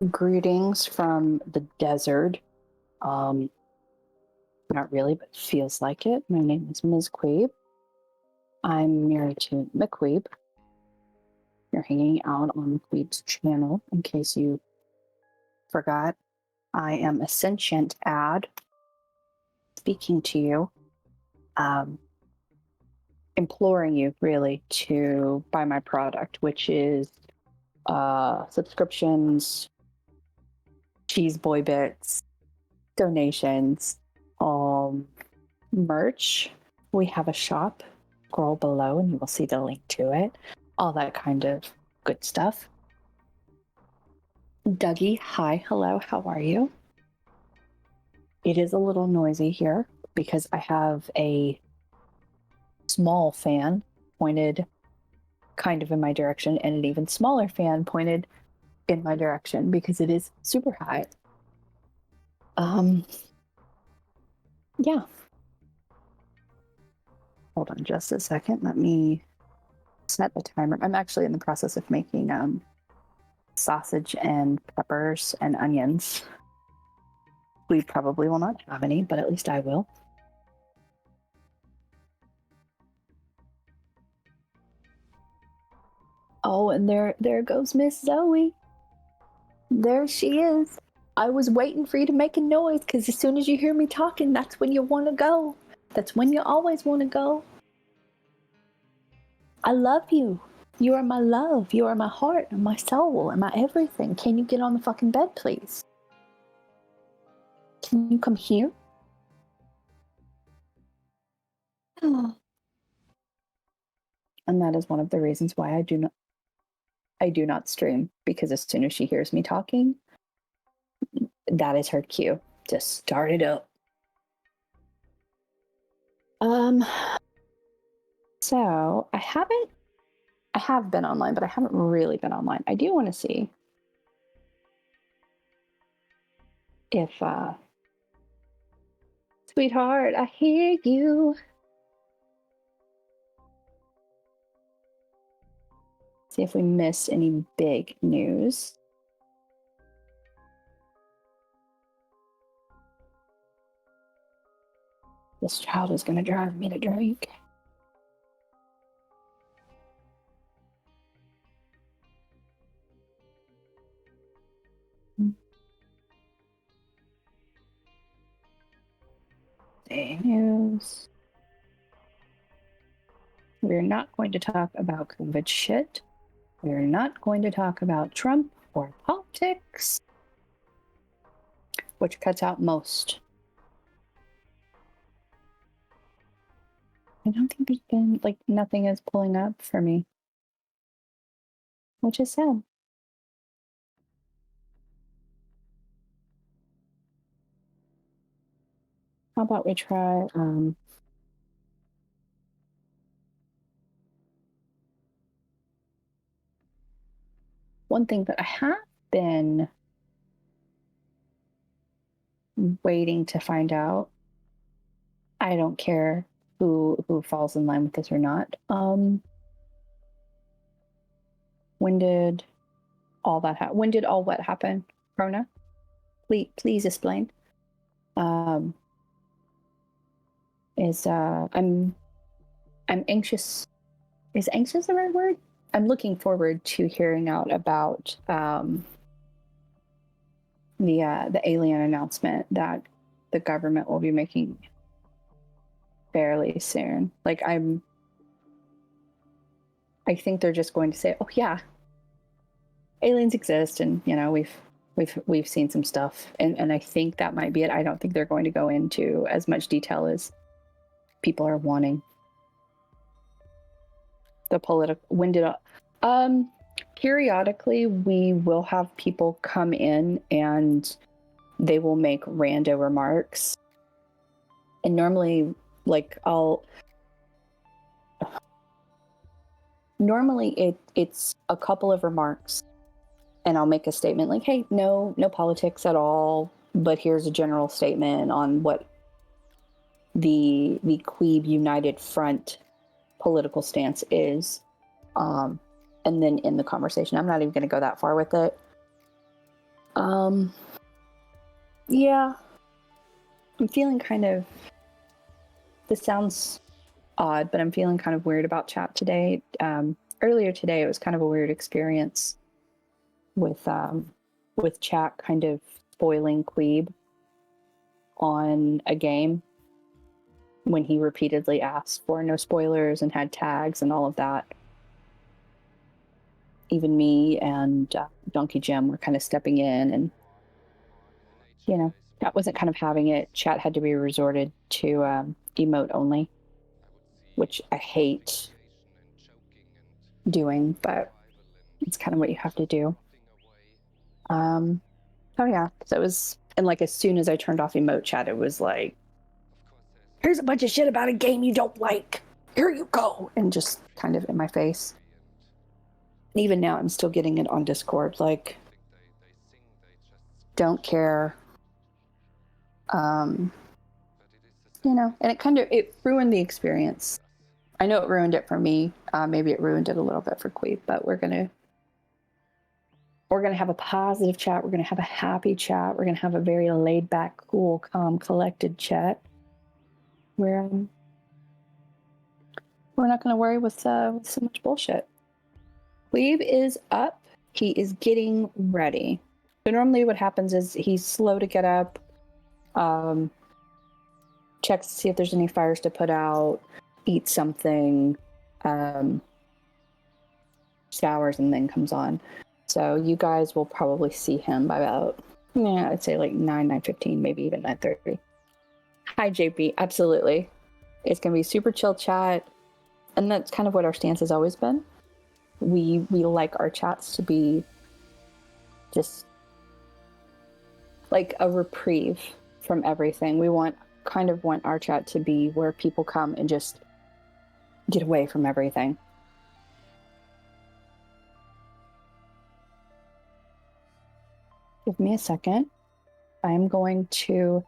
Greetings from the desert. Um, Not really, but feels like it. My name is MzQueeb. I'm married to McQueeb. You're hanging out on McQueeb's channel, in case you forgot. I am a sentient ad speaking to you, imploring you really to buy my product, which is subscriptions, cheese boy bits, donations, merch. We have a shop. Scroll below and you will see the link to it. All that kind of good stuff. Dougie, hi, hello, how are you? It is a little noisy here because I have a small fan pointed kind of in my direction and an even smaller fan pointed in my direction because it is super high. Yeah. Hold on just a second. Let me set the timer. I'm actually in the process of making sausage and peppers and onions. We probably will not have any, but at least I will. Oh, and there goes Miss Zoe. There she is. I was waiting for you to make a noise because as soon as you hear me talking, that's when you want to go. That's when you always want to go. I love you. You are my love. You are my heart and my soul and my everything. Can you get on the fucking bed, please? Can you come here? And that is one of the reasons why I do not stream, because as soon as she hears me talking, that is her cue to start it up. So I have been online, but I haven't really been online. I do want to see if sweetheart, I hear you. See if we missed any big news. This child is going to drive me to drink. Day news. We're not going to talk about COVID shit. We're not going to talk about Trump or politics, which cuts out most. I don't think there's been, like, nothing is pulling up for me, which is sad. How about we try, one thing that I have been waiting to find out, I don't care who falls in line with this or not. When did all that happen? When did all what happen? Rona? Please explain. I'm anxious. Is anxious the right word? I'm looking forward to hearing out about the alien announcement that the government will be making fairly soon. Like I think they're just going to say, "Oh yeah, aliens exist," and you know we've seen some stuff, and I think that might be it. I don't think they're going to go into as much detail as people are wanting. The political periodically we will have people come in and they will make rando remarks, and normally it's a couple of remarks and I'll make a statement like, hey, no politics at all, but here's a general statement on what the Queeb United Front political stance is, and then in the conversation, I'm not even going to go that far with it. Yeah, I'm feeling kind of. This sounds odd, but I'm feeling kind of weird about chat today. Earlier today, it was kind of a weird experience with chat kind of spoiling Queeb on a game when he repeatedly asked for no spoilers and had tags and all of that. Even me and Donkey Jim were kind of stepping in, and chat wasn't kind of having it. Chat had to be resorted to emote only, which I hate doing, but it's kind of what you have to do. Oh yeah, so it was, and like as soon as I turned off emote chat, it was like, here's a bunch of shit about a game you don't like. Here you go, and just kind of in my face. And even now, I'm still getting it on Discord. Like, don't care. And it ruined the experience. I know it ruined it for me. Maybe it ruined it a little bit for Queeb, but we're gonna have a positive chat. We're gonna have a happy chat. We're gonna have a very laid back, cool, calm, collected chat. Where we're not gonna worry with so much bullshit. Queeb is up. He is getting ready. So normally what happens is he's slow to get up. Checks to see if there's any fires to put out, eats something, showers, and then comes on. So you guys will probably see him by about, I'd say like 9:15, maybe even 9:30. Hi, JP. Absolutely. It's going to be super chill chat. And that's kind of what our stance has always been. We like our chats to be just like a reprieve from everything. We want our chat to be where people come and just get away from everything. Give me a second. I'm going to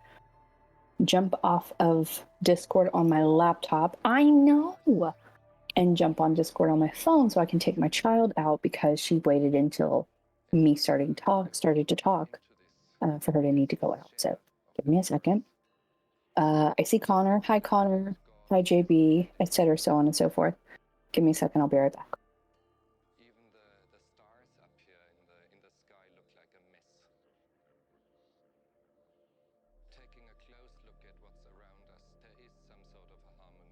jump off of Discord on my laptop. I know! And jump on Discord on my phone so I can take my child out because she waited until me started to talk for her to need to go out. So give me a second. I see Connor. Hi, Connor. Hi, JB, etc., so on and so forth. Give me a second. I'll be right back. Even the stars up here in the sky look like a mess. Taking a close look at what's around us, there is some sort of a harmony.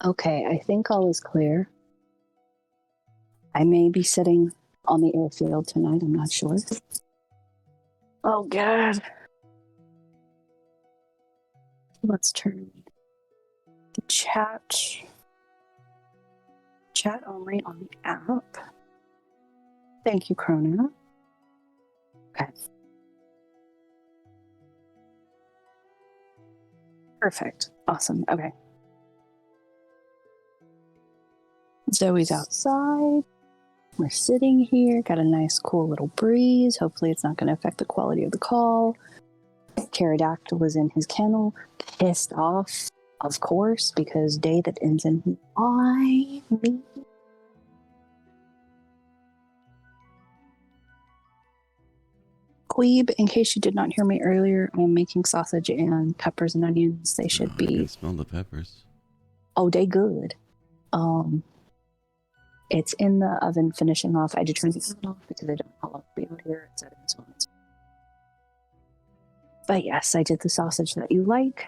Okay, I think all is clear. I may be sitting on the airfield tonight, I'm not sure. Oh, God. Let's turn the chat only on the app. Thank you, Krona. Okay. Perfect. Awesome. Okay. Zoe's outside. We're sitting here. Got a nice, cool little breeze. Hopefully, it's not going to affect the quality of the call. Pterodactyl was in his kennel, pissed off, of course, because day that ends in I, me. Queeb, in case you did not hear me earlier, I'm making sausage and peppers and onions. They should be. I can smell the peppers. Oh, they good. It's in the oven finishing off. I did turn the oven off because I don't know how long it'll be out here. It's at its moments. But yes, I did the sausage that you like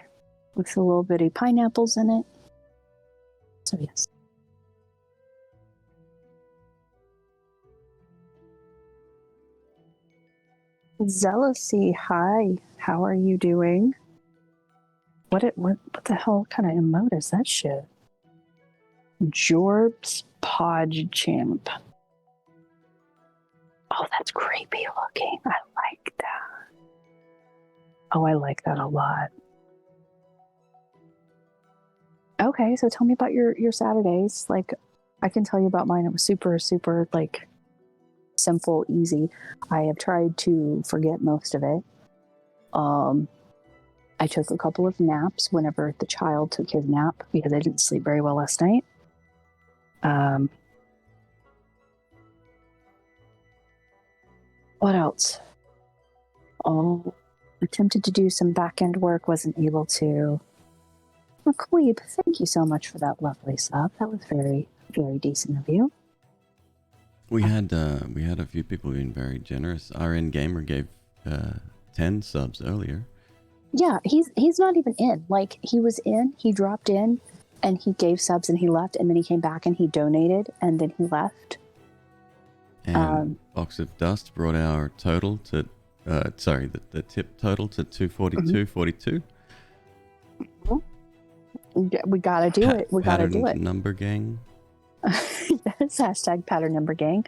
with a little bitty pineapples in it. So yes. Zealousy, hi. How are you doing? What the hell kind of emote is that shit? Jorbs Podchamp. Oh, that's creepy looking. I like that. Oh, I like that a lot. Okay, so tell me about your Saturdays. Like, I can tell you about mine. It was super, super, like, simple, easy. I have tried to forget most of it. I took a couple of naps whenever the child took his nap because I didn't sleep very well last night. What else? Oh, attempted to do some back-end work, wasn't able to. McQueeb, thank you so much for that lovely sub. That was very, very decent of you. We had a few people being very generous. RN Gamer gave 10 subs earlier. Yeah, he's not even in. Like, he was in, he dropped in, and he gave subs and he left, and then he came back and he donated, and then he left. And Box of Dust brought our total to, the tip total to 242.42. We gotta do it. We gotta do it. Number gang. Yes, hashtag pattern number gang.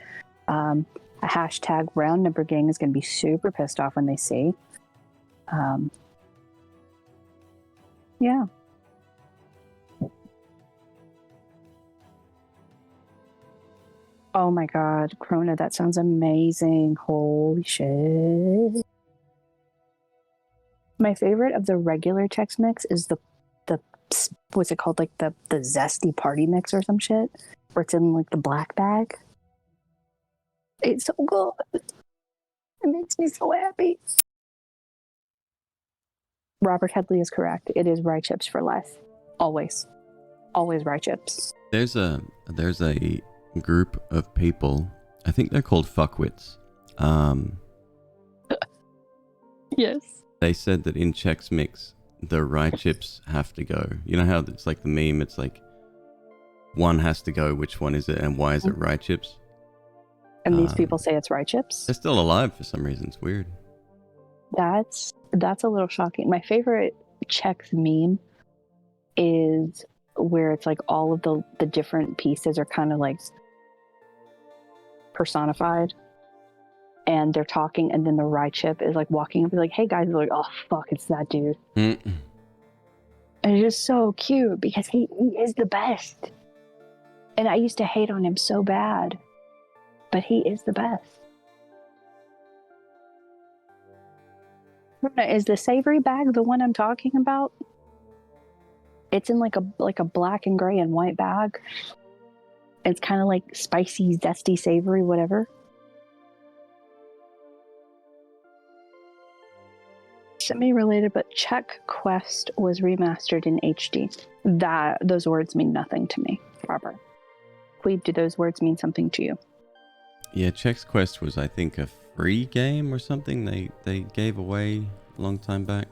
A hashtag round number gang is going to be super pissed off when they see. Yeah. Oh my god, Krona, that sounds amazing. Holy shit. My favorite of the regular Chex Mix is the what's it called? Like the zesty party mix or some shit. Where it's in like the black bag. It's so good. It makes me so happy. Robert Headley is correct. It is rye chips for life. Always. Always rye chips. There's a group of people, I think they're called fuckwits. Yes. They said that in Chex Mix, the rye chips have to go. You know how it's like the meme, it's like one has to go, which one is it, and why is it rye chips? And these people say it's rye chips? They're still alive for some reason. It's weird. That's a little shocking. My favorite Chex meme is where it's like all of the different pieces are kind of like personified. And they're talking, and then the rye chip is like walking up and like, hey guys, they're like, oh fuck, it's that dude. And it's just so cute because he is the best. And I used to hate on him so bad. But he is the best. Is the savory bag the one I'm talking about? It's in like a black and gray and white bag. It's kind of like spicy, zesty, savory, whatever. Semi-related, but Check Quest was remastered in HD. Those words mean nothing to me, Robert. Queeb, do those words mean something to you? Yeah, Chex Quest was, I think, a free game or something they gave away a long time back.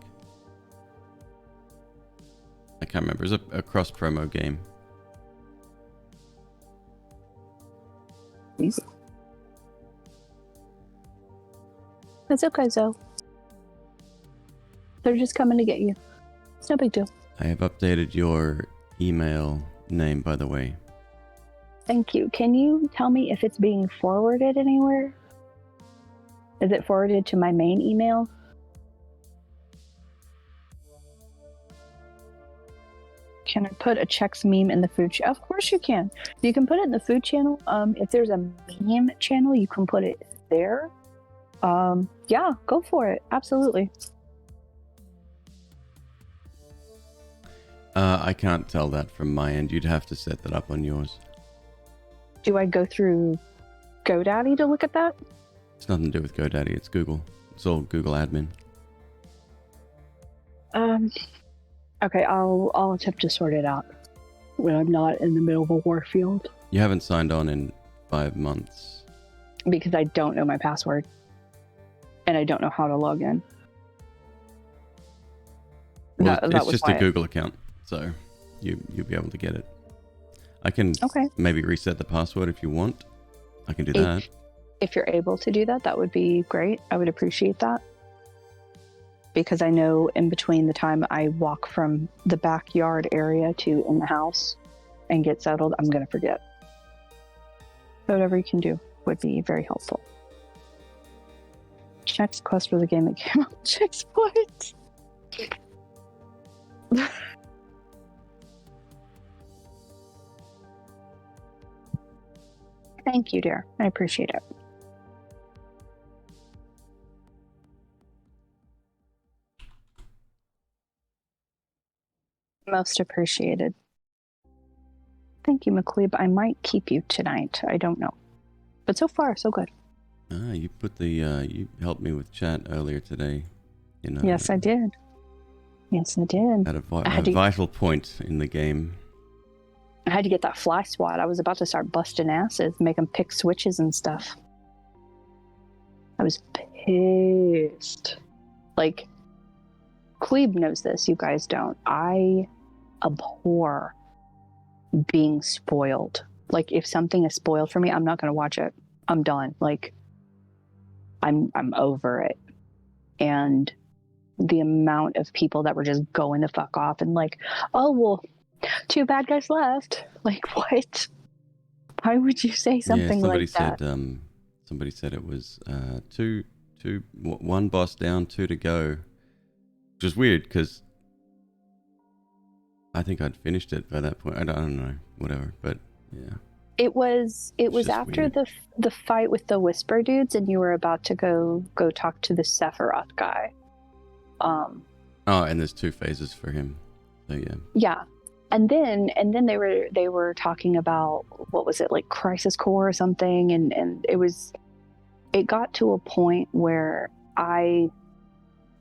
I can't remember. It was a cross-promo game. Easy. It's okay, Zoe. They're just coming to get you. It's no big deal. I have updated your email name, by the way. Thank you. Can you tell me if it's being forwarded anywhere? Is it forwarded to my main email? Can I put a Chex meme in the food channel? Of course you can. You can put it in the food channel. If there's a meme channel, you can put it there. Yeah, go for it. Absolutely. I can't tell that from my end. You'd have to set that up on yours. Do I go through GoDaddy to look at that? It's nothing to do with GoDaddy. It's Google. It's all Google admin. Okay, I'll attempt to sort it out when I'm not in the middle of a war field. You haven't signed on in 5 months. Because I don't know my password. And I don't know how to log in. Well, That it's was just a why Google account, so you'll be able to get it. I can maybe reset the password if you want. I can do that. If you're able to do that, that would be great. I would appreciate that. Because I know in between the time I walk from the backyard area to in the house and get settled, I'm going to forget. So whatever you can do would be very helpful. Chex Quest was a game that came out. Chex what? Thank you, dear. I appreciate it. Most appreciated. Thank you, McQueeb. I might keep you tonight. I don't know. But so far, so good. You put the you helped me with chat earlier today. You know. Yes, I did. Yes, I did. At a vital point in the game. I had to get that fly swat. I was about to start busting asses, make them pick switches and stuff. I was pissed. Like, Queeb knows this. You guys don't. I abhor being spoiled. Like, if something is spoiled for me, I'm not going to watch it. I'm done. Like, I'm over it. And the amount of people that were just going the fuck off and like, oh, well, 2 bad guys left. Like, what? Why would you say something like that? Somebody said it was 1 boss down, 2 to go. Which was weird because I think I'd finished it by that point. I don't know, whatever. But yeah, it was after weird. the fight with the Whisper dudes, and you were about to go talk to the Sephiroth guy. Oh, and there's 2 phases for him. So yeah. Yeah. And then they were talking about, what was it, like Crisis Core or something, and it got to a point where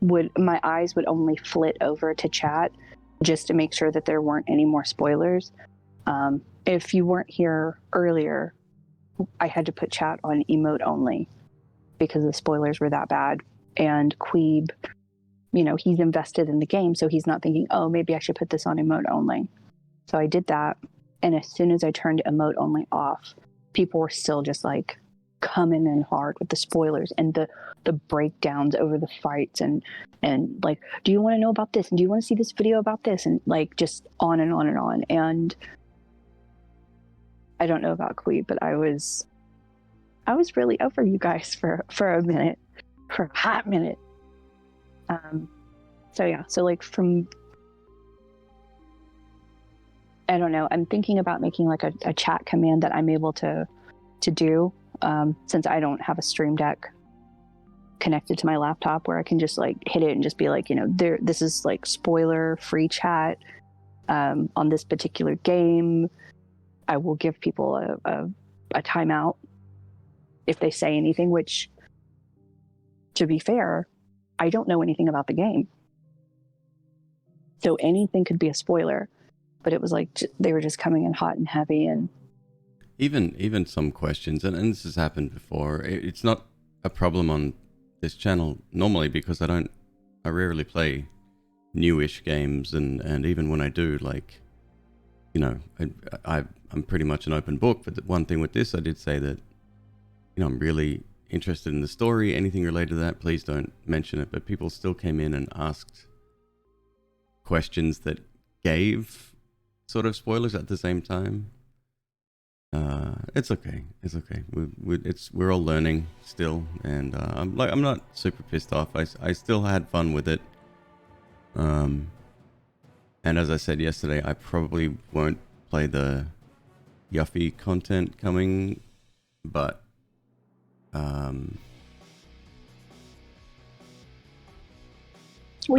my eyes would only flit over to chat just to make sure that there weren't any more spoilers. If you weren't here earlier, I had to put chat on emote only because the spoilers were that bad. And Queeb, he's invested in the game, so he's not thinking, oh, maybe I should put this on emote only. So I did that, and as soon as I turned emote only off, people were still just like coming in hard with the spoilers and the breakdowns over the fights and like, do you want to know about this? And do you want to see this video about this? And like, just on and on and on. And I don't know about Queeb, but I was really over you guys for a minute, for a hot minute. So yeah, so like from, I don't know, I'm thinking about making like a chat command that I'm able to do, since I don't have a Stream Deck connected to my laptop where I can just like hit it and just be like, this is like spoiler free chat on this particular game. I will give people a timeout if they say anything, which, to be fair, I don't know anything about the game. So anything could be a spoiler, but it was like they were just coming in hot and heavy. And even some questions, and this has happened before. It's not a problem on this channel normally because I rarely play newish games, and even when I do, like, I'm pretty much an open book. But the one thing with this, I did say that I'm really interested in the story, anything related to that, please don't mention it. But people still came in and asked questions that gave sort of spoilers at the same time. It's okay. It's okay. We're all learning still, and I'm not super pissed off. I still had fun with it. And as I said yesterday, I probably won't play the Yuffie content coming, but well,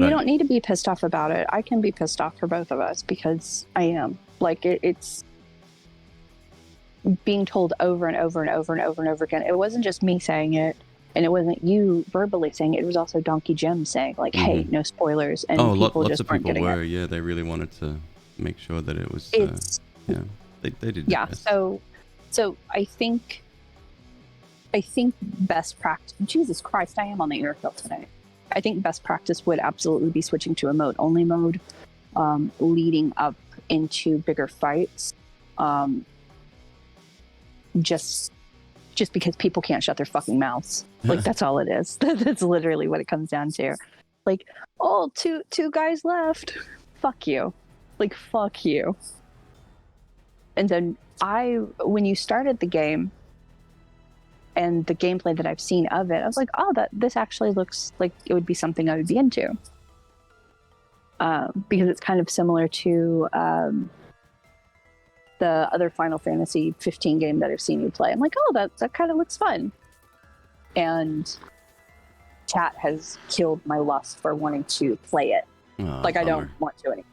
you don't need to be pissed off about it. I can be pissed off for both of us because I am. Like, it's being told over and over and over and over and over again. It wasn't just me saying it, and it wasn't you verbally saying it. It was also Donkey Jim saying, like, hey, no spoilers. And people lots just of weren't people getting were. it. Yeah, they really wanted to make sure that it was. Yeah, they did. Yeah. Best. So I think best practice. Jesus Christ, I am on the airfield today. I think best practice would absolutely be switching to emote only mode, leading up into bigger fights. Just because people can't shut their fucking mouths. Like, that's all it is. That's literally what it comes down to. Like, oh, two guys left. Fuck you. Like, fuck you. And then when you started the game and the gameplay that I've seen of it, I was like, oh, this actually looks like it would be something I would be into. Because it's kind of similar to the other Final Fantasy 15 game that I've seen you play. I'm like, oh, that kind of looks fun. And chat has killed my lust for wanting to play it. Oh, like, bummer. I don't want to anymore.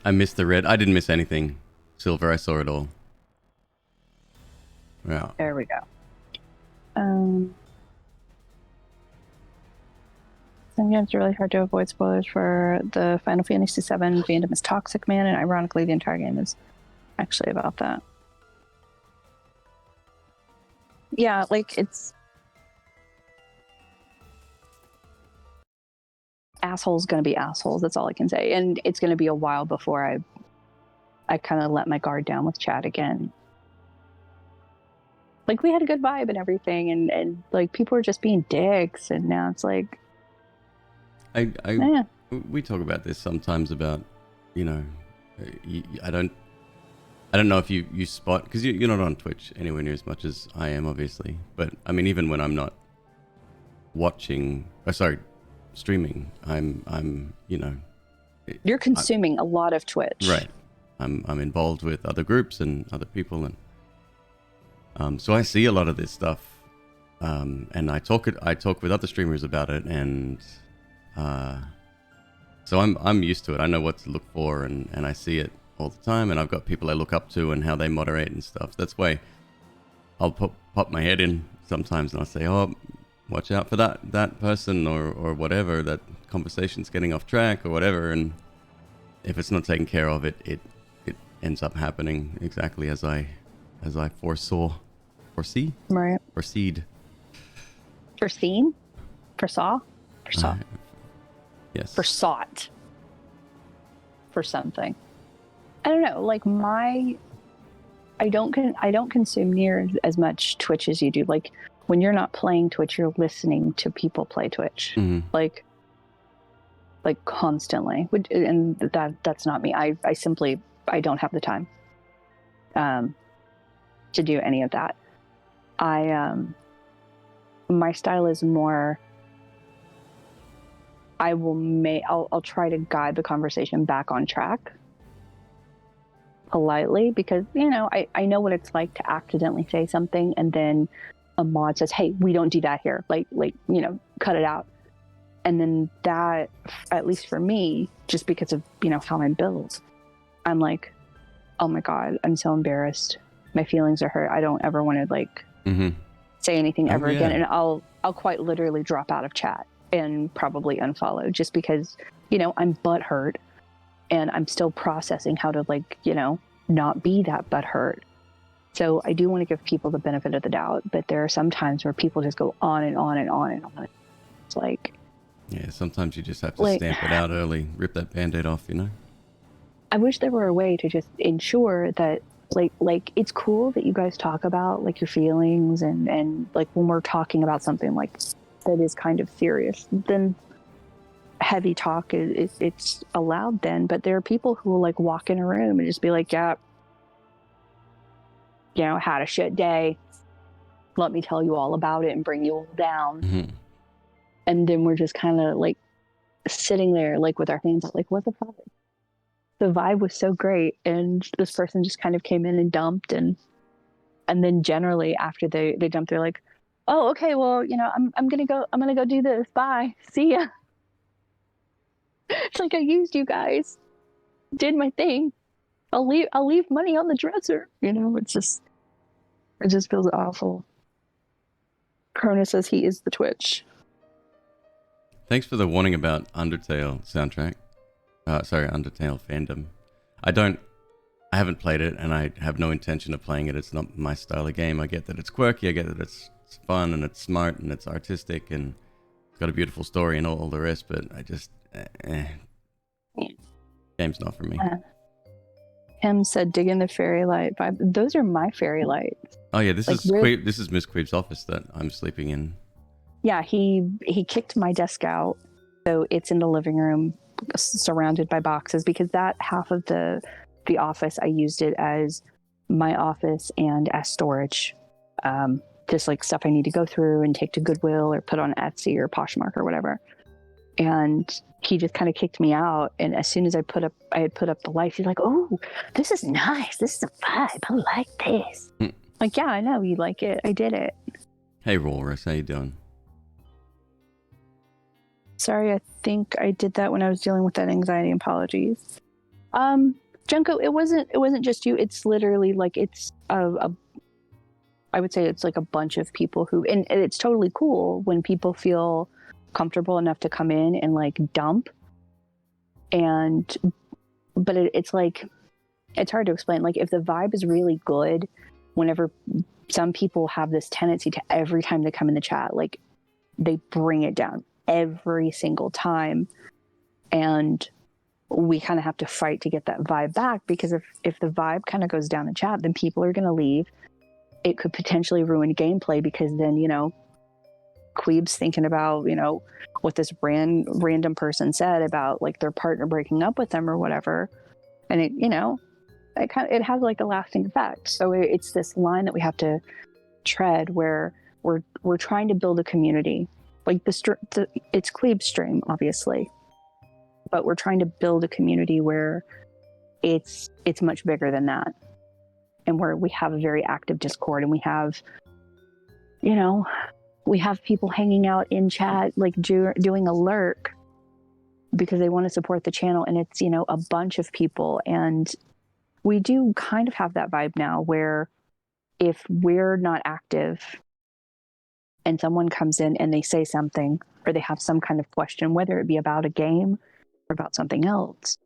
I missed the red. I didn't miss anything. Silver, I saw it all. Yeah. There we go. Sometimes it's really hard to avoid spoilers for the Final Fantasy VII fandom is toxic, man, and ironically, the entire game is actually about that. Yeah, like, it's assholes gonna be assholes. That's all I can say, and it's gonna be a while before I kind of let my guard down with chat again. Like, we had a good vibe and everything, and like, people were just being dicks, and now it's like, we talk about this sometimes about, I don't know if you spot, because you're not on Twitch anywhere near as much as I am, obviously. But I mean, even when I'm not streaming, I'm you're consuming a lot of Twitch, right? I'm involved with other groups and other people, and so I see a lot of this stuff, and I talk with other streamers about it, and so I'm used to it. I know what to look for, and I see it all the time, and I've got people I look up to and how they moderate and stuff. That's why I'll pop my head in sometimes, and I'll say, oh, watch out for that person or whatever, that conversation's getting off track or whatever, and if it's not taken care of, it ends up happening exactly as I foresaw. Foresee? Right. Foreseed. Foreseen? Foresaw? Foresaw. Yes. Forsought. For something. I don't know. Like, I don't consume near as much Twitch as you do. Like, when you're not playing Twitch, you're listening to people play Twitch. Mm-hmm. Like constantly. And that's not me. I simply don't have the time to do any of that. My style is more, I'll try to guide the conversation back on track politely, because I know what it's like to accidentally say something and then a mod says, hey, we don't do that here, like cut it out. And then that, at least for me, just because of how I'm built, I'm like, oh my god, I'm so embarrassed, my feelings are hurt, I don't ever want to say anything ever again, and I'll quite literally drop out of chat and probably unfollow, just because I'm butthurt and I'm still processing how to not be that butthurt. So I do want to give people the benefit of the doubt, but there are some times where people just go on and on and on and on. It's like, yeah, sometimes you just have to stamp it out early, rip that band-aid off, I wish there were a way to just ensure that like it's cool that you guys talk about like your feelings and like when we're talking about something like that is kind of serious, then heavy talk is it's allowed then. But there are people who will like walk in a room and just be like, yeah, you know, had a shit day, let me tell you all about it and bring you all down. Mm-hmm. And then we're just kind of like sitting there like with our hands up, like, what the fuck? The vibe was so great, and this person just kind of came in and dumped, and then generally after they dumped, they're like, oh, okay, well, you know, I'm gonna go do this, bye, see ya. It's like, I used you guys, did my thing, I'll leave money on the dresser, you know. It just feels awful. Krona says he is the Twitch. Thanks for the warning about Undertale soundtrack. Sorry, Undertale fandom. I haven't played it, and I have no intention of playing it. It's not my style of game. I get that it's quirky, I get that it's fun, and it's smart, and it's artistic, and it's got a beautiful story and all the rest, but I just... Game's not for me. Him said, dig in the fairy light vibe. Those are my fairy lights. Oh yeah, this like, is MzQueeb's office that I'm sleeping in. Yeah, he kicked my desk out, so it's in the living room, surrounded by boxes, because that half of the office I used it as my office and as storage, just like stuff I need to go through and take to Goodwill or put on Etsy or Poshmark or whatever. And he just kind of kicked me out, and as soon as I had put up the lights, he's like, oh, this is nice, this is a vibe, I like this. Like, yeah, I know you like it, I did it. Hey Walrus, how you doing? Sorry, I think I did that when I was dealing with that anxiety. Apologies. Junko, it wasn't just you. It's literally like it's I would say it's like a bunch of people who, and it's totally cool when people feel comfortable enough to come in and like dump. But it's like, it's hard to explain. Like if the vibe is really good, whenever some people have this tendency to every time they come in the chat, like they bring it down every single time, and we kind of have to fight to get that vibe back, because if the vibe kind of goes down in chat, then people are going to leave. It could potentially ruin gameplay, because then, you know, Queeb's thinking about, you know, what this random person said about like their partner breaking up with them or whatever, and it, you know, it has like a lasting effect. So it's this line that we have to tread, where we're trying to build a community. Like it's Queeb's stream, obviously, but we're trying to build a community where it's much bigger than that, and where we have a very active Discord, and we have, you know, we have people hanging out in chat, like doing a lurk because they want to support the channel, and it's, you know, a bunch of people. And we do kind of have that vibe now, where if we're not active and someone comes in and they say something, or they have some kind of question, whether it be about a game or about something else,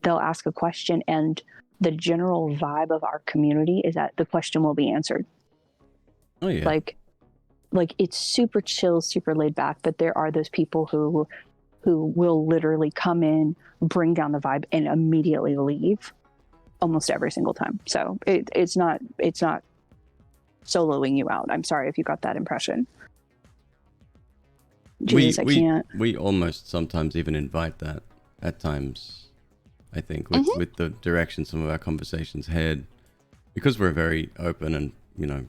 they'll ask a question, and the general vibe of our community is that the question will be answered. Oh yeah. Like it's super chill, super laid back, but there are those people who will literally come in, bring down the vibe, and immediately leave almost every single time. So it's not soloing you out. I'm sorry if you got that impression. Jesus, I can't. We almost sometimes even invite that at times, I think, with the direction some of our conversations head, because we're very open and, you know,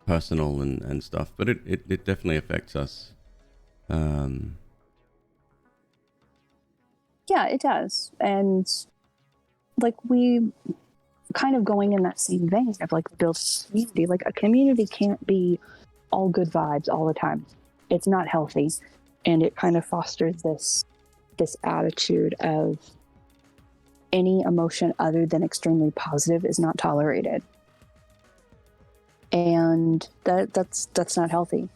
personal and stuff, but it definitely affects us. Yeah, it does. And like, we kind of going in that same vein of like build a community. Like a community can't be all good vibes all the time. It's not healthy, and it kind of fosters this attitude of any emotion other than extremely positive is not tolerated, and that's not healthy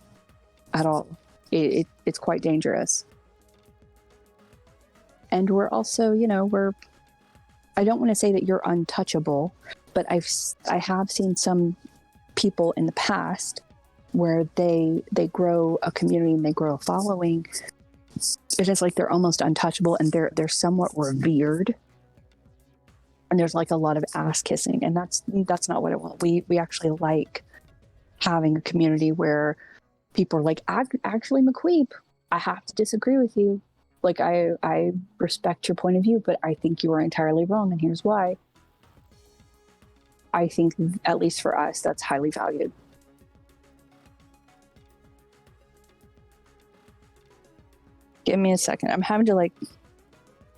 at all. It's quite dangerous. And we're also, you know, I don't want to say that you're untouchable, but I have seen some people in the past where they grow a community and they grow a following. It is like they're almost untouchable, and they're somewhat revered and there's like a lot of ass kissing, and that's not what I want. We actually like having a community where people are like, actually, McQueeb, I have to disagree with you. Like, I respect your point of view, but I think you are entirely wrong, and here's why. I think, at least for us, that's highly valued. Give me a second. I'm having to, like,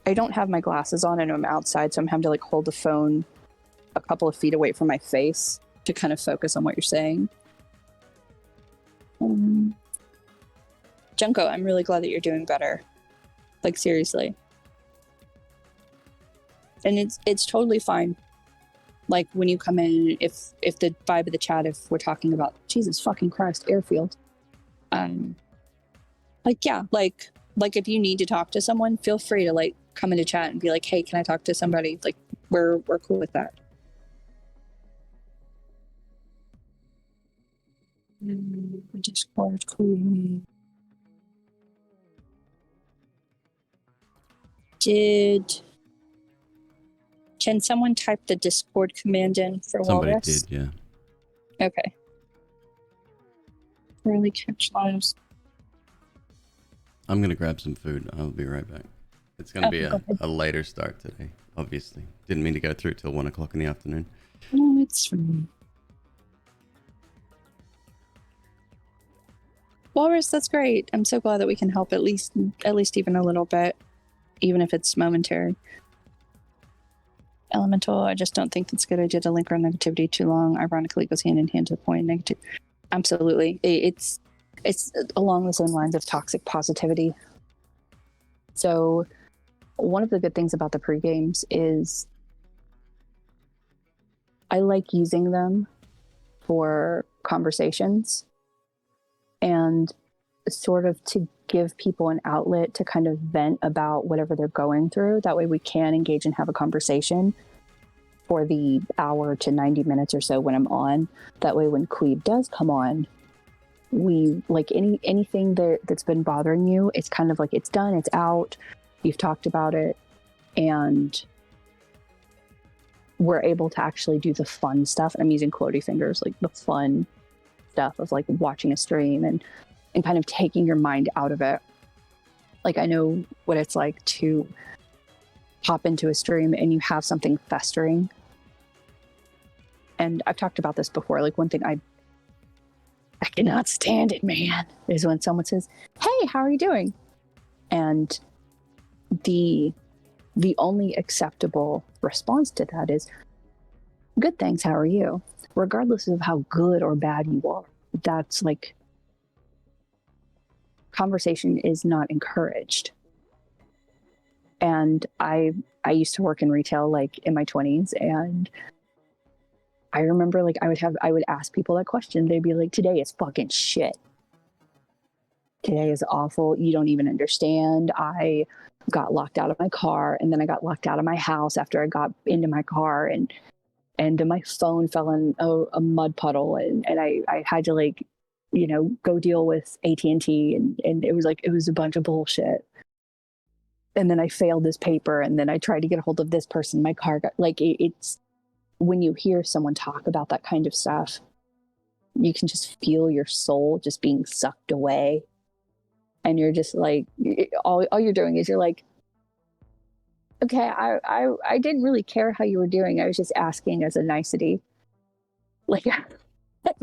I don't have my glasses on and I'm outside, so I'm having to, like, hold the phone a couple of feet away from my face to kind of focus on what you're saying. Junko, I'm really glad that you're doing better. Like, seriously. And it's totally fine. Like, when you come in, if the vibe of the chat, if we're talking about, Jesus fucking Christ, airfield. Like, yeah, like if you need to talk to someone, feel free to, like, come into chat and be like, hey, can I talk to somebody? Like, we're cool with that. Discord, cool. Can someone type the Discord command in for Somebody Walrus? did, yeah. Okay. Really catch lives. I'm going to grab some food. I'll be right back. It's going to be a later start today, obviously. Didn't mean to go through till 1 o'clock in the afternoon. No, it's fine. Walrus, that's great. I'm so glad that we can help at least even a little bit, even if it's momentary. Elemental, I just don't think it's a good idea to link our negativity too long. Ironically, it goes hand in hand to the point of negative. Absolutely. It's along the same lines of toxic positivity. So one of the good things about the pre-games is I like using them for conversations and sort of to give people an outlet to kind of vent about whatever they're going through. That way we can engage and have a conversation for the hour to 90 minutes or so when I'm on. That way when Queeb does come on, we, like, anything that's been bothering you, it's kind of like it's done, it's out, you've talked about it, and we're able to actually do the fun stuff. And I'm using quotey fingers, like the fun stuff of like watching a stream and kind of taking your mind out of it. Like, I know what it's like to hop into a stream and you have something festering. And I've talked about this before. Like, one thing I cannot stand it, man, is when someone says, hey, how are you doing? And the only acceptable response to that is, good, thanks, how are you? Regardless of how good or bad you are. That's like, conversation is not encouraged. And I used to work in retail, like, in my 20s, and I remember, like, I would ask people that question. They'd be like, today is fucking shit. Today is awful. You don't even understand. I got locked out of my car, and then I got locked out of my house after I got into my car, and my phone fell in a mud puddle, and I had to, like, you know, go deal with AT&T, and it was a bunch of bullshit. And then I failed this paper, and then I tried to get a hold of this person. My car got, like, it's when you hear someone talk about that kind of stuff, you can just feel your soul just being sucked away. And you're just like, all you're doing is you're like, okay, I didn't really care how you were doing. I was just asking as a nicety. Like, I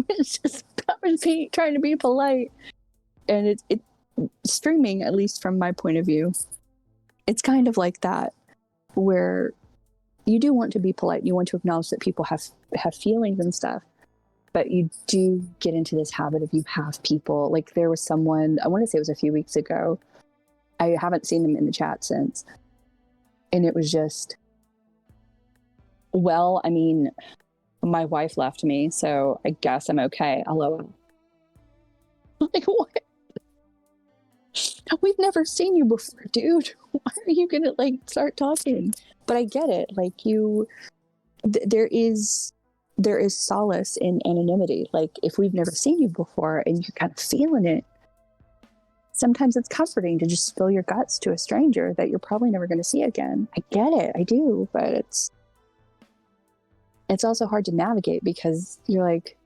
was trying to be polite. And it streaming, at least from my point of view, it's kind of like that, where you do want to be polite. You want to acknowledge that people have feelings and stuff. But you do get into this habit of, you have people, like, there was someone, I want to say it was a few weeks ago. I haven't seen them in the chat since. And it was just, well, I mean, my wife left me, so I guess I'm okay. LOL. Like, what? We've never seen you before, dude. Why are you gonna, like, start talking? But I get it. Like, there is solace in anonymity. Like, if we've never seen you before and you're kind of feeling it, sometimes it's comforting to just spill your guts to a stranger that you're probably never going to see again. I get it. I do. But it's also hard to navigate because you're like,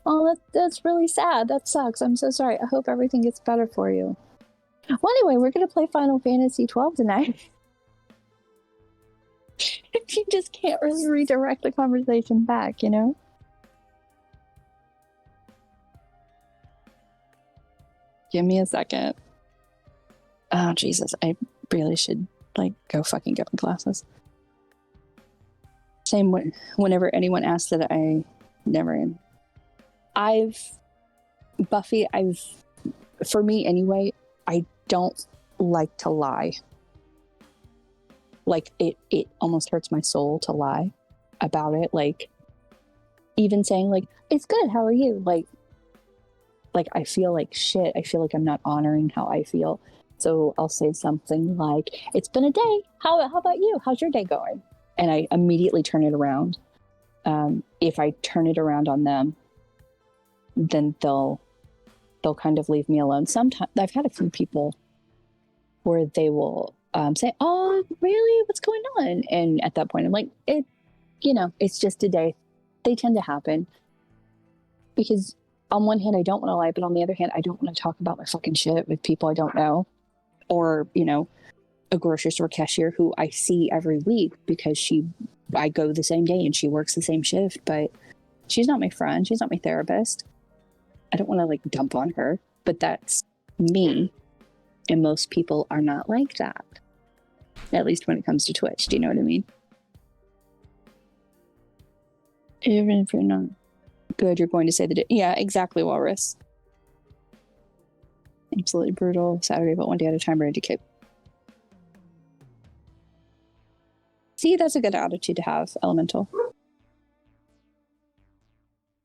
oh, that's really sad. That sucks. I'm so sorry. I hope everything gets better for you. Well, anyway, we're going to play Final Fantasy 12 tonight. You just can't really redirect the conversation back, you know? Give me a second. Oh, Jesus. I really should, like, go fucking get my glasses. Same whenever anyone asks that I never am. Buffy, for me anyway, I don't like to lie. Like, it almost hurts my soul to lie about it. Like, even saying, like, it's good, how are you? Like, I feel like shit. I feel like I'm not honoring how I feel. So I'll say something like, it's been a day. How about you? How's your day going? And I immediately turn it around. If I turn it around on them, then they'll kind of leave me alone. Sometimes I've had a few people where they will say, oh, really? What's going on? And at that point, I'm like, it's just a day. They tend to happen. Because on one hand, I don't want to lie, but on the other hand, I don't want to talk about my fucking shit with people I don't know. Or, a grocery store cashier who I see every week because I go the same day and she works the same shift, but she's not my friend. She's not my therapist. I don't want to like dump on her, but that's me. And most people are not like that. At least when it comes to Twitch. Do you know what I mean? Even if you're not good, you're going to say yeah, exactly, Walrus. Absolutely brutal. Saturday, but one day at a time, ready to kick. See, that's a good attitude to have, Elemental.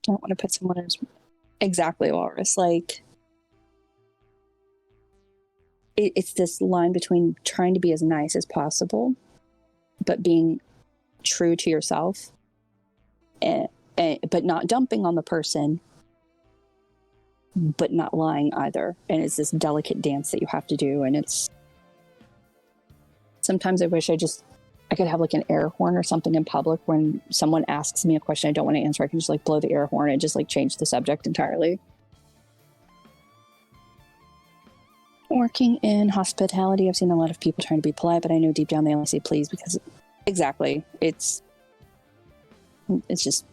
Don't want to put someone in... Exactly, Walrus. Like, it's this line between trying to be as nice as possible, but being true to yourself, but not dumping on the person, but not lying either. And it's this delicate dance that you have to do. And it's... Sometimes I wish I could have like an air horn or something in public when someone asks me a question I don't want to answer. I can just like blow the air horn and just like change the subject entirely. Working in hospitality, I've seen a lot of people trying to be polite, but I know deep down they only say please because exactly, it's just,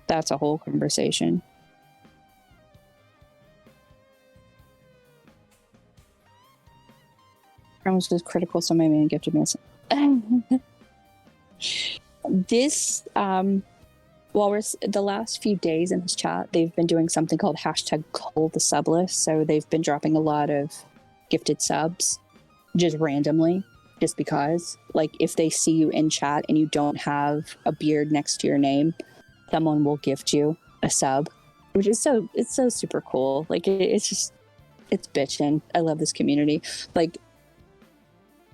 that's a whole conversation. I was just critical, so my man gifted me this Walrus, the last few days in this chat, they've been doing something called #Cull the sublist. So they've been dropping a lot of gifted subs just randomly, just because. Like, if they see you in chat and you don't have a beard next to your name, someone will gift you a sub, which is it's so super cool. Like, it's bitchin'. I love this community. Like,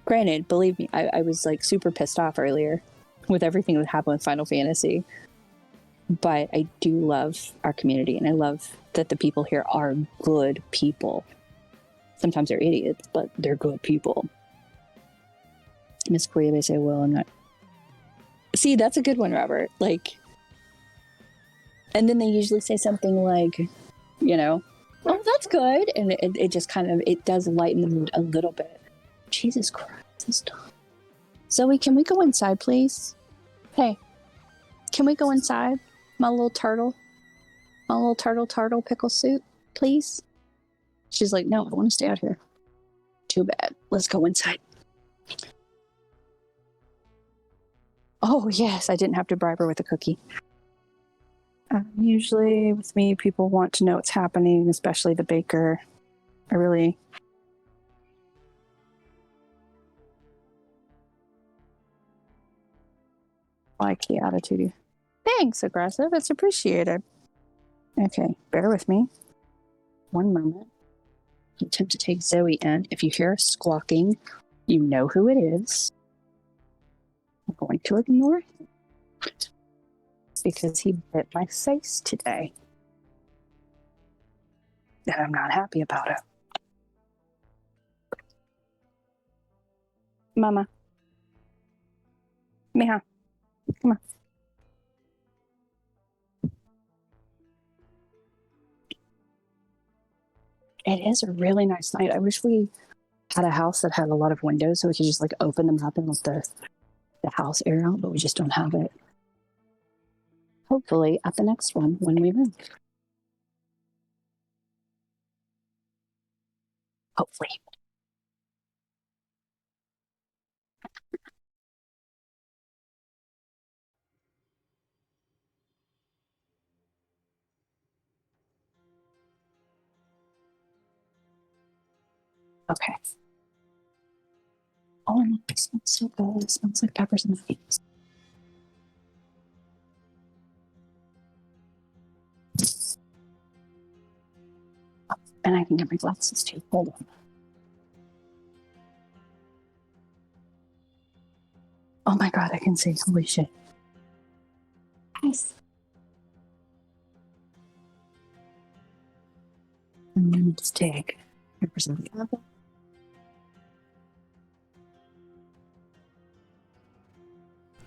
granted, believe me, I was like super pissed off earlier with everything that happened with Final Fantasy. But I do love our community, and I love that the people here are good people. Sometimes they're idiots, but they're good people. MzQueeb, I say, well, I'm not... See, that's a good one, Robert. Like, and then they usually say something like, oh, that's good. And it just kind of, it does lighten the mood a little bit. Jesus Christ, this dog. Zoe, can we go inside, please? Hey, can we go inside? My little turtle pickle suit, please? She's like, no, I want to stay out here. Too bad. Let's go inside. Oh, yes, I didn't have to bribe her with a cookie. Usually with me, people want to know what's happening, especially the baker. I really... like the attitude. Thanks, Aggressive. It's appreciated. Okay, bear with me. One moment. I attempt to take Zoe in. If you hear squawking, you know who it is. I'm going to ignore him because he bit my face today. And I'm not happy about it. Mama. Mija. Come on. It is a really nice night. I wish we had a house that had a lot of windows so we could just like open them up and let the house air out, but we just don't have it. Hopefully at the next one when we move. Hopefully. Okay. Oh, and it smells so good. It smells like peppers and onions. Oh, and I can get my glasses too. Hold on. Oh my god, I can see. Holy shit. Nice. I'm gonna just take peppers and onions.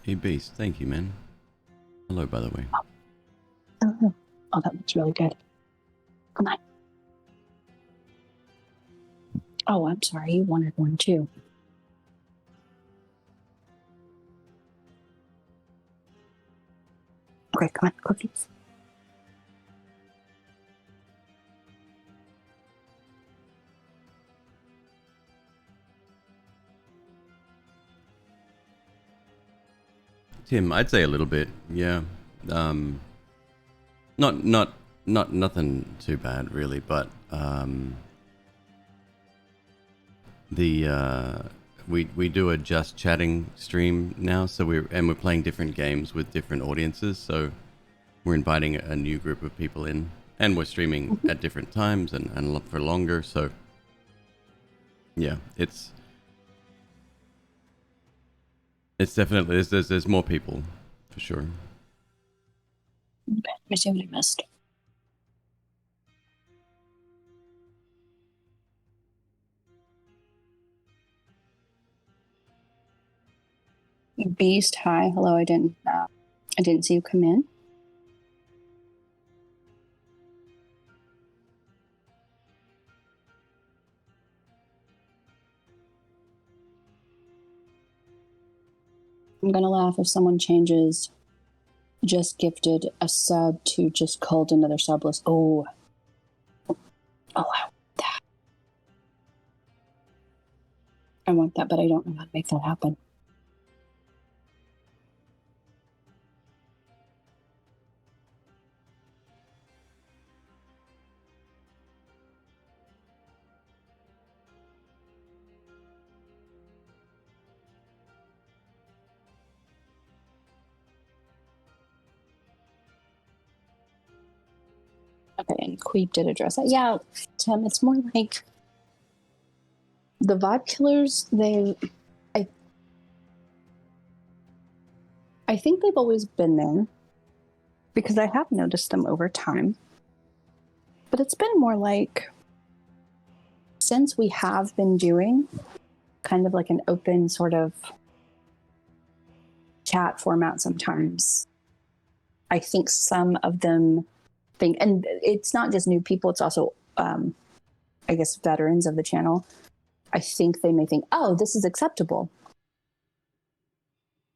Hey, Beast. Thank you, man. Hello, by the way. Oh, that looks really good. Come on. Oh, I'm sorry. You wanted one too. Okay, come on, cookies. Tim, I'd say a little bit, yeah. Not nothing too bad really, but we do a just chatting stream now, so we're playing different games with different audiences, so we're inviting a new group of people in, and we're streaming at different times and for longer, so yeah, it's definitely there's more people for sure. Okay, let me see what I missed. Beast, hi, hello. I didn't see you come in. I'm gonna laugh if someone changes just gifted a sub to just called another sub list. Oh, I want that. I want that, but I don't know how to make that happen. Okay, and Queeb did address that. Yeah, Tim, it's more like the vibe killers, I think they've always been there because I have noticed them over time. But it's been more like since we have been doing kind of like an open sort of chat format sometimes, I think some of them think, and it's not just new people, it's also, I guess, veterans of the channel. I think they may think, oh, this is acceptable.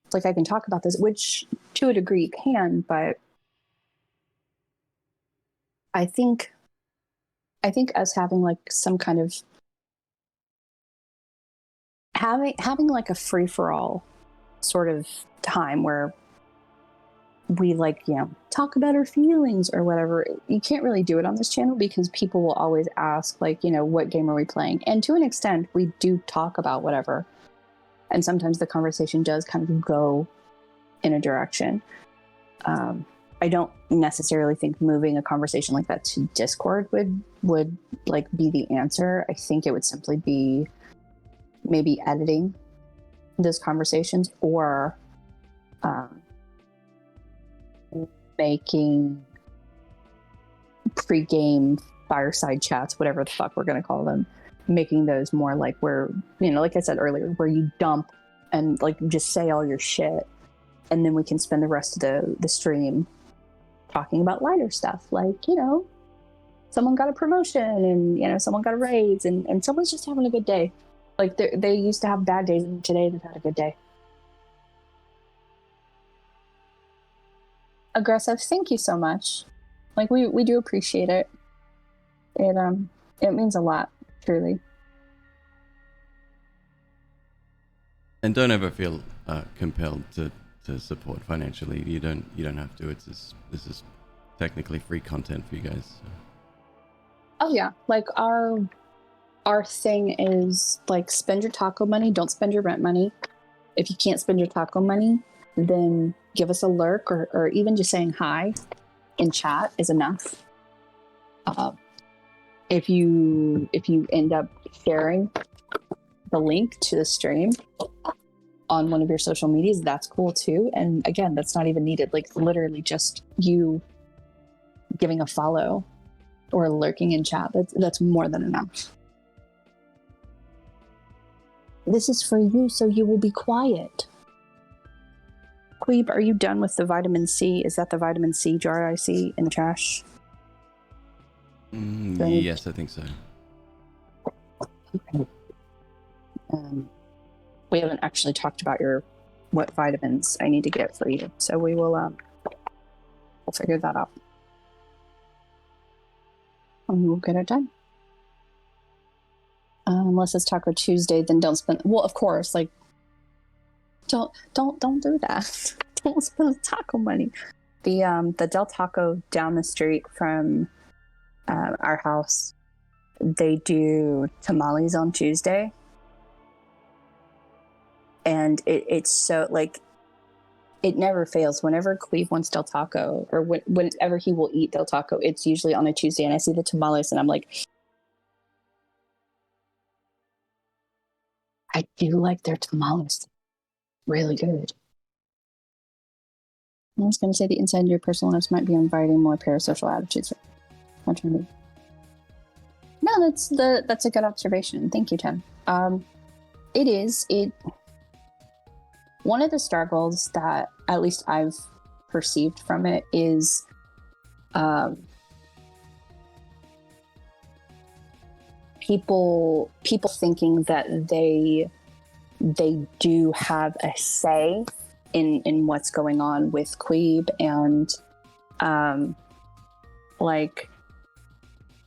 It's like I can talk about this, which to a degree you can, but I think us having like some kind of having like a free-for-all sort of time where we like, you know, talk about our feelings or whatever. You can't really do it on this channel because people will always ask, like, you know, what game are we playing? And to an extent, we do talk about whatever. And sometimes the conversation does kind of go in a direction. I don't necessarily think moving a conversation like that to Discord would like be the answer. I think it would simply be maybe editing those conversations or making pre-game fireside chats, whatever the fuck we're going to call them, making those more like where, you know, like I said earlier, where you dump and like just say all your shit and then we can spend the rest of the stream talking about lighter stuff, like, you know, someone got a promotion, and, you know, someone got a raise, and someone's just having a good day. Like, they used to have bad days, and today they've had a good day. Aggressive, thank you so much. Like, we do appreciate it. It means a lot, truly. And don't ever feel compelled to support financially. You don't have to. This is technically free content for you guys. So. Oh yeah, like our thing is, like, spend your taco money, don't spend your rent money. If you can't spend your taco money, then give us a lurk, or even just saying hi in chat is enough. If you end up sharing the link to the stream on one of your social medias, that's cool too. And again, that's not even needed. Like, literally just you giving a follow or lurking in chat, that's more than enough. This is for you, so you will be quiet. Queeb, are you done with the vitamin C? Is that the vitamin C jar I see in the trash? Yes, I think so. Okay. We haven't actually talked about what vitamins I need to get for you, so we'll figure that out. And we'll get it done. Unless it's Taco Tuesday, then don't spend. Well, of course, like, don't do that. Don't spend the taco money. The Del Taco down the street from our house, they do tamales on Tuesday, and it's so, like, it never fails. Whenever Queeb wants Del Taco, or whenever he will eat Del Taco, it's usually on a Tuesday, and I see the tamales, and I'm like, I do like their tamales. Really good. I was going to say the inside of your personal lives might be inviting more parasocial attitudes. No, that's a good observation. Thank you, Tim. It one of the struggles that at least I've perceived from it is people thinking that they do have a say in what's going on with Queeb, and like,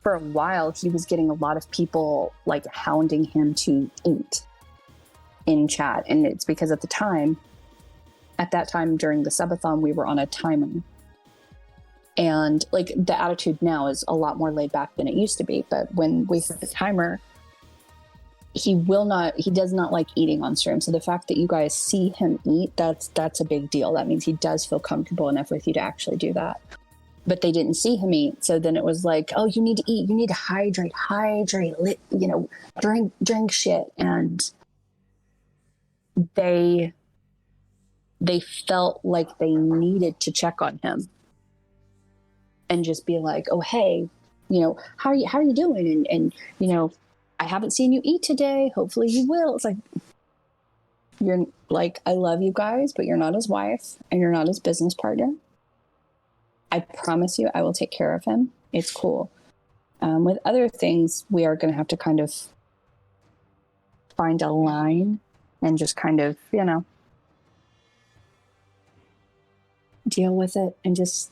for a while he was getting a lot of people, like, hounding him to eat in chat, and it's because at that time during the subathon we were on a timer, and, like, the attitude now is a lot more laid back than it used to be, but when we set the timer, he does not like eating on stream. So the fact that you guys see him eat, that's a big deal. That means he does feel comfortable enough with you to actually do that. But they didn't see him eat, so then it was like, oh, you need to eat, you need to hydrate, you know, drink shit. And they felt like they needed to check on him and just be like, oh, hey, you know, how are you doing? And you know, I haven't seen you eat today. Hopefully you will. It's like, you're like, I love you guys, but you're not his wife and you're not his business partner. I promise you, I will take care of him. It's cool. With other things, we are going to have to kind of find a line and just kind of, you know, deal with it. And just,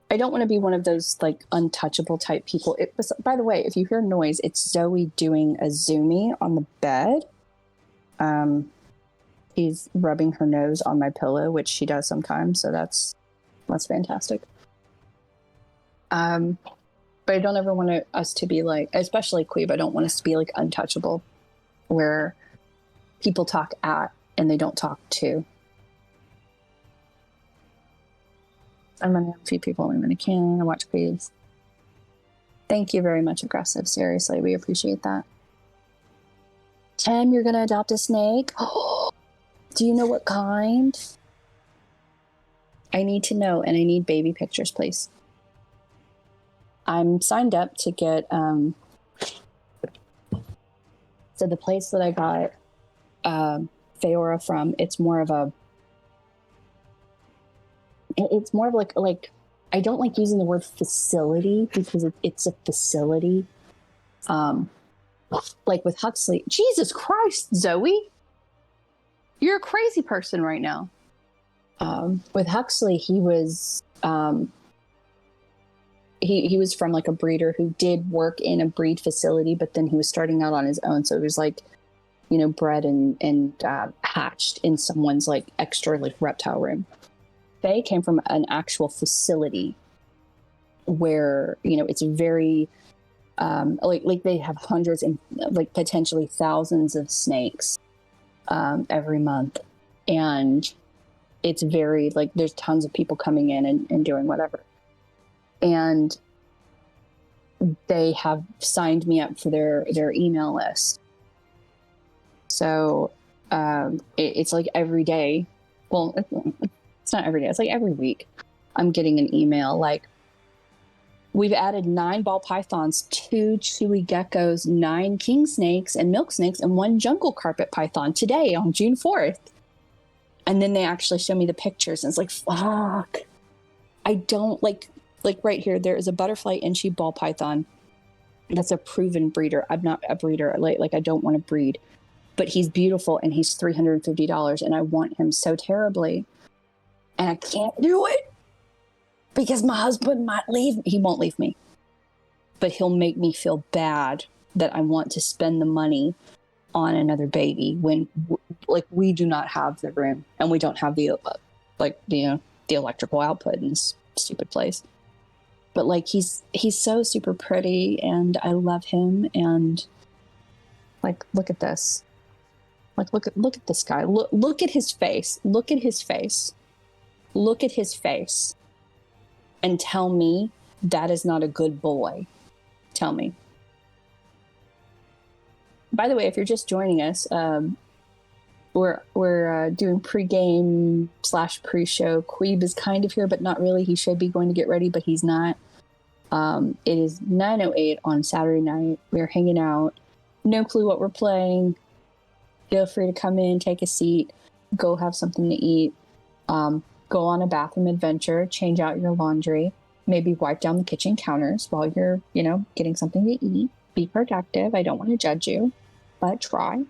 I don't want to be one of those, like, untouchable type people. By the way, if you hear noise, it's Zoe doing a zoomy on the bed. She's rubbing her nose on my pillow, which she does sometimes. So that's fantastic. But I don't ever want us to be like, especially Queeb, I don't want us to be like untouchable, where people talk at and they don't talk to. I'm gonna have a few people in a can. I watch Queebs. Thank you very much, Aggressive. Seriously, we appreciate that. Tim, you're gonna adopt a snake? Oh, do you know what kind? I need to know, and I need baby pictures, please. I'm signed up to get, so the place that I got Feora from, it's more of a it's more of like I don't like using the word facility because it's a facility. Like with Huxley, Jesus Christ, Zoe, you're a crazy person right now. With Huxley, he was he was from like a breeder who did work in a breed facility, but then he was starting out on his own. So it was like, you know, bred and hatched in someone's like extra like reptile room. They came from an actual facility where, you know, it's very like they have hundreds and like potentially thousands of snakes every month, and it's very like there's tons of people coming in and doing whatever, and they have signed me up for their email list. So it's like every day, well, it's not every day, it's like every week I'm getting an email like, we've added 9 ball pythons, 2 chewy geckos, 9 king snakes and milk snakes, and 1 jungle carpet python today on June 4th. And then they actually show me the pictures, and it's like, fuck. I don't like right here, there is a butterfly inchi ball python. That's a proven breeder. I'm not a breeder. Like I don't want to breed, but he's beautiful and he's $350, and I want him so terribly, and I can't do it. Because my husband might leave. He won't leave me. But he'll make me feel bad that I want to spend the money on another baby when, like, we do not have the room. And we don't have the, the electrical output in this stupid place. But, like, he's so super pretty, and I love him. And, like, look at this. Like, look at this guy. Look at his face. Look at his face. Look at his face. And tell me that is not a good boy. Tell me. By the way, if you're just joining us, we're doing pre-game / pre-show. Queeb is kind of here, but not really. He should be going to get ready, but he's not. It is 9:08 on Saturday night. We're hanging out. No clue what we're playing. Feel free to come in, take a seat, go have something to eat. Go on a bathroom adventure, change out your laundry, maybe wipe down the kitchen counters while you're, getting something to eat. Be productive. I don't want to judge you, but try.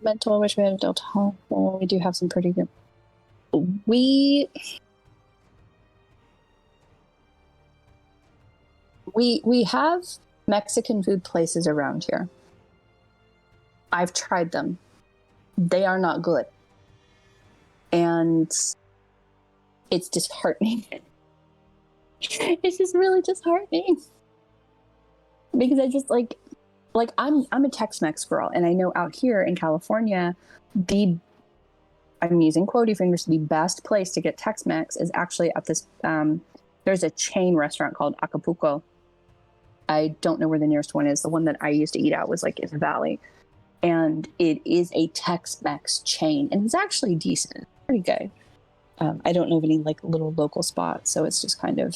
Mental, wish we had adult health. Well, we do have some pretty good. We have Mexican food places around here. I've tried them. They are not good. And it's disheartening. It's just really disheartening. Because I just like I'm a Tex-Mex girl, and I know out here in California, I'm using quotey fingers, the best place to get Tex-Mex is actually at this there's a chain restaurant called Acapulco. I don't know where the nearest one is. The one that I used to eat at was like in the valley. And it is a Tex-Mex chain, and it's actually decent, pretty good. I don't know of any like little local spots, so it's just kind of,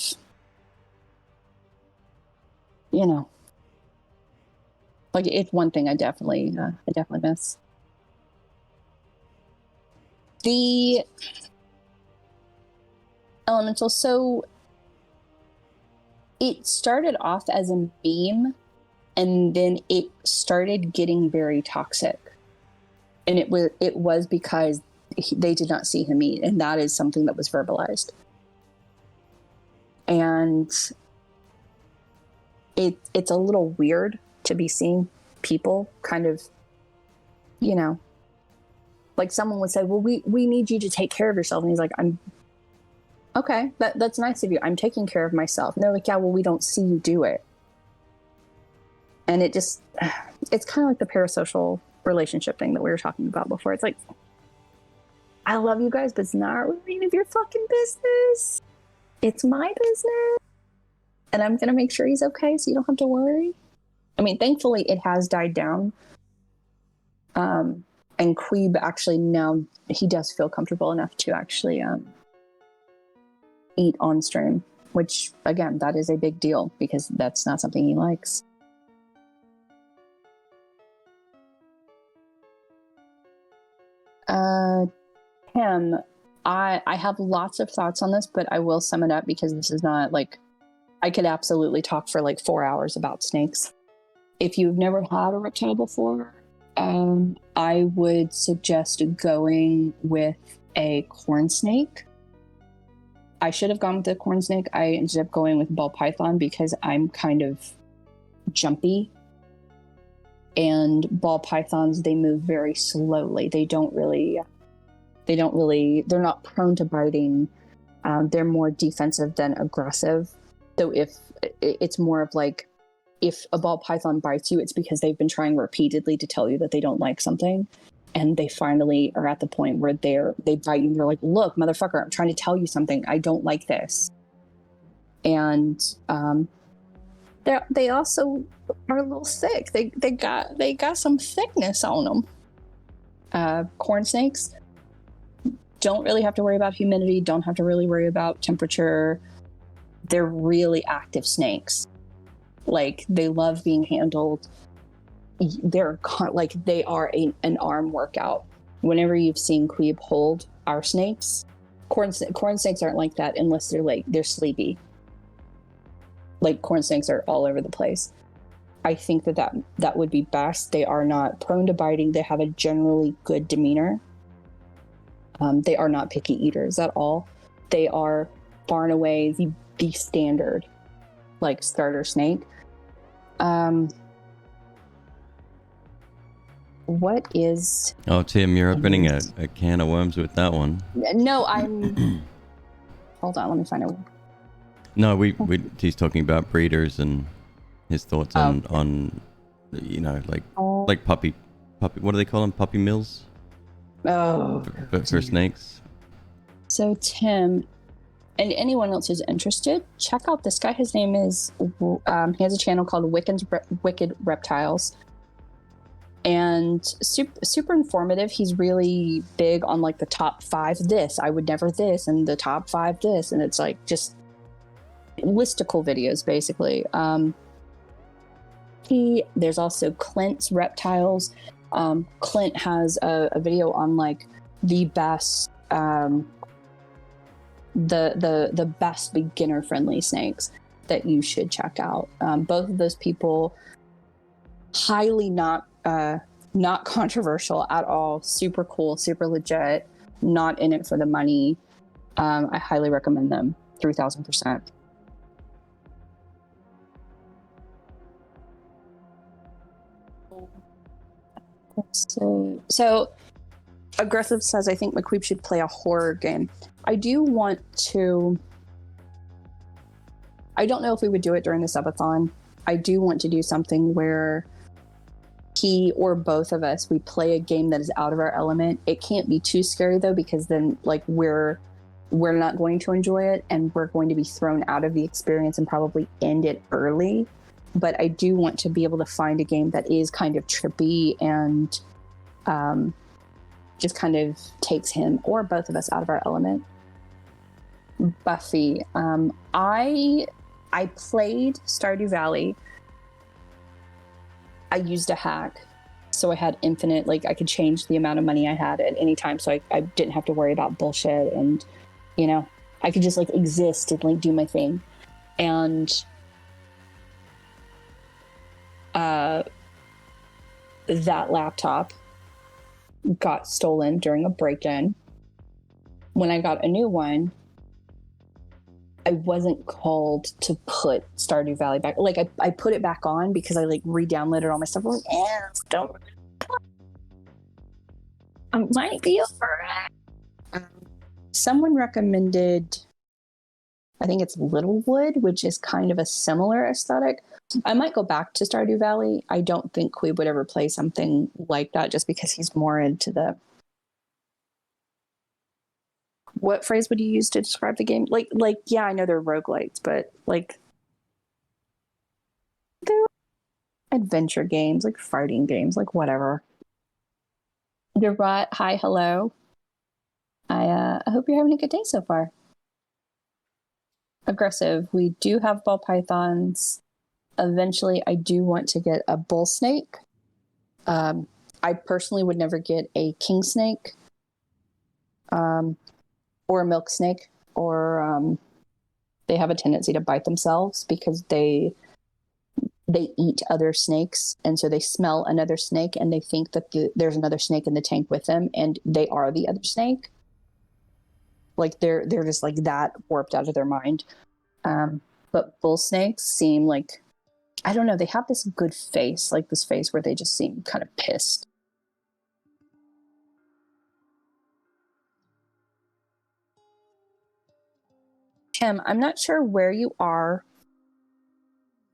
like it's one thing I definitely miss. The elemental. So it started off as a meme. And then it started getting very toxic. And it was because they did not see him eat. And that is something that was verbalized. And it's a little weird to be seeing people kind of, like someone would say, well, we need you to take care of yourself. And he's like, I'm okay. That's nice of you. I'm taking care of myself. And they're like, yeah, well, we don't see you do it. And it's kind of like the parasocial relationship thing that we were talking about before. It's like, I love you guys, but it's not really any of your fucking business. It's my business. And I'm going to make sure he's okay so you don't have to worry. I mean, thankfully it has died down. And Queeb actually now, he does feel comfortable enough to actually eat on stream, which again, that is a big deal because that's not something he likes. Tim, I have lots of thoughts on this, but I will sum it up because this is not like, I could absolutely talk for like 4 hours about snakes. If you've never had a reptile before, I would suggest going with a corn snake. I should have gone with the corn snake. I ended up going with ball python because I'm kind of jumpy. And ball pythons, they move very slowly. They're not prone to biting. They're more defensive than aggressive. So if it's more of like, if a ball python bites you, it's because they've been trying repeatedly to tell you that they don't like something. And they finally are at the point where they bite you and they're like, look, motherfucker, I'm trying to tell you something. I don't like this. And they also are a little thick. They got some thickness on them. Corn snakes don't really have to worry about humidity, don't have to really worry about temperature. They're really active snakes. Like, they love being handled. They're like, they are an arm workout. Whenever you've seen Queeb hold our snakes, corn snakes aren't like that unless they're sleepy. Like, corn snakes are all over the place. I think that would be best. They are not prone to biting. They have a generally good demeanor. They are not picky eaters at all. They are far and away the standard, like, starter snake. What is... Oh, Tim, you're opening a can of worms with that one. No, I'm... Hold on, let me find out. No, he's talking about breeders and his thoughts on you know, like puppy, what do they call them? Puppy mills? Oh. For snakes. So, Tim, and anyone else who's interested, check out this guy. His name is, he has a channel called Wicked Reptiles. And super informative. He's really big on like the top 5 this, I would never this, and the top 5 this. And it's like just listicle videos, basically. There's also Clint's Reptiles. Clint has a video on like the best, the best beginner friendly snakes that you should check out. Both of those people, highly not controversial at all, super cool, super legit, not in it for the money. I highly recommend them 3,000%. So Aggressive says, I think McQueeb should play a horror game. I don't know if we would do it during the subathon. I do want to do something where he or both of us, we play a game that is out of our element. It can't be too scary though, because then like we're not going to enjoy it and we're going to be thrown out of the experience and probably end it early. But I do want to be able to find a game that is kind of trippy and just kind of takes him or both of us out of our element. Buffy, I played Stardew Valley. I used a hack, so I had infinite, like I could change the amount of money I had at any time, so I didn't have to worry about bullshit, and you know, I could just like exist and like do my thing. And that laptop got stolen during a break-in. When I got a new one, I wasn't called to put Stardew Valley back. Like I put it back on because I like re-downloaded all my stuff. I'm like, don't. I might be over it. Someone recommended, I think it's Littlewood, which is kind of a similar aesthetic. I might go back to Stardew Valley. I don't think Queeb would ever play something like that just because he's more into the... What phrase would you use to describe the game? Like, yeah, I know they're roguelikes, but like they're adventure games, like fighting games, like whatever. You're right. Hi, hello. I hope you're having a good day so far. Aggressive. We do have ball pythons. Eventually, I do want to get a bull snake. I personally would never get a king snake or a milk snake, or they have a tendency to bite themselves because they eat other snakes, and so they smell another snake and they think that there's another snake in the tank with them, and they are the other snake. Like they're just like that warped out of their mind. But bull snakes seem like, I don't know, they have this good face, like this face where they just seem kind of pissed. Tim, I'm not sure where you are.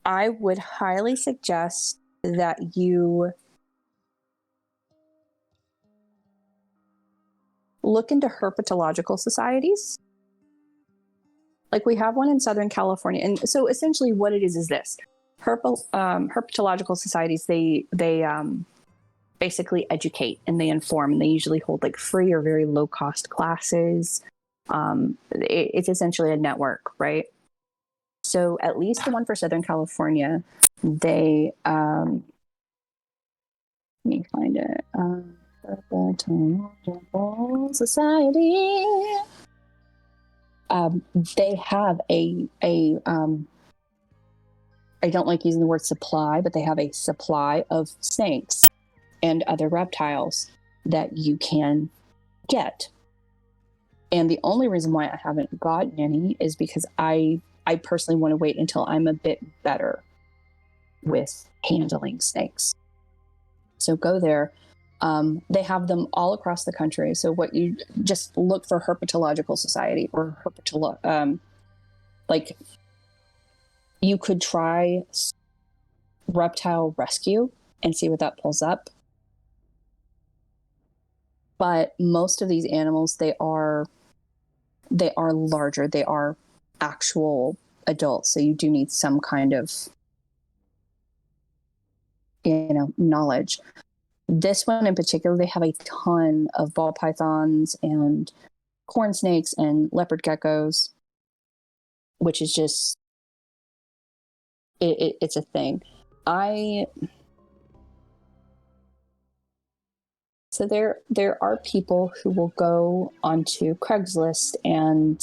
I would highly suggest that you look into herpetological societies. Like we have one in Southern California. And so essentially what it is this. Herpetological societies, they basically educate and they inform, and they usually hold like free or very low cost classes. It's essentially a network, right? So at least the one for Southern California, they, let me find it. Herpetological Society. They have a I don't like using the word supply, but they have a supply of snakes and other reptiles that you can get. And the only reason why I haven't gotten any is because I personally want to wait until I'm a bit better with handling snakes. So go there. They have them all across the country. So what you just look for Herpetological Society or like you could try reptile rescue and see what that pulls up. But most of these animals, they are larger. They are actual adults. So you do need some kind of, knowledge. This one in particular, they have a ton of ball pythons and corn snakes and leopard geckos, which is just, it's a thing. So there are people who will go onto Craigslist and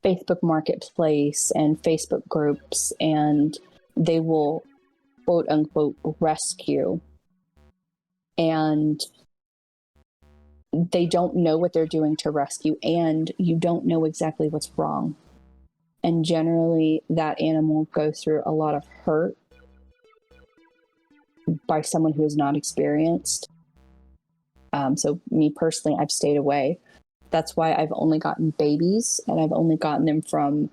Facebook Marketplace and Facebook groups, and they will quote unquote rescue, and they don't know what they're doing to rescue, and you don't know exactly what's wrong. And generally that animal goes through a lot of hurt by someone who is not experienced. So me personally, I've stayed away. That's why I've only gotten babies, and I've only gotten them from,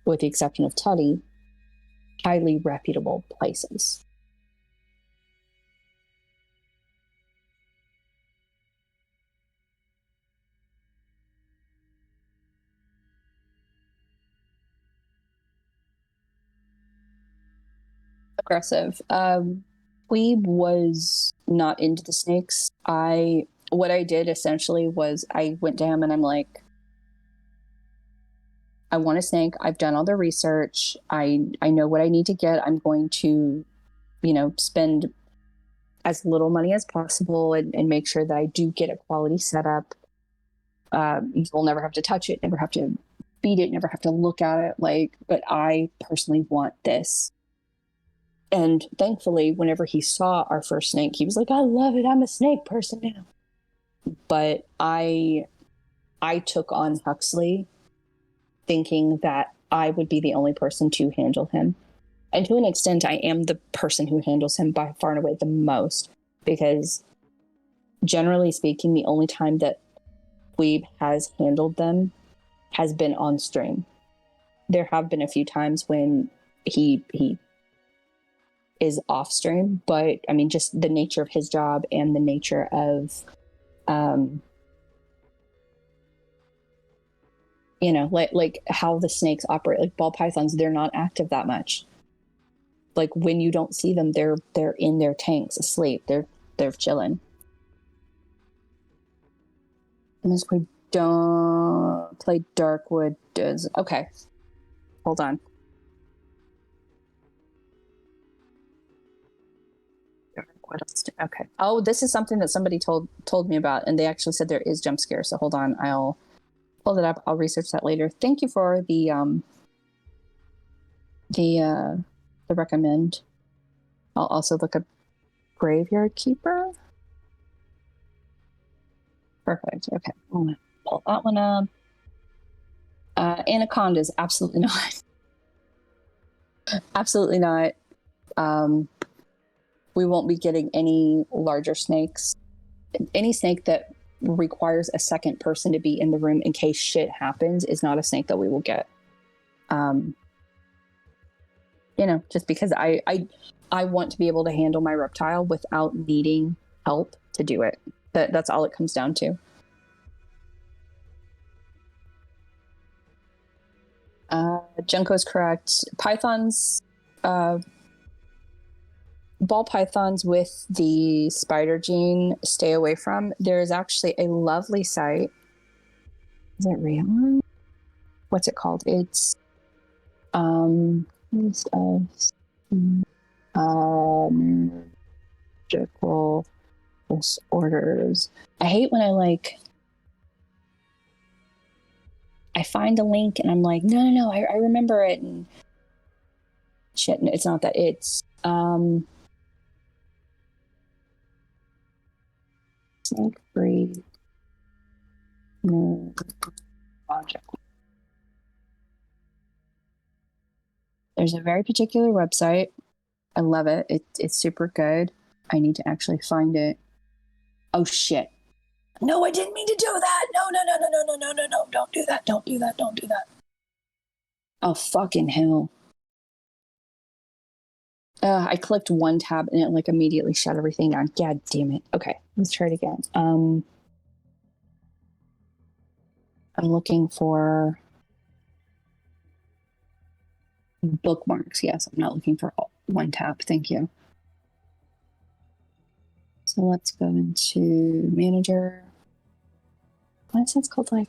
with the exception of Teddy, highly reputable places. Aggressive. McQueeb was not into the snakes. What I did essentially was I went to him and I'm like, I want a snake. I've done all the research. I know what I need to get. I'm going to, spend as little money as possible and make sure that I do get a quality setup. You'll never have to touch it, never have to feed it, never have to look at it. But I personally want this. And thankfully, whenever he saw our first snake, he was like, I love it. I'm a snake person now. But I took on Huxley thinking that I would be the only person to handle him. And to an extent, I am the person who handles him by far and away the most, because generally speaking, the only time that Weeb has handled them has been on stream. There have been a few times when he is off stream, but I mean, just the nature of his job and the nature of, like how the snakes operate, like ball pythons, they're not active that much. Like when you don't see them, they're in their tanks asleep. They're chilling. Unless we don't play Darkwood. Okay, hold on. What else? Okay. Oh, this is something that somebody told me about, and they actually said there is jump scare. So hold on, I'll pull it up. I'll research that later. Thank you for the recommend. I'll also look up Graveyard Keeper. Perfect. Okay. I'm gonna pull that one up. Anacondas, absolutely not. Absolutely not. We won't be getting any larger snakes. Any snake that requires a second person to be in the room in case shit happens is not a snake that we will get. Just because I want to be able to handle my reptile without needing help to do it. That's all it comes down to. Junko's correct. Pythons, ball pythons with the spider gene, stay away from. There is actually a lovely site. Is it real? What's it called? It's magical disorders. I hate when I find a link and I'm like, no, I remember it, and shit, it's not that. It's snake free project. There's a very particular website. I love it. It's super good. I need to actually find it. Oh shit. No, I didn't mean to do that. No. Don't do that. Don't do that. Oh, fucking hell. I clicked one tab and it immediately shut everything down. God damn it. Okay, let's try it again. I'm looking for bookmarks. Yes, I'm not looking for one tab. Thank you. So let's go into manager. What is that called? I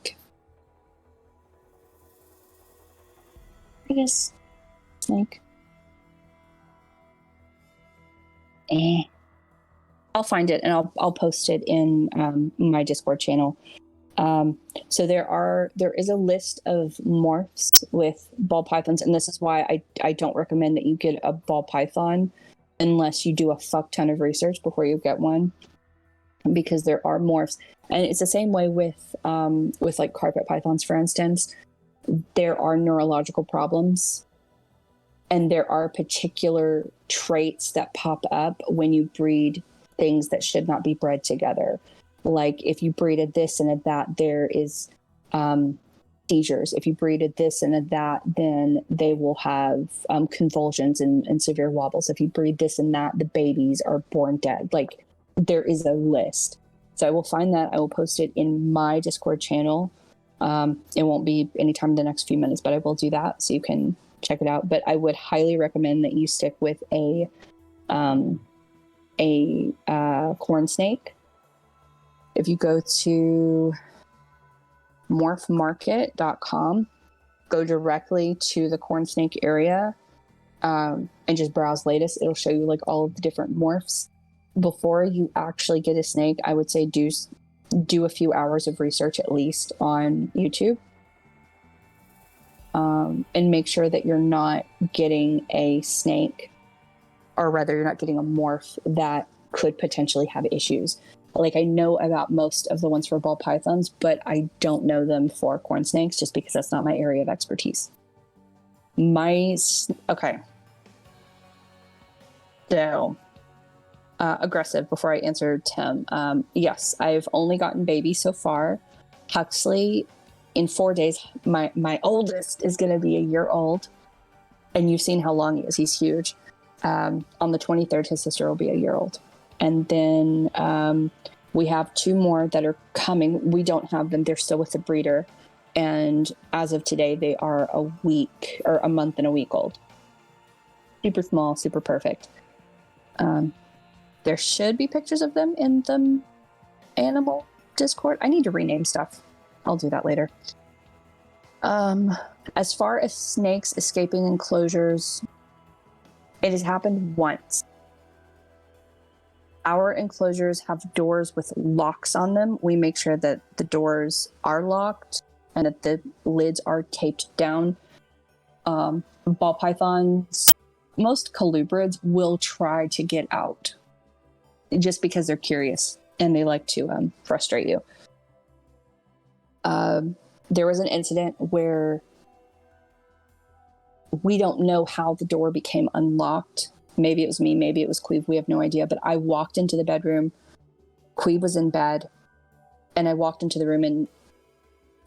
guess snake. I'll find it and I'll post it in my Discord channel. So there is a list of morphs with ball pythons, and this is why I don't recommend that you get a ball python unless you do a fuck ton of research before you get one, because there are morphs. And it's the same way with carpet pythons, for instance. There are neurological problems, and there are particular traits that pop up when you breed things that should not be bred together. Like if you breeded this and a that, there is seizures. If you breeded this and a that, then they will have convulsions and severe wobbles. If you breed this and that, the babies are born dead. There is a list. So I will find that. I will post it in my Discord channel. It won't be anytime in the next few minutes, but I will do that so you can check it out. But I would highly recommend that you stick with a corn snake. If you go to morphmarket.com, go directly to the corn snake area and just browse latest. It'll show you all of the different morphs. Before you actually get a snake, I would say do a few hours of research at least on YouTube. And make sure that you're not getting a snake, or rather you're not getting a morph that could potentially have issues. I know about most of the ones for ball pythons, but I don't know them for corn snakes just because that's not my area of expertise. Okay. So, aggressive, before I answer Tim. Yes, I've only gotten babies so far. Huxley, in 4 days, my oldest is going to be a year old. And you've seen how long he is. He's huge. On the 23rd, his sister will be a year old. And then we have 2 more that are coming. We don't have them. They're still with the breeder. And as of today, they are a month and a week old. Super small, super perfect. There should be pictures of them in the animal Discord. I need to rename stuff. I'll do that later. As far as snakes escaping enclosures, it has happened once. Our enclosures have doors with locks on them. We make sure that the doors are locked and that the lids are taped down. Ball pythons, most colubrids will try to get out just because they're curious and they like to frustrate you. There was an incident where we don't know how the door became unlocked. Maybe it was me, maybe it was Queeb, we have no idea. But I walked into the bedroom, Queeb was in bed, and I walked into the room, and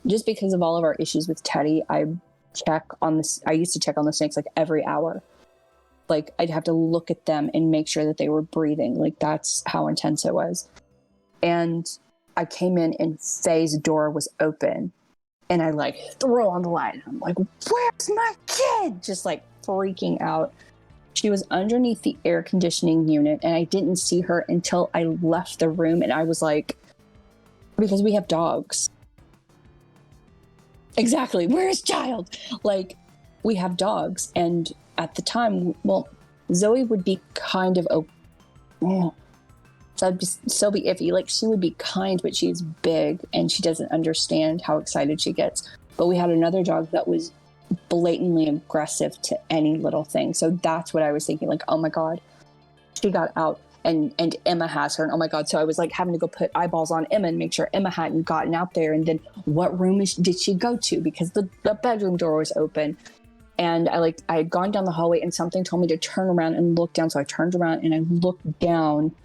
just because of all of our issues with Teddy, I used to check on the snakes like every hour. Like I'd have to look at them and make sure that they were breathing. Like that's how intense it was. And I came in and Faye's door was open, and I like throw on the light. I'm like, where's my kid? Just like freaking out. She was underneath the air conditioning unit, and I didn't see her until I left the room. And I was like, because we have dogs. Exactly. Where's child? Like, we have dogs. And at the time, well, Zoe would be kind of so I'd be iffy. Like, she would be kind, but she's big and she doesn't understand how excited she gets. But we had another dog that was blatantly aggressive to any little thing. So that's what I was thinking, like, oh my God, she got out and Emma has her. And oh my God. So I was like having to go put eyeballs on Emma and make sure Emma hadn't gotten out there. And then what room did she go to? Because the bedroom door was open. And I had gone down the hallway and something told me to turn around and look down. So I turned around and I looked down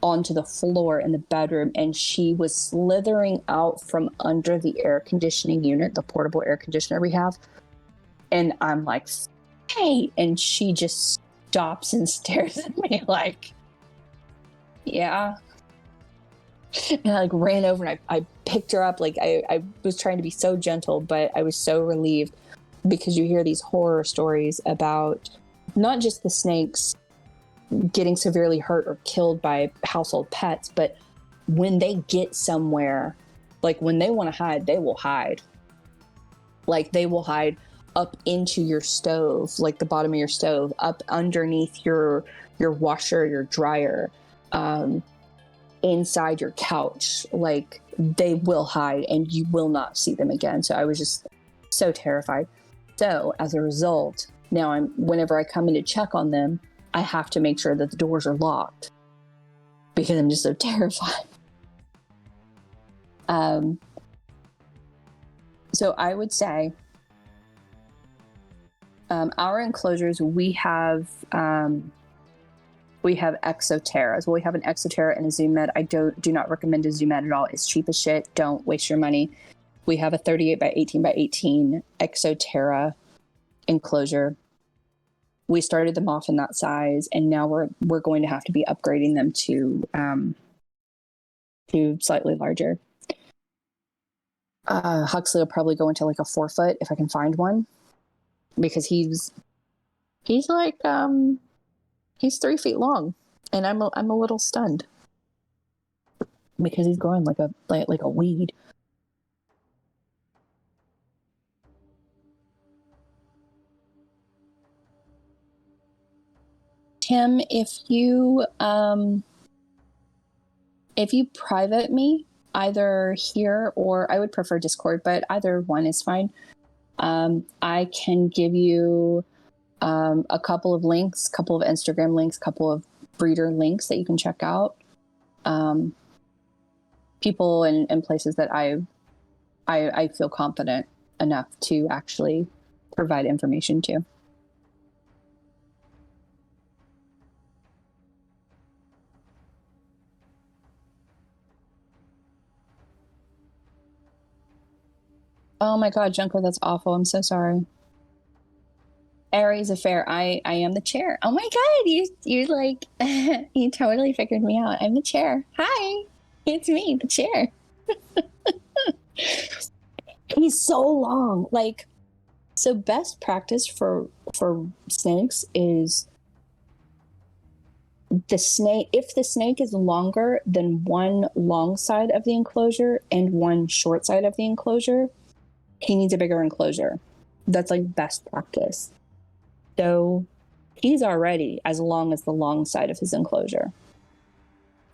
onto the floor in the bedroom, and she was slithering out from under the air conditioning unit, the portable air conditioner we have. And I'm like, hey, and she just stops and stares at me like, yeah. And I like ran over and I picked her up. Like I was trying to be so gentle, but I was so relieved, because you hear these horror stories about not just the snakes getting severely hurt or killed by household pets, but when they get somewhere, like when they want to hide, they will hide. Like they will hide up into your stove, like the bottom of your stove, up underneath your washer, your dryer, inside your couch. Like they will hide and you will not see them again. So I was just so terrified. So as a result, now whenever I come in to check on them, I have to make sure that the doors are locked because I'm just so terrified. So I would say our enclosures, we have exoterras. Well, we have an exoterra and a zoom med. I do not recommend a zoom med at all. It's cheap as shit. Don't waste your money. We have a 38 by 18 by 18 exoterra enclosure. We started them off in that size, and now we're going to have to be upgrading them to slightly larger. Huxley will probably go into like a 4-foot if I can find one, because he's like he's 3 feet long, and I'm a little stunned because he's growing like a weed. Tim, if you private me either here, or I would prefer Discord, but either one is fine. I can give you a couple of links, couple of Instagram links, couple of breeder links that you can check out. People and places that I feel confident enough to actually provide information to. Oh my God, Junko, that's awful. I'm so sorry. Aries affair. I am the chair. Oh my God, you're like, you totally figured me out. I'm the chair. Hi, it's me, the chair. He's so long. Like, so best practice for snakes is if the snake is longer than one long side of the enclosure and one short side of the enclosure, he needs a bigger enclosure. That's like best practice. So he's already as long as the long side of his enclosure.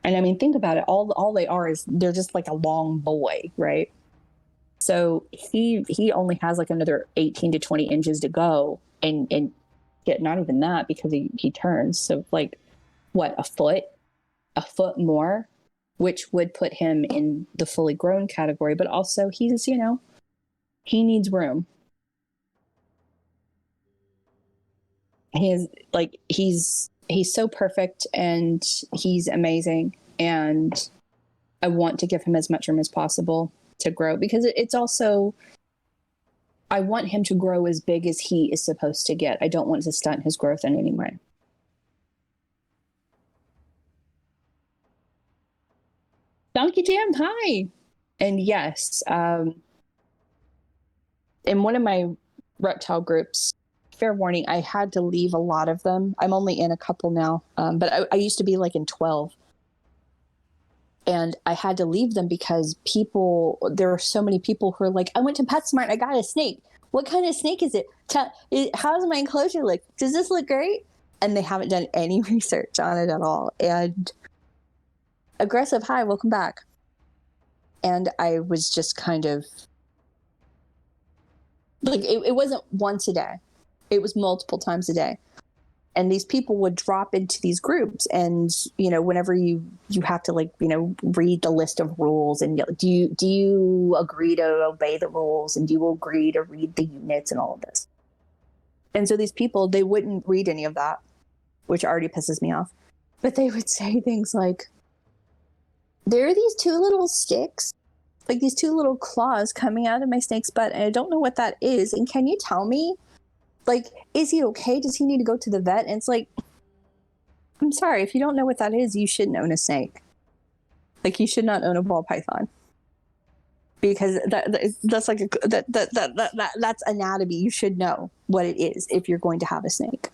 And I mean, think about it. All they are is they're just like a long boy, right? So he only has like another 18 to 20 inches to go, and get not even that because he turns. So like what, a foot more, which would put him in the fully grown category. But also he's, you know, he needs room. He's so perfect and he's amazing, and I want to give him as much room as possible to grow, because it's also, I want him to grow as big as he is supposed to get. I don't want to stunt his growth in any way. Donkey Jam, hi. And yes, in one of my reptile groups, fair warning, I had to leave a lot of them. I'm only in a couple now, but I used to be like in 12. And I had to leave them because there are so many people who are like, I went to PetSmart and I got a snake. What kind of snake is it? How does my enclosure look? Does this look great? And they haven't done any research on it at all. And Aggressive, hi, welcome back. And I was just kind of like, it wasn't once a day. It was multiple times a day. And these people would drop into these groups, and, you know, whenever you have to, like, you know, read the list of rules, and do you agree to obey the rules, and do you agree to read the units and all of this? And so these people, they wouldn't read any of that, which already pisses me off. But they would say things like, there are these two little sticks, like these two little claws coming out of my snake's butt, and I don't know what that is. And can you tell me? Like, is he okay? Does he need to go to the vet? And it's like, I'm sorry, if you don't know what that is, you shouldn't own a snake. Like, you should not own a ball python, because that's like that's anatomy. You should know what it is if you're going to have a snake.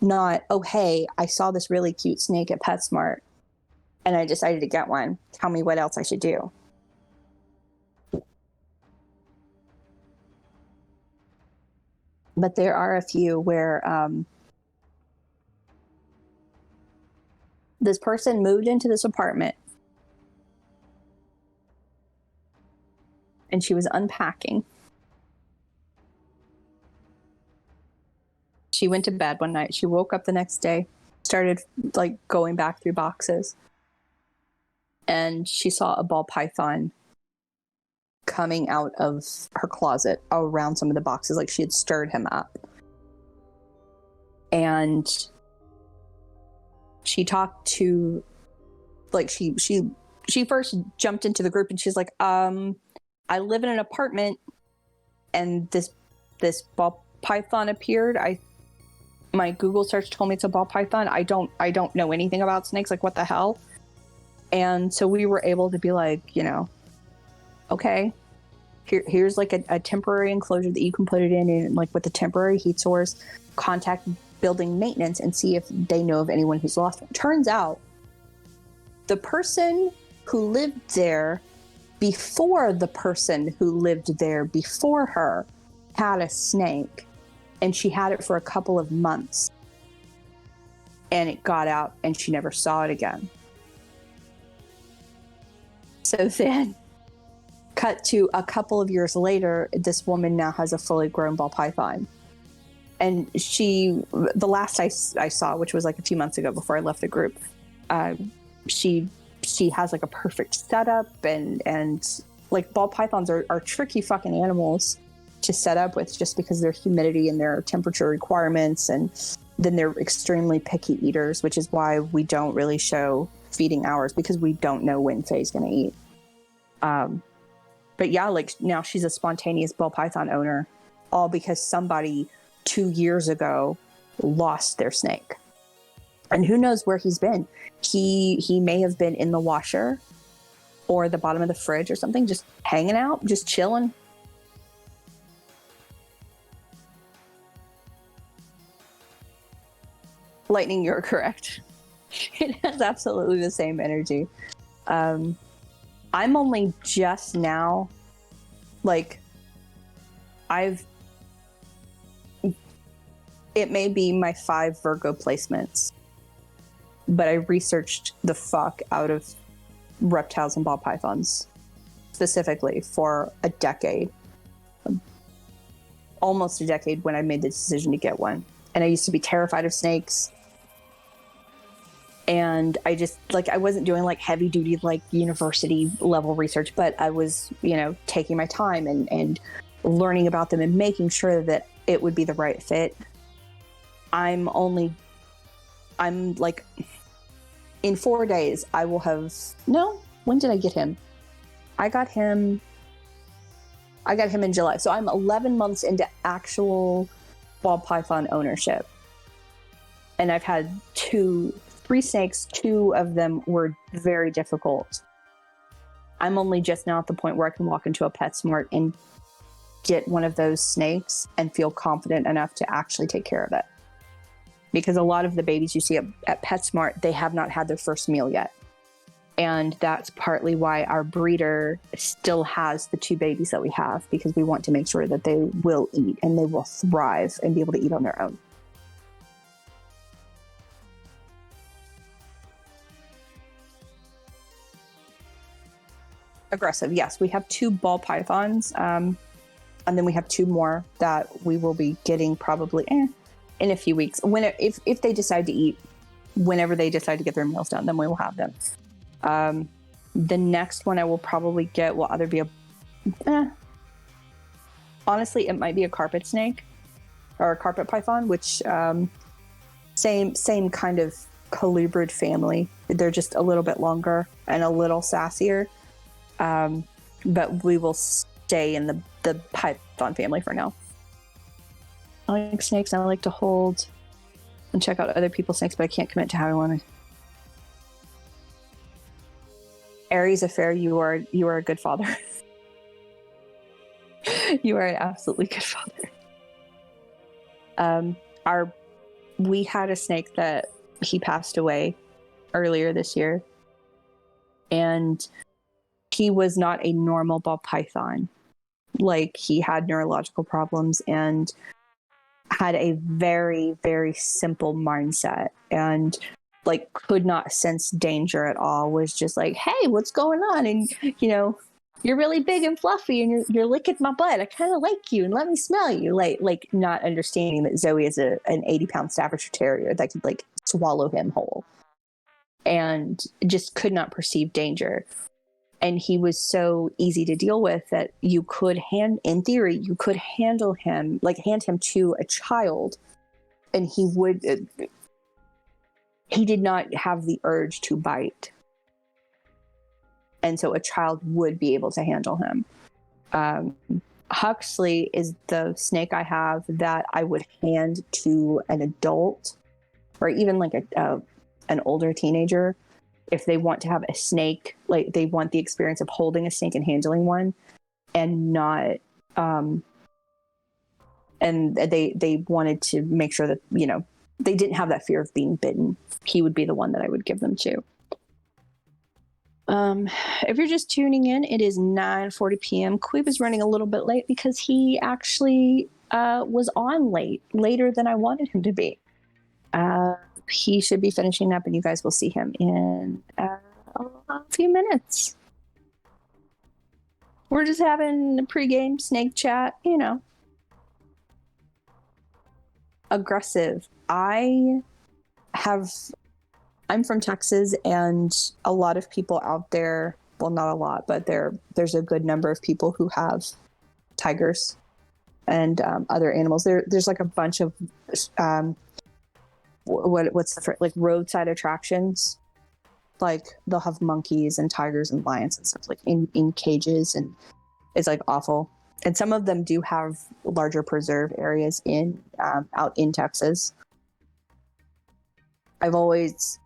Not, oh hey, I saw this really cute snake at PetSmart, and I decided to get one. Tell me what else I should do. But there are a few where this person moved into this apartment and she was unpacking. She went to bed one night. She woke up the next day, started like going back through boxes, and she saw a ball python coming out of her closet around some of the boxes, like she had stirred him up. And she talked to, like, she first jumped into the group and she's like, I live in an apartment and this ball python appeared. My Google search told me it's a ball python. I don't know anything about snakes, like what the hell? And so we were able to be like, you know, okay, here's like a temporary enclosure that you can put it in, and like with the temporary heat source, contact building maintenance and see if they know of anyone who's lost one. Turns out the person who lived there before the person who lived there before her had a snake, and she had it for a couple of months, and it got out and she never saw it again. So then, cut to a couple of years later, this woman now has a fully grown ball python. And the last I saw, which was like a few months ago before I left the group, she has like a perfect setup, and like ball pythons are tricky fucking animals to set up with, just because of their humidity and their temperature requirements, and then they're extremely picky eaters, which is why we don't really show feeding hours, because we don't know when Faye's gonna eat. But yeah, like now she's a spontaneous ball python owner, all because somebody 2 years ago lost their snake. And who knows where he's been. He may have been in the washer or the bottom of the fridge or something, just hanging out, just chilling. Lightning, you're correct. It has absolutely the same energy. I'm only just now, like, it may be my 5 Virgo placements but I researched the fuck out of reptiles and ball pythons specifically for a decade, almost a decade, when I made the decision to get one. And I used to be terrified of snakes. And I just, like, I wasn't doing like heavy duty, like university level research, but I was, you know, taking my time and learning about them and making sure that it would be the right fit. I'm like, in 4 days, I will have, no, when did I get him? I got him in July. So I'm 11 months into actual ball python ownership. And I've had 3 snakes. 2 of them were very difficult. I'm only just now at the point where I can walk into a PetSmart and get one of those snakes and feel confident enough to actually take care of it. Because a lot of the babies you see at PetSmart, they have not had their first meal yet. And that's partly why our breeder still has the 2 babies that we have, because we want to make sure that they will eat and they will thrive and be able to eat on their own. Aggressive, yes. We have 2 ball pythons, and then we have 2 more that we will be getting probably in a few weeks. If they decide to eat, whenever they decide to get their meals done, then we will have them. The next one I will probably get will either be honestly, it might be a carpet snake or a carpet python, which same kind of colubrid family. They're just a little bit longer and a little sassier. But we will stay in the python family for now. I like snakes and I like to hold and check out other people's snakes, but I can't commit to how I want to. Aries affair, you are a good father. You are an absolutely good father. We had a snake that he passed away earlier this year, and he was not a normal ball python. Like, he had neurological problems and had a very, very simple mindset, and like could not sense danger at all. Was just like, hey, what's going on? And you know, you're really big and fluffy and you're licking my butt. I kind of like you and let me smell you. Like not understanding that Zoe is an 80-pound Staffordshire Terrier that could like swallow him whole, and just could not perceive danger. And he was so easy to deal with that you could in theory, you could hand him to a child, and he did not have the urge to bite. And so a child would be able to handle him. Huxley is the snake I have that I would hand to an adult, or even like an older teenager, if they want to have a snake, like they want the experience of holding a snake and handling one, and not, and they wanted to make sure that, you know, they didn't have that fear of being bitten. He would be the one that I would give them to. If you're just tuning in, it is 9:40 p.m. Queeb is running a little bit late because he actually was on later than I wanted him to be. He should be finishing up, and you guys will see him in a few minutes. We're just having a pregame snake chat, you know. Aggressive. I'm from Texas, and a lot of people out there, well, not a lot, but there's a good number of people who have tigers and other animals. There's like a bunch of like roadside attractions. Like they'll have monkeys and tigers and lions and stuff like in cages, and it's like awful. And some of them do have larger preserve areas out in Texas. I've always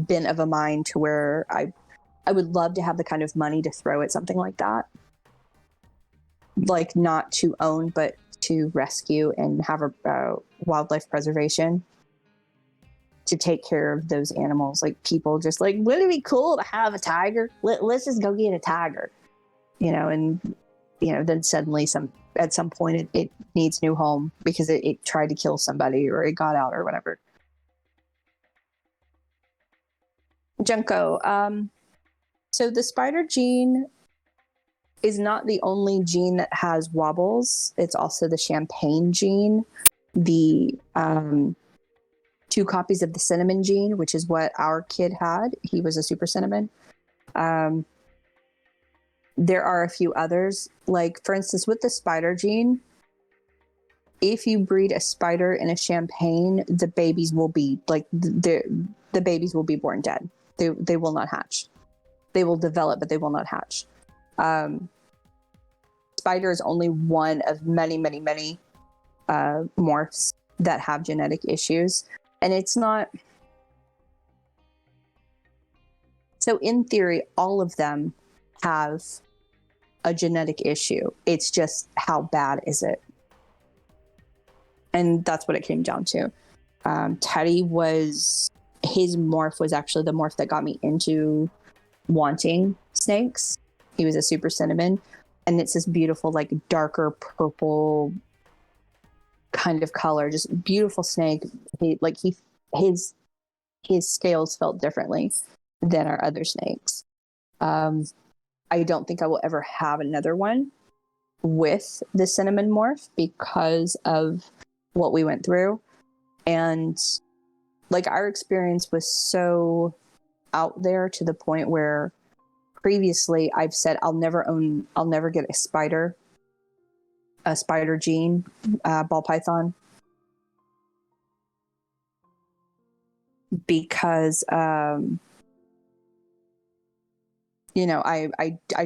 been of a mind to where I would love to have the kind of money to throw at something like that. Like not to own, but to rescue and have a wildlife preservation to take care of those animals. Like people just like, wouldn't it be cool to have a tiger? Let's just go get a tiger, you know, and you know, then suddenly at some point it needs new home because it tried to kill somebody or it got out or whatever. Junko, so the spider gene is not the only gene that has wobbles. It's also the champagne gene, the 2 copies of the cinnamon gene, which is what our kid had. He was a super cinnamon. There are a few others, like for instance, with the spider gene, if you breed a spider in a champagne, the babies will be like the babies will be born dead. They will not hatch. They will develop, but they will not hatch. Spider is only one of many, many, many morphs that have genetic issues, and it's not. So in theory, all of them have a genetic issue. It's just how bad is it? And that's what it came down to. Teddy his morph was actually the morph that got me into wanting snakes. He was a super cinnamon, and it's this beautiful, like darker purple kind of color, just beautiful snake. His scales felt differently than our other snakes. I don't think I will ever have another one with the cinnamon morph because of what we went through. And like our experience was so out there to the point where previously I've said I'll never get a spider gene ball python because I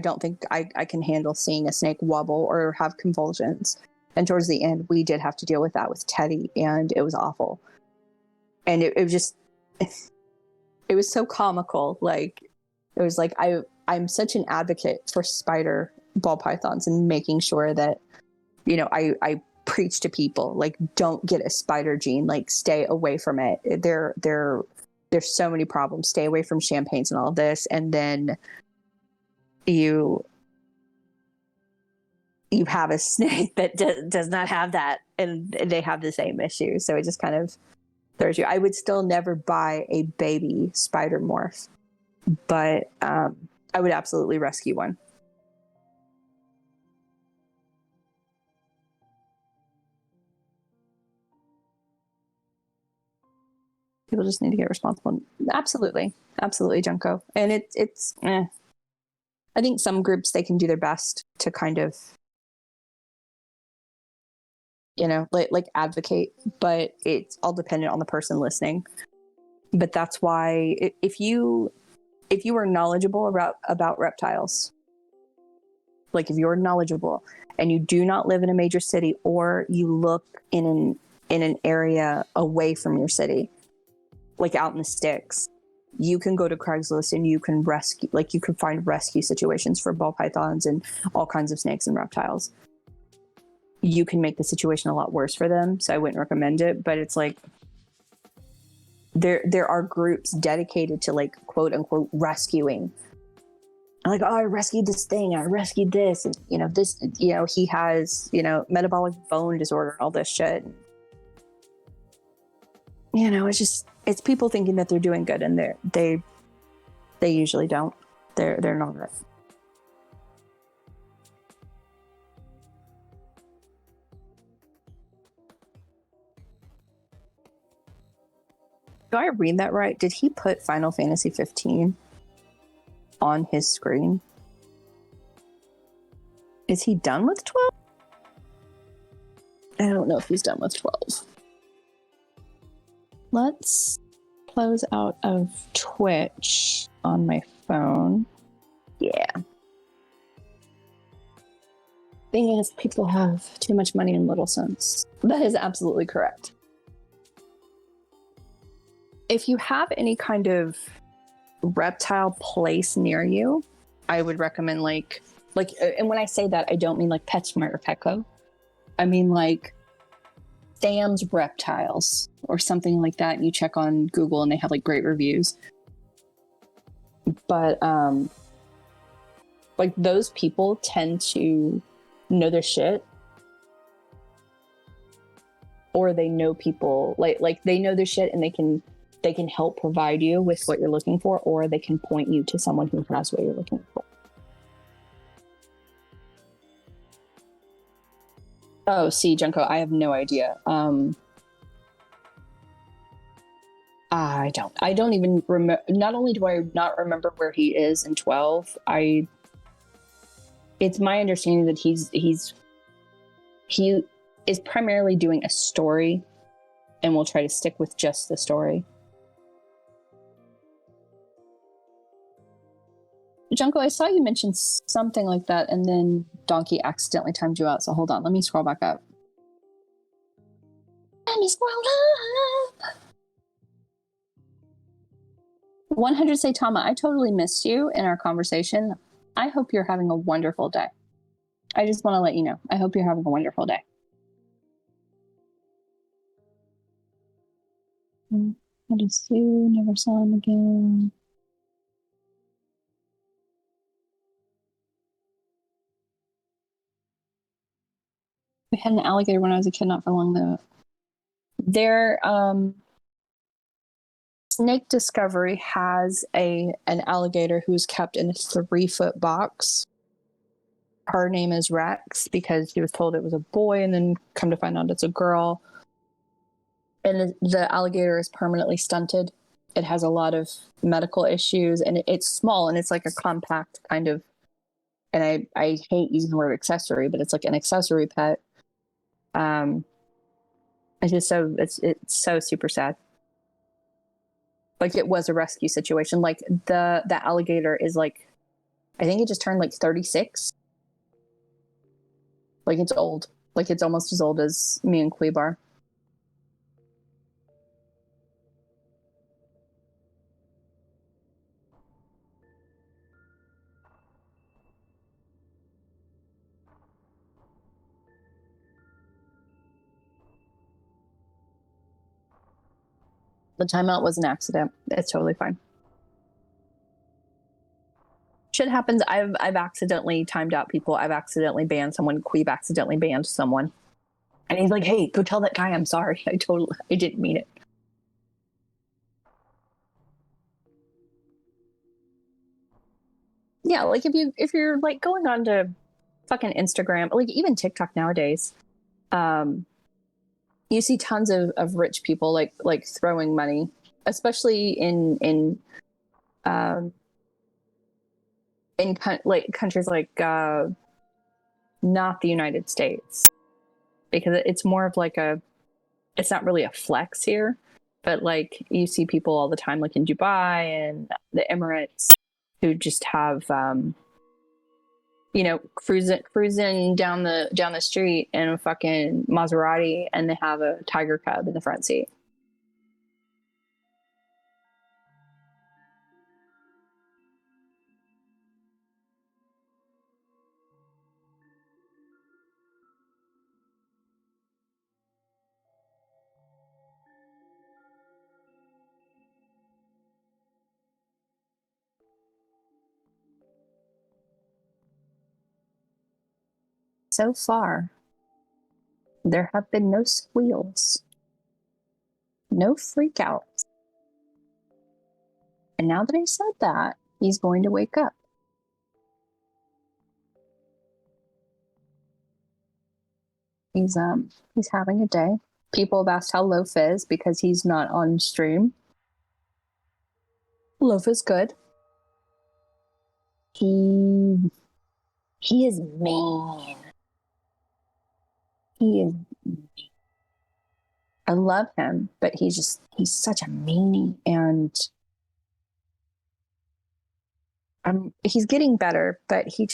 don't think I can handle seeing a snake wobble or have convulsions. And towards the end, we did have to deal with that with Teddy, and it was awful. And it was just, it was so comical. Like, it was like, I'm such an advocate for spider ball pythons and making sure that, I preach to people, like, don't get a spider gene, like, stay away from it. There's so many problems. Stay away from champagnes and all of this. And then you have a snake that does not have that, and they have the same issue. So it just kind of throws you. I would still never buy a baby spider morph, but I would absolutely rescue one. People just need to get responsible. Absolutely, Junko. And it's. I think some groups, they can do their best to kind of, like advocate, but it's all dependent on the person listening. But that's why if you are knowledgeable about reptiles, like if you're knowledgeable and you do not live in a major city, or you look in an area away from your city, like out in the sticks, you can go to Craigslist and you can find rescue situations for ball pythons and all kinds of snakes and reptiles. You can make the situation a lot worse for them, so I wouldn't recommend it. But it's like there are groups dedicated to, like, quote unquote rescuing. Like, oh, I rescued this thing, I rescued this, and this, he has metabolic bone disorder, all this shit. It's people thinking that they're doing good, and they usually don't. They're not. Do I read that right? Did he put Final Fantasy 15 on his screen? Is he done with 12? I don't know if he's done with 12. Let's close out of Twitch on my phone. Yeah. Thing is, people have too much money and little sense. That is absolutely correct. If you have any kind of reptile place near you, I would recommend like, and when I say that, I don't mean like PetSmart or Petco. I mean like Sam's Reptiles or something like that. And you check on Google and they have like great reviews. But like those people tend to know their shit, or they know people like they know their shit and they can they can help provide you with what you're looking for, or they can point you to someone who has what you're looking for. Oh, see, Junko, I have no idea. I don't even remember. Not only do I not remember where he is in 12, it's my understanding that he is primarily doing a story and will try to stick with just the story. Junko, I saw you mention something like that, and then Donkey accidentally timed you out, so hold on, let me scroll back up. Let me scroll up! 100 Saitama, I totally missed you in our conversation. I hope you're having a wonderful day. I just want to let you know. I hope you're having a wonderful day. I just never saw him again. We had an alligator when I was a kid, not for long though. Their Snake Discovery has an alligator who's kept in a 3-foot box. Her name is Rex because she was told it was a boy, and then come to find out it's a girl. And the alligator is permanently stunted. It has a lot of medical issues, and it's small, and it's like a compact kind of, and I hate using the word accessory, but it's like an accessory pet. It's so super sad. Like, it was a rescue situation. Like, the alligator is like, I think it just turned like 36. Like, it's old. Like, it's almost as old as me and Queeb are. The timeout was an accident. It's totally fine. Shit happens. I've accidentally timed out people. I've accidentally banned someone. Queeb accidentally banned someone. And he's like, hey, go tell that guy I'm sorry. I didn't mean it. Yeah, like if you're like going on to fucking Instagram, like even TikTok nowadays, you see tons of rich people like throwing money, especially in countries like not the United States, because it's more of like it's not really a flex here, but like you see people all the time, like in Dubai and the Emirates, who just have cruising down the street in a fucking Maserati, and they have a tiger cub in the front seat. So far, there have been no squeals, no freakouts. And now that I said that, he's going to wake up. He's having a day. People have asked how Loaf is because he's not on stream. Loaf is good. He is mean. He is mean. I love him, but he's such a meanie, and he's getting better, but he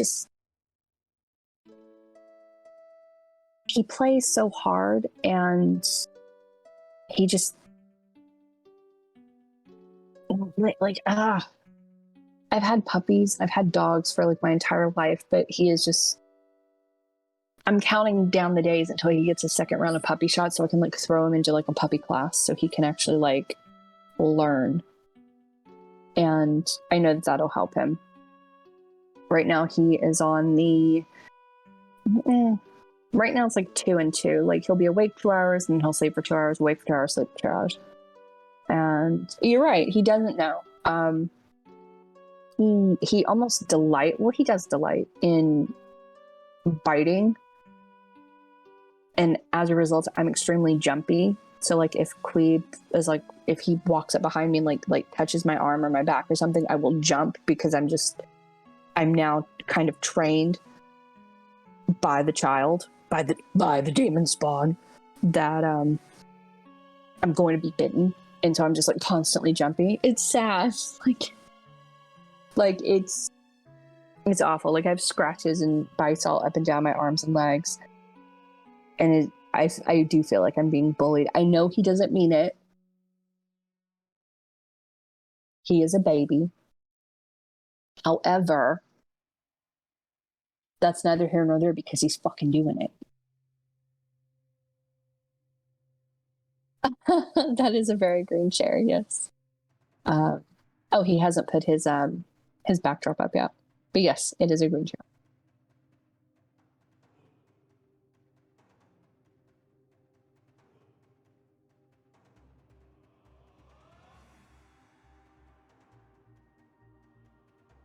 plays so hard, and he just I've had puppies, I've had dogs for like my entire life, but he is just, I'm counting down the days until he gets a second round of puppy shots so I can like throw him into like a puppy class so he can actually like learn. And I know that'll help him. Right now he is on the right now it's like 2 and 2. Like he'll be awake 2 hours and he'll sleep for 2 hours, awake for 2 hours, sleep for 2 hours. And you're right, he doesn't know. He almost he does delight in biting. And as a result, I'm extremely jumpy. So like if Queeb is like, if he walks up behind me and like touches my arm or my back or something, I will jump because I'm now kind of trained by the child, by the demon spawn, that I'm going to be bitten. And so I'm just like constantly jumping. It's sad. Like it's awful. Like I have scratches and bites all up and down my arms and legs. And I do feel like I'm being bullied. I know he doesn't mean it. He is a baby. However, that's neither here nor there because he's fucking doing it. That is a very green share, yes. Oh, he hasn't put his backdrop up yet. But yes, it is a green share.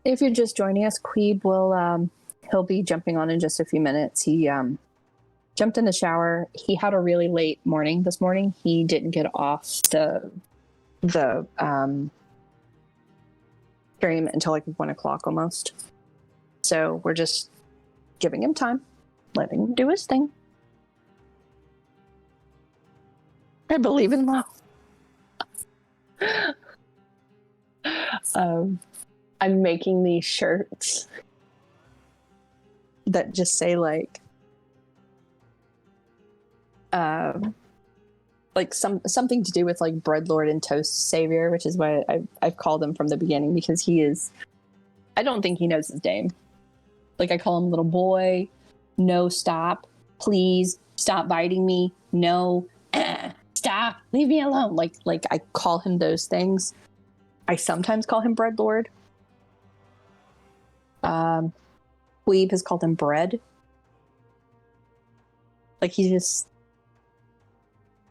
If you're just joining us, Queeb will he'll be jumping on in just a few minutes. He jumped in the shower. He had a really late morning this morning. He didn't get off the stream until like 1 o'clock almost. So we're just giving him time, letting him do his thing. I believe in love. I'm making these shirts that just say like something to do with like bread lord and toast savior, which is what I've called him from the beginning because he is. I don't think he knows his name. Like I call him little boy. No, stop, please stop biting me. No, stop, leave me alone. Like I call him those things. I sometimes call him bread lord. Queeb has called him bread. Like he is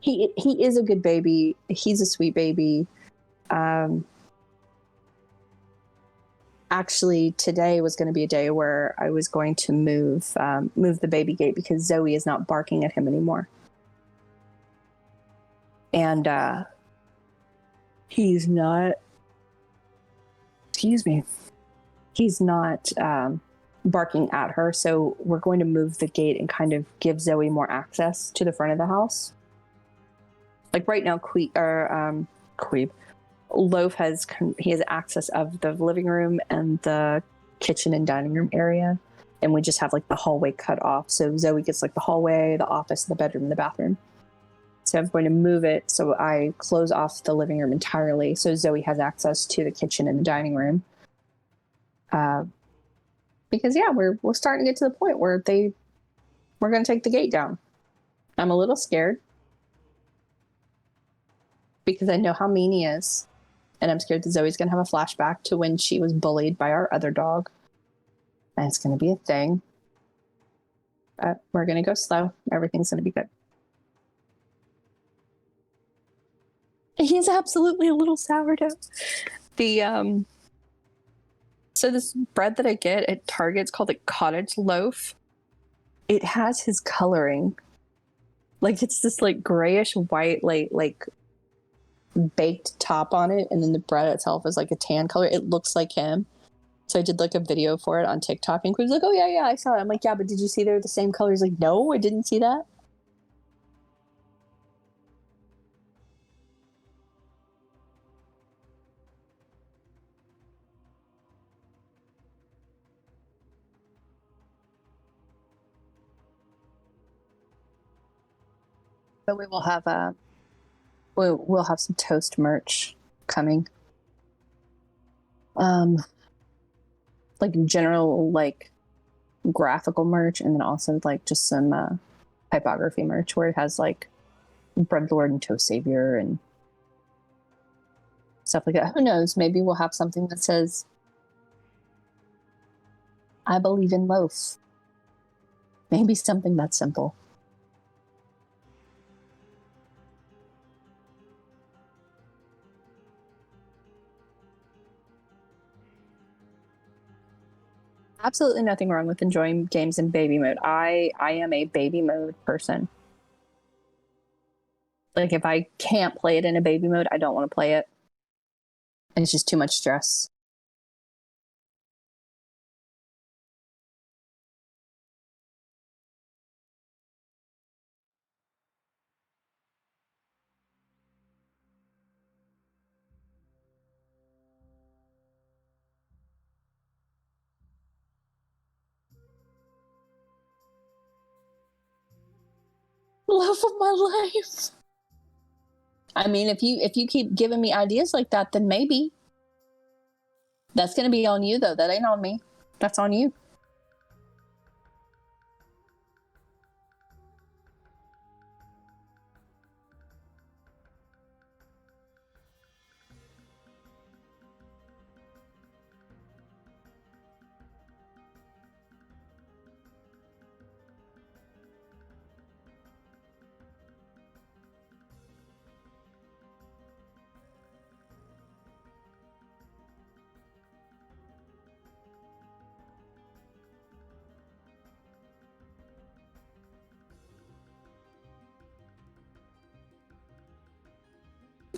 a good baby. He's a sweet baby. Actually, today was going to be a day where I was going to move the baby gate because Zoe is not barking at him anymore. And he's not. Excuse me. He's not barking at her, so we're going to move the gate and kind of give Zoe more access to the front of the house. Like right now, Queeb, Loaf has access of the living room and the kitchen and dining room area, and we just have like the hallway cut off. So Zoe gets like the hallway, the office, the bedroom, and the bathroom. So I'm going to move it so I close off the living room entirely, so Zoe has access to the kitchen and the dining room. Because yeah, we're starting to get to the point where we're going to take the gate down. I'm a little scared because I know how mean he is, and I'm scared that Zoe's going to have a flashback to when she was bullied by our other dog, and it's going to be a thing. But we're going to go slow. Everything's going to be good. He's absolutely a little sourdough. So this bread that I get at Target's called a cottage loaf. It has his coloring. Like it's this like grayish white like baked top on it, and then the bread itself is like a tan color. It looks like him. So I did like a video for it on TikTok, and Queen's like, "Oh yeah, I saw it." I'm like, "Yeah, but did you see they're the same color?" He's like, "No, I didn't see that." But we will have we'll have some toast merch coming. Like general like graphical merch, and then also like just some typography merch where it has like bread lord and toast savior and stuff like that. Who knows? Maybe we'll have something that says, "I believe in loaf." Maybe something that simple. Absolutely nothing wrong with enjoying games in baby mode. I am a baby mode person. Like if I can't play it in a baby mode, I don't want to play it. It's just too much stress. Love of my life. I mean, if you keep giving me ideas like that, then maybe. That's gonna be on you though. That ain't on me. That's on you.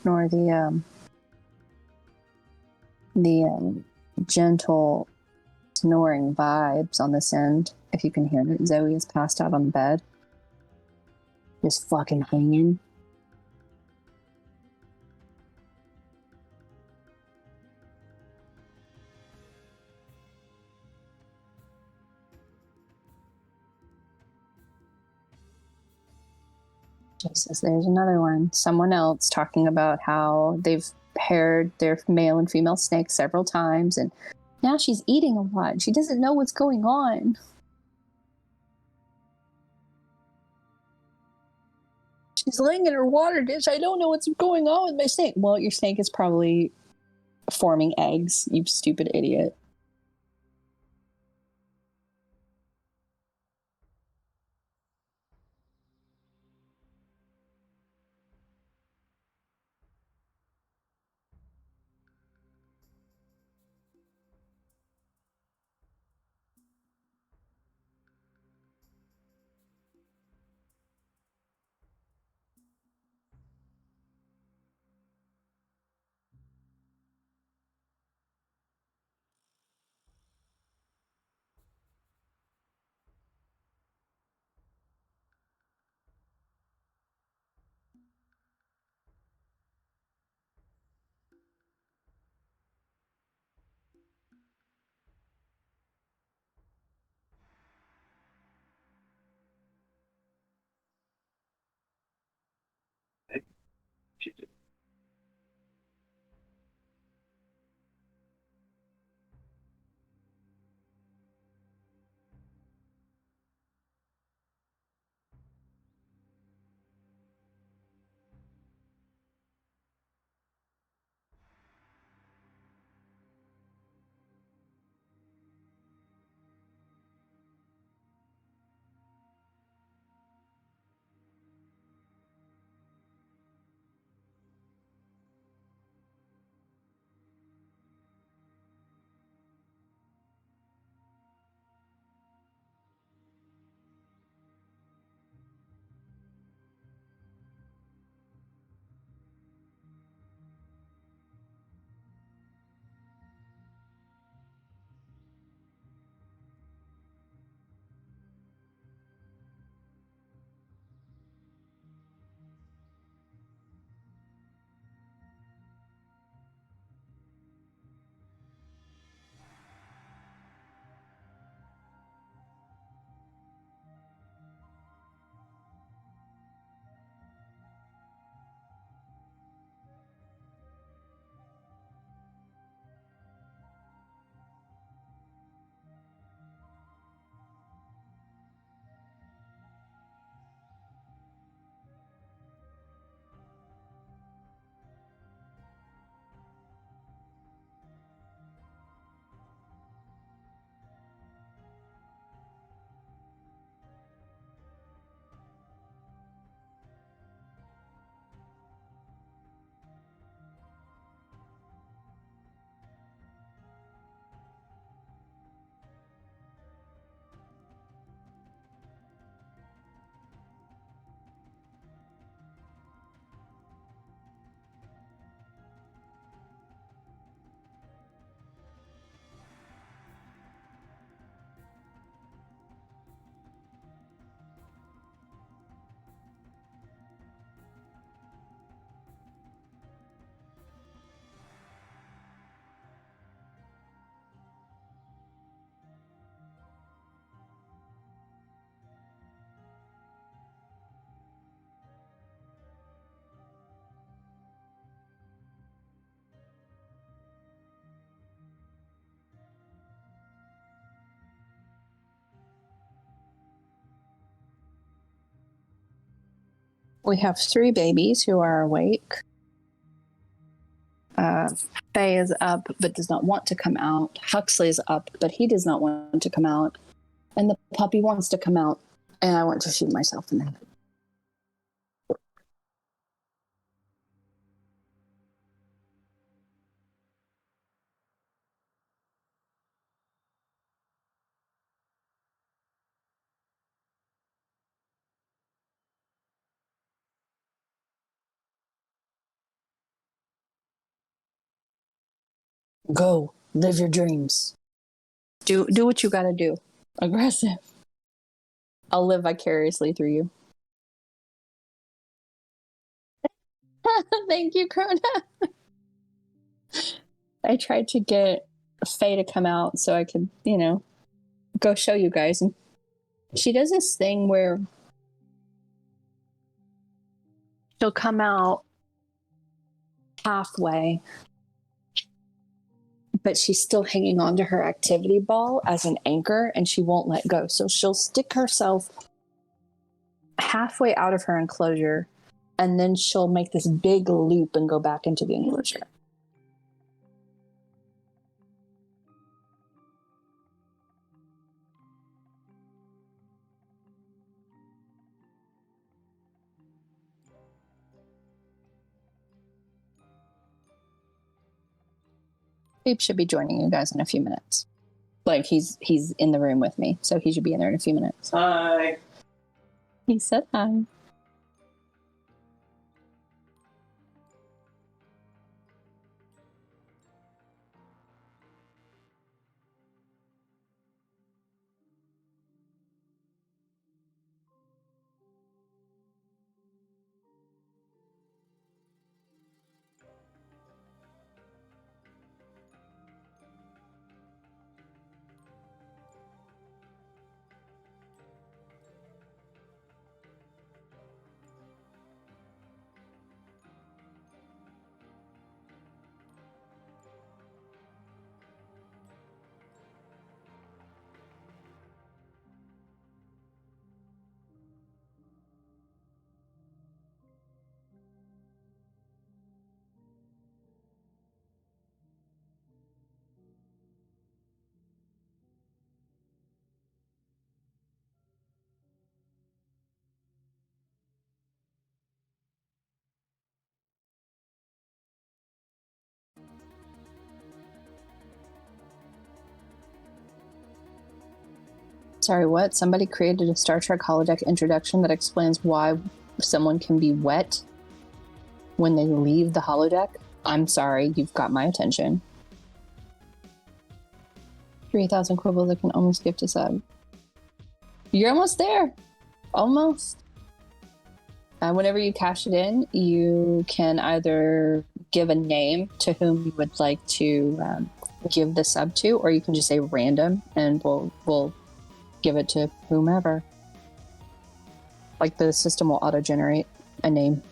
Nor the gentle snoring vibes on this end. If you can hear it, Zoe is passed out on the bed, just fucking hanging. Jesus, there's another one. Someone else talking about how they've paired their male and female snakes several times, and now she's eating a lot. She doesn't know what's going on. She's laying in her water dish. I don't know what's going on with my snake. Well, your snake is probably forming eggs, you stupid idiot. We have 3 babies who are awake. Faye is up but does not want to come out. Huxley is up, but he does not want to come out. And the puppy wants to come out. And I want to shoot myself in the head. Go. Live your dreams. Do what you gotta do. Aggressive. I'll live vicariously through you. Thank you, Krona. I tried to get Faye to come out so I could, go show you guys. And she does this thing where she'll come out halfway, but she's still hanging on to her activity ball as an anchor and she won't let go. So she'll stick herself halfway out of her enclosure and then she'll make this big loop and go back into the enclosure. McQueeb should be joining you guys in a few minutes. Like he's in the room with me, so he should be in there in a few minutes. Hi. He said hi. Sorry, what? Somebody created a Star Trek holodeck introduction that explains why someone can be wet when they leave the holodeck? I'm sorry, you've got my attention. 3,000 quibbles that can almost gift a sub. You're almost there. Almost. Whenever you cash it in, you can either give a name to whom you would like to give the sub to, or you can just say random and we'll give it to whomever. Like the system will auto-generate a name.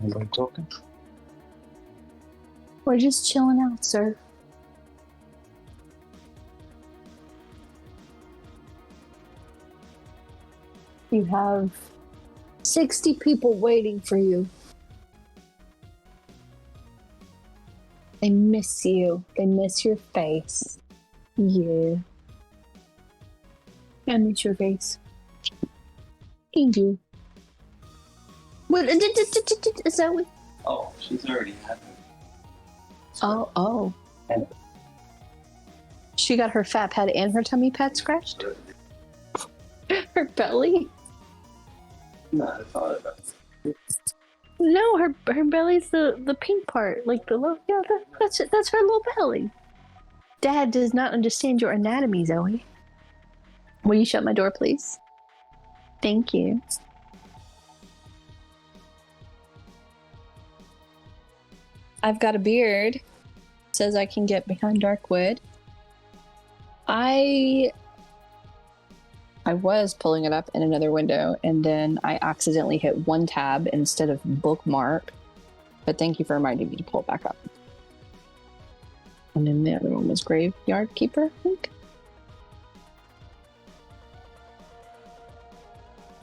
Anybody talking? We're just chilling out, sir. You have 60 people waiting for you. They miss you. They miss your face. Yeah. I miss your face. Thank you. What is that? What? Oh, she's already had it. Oh. She got her fat pad and her tummy pad scratched? Her belly? No, I thought about it. No, her belly's the pink part, like the little. Yeah, that's it. That's her little belly. Dad does not understand your anatomy, Zoe. Will you shut my door, please? Thank you. I've got a beard. Says I can get behind dark wood. I was pulling it up in another window, and then I accidentally hit one tab instead of bookmark. But thank you for reminding me to pull it back up. And then the other one was Graveyard Keeper, I think.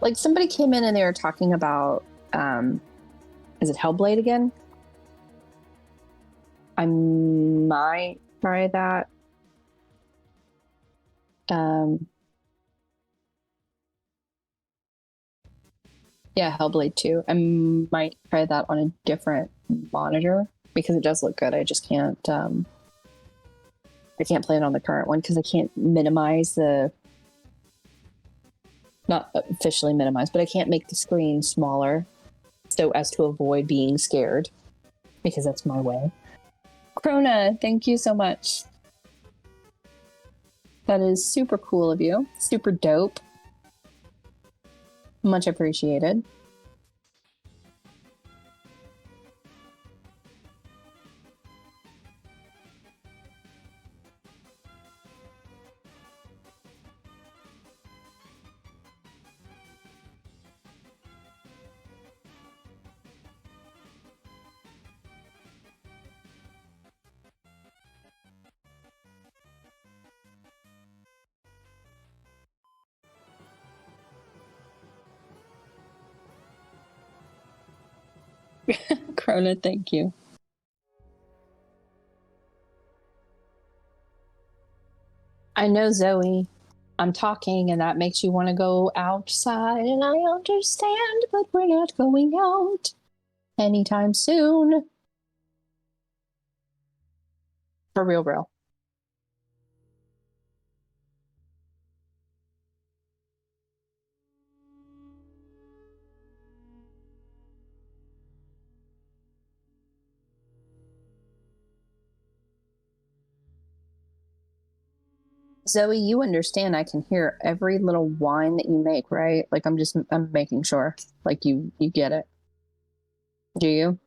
Like, somebody came in and they were talking about, is it Hellblade again? I might try that. Yeah, Hellblade 2. I might try that on a different monitor because it does look good. I just can't play it on the current one because I can't minimize not officially minimize, but I can't make the screen smaller so as to avoid being scared because that's my way. Krona, thank you so much. That is super cool of you. Super dope. Much appreciated. Krona, thank you. I know, Zoe. I'm talking and that makes you want to go outside, and I understand, but we're not going out anytime soon. For real, bro. Zoe, you understand I can hear every little whine that you make, right? Like I'm making sure. Like you get it. Do you?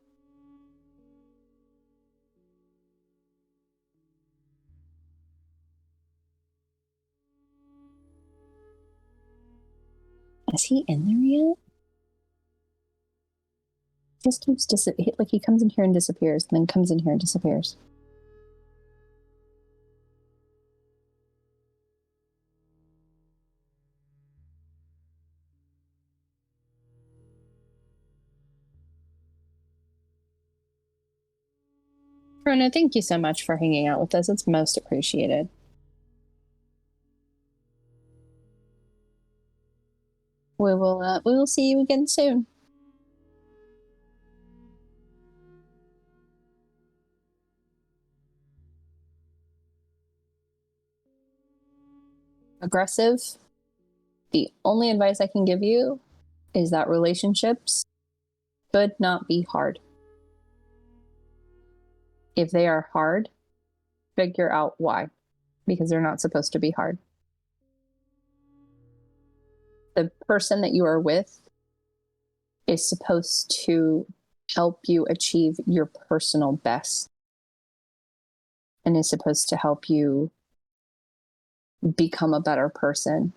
Is he in there yet? Just keeps like he comes in here and disappears, and then comes in here and disappears. Rona, thank you so much for hanging out with us. It's most appreciated. We will see you again soon. Aggressive. The only advice I can give you is that relationships should not be hard. If they are hard, figure out why, because they're not supposed to be hard. The person that you are with is supposed to help you achieve your personal best and is supposed to help you become a better person.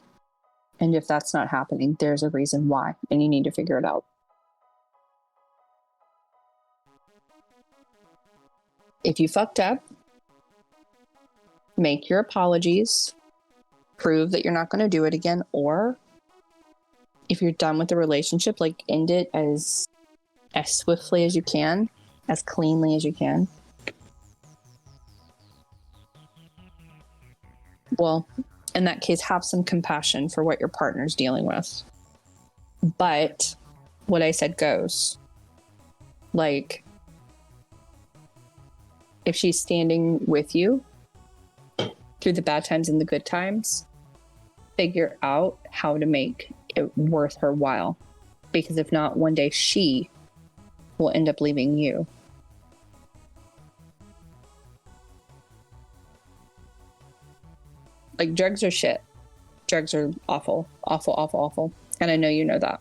And if that's not happening, there's a reason why, and you need to figure it out. If you fucked up, make your apologies, prove that you're not going to do it again, or if you're done with the relationship, like end it as swiftly as you can, as cleanly as you can. Well, in that case, have some compassion for what your partner's dealing with. But what I said goes. Like, if she's standing with you through the bad times and the good times, figure out how to make it worth her while. Because if not, one day she will end up leaving you. Like, drugs are shit. Drugs are awful, awful, awful, awful. And I know you know that.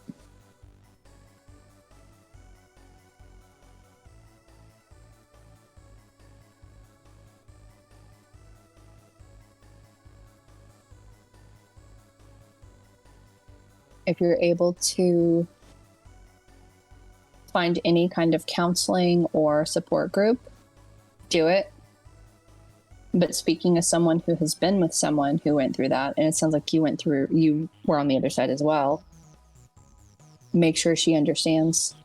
If you're able to find any kind of counseling or support group, do it. But speaking as someone who has been with someone who went through that, and it sounds like you were on the other side as well, make sure she understands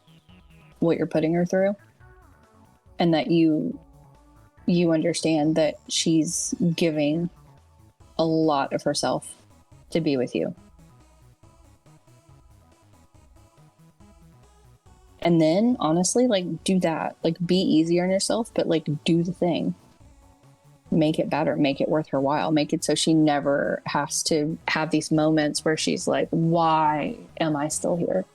what you're putting her through, and that you understand that she's giving a lot of herself to be with you. And then, honestly, like, do that. Like, be easy on yourself, but, like, do the thing. Make it better. Make it worth her while. Make it so she never has to have these moments where she's like, why am I still here?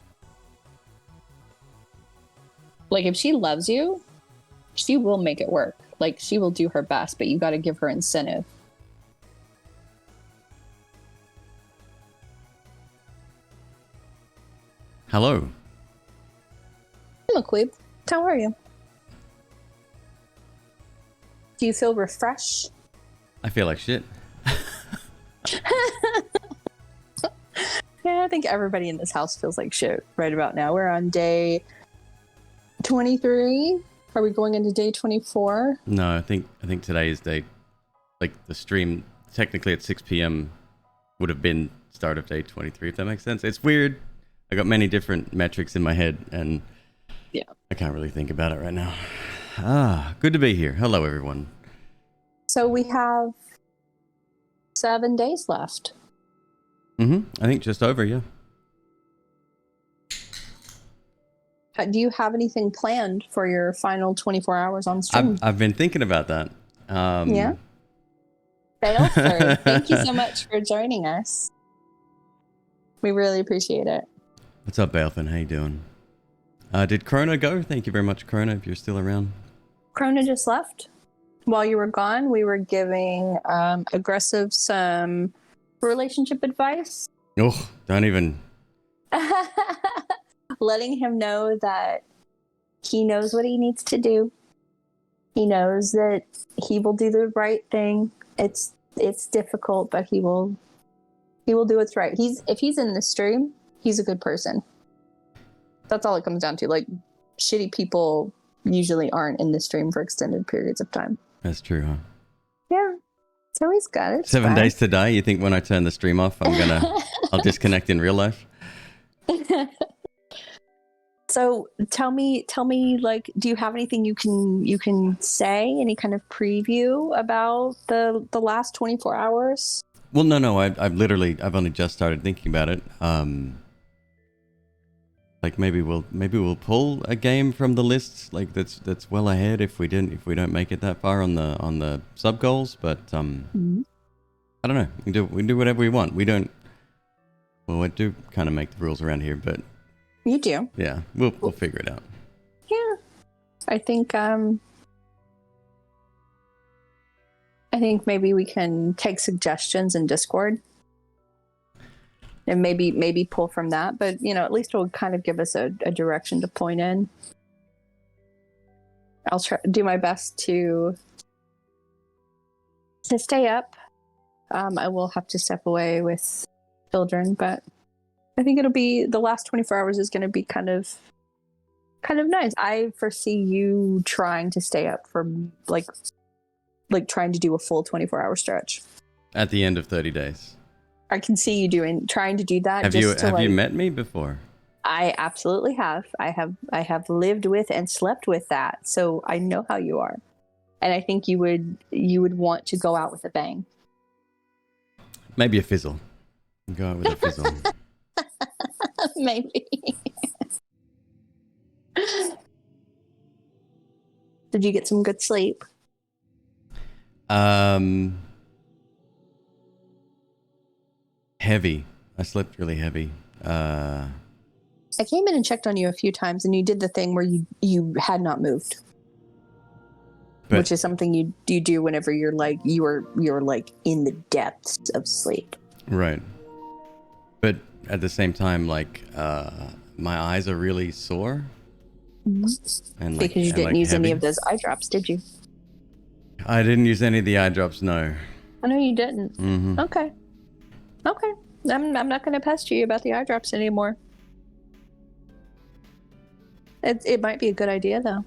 Like, if she loves you, she will make it work. Like, she will do her best, but you got to give her incentive. Hello. McQueeb, how are you? Do you feel refreshed? I feel like shit. Yeah, I think everybody in this house feels like shit right about now. We're on day 23. Are we going into day 24? No, I think today is day, like, the stream technically at 6 p.m. would have been start of day 23, if that makes sense. It's weird. I got many different metrics in my head, and yeah, I can't really think about it right now. Good to be here. Hello, everyone. So we have 7 days left. I think just over, yeah. Do you have anything planned for your final 24 hours on stream? I've been thinking about that. Yeah. Baleford, thank you so much for joining us. We really appreciate it. What's up, Baleford? How you doing? Did Corona go? Thank you very much, Corona, if you're still around. Corona just left. While you were gone, we were giving Aggressive some relationship advice. Oh, don't even. Letting him know that he knows what he needs to do. He knows that he will do the right thing. It's difficult, but he will do what's right. If he's in the stream, he's a good person. That's all it comes down to. Like, shitty people usually aren't in the stream for extended periods of time. That's true, huh? Yeah. So he's got it. 7 days to die. You think when I turn the stream off, I'll disconnect in real life? So tell me, like, do you have anything you can say? Any kind of preview about the last 24 hours? Well, no. I've only just started thinking about it. Like, maybe we'll pull a game from the list, like, that's well ahead if we don't make it that far on the sub goals. But I don't know. We can do whatever we want. We don't. Well, I do kind of make the rules around here, but you do. Yeah, we'll figure it out. Yeah, I think maybe we can take suggestions in Discord. And maybe pull from that, but at least it'll kind of give us a direction to point in. I'll try do my best to stay up. I will have to step away with children, but I think it'll be the last 24 hours is going to be kind of nice. I foresee you trying to stay up for like trying to do a full 24-hour stretch At the end of 30 days. I can see you trying to do that. Have you met me before? I absolutely have. I have lived with and slept with that, so I know how you are, and I think you would want to go out with a bang. Maybe a fizzle. Go out with a fizzle. Maybe. Did you get some good sleep? heavy. I slept really heavy. I came in and checked on you a few times, and you did the thing where you had not moved, which is something you do whenever you're like you're like in the depths of sleep. Right. But at the same time, like my eyes are really sore. Mm-hmm. And because you didn't use any of those eye drops, did you? I didn't use any of the eye drops, no. I know you didn't. Mm-hmm. Okay. I'm not going to pester you about the eye drops anymore. It might be a good idea, though.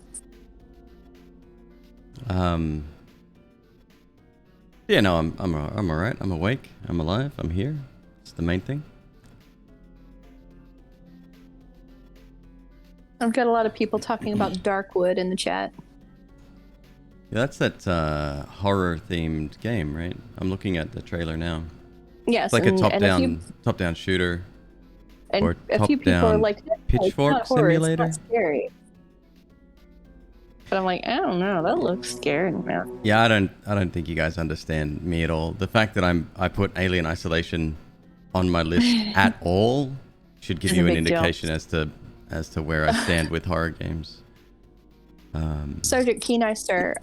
Yeah, no, I'm all right. I'm awake. I'm alive. I'm here. It's the main thing. I've got a lot of people talking about Darkwood in the chat. Yeah, that's that horror-themed game, right? I'm looking at the trailer now. Yes, it's like a top-down shooter. And or a few people are like, no, pitchfork simulator. It's not scary. But I'm like, I don't know. That looks scary, man. Yeah, I don't think you guys understand me at all. The fact that I put Alien Isolation on my list at all should give you an indication as to where I stand with horror games. Sergeant Keeneister,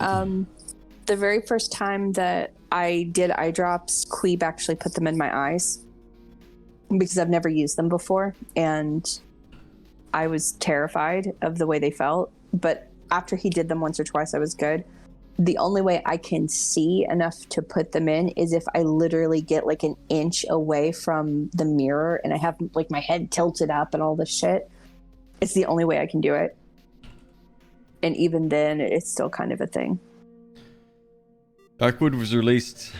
the very first time that I did eye drops, Queeb actually put them in my eyes because I've never used them before, and I was terrified of the way they felt. But after he did them once or twice, I was good. The only way I can see enough to put them in is if I literally get like an inch away from the mirror and I have like my head tilted up and all this shit. It's the only way I can do it. And even then, it's still kind of a thing. Darkwood was released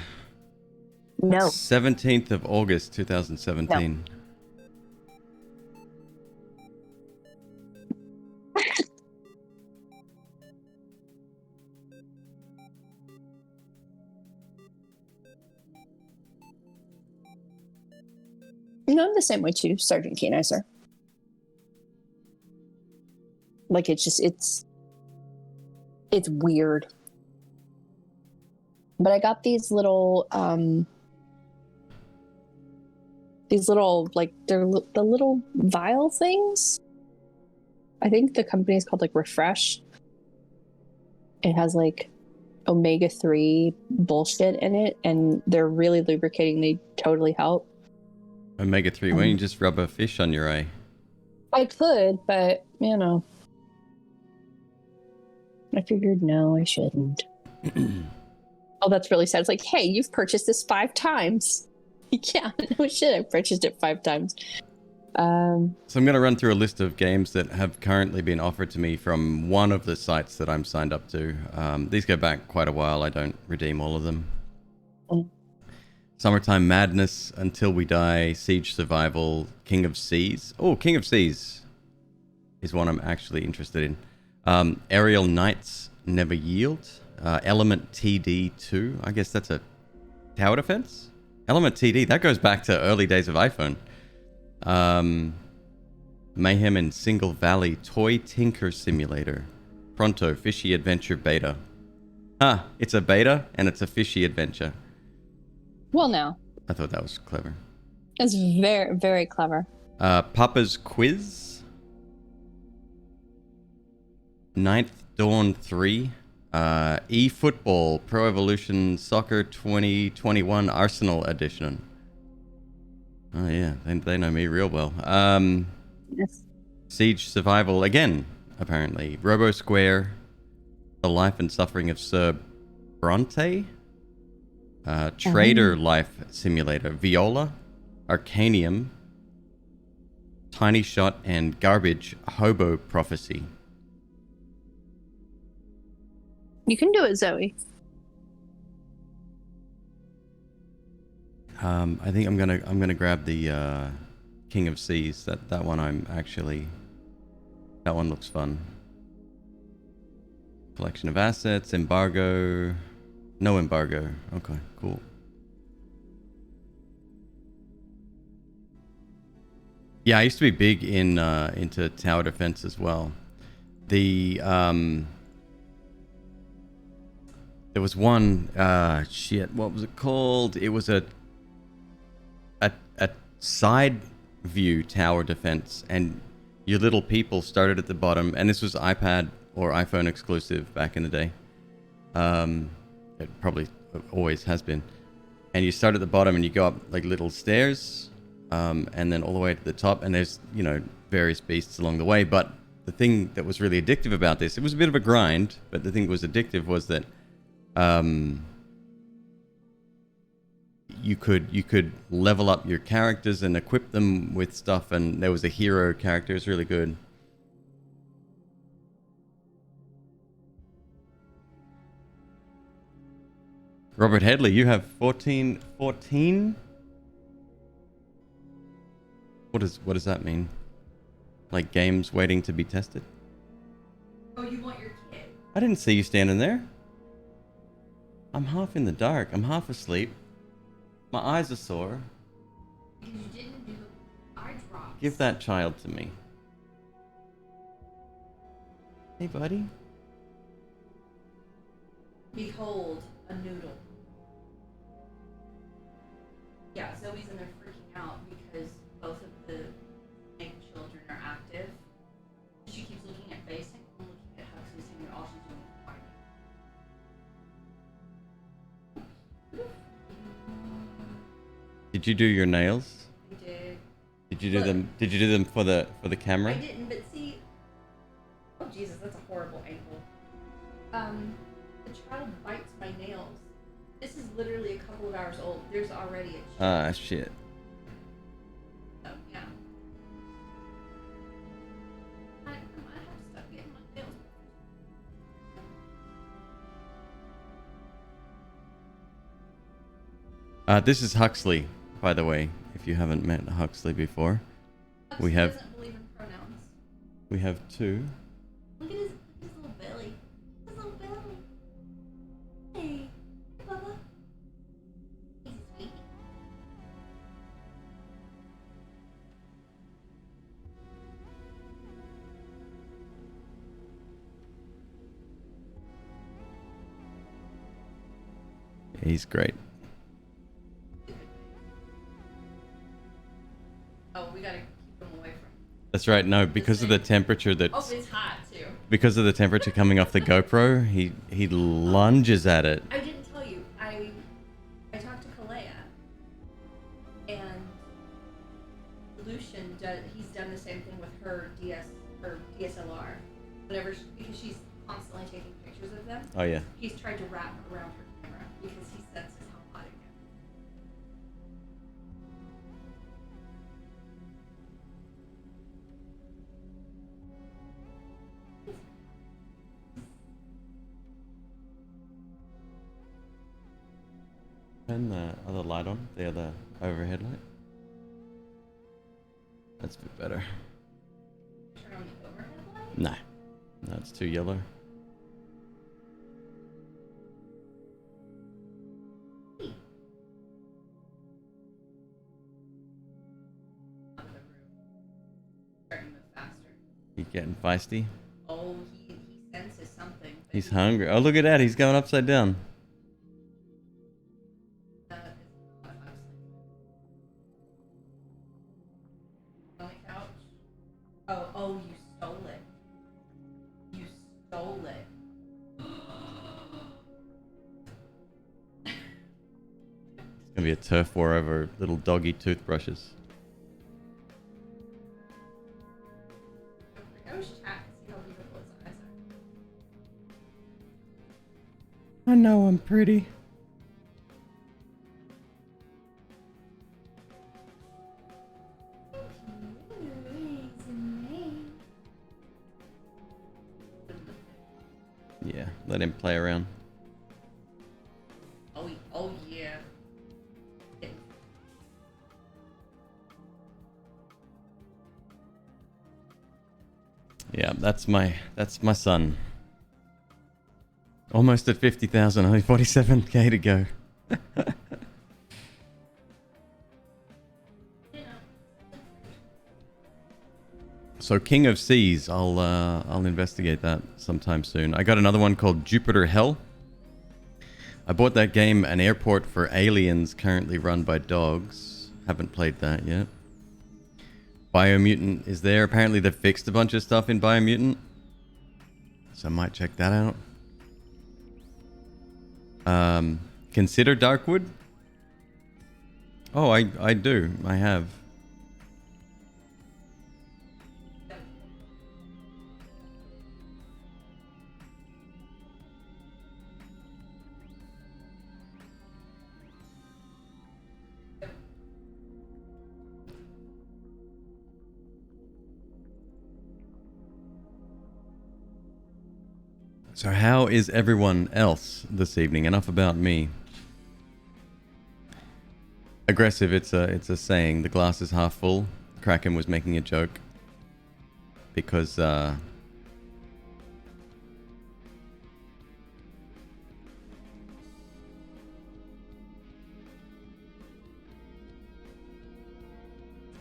17th of August 2017. No, I'm the same way too, Sergeant Keeneiser. Like, it's weird. But I got these little, like, they're the little vial things. I think the company is called, like, Refresh. It has, like, omega-3 bullshit in it, and they're really lubricating. They totally help. Omega-3, why don't you just rub a fish on your eye? I could, but, you know. I figured, no, I shouldn't. Oh, that's really sad. It's like, hey, you've purchased this 5 times. Yeah, no shit, I purchased it 5 times. So I'm going to run through a list of games that have currently been offered to me from one of the sites that I'm signed up to. These go back quite a while. I don't redeem all of them. Summertime Madness, Until We Die, Siege Survival, King of Seas. Oh, King of Seas is one I'm actually interested in. Aerial Knights, Never Yield. Element TD2. I guess that's a tower defense? Element TD, that goes back to early days of iPhone. Mayhem in Single Valley, Toy Tinker Simulator. Pronto, Fishy Adventure Beta. It's a beta and it's a fishy adventure. Well, now. I thought that was clever. It's very, very clever. Papa's Quiz. Ninth Dawn 3. eFootball Pro Evolution Soccer 2021 Arsenal Edition. Oh yeah, they know me real well. Yes. Siege Survival again, apparently. Robo Square, The Life and Suffering of Sir Bronte. Trader Life Simulator. Viola, Arcanium, Tiny Shot, and Garbage Hobo Prophecy. You can do it, Zoe. I think I'm gonna grab the King of Seas. That one that one looks fun. Collection of assets, embargo, no embargo. Okay, cool. Yeah, I used to be big into tower defense as well. The there was one, what was it called? It was a a side view tower defense, and your little people started at the bottom, and this was iPad or iPhone exclusive back in the day. It probably always has been. And you start at the bottom and you go up like little stairs, and then all the way to the top, and there's, you know, various beasts along the way. But the thing that was really addictive about this, it was a bit of a grind, but the thing that was addictive was that you could level up your characters and equip them with stuff, and there was a hero character. It was really good. Robert Headley, you have 14? What does that mean? Like games waiting to be tested? Oh, you want your kid? I didn't see you standing there. I'm half in the dark. I'm half asleep. My eyes are sore. Because you didn't do eye drops. Give that child to me. Hey, buddy. Behold, a noodle. Yeah, Zoe's in there freaking out because both of the snake children are active. She keeps looking at face and I'm looking at Huxley, saying that all she's doing is fighting. Did you do your nails? I did. Did you do them? Did you do them for the camera? I didn't, but see. Oh Jesus, that's a horrible angle. The child bites my nails. This is literally a couple of hours old. There's already a chip. Ah, shit. So yeah. I might have to stop getting my nails. This is Huxley, by the way. If you haven't met Huxley before, Huxley doesn't believe in pronouns. we have two. Look at his little belly. His little belly. Hey, Bubba. He's sweet. He's great. Oh, we gotta keep him away from. That's right. No, because of the temperature Oh, that's it's hot too. because of the temperature coming off the GoPro, he lunges at it. I didn't tell you. I talked to Kalea, and Lucian he's done the same thing with her DSLR. Because she's constantly taking pictures of them. Oh yeah. He's tried to wrap around her camera because he senses how hot it gets. Turn the other light on, the other overhead light. That's a bit better. Turn on the overhead light? No, no, it's too yellow. Out of the room. Starting to move faster. He's getting feisty. Oh, he senses something. but He's hungry. Oh, look at that. He's going upside down. that is not Huxley. On the couch. Oh, you stole it. You stole it. It's gonna be a turf war over little doggy toothbrushes. I wish chat could see how beautiful his eyes I know I'm pretty. Yeah, let him play around. are. Oh yeah. Yeah, that's my son. Almost at 50,000, only 47k to go. So King of Seas, I'll investigate that sometime soon. I got another one called Jupiter Hell. I bought that game, an airport for aliens currently run by dogs. Haven't played that yet. Biomutant is there. Apparently they fixed a bunch of stuff in Biomutant. So I might check that out. Consider Darkwood? Oh, I do. I have. So how is everyone else this evening? Enough about me. Aggressive, it's a saying. The glass is half full. Kraken was making a joke. Because,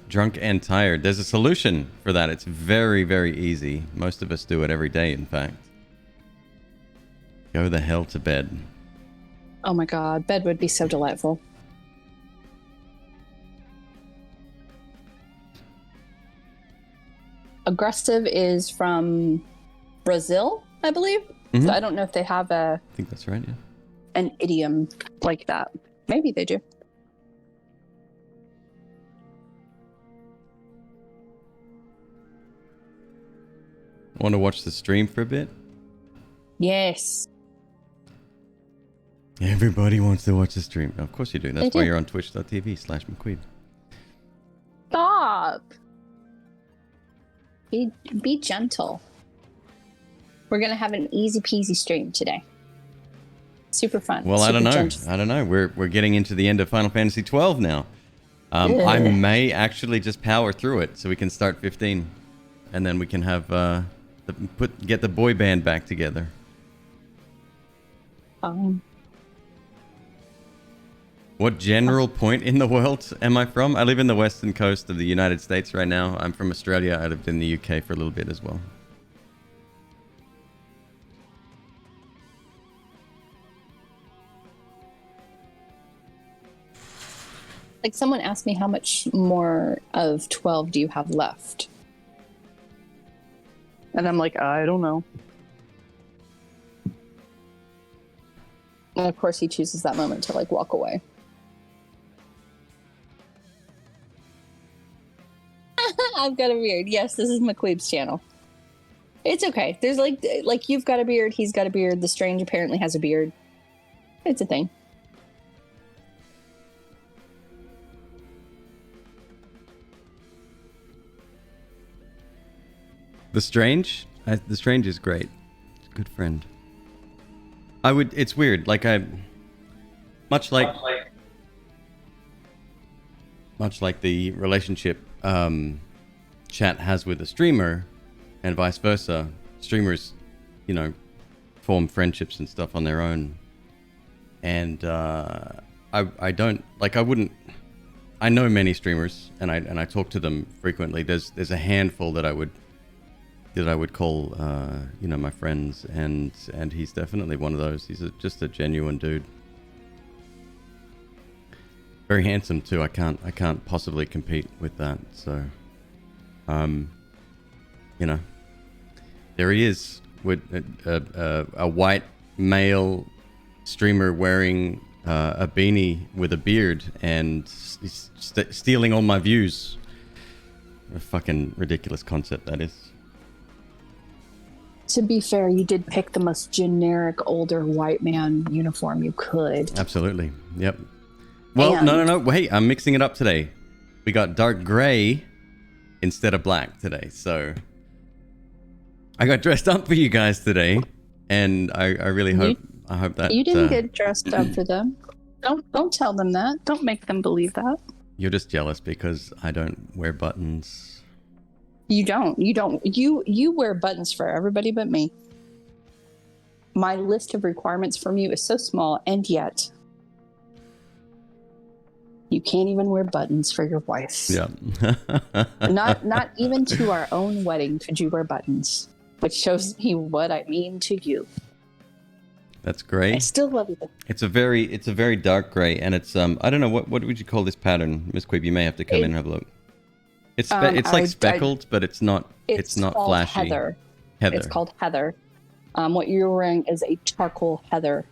drunk and tired. There's a solution for that. It's very, very easy. Most of us do it every day, in fact. Go the hell to bed. Oh my god, bed would be so delightful. Aggressive is from Brazil, I believe. Mhm. So I don't know if they have I think that's right, yeah. an idiom like that. Maybe they do. Want to watch the stream for a bit? Yes. Everybody wants to watch the stream. Of course you do. That's They why do. you're on twitch.tv/McQueeb. Stop. Be gentle. We're gonna have an easy peasy stream today. Super fun. Well, I super don't know. gentle. I don't know. We're getting into the end of Final Fantasy 12 now. I Ugh. may actually just power through it so we can start 15. And then we can have get the boy band back together. Fine. What general point in the world am I from? I live in the western coast of the United States right now. I'm from Australia. I lived in the UK for a little bit as well. Like someone asked me how much more of 12 do you have left? And I'm like, I don't know. And of course he chooses that moment to like walk away. I've got a beard. Yes, this is McQueeb's channel. It's okay. There's like you've got a beard, he's got a beard, the strange apparently has a beard. It's a thing. The Strange? The Strange is great. It's a good friend. It's weird. Like much like the relationship chat has with a streamer and vice versa. Streamers, form friendships and stuff on their own. And I don't like. I know many streamers and I talk to them frequently. There's a handful that I would call my friends, and he's definitely one of those. He's just a genuine dude. Very handsome too. I can't possibly compete with that. So, there he is with a white male streamer wearing a beanie with a beard and stealing all my views. A fucking ridiculous concept that is. To be fair, you did pick the most generic older white man uniform you could. Absolutely. Yep. Well, no. Wait, I'm mixing it up today. We got dark gray instead of black today. So I got dressed up for you guys today, and I really hope that You didn't get dressed up for them. Don't tell them that. Don't make them believe that. You're just jealous because I don't wear buttons. You don't. You wear buttons for everybody but me. My list of requirements from you is so small, and yet you can't even wear buttons for your wife. Yeah. Not even to our own wedding could you wear buttons, which shows me what I mean to you. That's gray. I still love you. It's a very dark gray, and it's I don't know what would you call this pattern, MzQueeb? You may have to come in and have a look. It's it's like speckled, but it's not called flashy. Heather. Heather. It's called Heather. What you're wearing is a charcoal heather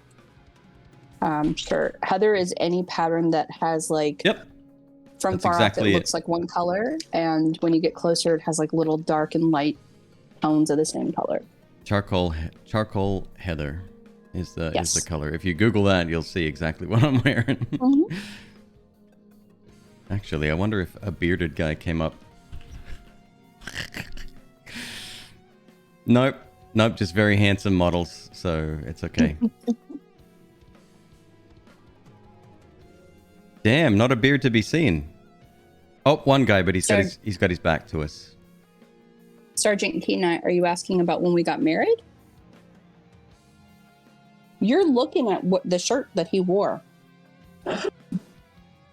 shirt. Heather is any pattern that has like from That's far exactly off it looks like one color, and when you get closer, it has like little dark and light tones of the same color. Charcoal heather is the Yes. color. If you Google that, you'll see exactly what I'm wearing. Mhm. Actually, I wonder if a bearded guy came up. Nope, just very handsome models, so it's okay. Damn, not a beard to be seen. Oh, one guy, but he's got his back to us. Sergeant Kenai, are you asking about when we got married? You're looking at what the shirt that he wore.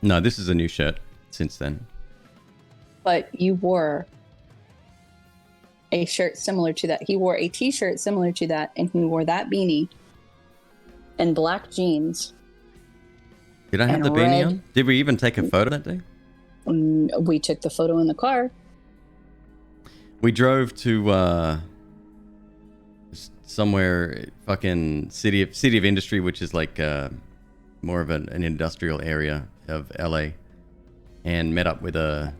No, this is a new shirt since then. But you wore a shirt similar to that. He wore a t-shirt similar to that, and he wore that beanie and black jeans. Did I have and the beanie red. on? Did we even take a photo that day? We took the photo in the car. We drove to somewhere fucking city of industry, which is like more of an industrial area of LA, and met up with a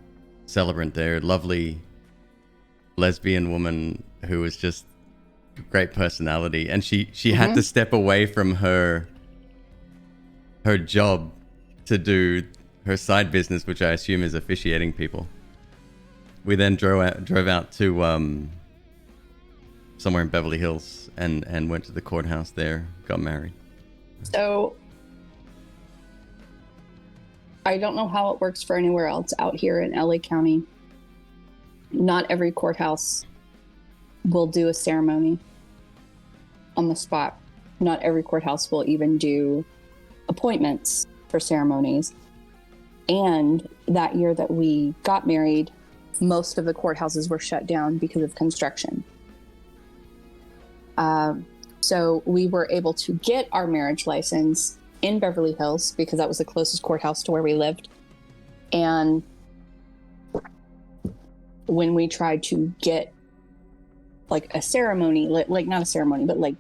celebrant there, lovely lesbian woman who was just great personality, and she had to step away from her job to do her side business, which I assume is officiating people. We then drove out to somewhere in Beverly Hills and went to the courthouse there, got married. So I don't know how it works for anywhere else out here in LA County. Not every courthouse will do a ceremony on the spot. Not every courthouse will even do appointments for ceremonies. And that year that we got married, most of the courthouses were shut down because of construction. So we were able to get our marriage license in Beverly Hills because that was the closest courthouse to where we lived. And when we tried to get like a ceremony, like not a ceremony, but like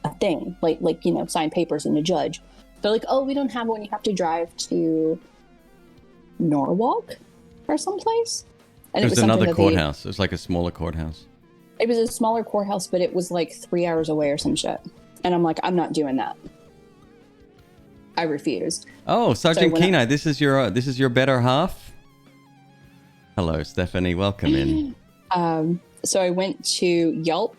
a thing, like you know, sign papers and a judge, they're like, oh, we don't have one. You have to drive to Norwalk or someplace. And It was another courthouse. It was like a smaller courthouse. It was a smaller courthouse, but it was like 3 hours away or some shit. And I'm like, I'm not doing that. I refused. Oh, Sergeant So Kenai, this is your better half. Hello, Stephanie. Welcome in. So I went to Yelp,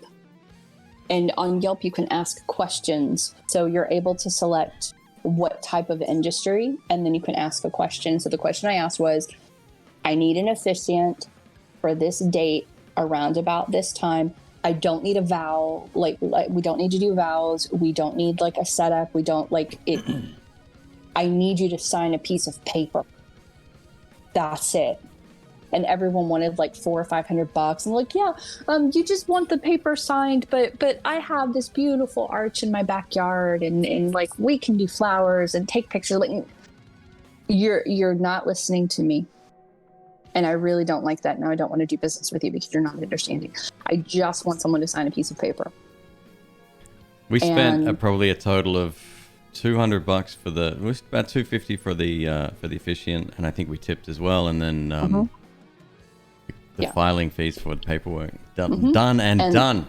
and on Yelp you can ask questions. So you're able to select what type of industry, and then you can ask a question. So the question I asked was, I need an officiant for this date around about this time. I don't need a vow. Like we don't need to do vows. We don't need like a setup. We don't like it. I need you to sign a piece of paper. That's it. And everyone wanted like $400 or $500. And like, yeah, you just want the paper signed, but I have this beautiful arch in my backyard, and like we can do flowers and take pictures. Like, you're not listening to me. And I really don't like that. Now I don't want to do business with you because you're not understanding. I just want someone to sign a piece of paper. We spent probably a total of $200 for the. It was about $250 for the officiant, and I think we tipped as well. And then the filing fees for the paperwork done and done.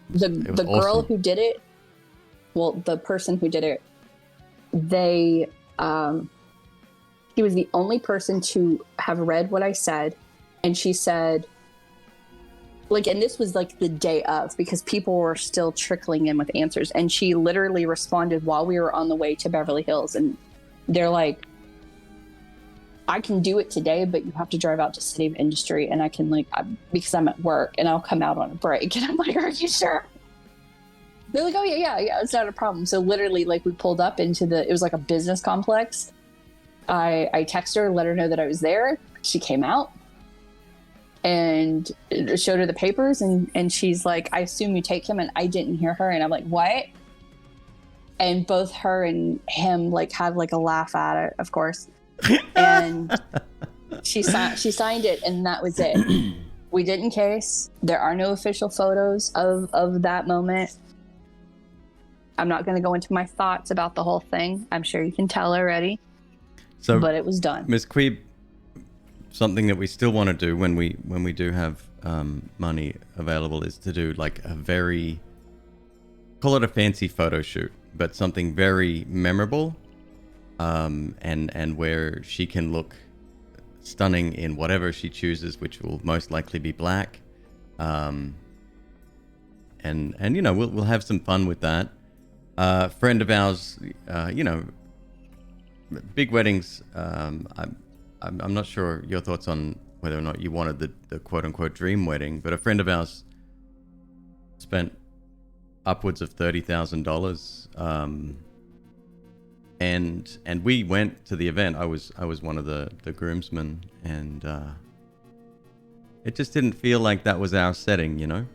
The girl awesome. who did it, well, the person who did it, she was the only person to have read what I said. And she said, like, and this was like the day of, because people were still trickling in with answers. And she literally responded while we were on the way to Beverly Hills. And they're like, I can do it today, but you have to drive out to City of Industry. And I can because I'm at work, and I'll come out on a break. And I'm like, are you sure? They're like, oh yeah, it's not a problem. So literally, like, we pulled up into it was like a business complex. I texted her, let her know that I was there. She came out, and showed her the papers, and she's like, I assume you take him, and I didn't hear her, and I'm like, what? And both her and him like had like a laugh at it, of course. And she signed it, and that was it. We did encase. There are no official photos of that moment. I'm not going to go into my thoughts about the whole thing. I'm sure you can tell already. So, but it was done. MzQueeb, something that we still want to do when we do have money available is to do like a very, call it a fancy photo shoot, but something very memorable, and where she can look stunning in whatever she chooses, which will most likely be black, and you know, we'll have some fun with that. Friend of ours, you know, big weddings. I'm not sure your thoughts on whether or not you wanted the quote unquote dream wedding, but a friend of ours spent upwards of $30,000. And we went to the event. I was one of the groomsmen, and it just didn't feel like that was our setting, you know?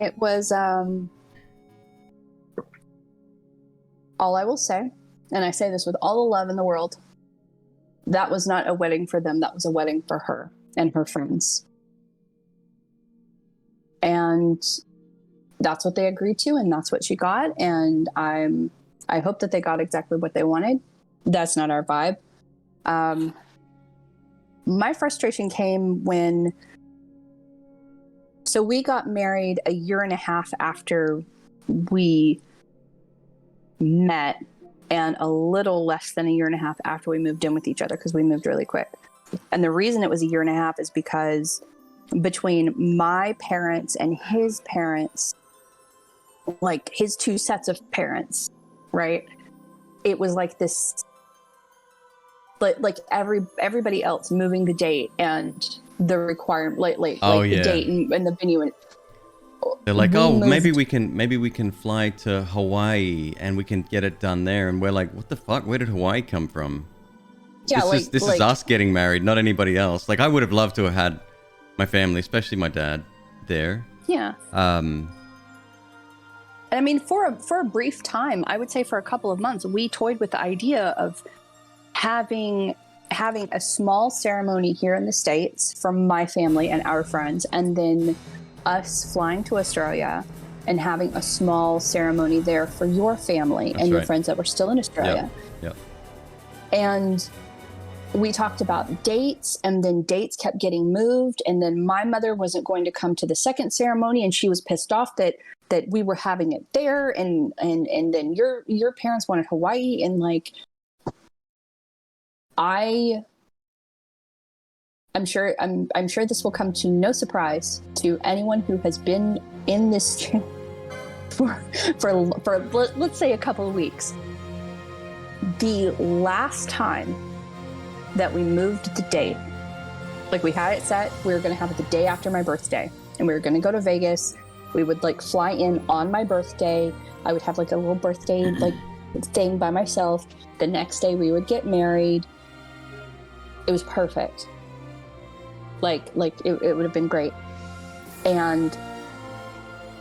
It was, all I will say, and I say this with all the love in the world, that was not a wedding for them. That was a wedding for her and her friends. And that's what they agreed to, and that's what she got. And I hope that they got exactly what they wanted. That's not our vibe. My frustration came when, so we got married a year and a half after we met, and a little less than a year and a half after we moved in with each other, because we moved really quick. And the reason it was a year and a half is because between my parents and his parents, like his two sets of parents, right? It was like this, like everybody else moving the date and the requirement, the date and the venue. And they're like, oh, maybe we can fly to Hawaii and we can get it done there. And we're like, what the fuck? Where did Hawaii come from? Yeah, this is us getting married, not anybody else. Like, I would have loved to have had my family, especially my dad, there. Yeah. And I mean, for a brief time, I would say for a couple of months, we toyed with the idea of having a small ceremony here in the States from my family and our friends, and then us flying to Australia and having a small ceremony there for your family and your friends that were still in Australia. Yep. And we talked about dates, and then dates kept getting moved, and then my mother wasn't going to come to the second ceremony, and she was pissed off that we were having it there, and then your parents wanted Hawaii, and like I'm sure this will come to no surprise to anyone who has been in this for let's say a couple of weeks. The last time that we moved the date, like we had it set, we were going to have it the day after my birthday, and we were going to go to Vegas. We would like fly in on my birthday. I would have like a little birthday like thing by myself. The next day we would get married. It was perfect. Like it would have been great. And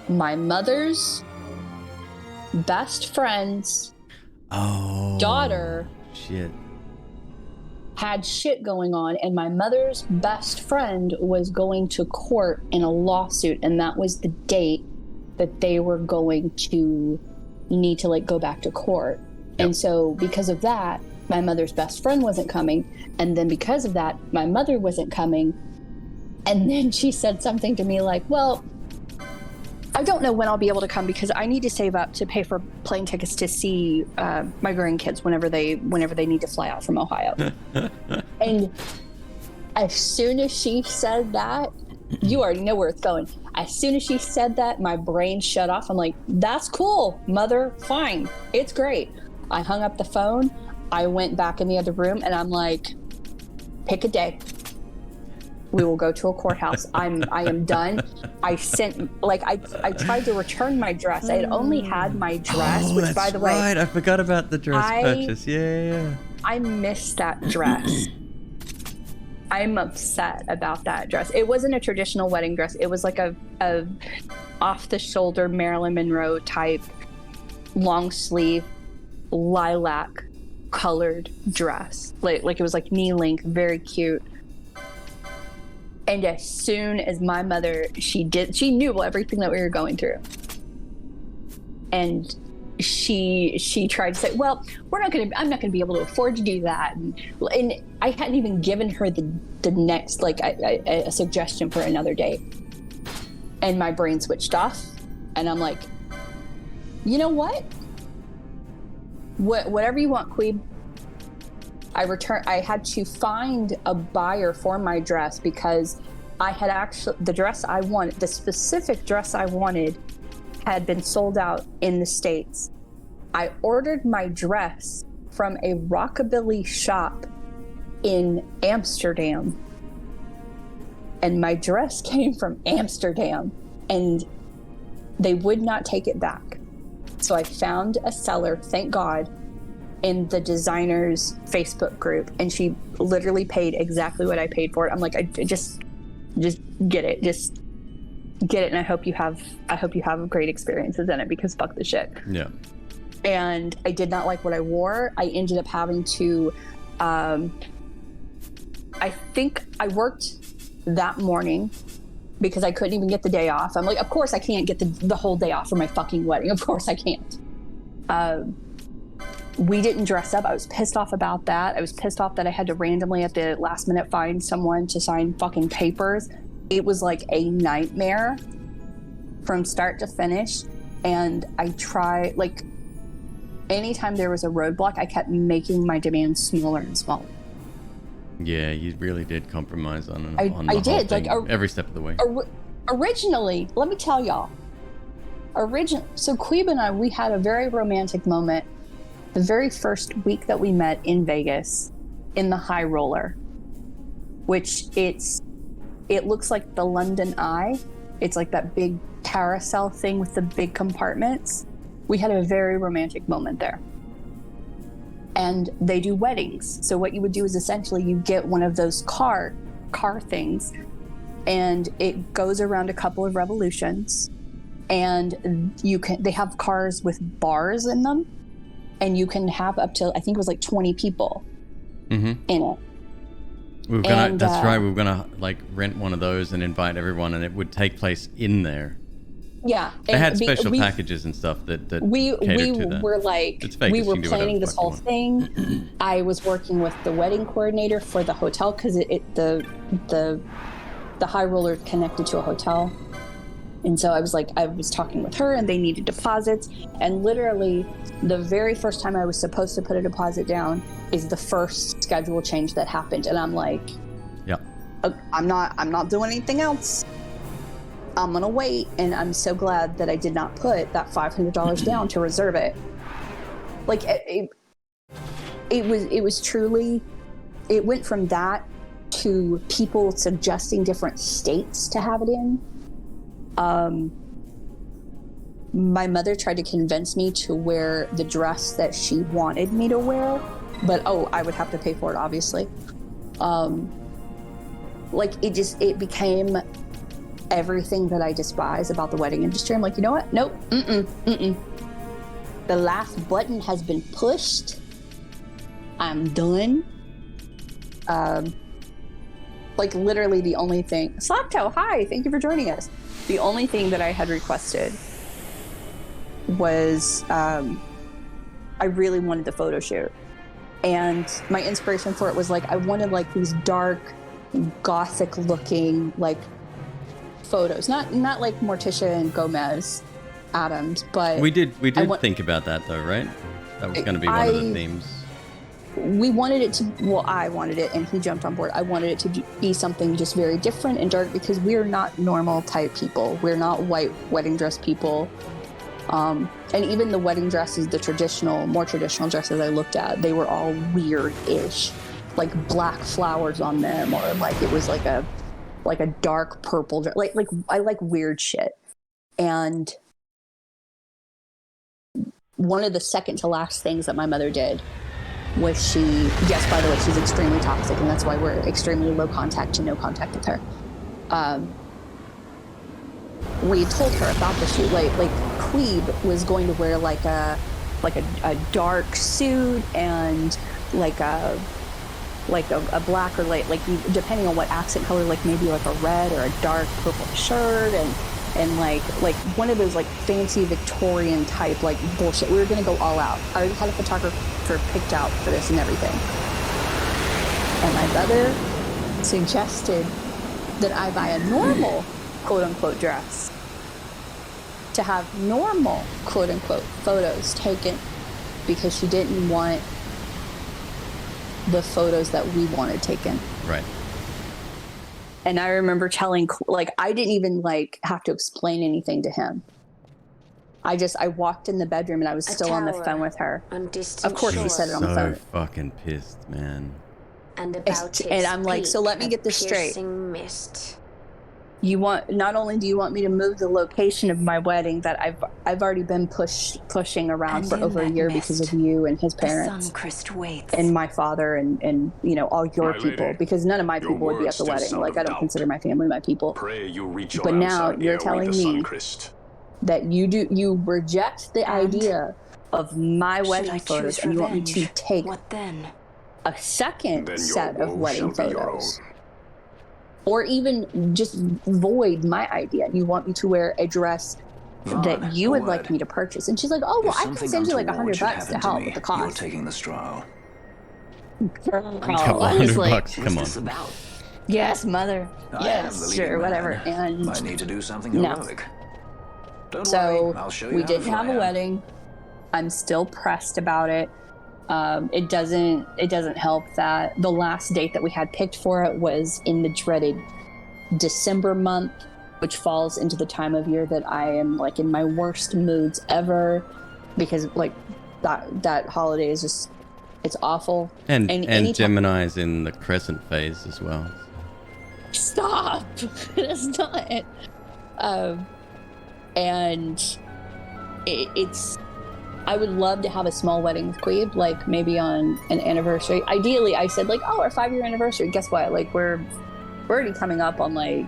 my mother's best friend's daughter had shit going on, and my mother's best friend was going to court in a lawsuit, and that was the date that they were going to need to like go back to court. Yep. And so because of that, my mother's best friend wasn't coming, and then because of that, my mother wasn't coming. And then she said something to me like, well, I don't know when I'll be able to come because I need to save up to pay for plane tickets to see my grandkids whenever they need to fly out from Ohio. And as soon as she said that, you already know where it's going. As soon as she said that, my brain shut off. I'm like, that's cool, mother, fine. It's great. I hung up the phone. I went back in the other room, and I'm like, pick a day. We will go to a courthouse. I am done. I tried to return my dress. I had only had my dress, which by the way, right. I forgot about the dress purchase. Yeah. I missed that dress. I'm upset about that dress. It wasn't a traditional wedding dress. It was like a off the shoulder Marilyn Monroe type long sleeve lilac colored dress. Like it was like knee length, very cute. And as soon as my mother, she knew everything that we were going through. And she tried to say, well, I'm not gonna be able to afford to do that. And I hadn't even given her the next, like a suggestion for another day. And my brain switched off. And I'm like, you know what? Whatever you want, Queeb. I had to find a buyer for my dress because I had actually, the specific dress I wanted had been sold out in the States. I ordered my dress from a rockabilly shop in Amsterdam. And my dress came from Amsterdam and they would not take it back. So I found a seller, thank God, in the designer's Facebook group, and she literally paid exactly what I paid for it. I'm like, I just get it, and I hope you have great experiences in it because fuck the shit. Yeah. And I did not like what I wore. I ended up having to, I think I worked that morning because I couldn't even get the day off. I'm like, of course I can't get the whole day off for my fucking wedding. Of course I can't. We didn't dress up. I was pissed off about that. I was pissed off that I had to randomly at the last minute find someone to sign fucking papers. It was like a nightmare from start to finish. And I tried, like, anytime there was a roadblock, I kept making my demands smaller and smaller. Yeah, you really did compromise on I the whole did, thing, like, every step of the way. Originally, let me tell y'all. So Queeb and I, we had a very romantic moment the very first week that we met in Vegas in the High Roller, which it looks like the London Eye. It's like that big carousel thing with the big compartments. We had a very romantic moment there. And they do weddings. So what you would do is essentially you get one of those car things, and it goes around a couple of revolutions, and they have cars with bars in them, and you can have up to, I think it was like 20 people in it. That's right. We were gonna like rent one of those and invite everyone, and it would take place in there. Yeah, they had special packages and stuff that we catered to that. Were like, we were planning this whole thing. I was working with the wedding coordinator for the hotel because the High Roller connected to a hotel, and so I was talking with her, and they needed deposits, and literally the very first time I was supposed to put a deposit down is the first schedule change that happened, and I'm like, yeah, I'm not doing anything else. I'm gonna wait, and I'm so glad that I did not put that $500 down to reserve it. Like it was truly, it went from that to people suggesting different states to have it in. My mother tried to convince me to wear the dress that she wanted me to wear, but I would have to pay for it, obviously. Like it became everything that I despise about the wedding industry. I'm like, you know what? Nope. The last button has been pushed. I'm done. Like literally the only thing, Slaptoe, hi, thank you for joining us. The only thing that I had requested was, I really wanted the photo shoot. And my inspiration for it was like, I wanted like these dark, gothic looking, like photos, not like Morticia and Gomez Adams, but we did think about that though, right? That was going to be one of the themes. We wanted it to, well, I wanted it, and he jumped on board. I wanted it to be something just very different and dark because we're not normal type people. We're not white wedding dress people. And even the wedding dresses, the more traditional dresses I looked at, they were all weird-ish, like black flowers on them, or like it was like a dark purple dress. Like I like weird shit. And one of the second to last things that my mother did was she, yes, by the way, she's extremely toxic, and that's why we're extremely low contact to no contact with her. We told her about the shoot. Like Queeb was going to wear like a dark suit and like a black or like depending on what accent color, like maybe like a red or a dark purple shirt and like one of those like fancy Victorian type like bullshit. We were gonna go all out. I already had a photographer picked out for this and everything. And my brother suggested that I buy a normal quote unquote dress to have normal quote unquote photos taken because she didn't want the photos that we wanted taken. Right. And I remember telling, like, I didn't even like have to explain anything to him. I walked in the bedroom and I was still on the phone with her. Of course she said it on the phone. So fucking pissed, man. And I'm like, so let me get this straight. Mist. You want, not only do you want me to move the location of my wedding that I've already been pushing around for over a year because of you and his parents and my father and you know all your people, because none of my people would be at the wedding. Like I don't consider my family my people. But now you're telling me that you reject the idea of my wedding photos and you want me to take a second set of wedding photos. Or even just void my idea. You want me to wear a dress that you would like me to purchase. And she's like, oh, well, I can send you like $100 to help with the cost. You're taking the straw. Couple $100, come on. Yes, mother. Yes, sure, whatever. And I need to do something heroic. Don't so worry, I'll show you we how didn't to have a fly. wedding. I'm still pressed about it. It doesn't help that the last date that we had picked for it was in the dreaded December month, which falls into the time of year that I am like in my worst moods ever, because like that holiday is just, it's awful. And Gemini's in the crescent phase as well. Stop. That's not it. And it's, I would love to have a small wedding with Queeb, like maybe on an anniversary. Ideally, I said like, oh, our 5-year anniversary. Guess what? Like we're already coming up on like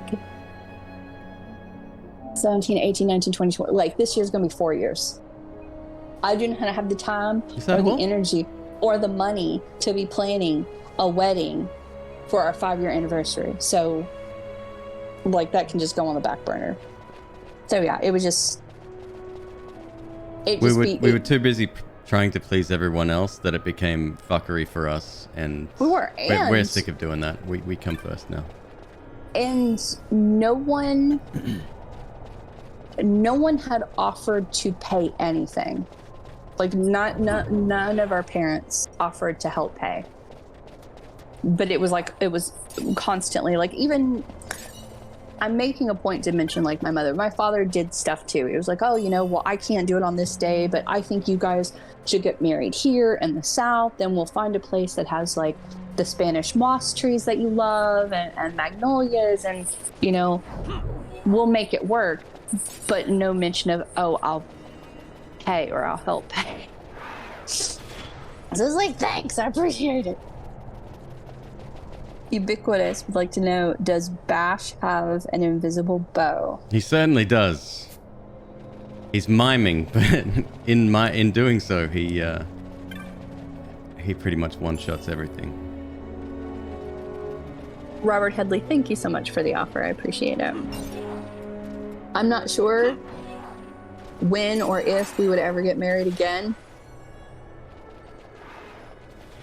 17, 18, 19, 20, 20. Like this year's going to be 4 years. I do not have the time or the energy or the money to be planning a wedding for our 5-year anniversary. So like that can just go on the back burner. So yeah, it was just, we were too busy trying to please everyone else that it became fuckery for us, and we're sick of doing that. We come first now. And no one had offered to pay anything. Like none of our parents offered to help pay. But it was constantly like, even I'm making a point to mention like my mother. My father did stuff too. It was like, oh, you know, well, I can't do it on this day, but I think you guys should get married here in the South. Then we'll find a place that has like the Spanish moss trees that you love and magnolias, and you know, we'll make it work. But no mention of, oh, I'll pay or I'll help pay. So I was like, thanks, I appreciate it. Ubiquitous would like to know, does Bash have an invisible bow? He certainly does. He's miming, but in doing so, he pretty much one-shots everything. Robert Headley, thank you so much for the offer. I appreciate it. I'm not sure when or if we would ever get married again.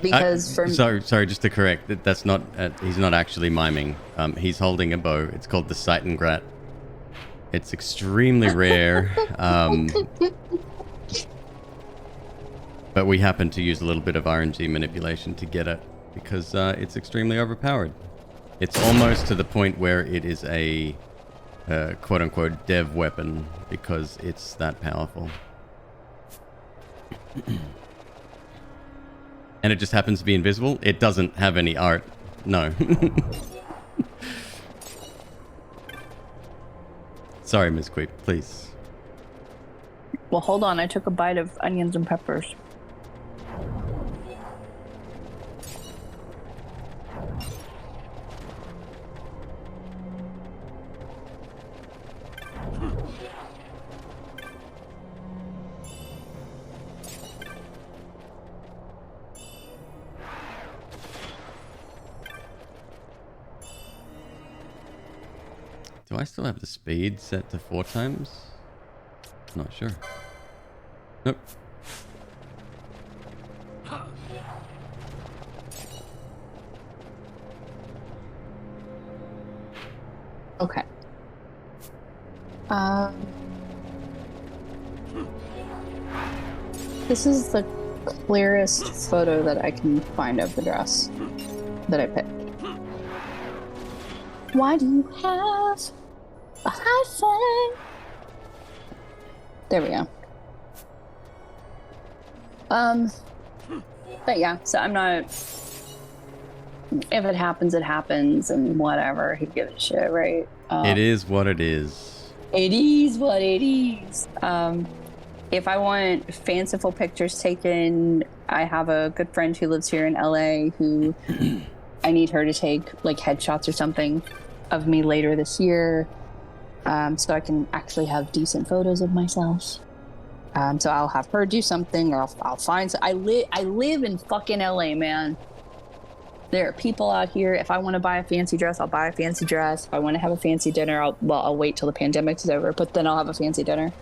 Because sorry, just to correct, that's not. He's not actually miming. He's holding a bow. It's called the Seitengrat. It's extremely rare, but we happen to use a little bit of RNG manipulation to get it because it's extremely overpowered. It's almost to the point where it is a quote-unquote dev weapon because it's that powerful. And it just happens to be invisible. It doesn't have any art. No. Sorry, MzQueeb, please. Well, hold on. I took a bite of onions and peppers. Do I still have the speed set to 4 times? Not sure. Nope. Okay. This is the clearest photo that I can find of the dress that I picked. Why do you have a hyphen? There we go. But yeah, so I'm not. If it happens, it happens, and whatever. Who gives a shit, right? It is what it is. It is what it is. If I want fanciful pictures taken, I have a good friend who lives here in LA who I need her to take like headshots or something of me later this year, so I can actually have decent photos of myself. So I'll have her do something, or I'll find. I live in fucking LA, man. There are people out here. If I want to buy a fancy dress, I'll buy a fancy dress. If I want to have a fancy dinner, I'll wait till the pandemic is over, but then I'll have a fancy dinner.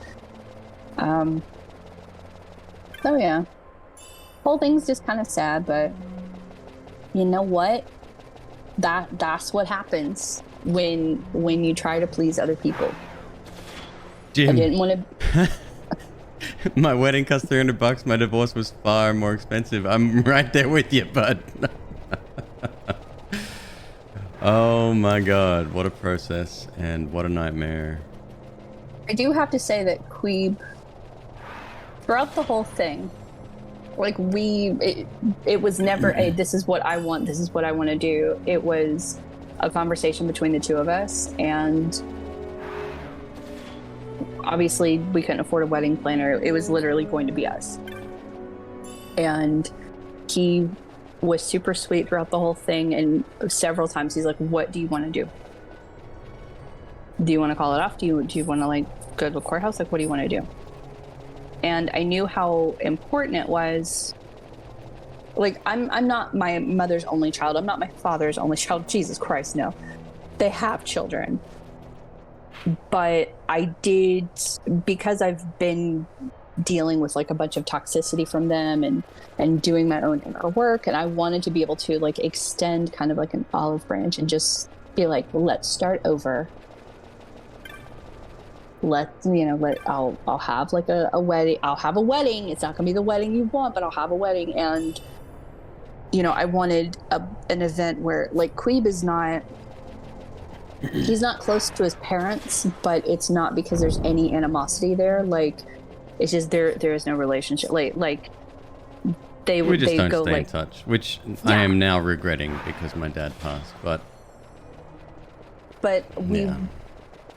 So yeah, whole thing's just kind of sad, but you know what? That's what happens when you try to please other people. Jim, I didn't want to. my wedding cost $300. My divorce was far more expensive. I'm right there with you, bud. Oh my god, what a process and what a nightmare. I do have to say that Queeb, throughout the whole thing, like it was never a this is what I want, this is what I want to do. It was a conversation between the two of us, and obviously we couldn't afford a wedding planner. It was literally going to be us. And he was super sweet throughout the whole thing, and several times he's like, what do you want to do? Do you want to call it off? Do you want to like go to the courthouse? Like, what do you want to do? And I knew how important it was. Like, I'm not my mother's only child. I'm not my father's only child. Jesus Christ, no. They have children. But I did, because I've been dealing with like a bunch of toxicity from them and doing my own inner work, and I wanted to be able to like extend kind of like an olive branch and just be like, let's start over. I'll have like a wedding. I'll have a wedding. It's not gonna be the wedding you want, but I'll have a wedding. And I wanted an event where like Queeb is not, he's not close to his parents, but it's not because there's any animosity there. Like, it's just there is no relationship. Like they we just they don't go stay like in touch, which I am now regretting because my dad passed. But we, yeah.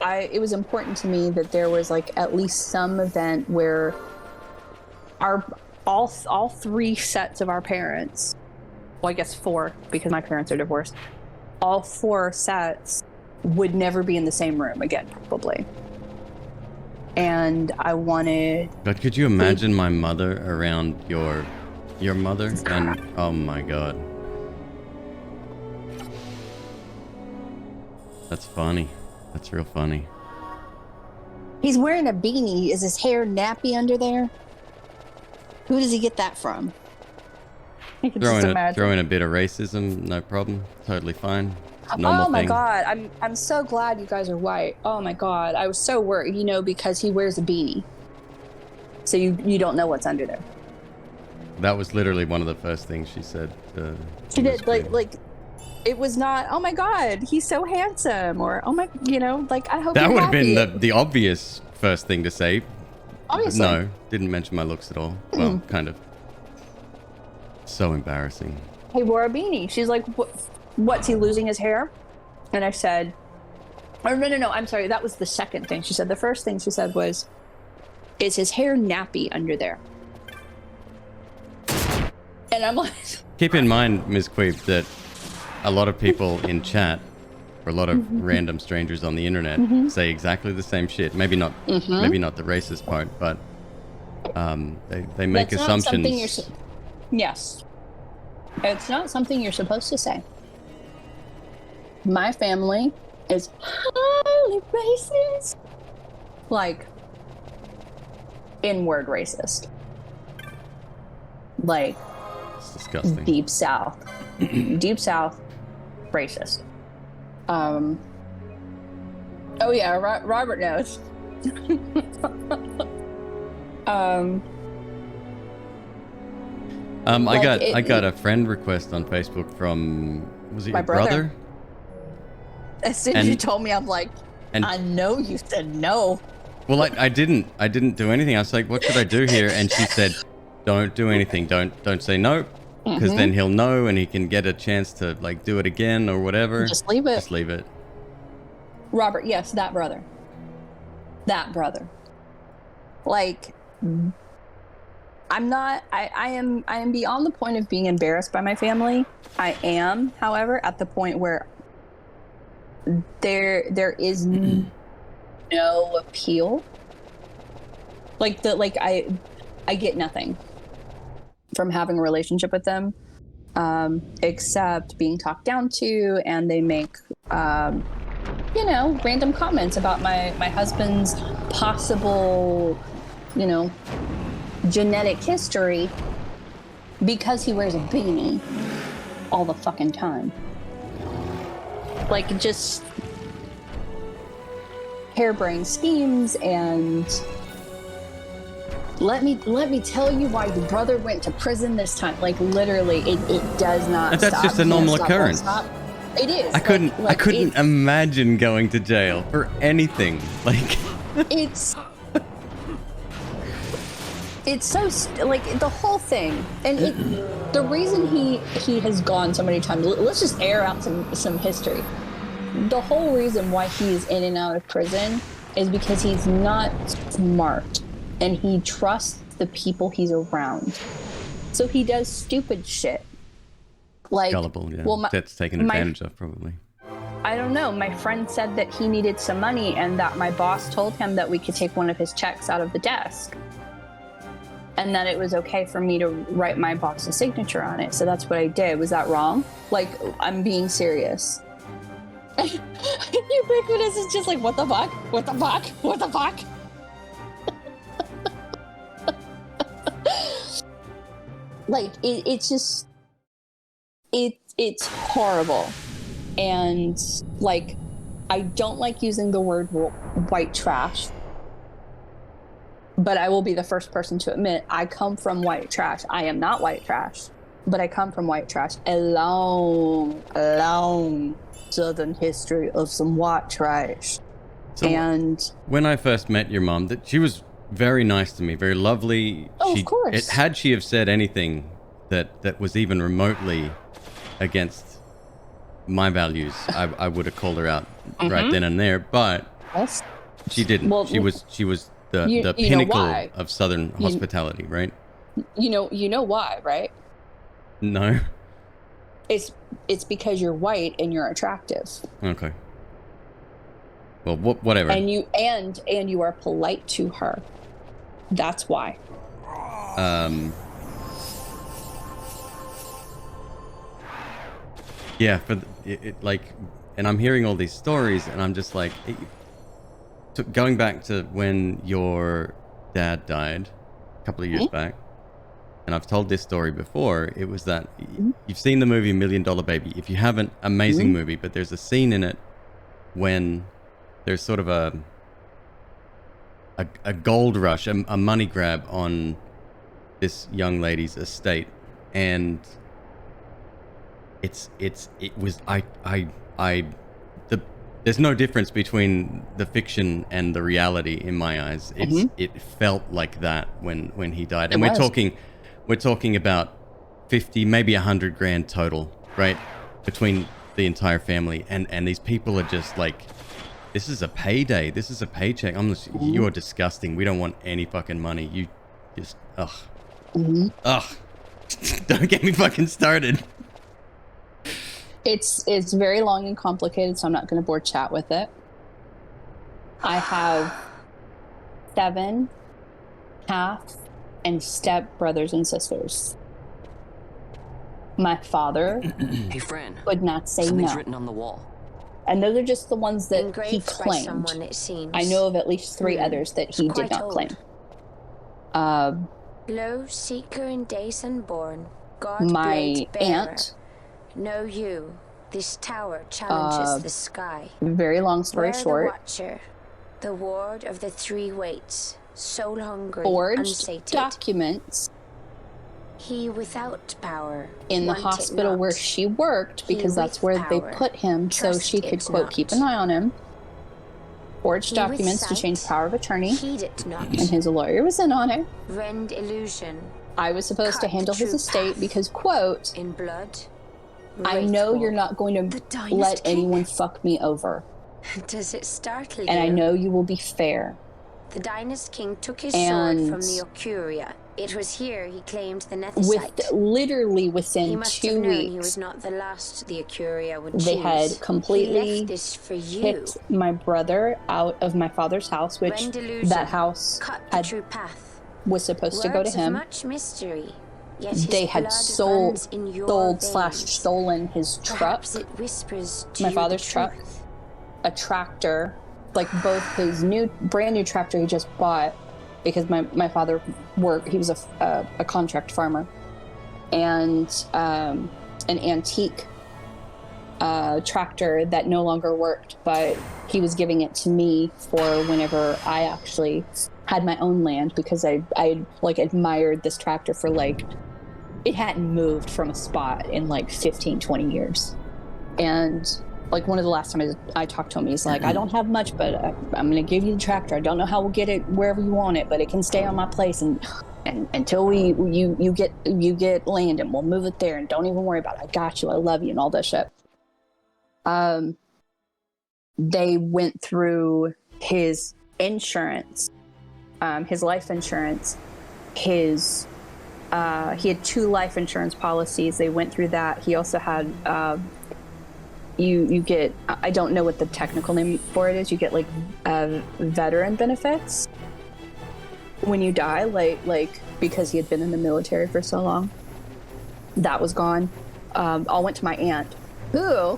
It was important to me that there was like at least some event where all 3 sets of our parents, well, I guess 4 because my parents are divorced, all 4 sets would never be in the same room again, probably. And I wanted. But could you imagine my mother around your mother? And oh my god, that's funny. That's real funny. He's wearing a beanie. Is his hair nappy under there? Who does he get that from? You can just imagine. Throw in a bit of racism, no problem. Totally fine. It's a normal Oh my thing. god, I'm so glad you guys are white. Oh my god, I was so worried, because he wears a beanie. So you don't know what's under there. That was literally one of the first things she said. She did, like it was not, oh my god, he's so handsome, or oh my, like I hope that you're would have happy. been the obvious first thing to say. Obviously. No, didn't mention my looks at all. Well, kind of. So embarrassing. He wore a beanie. She's like, what's he losing his hair? And I said, oh, no, I'm sorry. That was the second thing she said. The first thing she said was, is his hair nappy under there? And I'm like... Keep in mind, MzQueeb, that a lot of people in chat, or a lot of random strangers on the internet, say exactly the same shit. Maybe not the racist part, but they make That's assumptions. Not something yes. It's not something you're supposed to say. My family is truly racist. Like, N-word racist. Like, It's disgusting. deep south. Deep south racist. Oh yeah, Robert knows. I got a friend request on Facebook from, was it My your brother? As soon as you And- told me, I'm like, and- I know you said no. Well, I didn't do anything. I was like, what should I do here? And she said, don't do anything. Don't say no, because then he'll know and he can get a chance to like do it again or whatever. Just leave it. Just leave it. Robert, yes, that brother. That brother. Like, I am beyond the point of being embarrassed by my family. I am, however, at the point where there is no appeal. I get nothing from having a relationship with them, except being talked down to, and they make random comments about my husband's possible, genetic history because he wears a beanie all the fucking time. Like, just harebrained schemes. And let me tell you why your brother went to prison this time. Like, literally, it does not And that's stop. just a normal occurrence. It is. I couldn't imagine going to jail for anything. Like, it's so the whole thing, and the reason he has gone so many times. Let's just air out some history. The whole reason why he's in and out of prison is because he's not smart, and he trusts the people he's around. So he does stupid shit. Like, gullible, yeah. Well, That's taken advantage of, probably. I don't know. My friend said that he needed some money, and that my boss told him that we could take one of his checks out of the desk, and that it was okay for me to write my boss's signature on it. So that's what I did. Was that wrong? Like, I'm being serious. Ubiquitous is just like, what the fuck? What the fuck? What the fuck? Like, it's just, it's horrible. And, like, I don't like using the word white trash, but I will be the first person to admit I come from white trash. I am not white trash, but I come from white trash. A long southern history of some white trash. So and when I first met your mom, that she was very nice to me, very lovely. Oh, of course. Had she have said anything that was even remotely against my values, I would have called her out right then and there. But yes, she didn't. Well, she was the you know pinnacle why? of Southern hospitality, right? You know why, right? No. It's because you're white and you're attractive. Okay. Well, whatever. And you are polite to her. That's why. Yeah, like, and I'm hearing all these stories, and I'm just like, going back to when your dad died a couple of years back, and I've told this story before. It was that you've seen the movie $1 Million Baby. If you haven't, amazing movie, but there's a scene in it when there's sort of a gold rush, a money grab on this young lady's estate, and there's no difference between the fiction and the reality in my eyes. It felt like that when he died, and we're talking about 50, maybe 100 grand total, right, between the entire family, and these people are just like, this is a payday, this is a paycheck. You're disgusting. We don't want any fucking money. You just ugh. Don't get me fucking started. It's very long and complicated, so I'm not going to bore chat with it. I have 7 half and step brothers and sisters. My father Hey, friend. would not say Something's no. written on the wall. And those are just the ones that he Engraved by claimed. someone, it seems. I know of at least 3 others that he did Quite not old. claim. Lo, seeker in days unborn, God My blade bearer. aunt, Know you, this tower challenges the sky. very long story Where short, the watcher, the ward of the 3 weights, soul hungry, forged unsated. documents He without power in the want it hospital not. where she worked, He because that's with where they power, put him so trust she could, it quote, not. keep an eye on him. Forged He with documents to change sight, power of attorney, heed it not. and his lawyer was in on it. Rend illusion, I was supposed to Cut handle the his true estate path. because, quote, in blood. I know Wraithful. you're not going to The Dynast let King? anyone fuck me over, Does it startle and you? I know you will be fair. The Dynast King took his And sword from the Ocuria. It was here he claimed the With Nethicite. literally He within must 2 have known he was weeks, not the last the Ocuria would they choose. had He completely left this for you. kicked my brother out of my father's house, which Rend illusion, that house cut the had true path. was supposed to go to Words of him. much mystery. Yet his They had blood sold runs in your sold veins. / stolen his truck, Perhaps it whispers to my you father's the truck, truth. a tractor, like both his brand new tractor he just bought, because my father he was a contract farmer, and an antique tractor that no longer worked, but he was giving it to me for whenever I actually had my own land, because I like admired this tractor for like, it hadn't moved from a spot in like 15-20 years. And like one of the last times I talked to him, he's like, I don't have much, but I'm gonna give you the tractor. I don't know how we'll get it wherever you want it, but it can stay on my place and until you get land, and we'll move it there, and don't even worry about it. I got you, I love you, and all that shit. They went through his insurance, his life insurance, he had 2 life insurance policies. They went through that. He also had you get, I don't know what the technical name for it is, you get like veteran benefits when you die, like because he had been in the military for so long. That was gone. All went to my aunt, who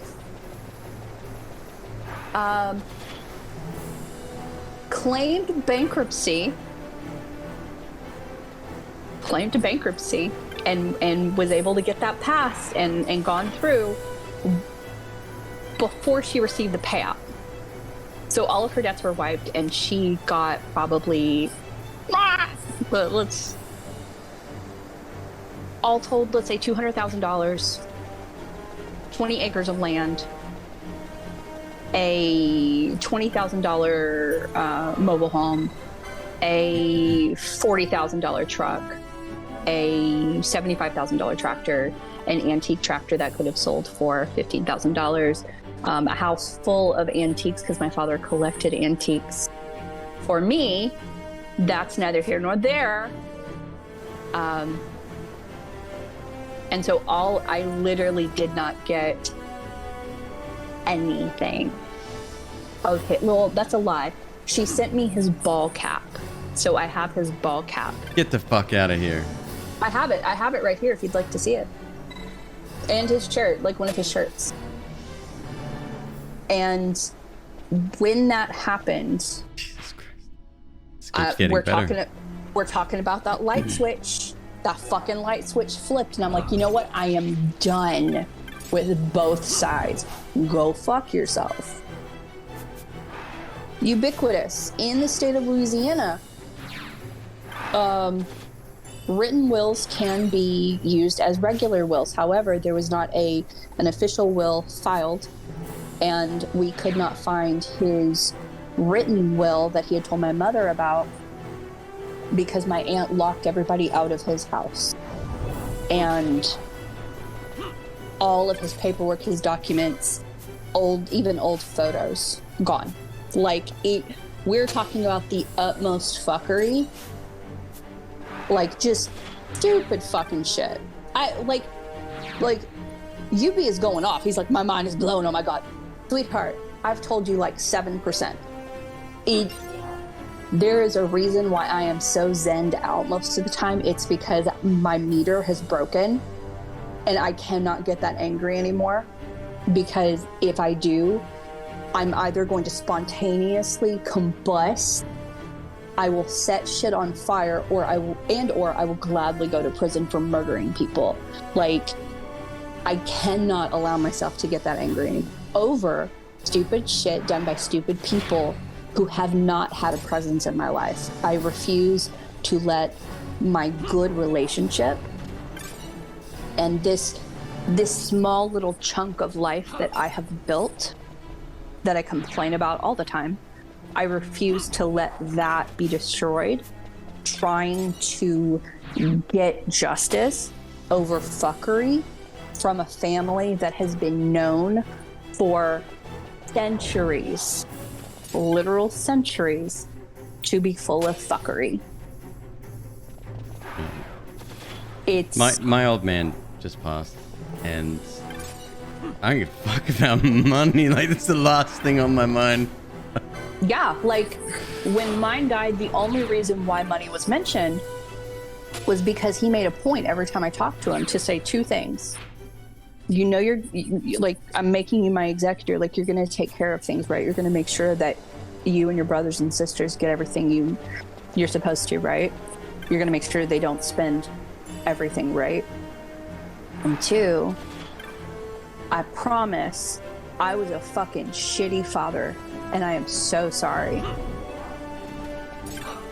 claimed bankruptcy and was able to get that passed and gone through before she received the payout. So all of her debts were wiped, and she got probably, but all told, let's say $200,000, 20 acres of land, a $20,000 mobile home, a $40,000 truck, a $75,000 tractor, an antique tractor that could have sold for $15,000, a house full of antiques because my father collected antiques. For me, that's neither here nor there. And so I literally did not get anything. Okay, well, that's a lie. She sent me his ball cap. So I have his ball cap. Get the fuck out of here. I have it right here if you'd like to see it. And his shirt, like one of his shirts. And when that happened, Jesus Christ. This keeps getting better. We're talking about that light switch. That fucking light switch flipped, and I'm like, you know what? I am done with both sides. Go fuck yourself. Ubiquitous in the state of Louisiana. Written wills can be used as regular wills. However, there was not an official will filed, and we could not find his written will that he had told my mother about because my aunt locked everybody out of his house. And all of his paperwork, his documents, even old photos, gone. Like, we're talking about the utmost fuckery. Like, just stupid fucking shit. Like, UB is going off. He's like, my mind is blown. Oh my God. Sweetheart, I've told you like 7%. There is a reason why I am so zenned out most of the time. It's because my meter has broken and I cannot get that angry anymore. Because if I do, I'm either going to spontaneously combust, I will set shit on fire, or I will gladly go to prison for murdering people. Like, I cannot allow myself to get that angry over stupid shit done by stupid people who have not had a presence in my life. I refuse to let my good relationship and this small little chunk of life that I have built, that I complain about all the time, I refuse to let that be destroyed trying to get justice over fuckery from a family that has been known for centuries, literal centuries, to be full of fuckery. It's my old man just passed, and I don't give a fuck about money. Like, that's the last thing on my mind. yeah, like when mine died, the only reason why money was mentioned was because he made a point every time I talked to him to say two things. You know, like, I'm making you my executor. Like, you're going to take care of things, right? You're going to make sure that you and your brothers and sisters get everything you're supposed to, right? You're going to make sure they don't spend everything, right? And two, I promise I was a fucking shitty father, and I am so sorry.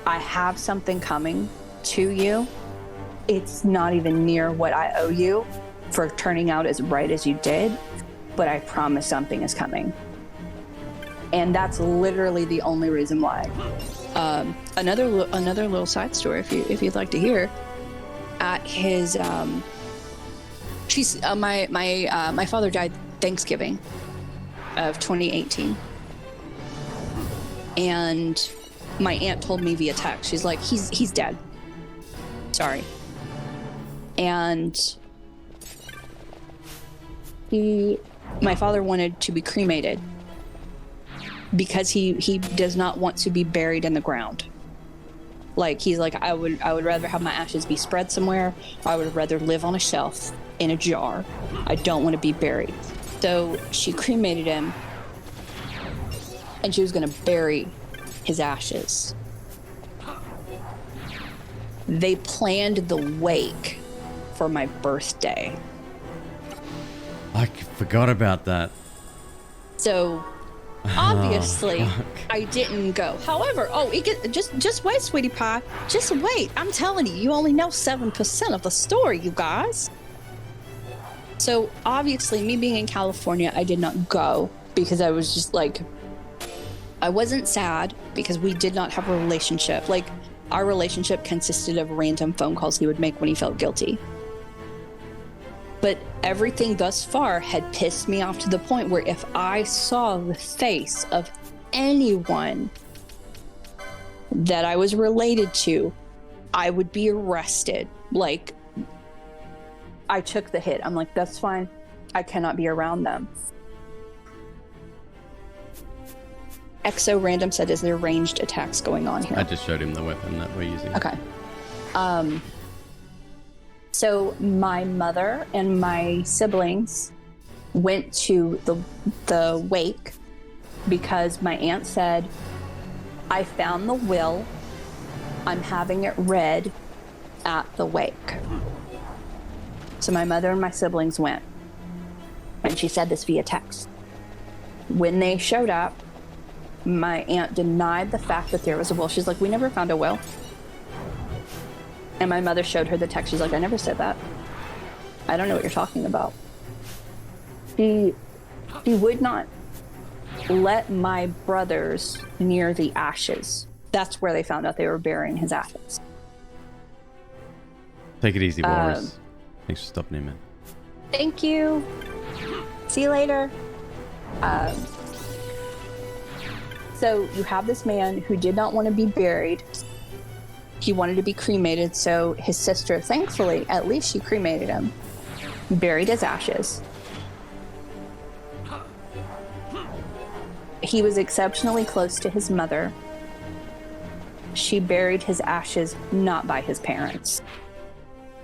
I have something coming to you. It's not even near what I owe you for turning out as bright as you did, but I promise something is coming. And that's literally the only reason why. Another little side story, if you'd like to hear. At his, my father died Thanksgiving of 2018, and my aunt told me via text. She's like, he's dead. Sorry. And my father wanted to be cremated because he does not want to be buried in the ground. Like, he's like, I would rather have my ashes be spread somewhere. I would rather live on a shelf in a jar. I don't want to be buried. So she cremated him, and she was going to bury his ashes. They planned the wake for my birthday. I forgot about that. So obviously I didn't go. However, just wait, sweetie pie. Just wait. I'm telling you, you only know 7% of the story, you guys. So obviously, me being in California, I did not go because I was just like, I wasn't sad because we did not have a relationship. Like, our relationship consisted of random phone calls he would make when he felt guilty. But everything thus far had pissed me off to the point where if I saw the face of anyone that I was related to, I would be arrested. Like, I took the hit. I'm like, that's fine. I cannot be around them. XO Random said, is there ranged attacks going on here? I just showed him the weapon that we're using. Okay. So my mother and my siblings went to the wake because my aunt said, I found the will. I'm having it read at the wake. So my mother and my siblings went. And she said this via text. When they showed up, my aunt denied the fact that there was a will. She's like, we never found a will. And my mother showed her the text. She's like, I never said that. I don't know what you're talking about. She would not let my brothers near the ashes. That's where they found out they were burying his ashes. Take it easy, Boris. Thanks for stopping in, man. Thank you. See you later. So you have this man who did not want to be buried. He wanted to be cremated, so his sister, thankfully, at least she cremated him, buried his ashes. He was exceptionally close to his mother. She buried his ashes not by his parents.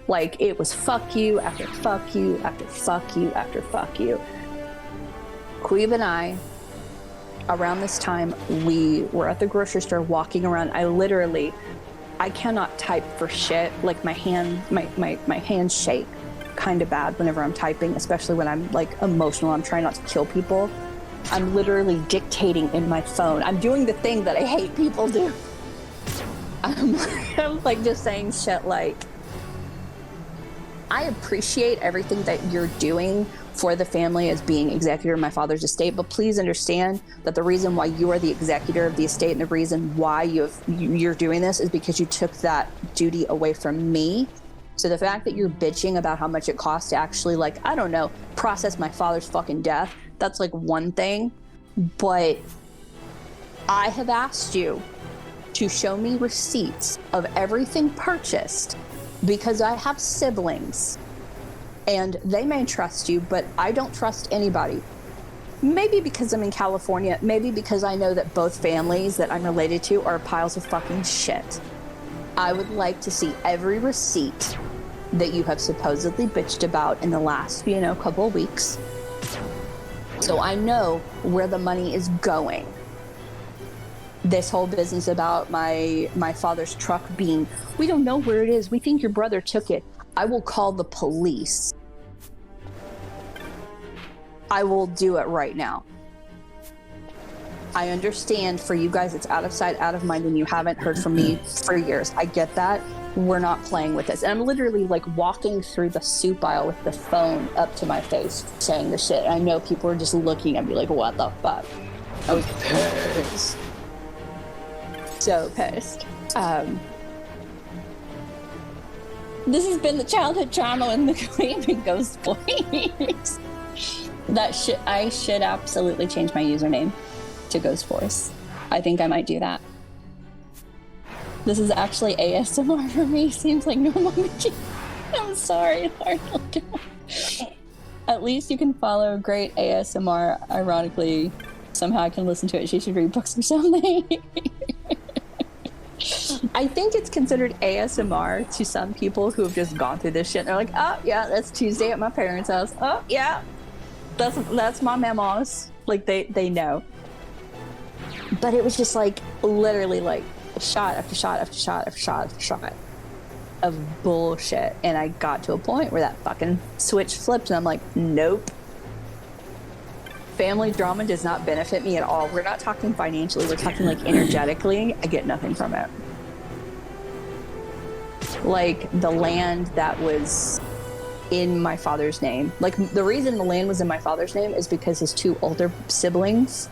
Like, it was fuck you after fuck you after fuck you after fuck you. Queeb and I around this time, we were at the grocery store walking around. I cannot type for shit. Like my hands shake kind of bad whenever I'm typing, especially when I'm like emotional. I'm trying not to kill people. I'm literally dictating in my phone. I'm doing the thing that I hate people do. I'm like just saying shit like, I appreciate everything that you're doing for the family as being executor of my father's estate, but please understand that the reason why you are the executor of the estate and the reason why you're doing this is because you took that duty away from me. So the fact that you're bitching about how much it costs to actually, like, I don't know, process my father's fucking death, that's like one thing. But I have asked you to show me receipts of everything purchased because I have siblings and they may trust you, but I don't trust anybody. Maybe because I'm in California, maybe because I know that both families that I'm related to are piles of fucking shit. I would like to see every receipt that you have supposedly bitched about in the last, couple of weeks. So I know where the money is going. This whole business about my father's truck being, we don't know where it is. We think your brother took it. I will call the police. I will do it right now. I understand for you guys, it's out of sight, out of mind, and you haven't heard from me for years. I get that. We're not playing with this. And I'm literally like walking through the soup aisle with the phone up to my face saying the shit. And I know people are just looking at me like, what the fuck? I was pissed. So pissed. This has been the childhood trauma with McQueeb and Ghost Boys. I should absolutely change my username to Ghost Force. I think I might do that. This is actually ASMR for me. Seems like normal. I'm sorry, Arnold. At least you can follow great ASMR. Ironically, somehow I can listen to it. She should read books or something. I think it's considered ASMR to some people who have just gone through this shit. They're like, oh yeah, that's Tuesday at my parents' house. Oh yeah, that's my mama's. Like they know. But it was just like literally like shot after shot after shot after shot after shot of bullshit. And I got to a point where that fucking switch flipped and I'm like, nope. Family drama does not benefit me at all. We're not talking financially, we're talking like energetically. I get nothing from it. Like the land that was in my father's name. Like the reason the land was in my father's name is because his two older siblings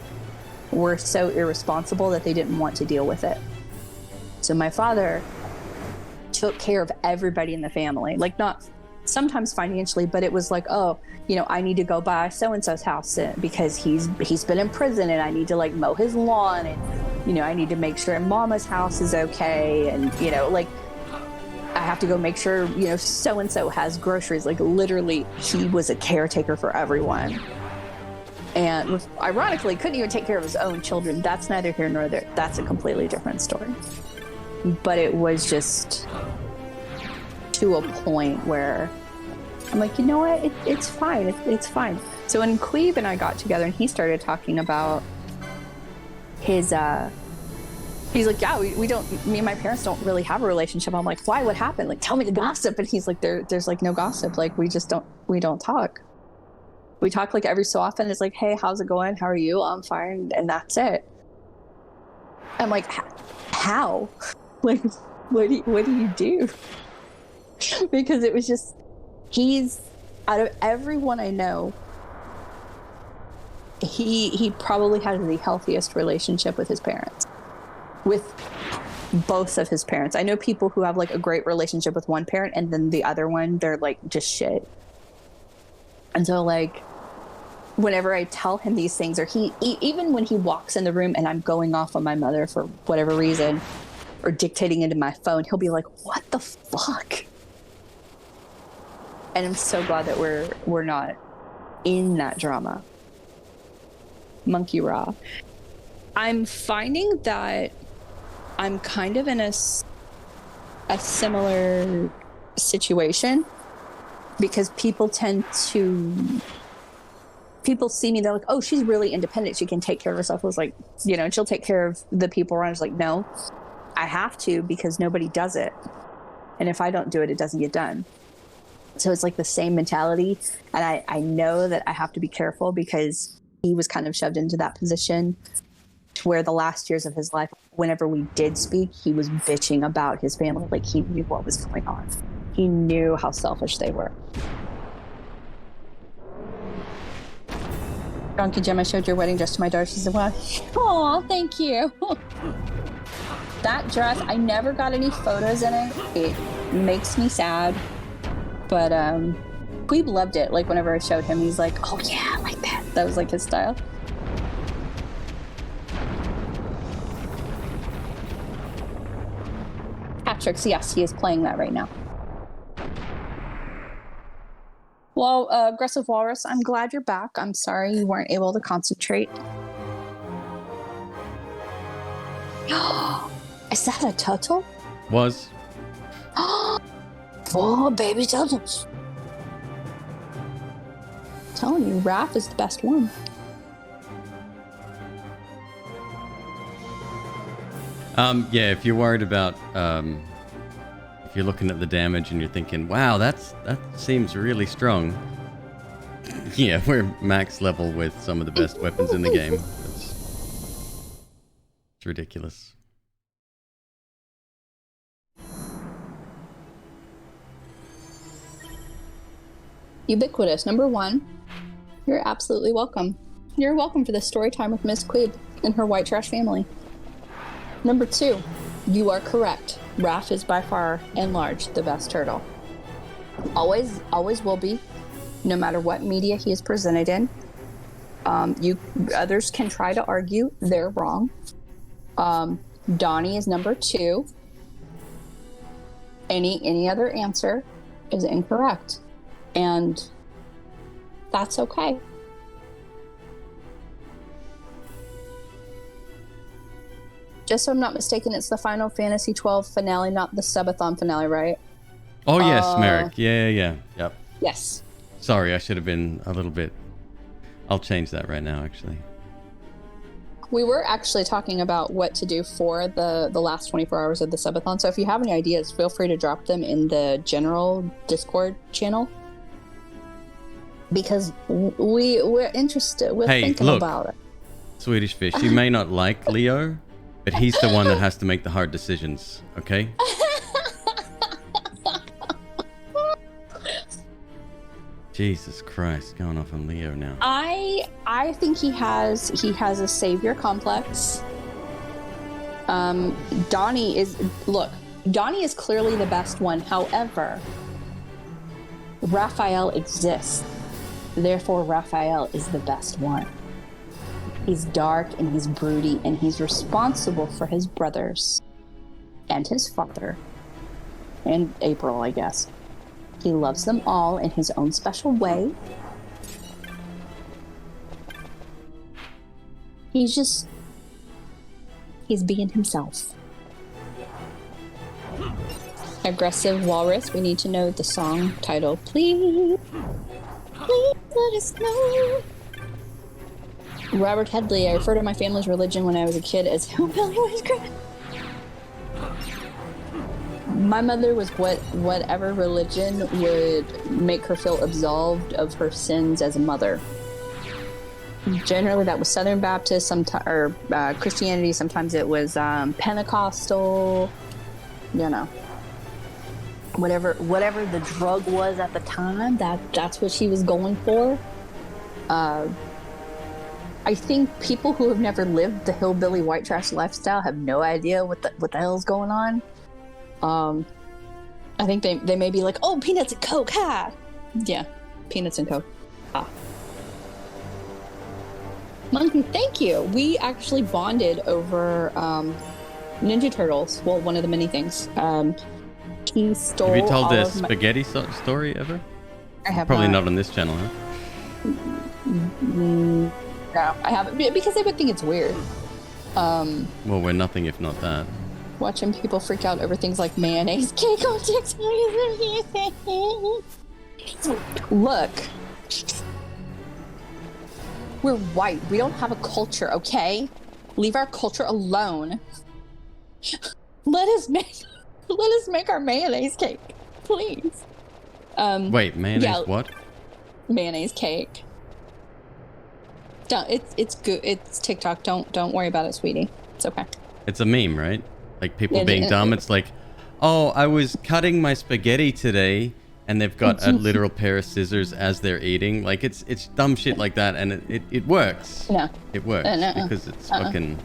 were so irresponsible that they didn't want to deal with it. So my father took care of everybody in the family, like not sometimes financially, but it was like, oh, I need to go buy so-and-so's house because he's been in prison and I need to like mow his lawn and, I need to make sure mama's house is okay. And, like I have to go make sure, so-and-so has groceries. Like literally he was a caretaker for everyone. And ironically, couldn't even take care of his own children. That's neither here nor there. That's a completely different story. But it was just to a point where I'm like, you know what? It's fine. It's fine. So when Queeb and I got together and he started talking about his, he's like, yeah, me and my parents don't really have a relationship. I'm like, why? What happened? Like, tell me the gossip. And he's like, there's like no gossip. Like, we don't talk. We talk like every so often. It's like, hey, how's it going? How are you? I'm fine. And that's it. I'm like, how? Like, what do you do? Because it was just, he's, out of everyone I know, he probably has the healthiest relationship with his parents. With both of his parents. I know people who have like a great relationship with one parent and then the other one, they're like just shit. And so like, whenever I tell him these things, or he even when he walks in the room and I'm going off on my mother for whatever reason, or dictating into my phone, he'll be like, what the fuck? And I'm so glad that we're not in that drama. Monkey raw. I'm finding that I'm kind of in a similar situation because people tend to people see me, they're like, oh, she's really independent. She can take care of herself. I was like, you know, and she'll take care of the people around. I was like, no, I have to because nobody does it. And if I don't do it, it doesn't get done. So it's like the same mentality. And I know that I have to be careful because he was kind of shoved into that position where the last years of his life, whenever we did speak, he was bitching about his family. Like he knew what was going on. He knew how selfish they were. Donkey Gem, I showed your wedding dress to my daughter. She said, well, oh, thank you. That dress, I never got any photos in it. It makes me sad. But Queeb loved it. Like whenever I showed him, he's like, oh yeah, I like that. That was like his style. Patrick's, yes, he is playing that right now. Well, Aggressive Walrus, I'm glad you're back. I'm sorry you weren't able to concentrate. Is that a turtle? Was. Oh, baby turtles. I'm telling you, Raph is the best one. Yeah, if you're worried about if you're looking at the damage and you're thinking, wow, that seems really strong. Yeah, we're max level with some of the best weapons in the game. It's ridiculous. Ubiquitous, number 1. You're absolutely welcome. You're welcome for this story time with MzQueeb and her white trash family. Number 2, you are correct. Raph is by far and large the best turtle. Always will be, no matter what media he is presented in. Others can try to argue they're wrong. Donnie is number 2. Any other answer is incorrect, and that's okay. Just so I'm not mistaken, it's the Final Fantasy XII finale, not the Subathon finale, right? Oh, yes, Merrick. Yeah. Yep. Yes. Sorry, I should have been a little bit... I'll change that right now, actually. We were actually talking about what to do for the last 24 hours of the Subathon, so if you have any ideas, feel free to drop them in the general Discord channel. Because we're interested. We're thinking about it. Swedish Fish, you may not like Leo, but he's the one that has to make the hard decisions, okay? Jesus Christ, going off on Leo now. I think he has a savior complex. Donnie is clearly the best one. However, Raphael exists. Therefore, Raphael is the best one. He's dark and he's broody and he's responsible for his brothers and his father and April, I guess. He loves them all in his own special way. He's being himself. Aggressive Walrus, we need to know the song title, please. Please let us know. Robert Headley, I refer to my family's religion when I was a kid as hillbilly witchcraft. My mother was whatever religion would make her feel absolved of her sins as a mother. Generally, that was Southern Baptist, or Christianity. Sometimes it was Pentecostal. You know, whatever the drug was at the time. That's what she was going for. I think people who have never lived the hillbilly white trash lifestyle have no idea what the hell's going on. I think they may be like, oh, peanuts and Coke, ha! Yeah, peanuts and Coke. Ah. Monkey, thank you. We actually bonded over Ninja Turtles. Well, one of the many things. He stole. Have you told the spaghetti story ever? I have probably not on this channel, huh? No, I haven't, because they would think it's weird. Well, we're nothing if not that. Watching people freak out over things like mayonnaise cake on TikTok. Look, We're white. We don't have a culture, okay? Leave our culture alone. Let us make our mayonnaise cake, please. Wait, mayonnaise what? Mayonnaise cake. Don't, it's good. It's TikTok. Don't worry about it, sweetie. It's okay. It's a meme, right? Like people being dumb. It's like, oh, I was cutting my spaghetti today, and they've got a literal pair of scissors as they're eating. Like it's dumb shit like that, and it works. No, it works because it's fucking.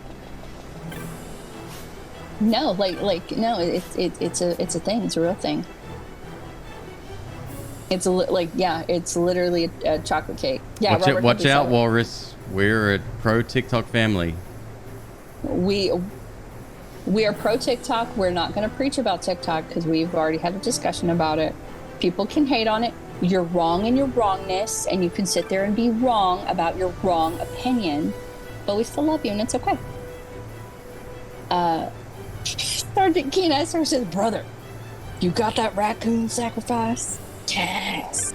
No, no, it's a thing. It's a real thing. It's it's literally a chocolate cake. Yeah, watch out, Walrus. We're a pro TikTok family. We are pro TikTok. We're not going to preach about TikTok because we've already had a discussion about it. People can hate on it. You're wrong in your wrongness, and you can sit there and be wrong about your wrong opinion, but we still love you, and it's okay. Sergeant Keenan says, brother, you got that raccoon sacrifice? Yes.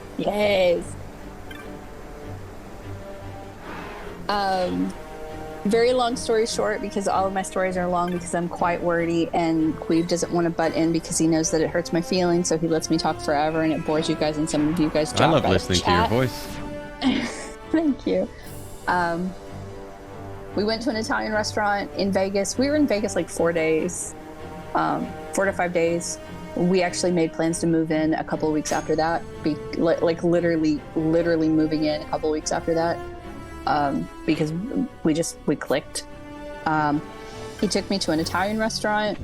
Very long story short, because all of my stories are long because I'm quite wordy, and Queeb doesn't want to butt in because he knows that it hurts my feelings, so he lets me talk forever and it bores you guys, and some of you guys drop I love out of listening to chat. your voice. Thank you. We went to an Italian restaurant in Vegas. We were in Vegas like 4 days, 4 to 5 days. We actually made plans to move in a couple of weeks after that. Literally moving in a couple of weeks after that. Because we clicked. He took me to an Italian restaurant.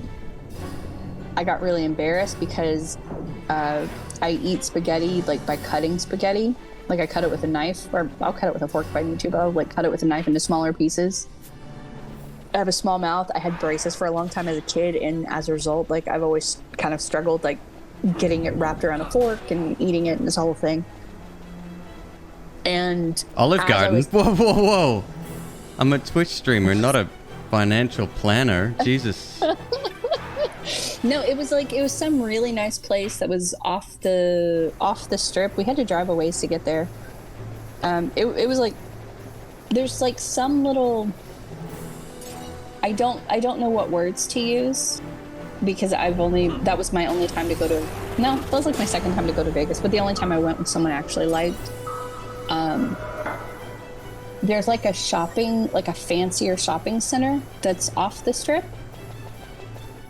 I got really embarrassed because I eat spaghetti by cutting spaghetti. Like I cut it with a knife, or I'll cut it with a fork if I need to, but I'll cut it with a knife into smaller pieces. I have a small mouth. I had braces for a long time as a kid, and as a result, I've always kind of struggled getting it wrapped around a fork and eating it and this whole thing. And Olive Garden. Whoa! I'm a Twitch streamer, not a financial planner. Jesus. No, it was some really nice place that was off the strip. We had to drive a ways to get there. It was there's some little. I don't know what words to use because that was my only time to go to. No, that was my second time to go to Vegas, but the only time I went with someone I actually liked. There's a fancier shopping center that's off the strip.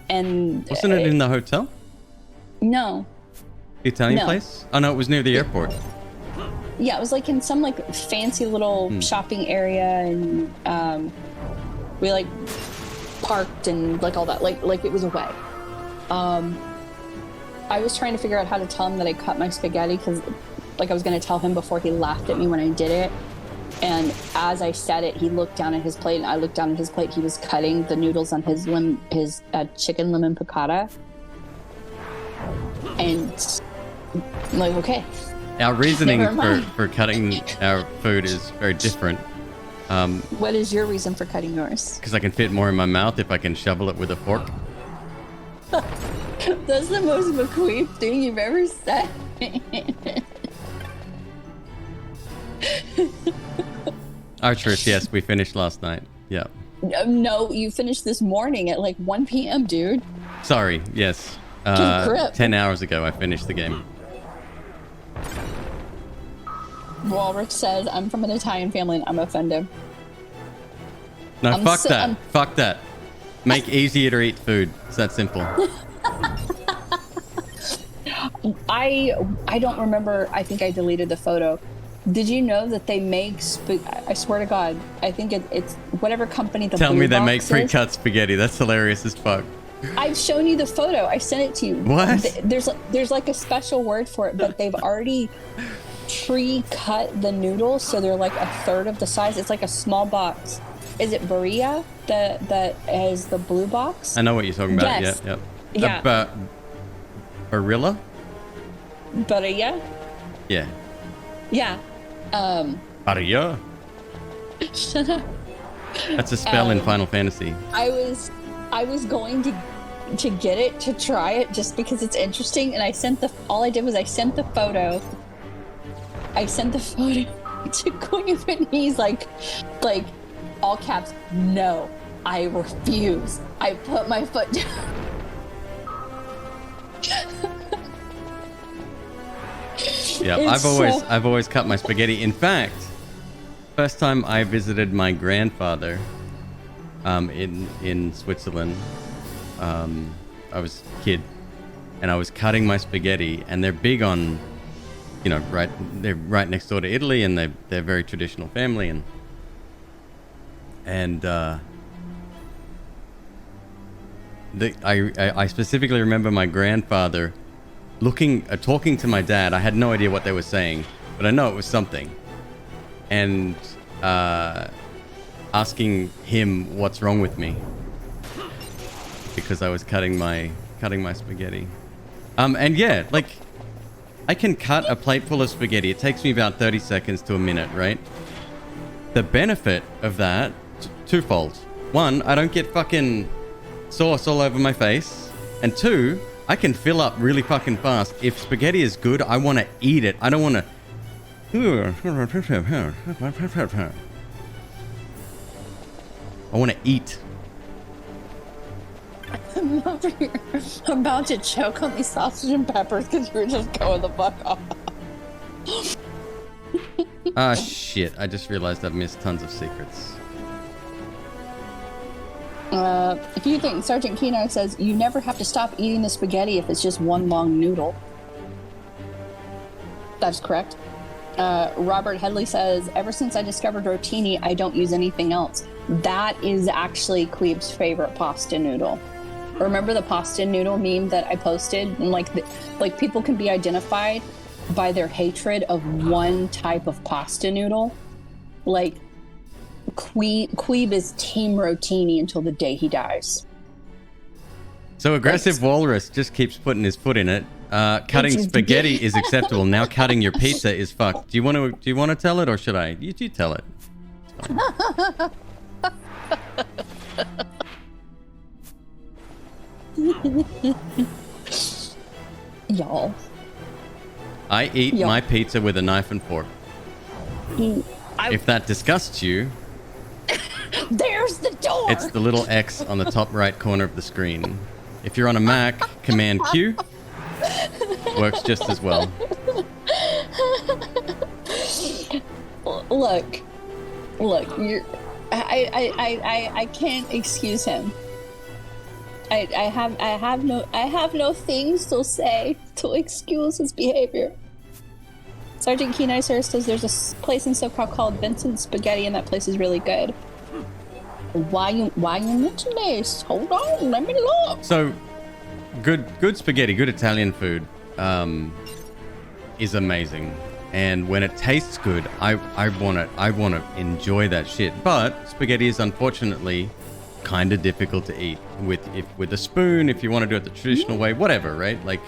And wasn't it in the hotel? No. The Italian place? Oh no, it was near the airport. Yeah, it was in some fancy little shopping area, and we parked and all that. It was away. I was trying to figure out how to tell him that I cut my spaghetti because I was going to tell him before he laughed at me when I did it. And as I said it, he looked down at his plate, and I looked down at his plate. He was cutting the noodles on his chicken lemon piccata. And I'm okay. Our reasoning for cutting our food is very different. What is your reason for cutting yours? Because I can fit more in my mouth if I can shovel it with a fork. That's the most McQueeb thing you've ever said. Archers, yes, we finished last night. Yeah. No, you finished this morning at 1 p.m., dude. Sorry, yes. 10 hours ago I finished the game. Walrus says, I'm from an Italian family and I'm offended. No, fuck that. Make easier to eat food. It's that simple. I don't remember. I think I deleted the photo. Did you know that they make I swear to God, I think it's whatever company the Tell blue me they box make is. pre-cut spaghetti. That's hilarious as fuck. I've shown you the photo. I sent it to you. What? There's a special word for it, but they've already pre-cut the noodles, so they're a third of the size. It's a small box. Is it Berea that has the blue box? I know what you're talking about. Yes. Yeah. Barilla? Berea? Yeah. Yeah. Barilla? Shut up. That's a spell in Final Fantasy. I was going to get it, to try it, just because it's interesting, and all I did was I sent the photo. to Queeb, and he's like all caps, no, I refuse. I put my foot down. Yeah, I've always cut my spaghetti. In fact, first time I visited my grandfather in Switzerland, I was a kid, and I was cutting my spaghetti, and they're big on, you know, they're right next door to Italy, and they're very traditional family, and I specifically remember my grandfather talking to my dad. I had no idea what they were saying, but I know it was something, and asking him what's wrong with me because I was cutting my spaghetti. And yeah, like, I can cut a plate full of spaghetti. It takes me about 30 seconds to a minute, right? The benefit of that, twofold. One, I don't get fucking sauce all over my face. And two, I can fill up really fucking fast. If spaghetti is good, I want to eat it. I don't want to... I want to eat. I'm over here about to choke on these sausage and peppers because you were just going the fuck off. Ah, shit. I just realized I've missed tons of secrets. If you think Sergeant Keno says you never have to stop eating the spaghetti if it's just one long noodle. That's correct. Robert Headley says, ever since I discovered rotini, I don't use anything else. That is actually Queeb's favorite pasta noodle. Remember the pasta noodle meme that I posted? And like people can be identified by their hatred of one type of pasta noodle. Like, Queeb is Team Rotini until the day he dies. So Aggressive Walrus just keeps putting his foot in it. Cutting spaghetti is acceptable. Now cutting your pizza is fucked. Do you want to tell it, or should I? You tell it. Y'all. I eat my pizza with a knife and fork. If that disgusts you, there's the door. It's the little X on the top right corner of the screen. If you're on a Mac, Command Q works just as well. Look, I can't excuse him. I have no things to say to excuse his behavior. Sergeant Kenai says there's a place in SoCal called Vincent's Spaghetti, and that place is really good. Why you mention this? Hold on, let me look. So, good spaghetti, good Italian food, is amazing. And when it tastes good, I want to enjoy that shit. But spaghetti is unfortunately kind of difficult to eat with a spoon if you want to do it the traditional way, whatever, right? Like,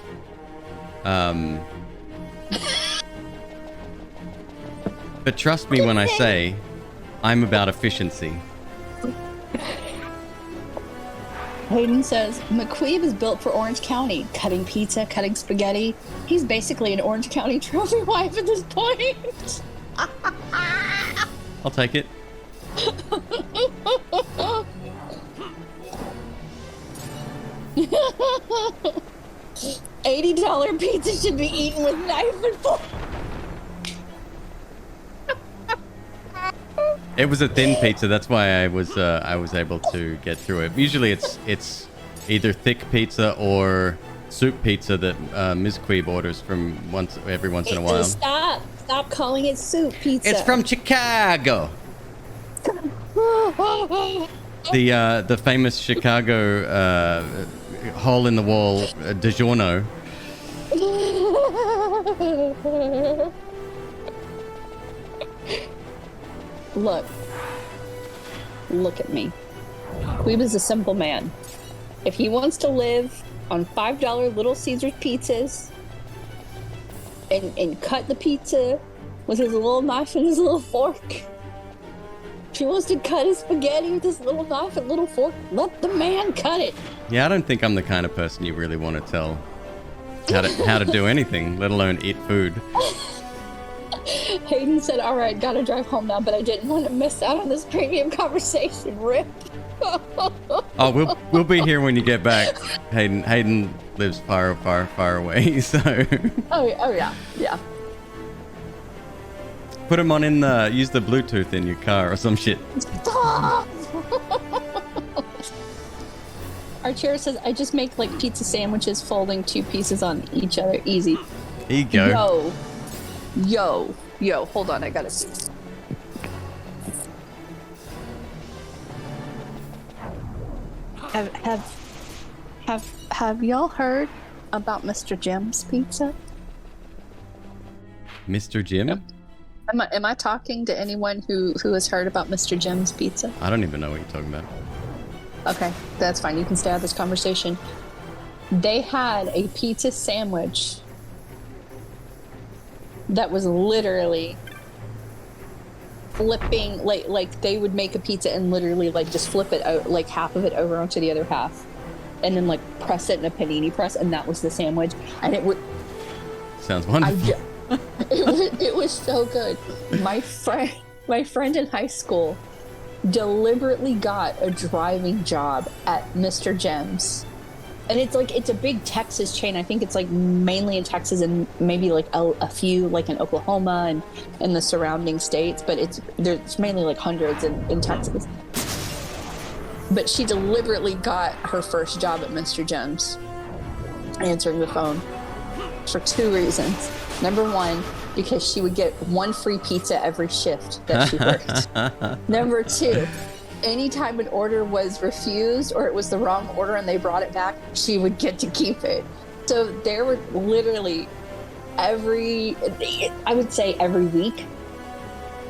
but trust me when I say I'm about efficiency. Hayden says, McQueeb is built for Orange County. Cutting pizza, cutting spaghetti. He's basically an Orange County trophy wife at this point. I'll take it. $80 pizza should be eaten with knife and fork. It was a thin pizza, that's why I was able to get through it. Usually it's either thick pizza or soup pizza that MzQueeb orders from every once in a while. Stop calling it soup pizza. It's from Chicago. The famous Chicago hole in the wall DiGiorno. Look at me. Queeb is a simple man. If he wants to live on $5 Little Caesars pizzas and cut the pizza with his little knife and his little fork, if he wants to cut his spaghetti with his little knife and little fork, let the man cut it. Yeah, I don't think I'm the kind of person you really want to tell how to do anything, let alone eat food. Hayden said, all right, gotta drive home now, but I didn't want to miss out on this premium conversation. Rip. Oh, we'll be here when you get back. Hayden lives far away, so. Oh yeah. Put him on use the Bluetooth in your car or some shit. Stop! Archera says, I just make like pizza sandwiches folding 2 pieces on each other. Easy. There you go. Yo, hold on, I gotta see. Have y'all heard about Mr. Jim's pizza? Mr. Jim? Yep. Am I talking to anyone who has heard about Mr. Jim's pizza? I don't even know what you're talking about. Okay, that's fine. You can stay out of this conversation. They had a pizza sandwich that was literally flipping, like they would make a pizza and literally like just flip it out, like half of it over onto the other half, and then like press it in a panini press, and that was the sandwich. And it would. Sounds wonderful. It was so good. My friend in high school deliberately got a driving job at Mr. Jim's, and it's a big Texas chain. I think it's like mainly in Texas and maybe like a few like in Oklahoma and in the surrounding states, but there's mainly like hundreds in Texas. But she deliberately got her first job at Mr. Jim's answering the phone for 2 reasons. Number 1, because she would get 1 free pizza every shift that she worked. Number 2, anytime an order was refused or it was the wrong order and they brought it back, she would get to keep it. So there were literally I would say every week.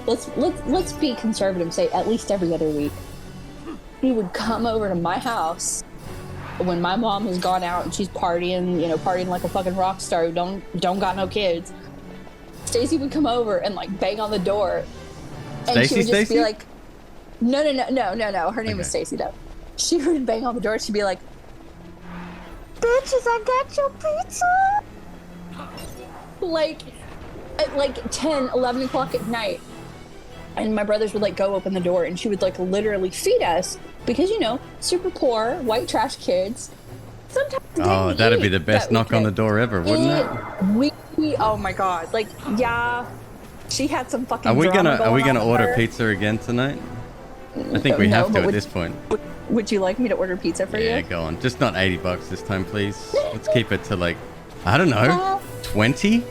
Let's be conservative, say at least every other week. He would come over to my house when my mom has gone out and she's partying like a fucking rock star who don't got no kids. Stacy would come over and like bang on the door, and she would just be like, "No. Her name was Stacy though." She would bang on the door. She'd be like, "Bitches, I got your pizza." Like at like 10, 11 o'clock at night, and my brothers would like go open the door, and she would like literally feed us because super poor white trash kids. Sometimes that'd be the best knock on the door ever, wouldn't it? Oh my god! Like, yeah, she had some fucking. Are we gonna order her. pizza again tonight? I think we have to at this point. Would you like me to order pizza for you? Yeah, go on. Just not $80 this time, please. Let's keep it to like, I don't know, 20.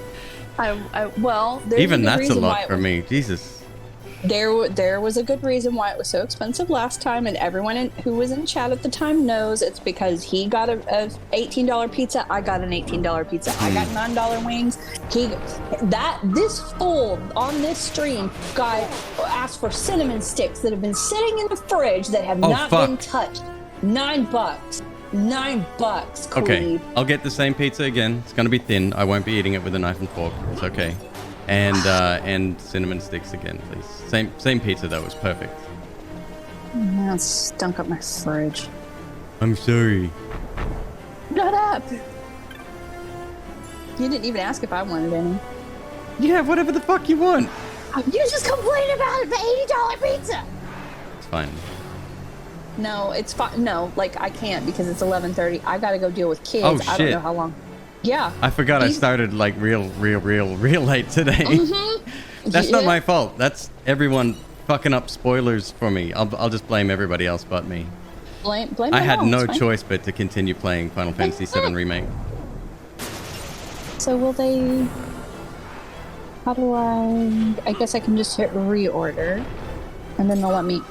Well, even that's a lot for me. Jesus. There was a good reason why it was so expensive last time, and everyone who was in chat at the time knows it's because he got a $18 pizza, I got an $18 pizza, I got $9 wings. This fool on this stream asked for cinnamon sticks that have been sitting in the fridge that have not been touched. $9. $9. Okay, I'll get the same pizza again. It's gonna be thin. I won't be eating it with a knife and fork. It's okay. And cinnamon sticks again, please. Same pizza though. Was perfect. That stunk up my fridge. I'm sorry. Shut up. You didn't even ask if I wanted any. Yeah, whatever the fuck you want. You just complained about the $80 pizza. It's fine. No, it's fine. No, like I can't because it's 11:30. I gotta go deal with kids. Oh, shit. I don't know how long. Yeah. I forgot I started like real late today. Mm-hmm. That's not my fault. That's everyone fucking up spoilers for me. I'll just blame everybody else but me. Blame I had no choice but to continue playing Final Fantasy VII Remake. So will they... How do I guess I can just hit reorder. And then they'll let me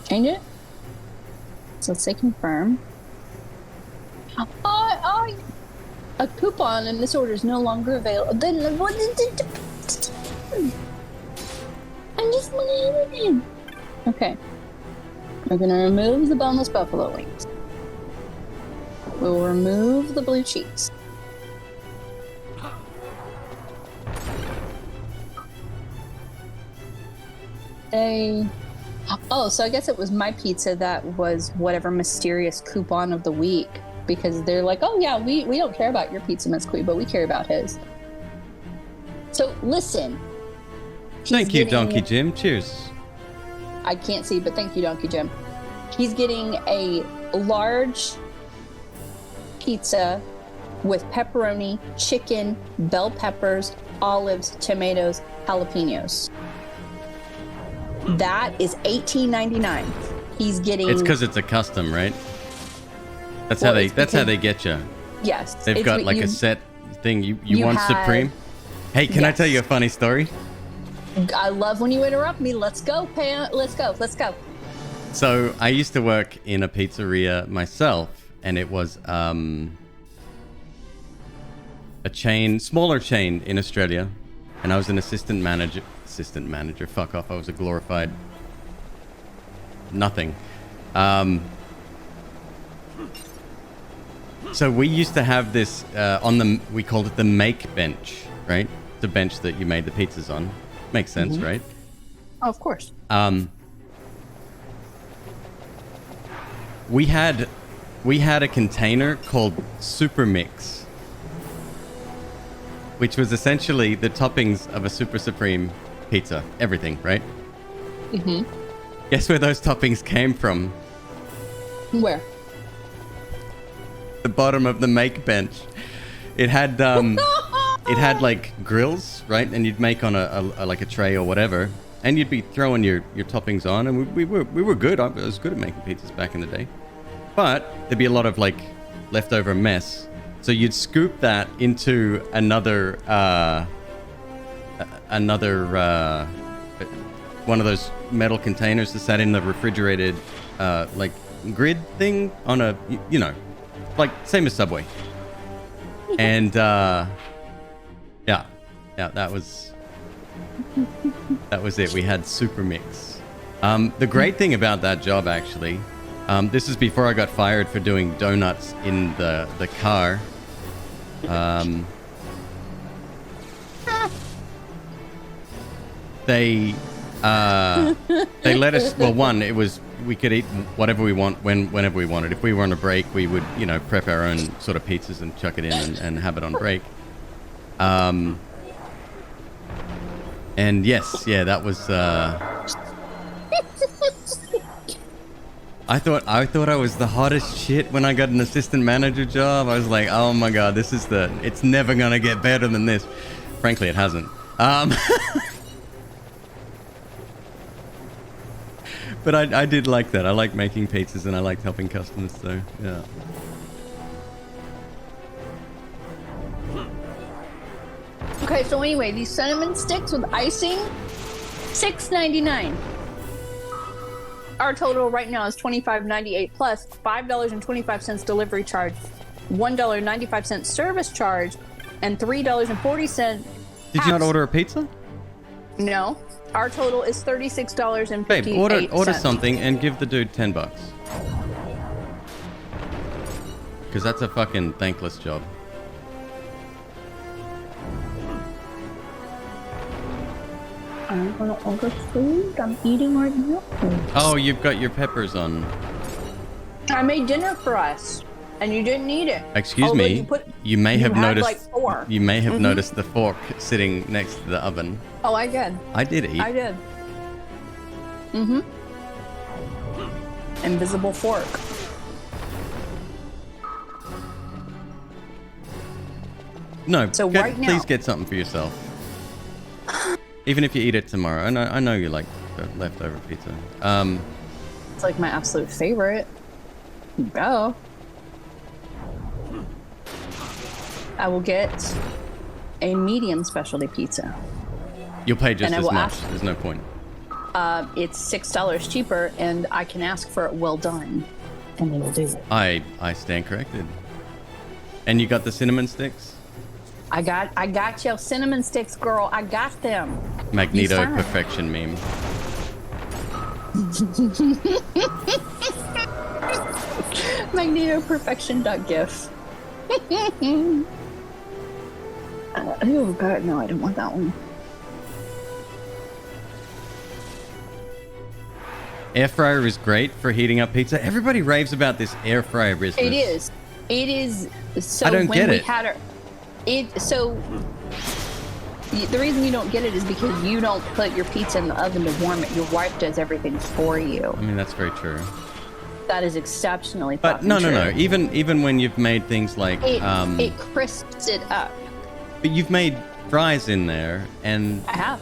change it. So let's say confirm. A coupon and this order is no longer available. Then what? I'm just leaving. Okay. We're gonna remove the boneless buffalo wings. We'll remove the blue cheese. So I guess it was my pizza that was whatever mysterious coupon of the week. Because they're like, oh yeah, we don't care about your pizza, MzQueeb, but we care about his. So listen, Thank you, getting- Donkey Jim. Cheers. I can't see, but thank you, Donkey Jim. He's getting a large pizza with pepperoni, chicken, bell peppers, olives, tomatoes, jalapenos. That is $18.99. He's getting. It's because it's a custom, right? That's Well, how they. it's That's how because- they get you. Yes, They've it's got what like you- a set thing. You you want have- Supreme? Hey, can I Yes. tell you a funny story? I love when you interrupt me. Let's go, Pam. Let's go. Let's go. So I used to work in a pizzeria myself, and it was a chain, smaller chain in Australia, and I was an assistant manager. Assistant manager, fuck off! I was a glorified nothing. So we used to have this on the. We called it the make bench, right? The bench that you made the pizzas on. Makes sense, right? Oh, of course. We had a container called Super Mix, which was essentially the toppings of a Super Supreme pizza. Everything, right? Mm-hmm. Guess where those toppings came from? Where? The bottom of the make bench. It had it had like grills, right? And you'd make on a like a tray or whatever, and you'd be throwing your toppings on, and we were good. I was good at making pizzas back in the day, but there'd be a lot of like leftover mess. So you'd scoop that into another one of those metal containers that sat in the refrigerated like grid thing on a like same as Subway. And yeah, that was it. We had Super Mix. The great thing about that job, actually, this is before I got fired for doing donuts in the car. They let us. Well, one, it was we could eat whatever we want whenever we wanted. If we were on a break, we would prep our own sort of pizzas and chuck it in and have it on break. And yes, yeah, that was. I thought I was the hottest shit when I got an assistant manager job. I was like, oh my god, it's never gonna get better than this. Frankly, it hasn't. But I did like that. I like making pizzas and I liked helping customers, so yeah. Okay, so anyway, these cinnamon sticks with icing, $6.99. Our total right now is $25.98 plus $5.25 delivery charge, $1.95 service charge, and $3.40. Did you not order a pizza? No, our total is $36.58. Babe, order something and give the dude $10. Because that's a fucking thankless job. I'm gonna order food. I'm eating right now. Oh, you've got your peppers on. I made dinner for us, and you didn't eat it. Excuse Although me. You may have had, noticed. like, 4. You may have noticed the fork sitting next to the oven. Oh, I did. I did eat. I did. Mm-hmm. Invisible fork. No. So right now- please get something for yourself. Even if you eat it tomorrow. I know you like the leftover pizza. It's like my absolute favorite. Go. I will get a medium specialty pizza. You'll pay just And I as will much. ask- There's no point. It's $6 cheaper, and I can ask for it well done, and they will do it. I stand corrected. And you got the cinnamon sticks? I got your cinnamon sticks, girl. I got them. Magneto You fine. perfection meme. Magneto perfection.gif. Oh god, no, I don't want that one. Air fryer is great for heating up pizza. Everybody raves about this air fryer business. It is. It is. So I don't when get we it. had our, it so The reason you don't get it is because you don't put your pizza in the oven to warm it. Your wife does everything for you. I mean, that's very true. That is exceptionally But fucking no. true. Even when you've made things like it crisps it up. but you've made fries in there, and I have.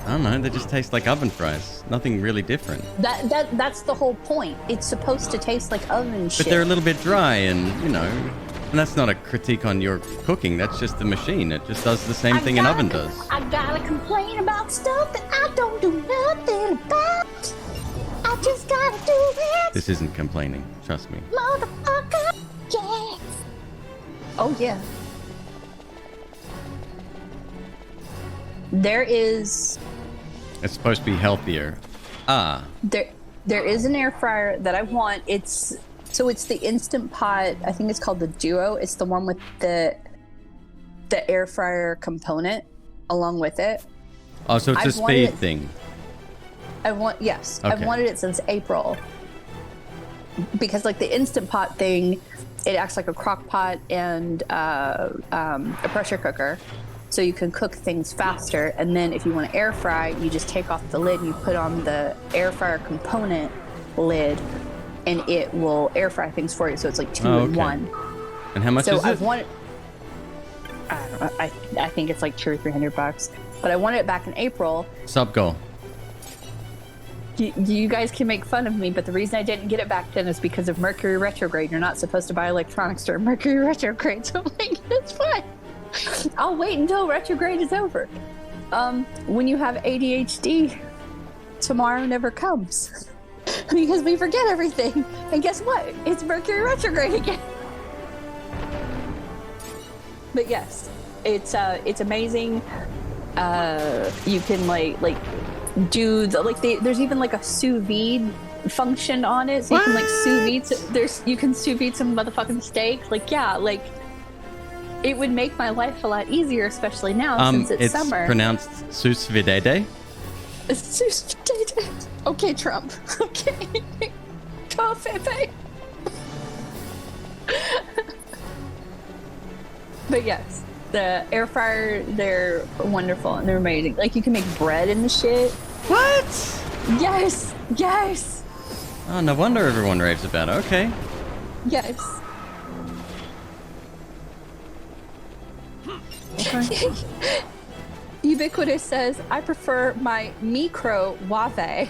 I don't know, they just taste like oven fries. Nothing really different. That's the whole point. It's supposed to taste like oven shit. But they're a little bit dry, and you know, and that's not a critique on your cooking. That's just the machine. It just does the same thing an oven does. I gotta complain about stuff that I don't do nothing about. I just gotta do it. This isn't complaining. Trust me. Motherfucker. Yeah. Oh, yeah. There is... It's supposed to be healthier. There is an air fryer that I want. It's the Instant Pot. I think it's called the Duo. It's the one with the air fryer component along with it. Oh, so it's a speed thing. Yes. Okay. I've wanted it since April. Because like the Instant Pot thing, it acts like a crock pot and a pressure cooker. So you can cook things faster. And then if you want to air fry, you just take off the lid and you put on the air fryer component lid and it will air fry things for you. So it's like two in one. And how much is it? I don't know. I think it's like $200 or $300. But I wanted it back in April. Sub goal. You guys can make fun of me, but the reason I didn't get it back then is because of Mercury retrograde. You're not supposed to buy electronics during Mercury retrograde, so I'm like, it's fine. I'll wait until retrograde is over. When you have ADHD, tomorrow never comes because we forget everything. And guess what? It's Mercury retrograde again. But yes, it's amazing. You can like do there's even like a sous vide function on it, so you can like sous vide. You can sous vide some motherfucking steak. It would make my life a lot easier, especially now since it's summer. It's pronounced sous vide. Sous vide. Okay, Trump. Okay. Coffee. But yes, the air fryer, they're wonderful and they're amazing. Like you can make bread and the shit. What? Yes. Oh, no wonder everyone raves about it. Okay. Yes. Okay. Ubiquitous says, I prefer my microwave.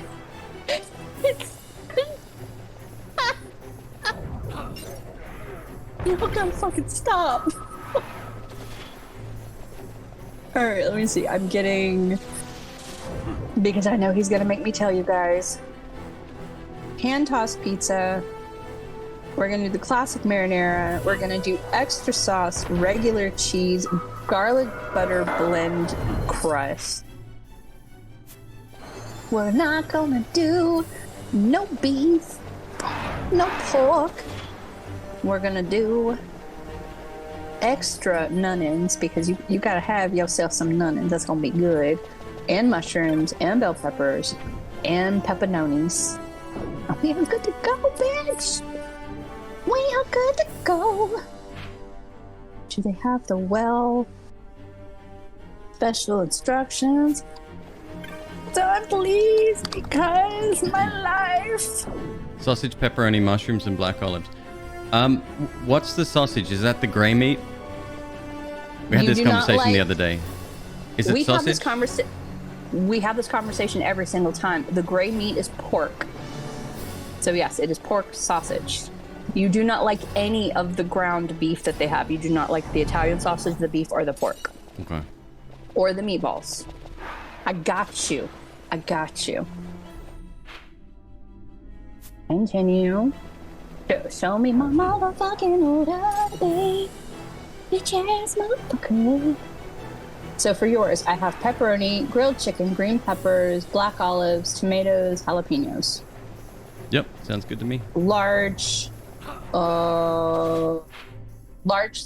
You don't gotta fucking stop. Alright, let me see. I'm getting... Because I know he's gonna make me tell you guys. Hand-tossed pizza. We're gonna do the classic marinara. We're gonna do extra sauce, regular cheese, garlic butter blend crust. We're not gonna do no beef, no pork. We're gonna do extra nunnins because you gotta have yourself some nunnins. That's gonna be good. And mushrooms, and bell peppers, and pepperonis. We are good to go, bitch. We are good to go. Do they have the special instructions? Done, please, because my life. Sausage, pepperoni, mushrooms, and black olives. What's the sausage? Is that the gray meat? We had this conversation the other day. Is it sausage? We have this conversation every single time. The gray meat is pork. So yes, it is pork sausage. You do not like any of the ground beef that they have. You do not like the Italian sausage, the beef, or the pork. Okay. Or the meatballs. I got you. Continue. Show me my motherfucking order, babe. Bitch ass motherfucker. So for yours, I have pepperoni, grilled chicken, green peppers, black olives, tomatoes, jalapenos. Yep, sounds good to me. Large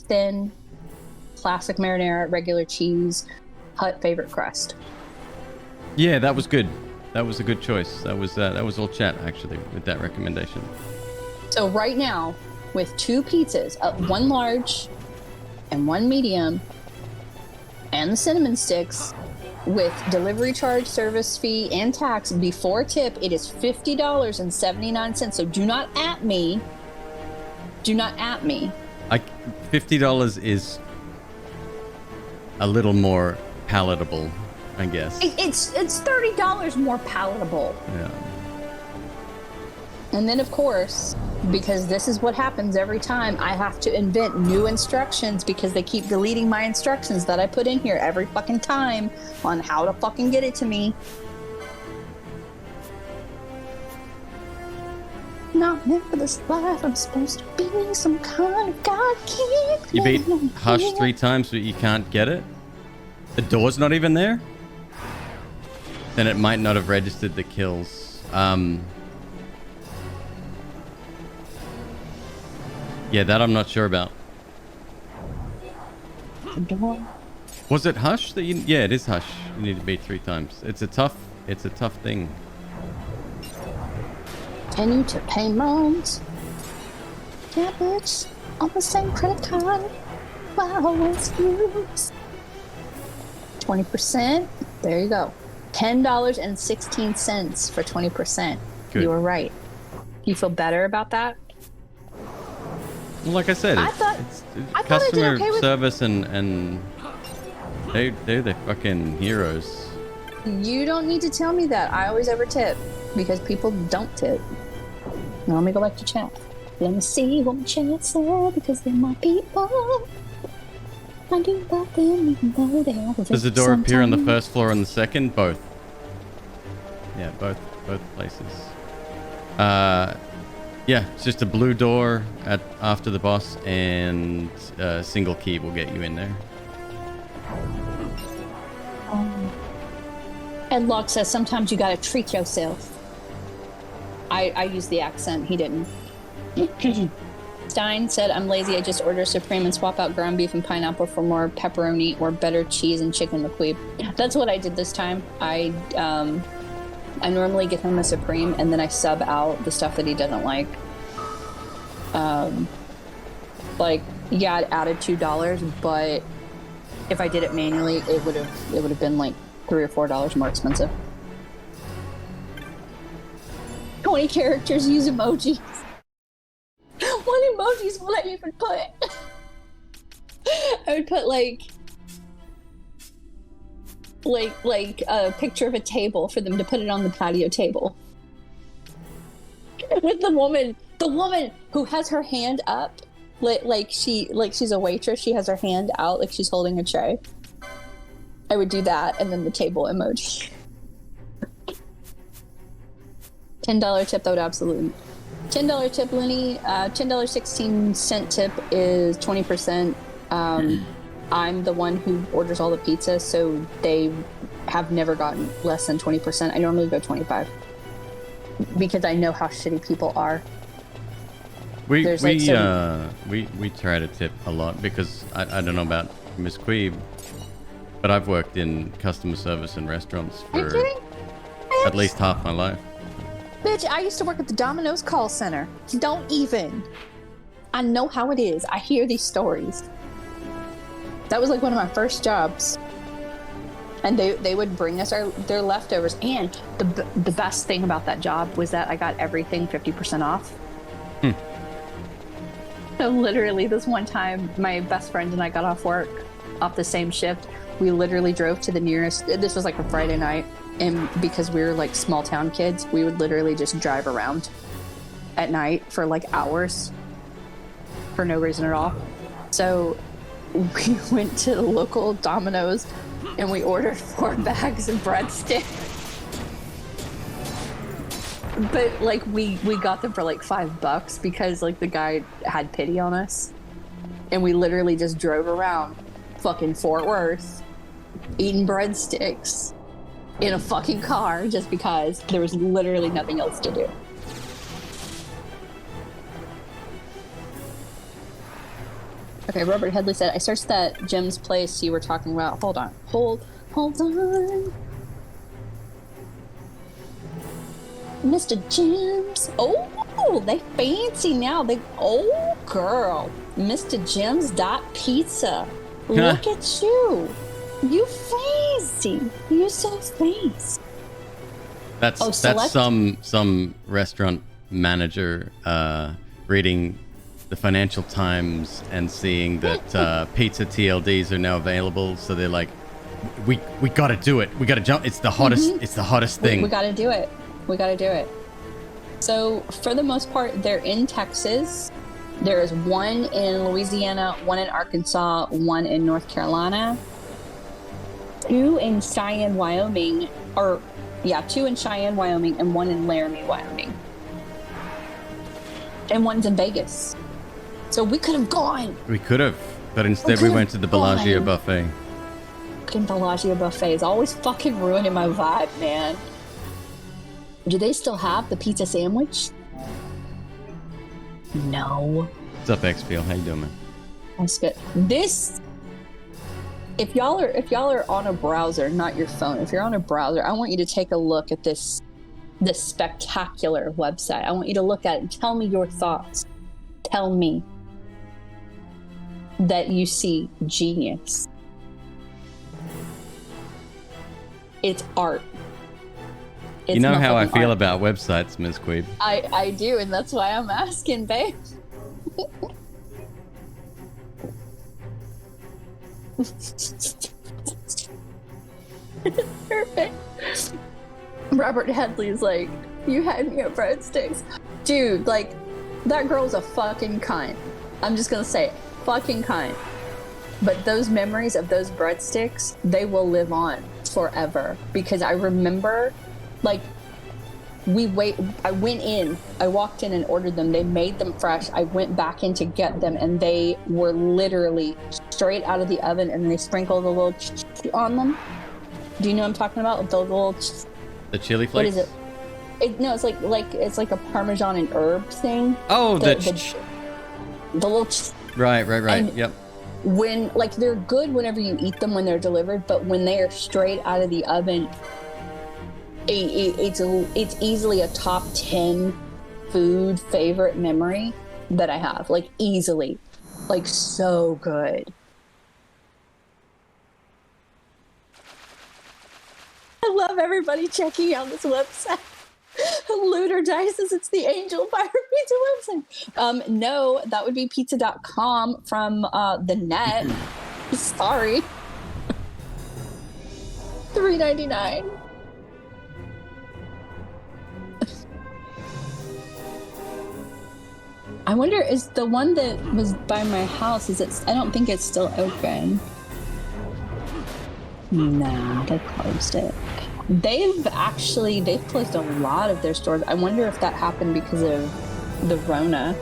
thin, classic marinara, regular cheese, Hut favorite crust. Yeah, that was good. That was a good choice. That was all chat actually with that recommendation. So right now, with two pizzas, one large and one medium, and the cinnamon sticks with delivery charge, service fee, and tax before tip, it is $50.79. So do not at me. Do not at me. $50 is a little more palatable, I guess. It's $30 more palatable. Yeah. And then, of course, because this is what happens every time, I have to invent new instructions because they keep deleting my instructions that I put in here every fucking time on how to fucking get it to me. Not meant for this life, I'm supposed to be some kind of god king. You beat Hush 3 times, but you can't get it? The door's not even there? Then it might not have registered the kills. Yeah, that I'm not sure about. Was it Hush that you... Yeah, it is Hush. You need to beat 3 times. It's a tough thing. Continue to pay loans. Yeah, bitch. On the same credit card. Wow, it's use. 20%. There you go. $10.16 for 20%. Good. You were right. You feel better about that? Well, like I said, I thought customer I did okay with... service and they're the fucking heroes. You don't need to tell me that. I always ever tip because people don't tip. Now let me go back to chat. Let me see what my chat said because they're my people. I do love them even though they always... Does the door appear on the first floor and the second? Both. Yeah, both places. Yeah, it's just a blue door after the boss, and a single key will get you in there. Edlock says sometimes you gotta treat yourself. I used the accent, he didn't. Stein said, I'm lazy, I just order Supreme and swap out ground beef and pineapple for more pepperoni or better cheese and chicken McQueeb. That's what I did this time. I normally get him a Supreme and then I sub out the stuff that he doesn't like. Yeah, it added $2, but if I did it manually, it would have been like $3 or $4 more expensive. 20 characters use emojis. What emojis will I even put? I would put like a picture of a table for them to put it on the patio table. With the woman who has her hand up, like she's a waitress, she has her hand out like she's holding a tray. I would do that, and then the table emoji. $10 tip, that would absolutely. $10 tip, Lenny. $10.16 tip is 20%. I'm the one who orders all the pizza, so they have never gotten less than 20%. I normally go 25 because I know how shitty people are. We try to tip a lot because I don't know about MzQueeb, but I've worked in customer service and restaurants for at least half my life. Bitch, I used to work at the Domino's call center. Don't even. I know how it is. I hear these stories. That was like one of my first jobs. And they would bring us their leftovers. And the best thing about that job was that I got everything 50% off. So literally this one time, my best friend and I got off work off the same shift. We literally drove to the nearest, this was like a Friday night. And because we were like small town kids, we would literally just drive around at night for like hours for no reason at all. So we went to the local Domino's and we ordered 4 bags of breadsticks. But like we got them for like $5 because like the guy had pity on us. And we literally just drove around fucking Fort Worth eating breadsticks in a fucking car just because there was literally nothing else to do. Okay, Robert Headley said, I searched that Jim's place you were talking about. Hold on. Hold on. Mr. Jim's. Oh, they fancy now. Oh, girl. Mr. Jim's Pizza. Look at you. You crazy. You're so crazy. That's select? some restaurant manager reading the Financial Times and seeing that pizza TLDs are now available. So they're like, we gotta do it. We gotta jump. It's the hottest. It's the hottest thing. We gotta do it. We gotta do it. So for the most part, they're in Texas. There is one in Louisiana, one in Arkansas, one in North Carolina, two in Cheyenne, Wyoming, two in Cheyenne, Wyoming, and one in Laramie, Wyoming. And one's in Vegas. So we could have gone. We could have, but instead we went to the Bellagio buffet. Fucking Bellagio buffet is always fucking ruining my vibe, man. Do they still have the pizza sandwich? No. What's up, XPL? How you doing, man? That's good. If y'all are on a browser, not your phone, if you're on a browser, I want you to take a look at this spectacular website. I want you to look at it and tell me your thoughts. Tell me that you see genius. It's art. You know how I feel about websites, MzQueeb. I do, and that's why I'm asking, babe. Perfect. Robert Headley's like, you had me at breadsticks. Dude, like, that girl's a fucking cunt. I'm just gonna say it. Fucking cunt. But those memories of those breadsticks, they will live on forever. Because I remember, like, I went in, I walked in and ordered them. They made them fresh. I went back in to get them, and they were literally straight out of the oven, and they sprinkled a little on them. Do you know what I'm talking about? The little... The chili flakes? What is it? No, it's like a Parmesan and herb thing. Oh, the little... Right. And yep. When, like, they're good whenever you eat them when they're delivered, but when they are straight out of the oven... It's easily a top 10 food favorite memory that I have. Like, easily. Like, so good. I love everybody checking out this website. Looter Dice says it's the Angel Fire Pizza website. No, that would be pizza.com from the net. Sorry. $3.99. I wonder, is the one that was by my house, I don't think it's still open. No, they closed it. They've closed a lot of their stores. I wonder if that happened because of the Rona.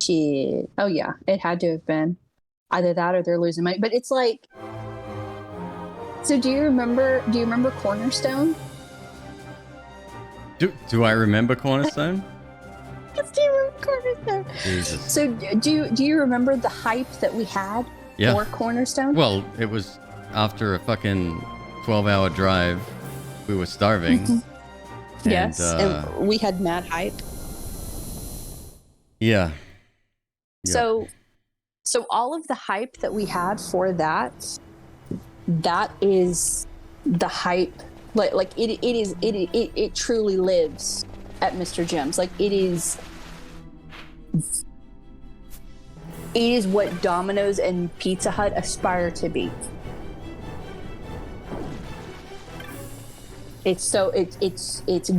Shit. Oh yeah, it had to have been. Either that or they're losing money. But it's like, so do you remember Cornerstone? Do I remember Cornerstone? Yes, do you remember Cornerstone? Jesus. So do you remember the hype that we had for Cornerstone? Well, it was after a fucking 12-hour drive. We were starving. Yes, and we had mad hype. Yeah. So all of the hype that we had for that is the hype. Like it truly lives at Mr. Jim's. Like it is what Domino's and Pizza Hut aspire to be. It's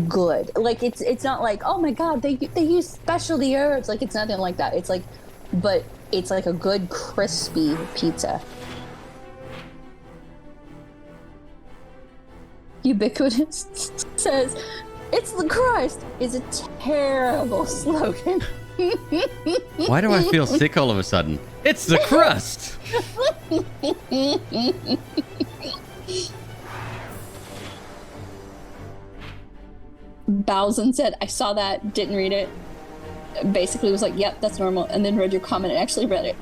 good. Like it's not like, oh my god, they use specialty herbs. Like it's nothing like that. It's like, but it's like a good crispy pizza. Ubiquitous says, "It's the crust" is a terrible slogan. Why do I feel sick all of a sudden? It's the crust. Bowsen said, "I saw that, didn't read it. Basically was like, yep, that's normal," and then read your comment and actually read it.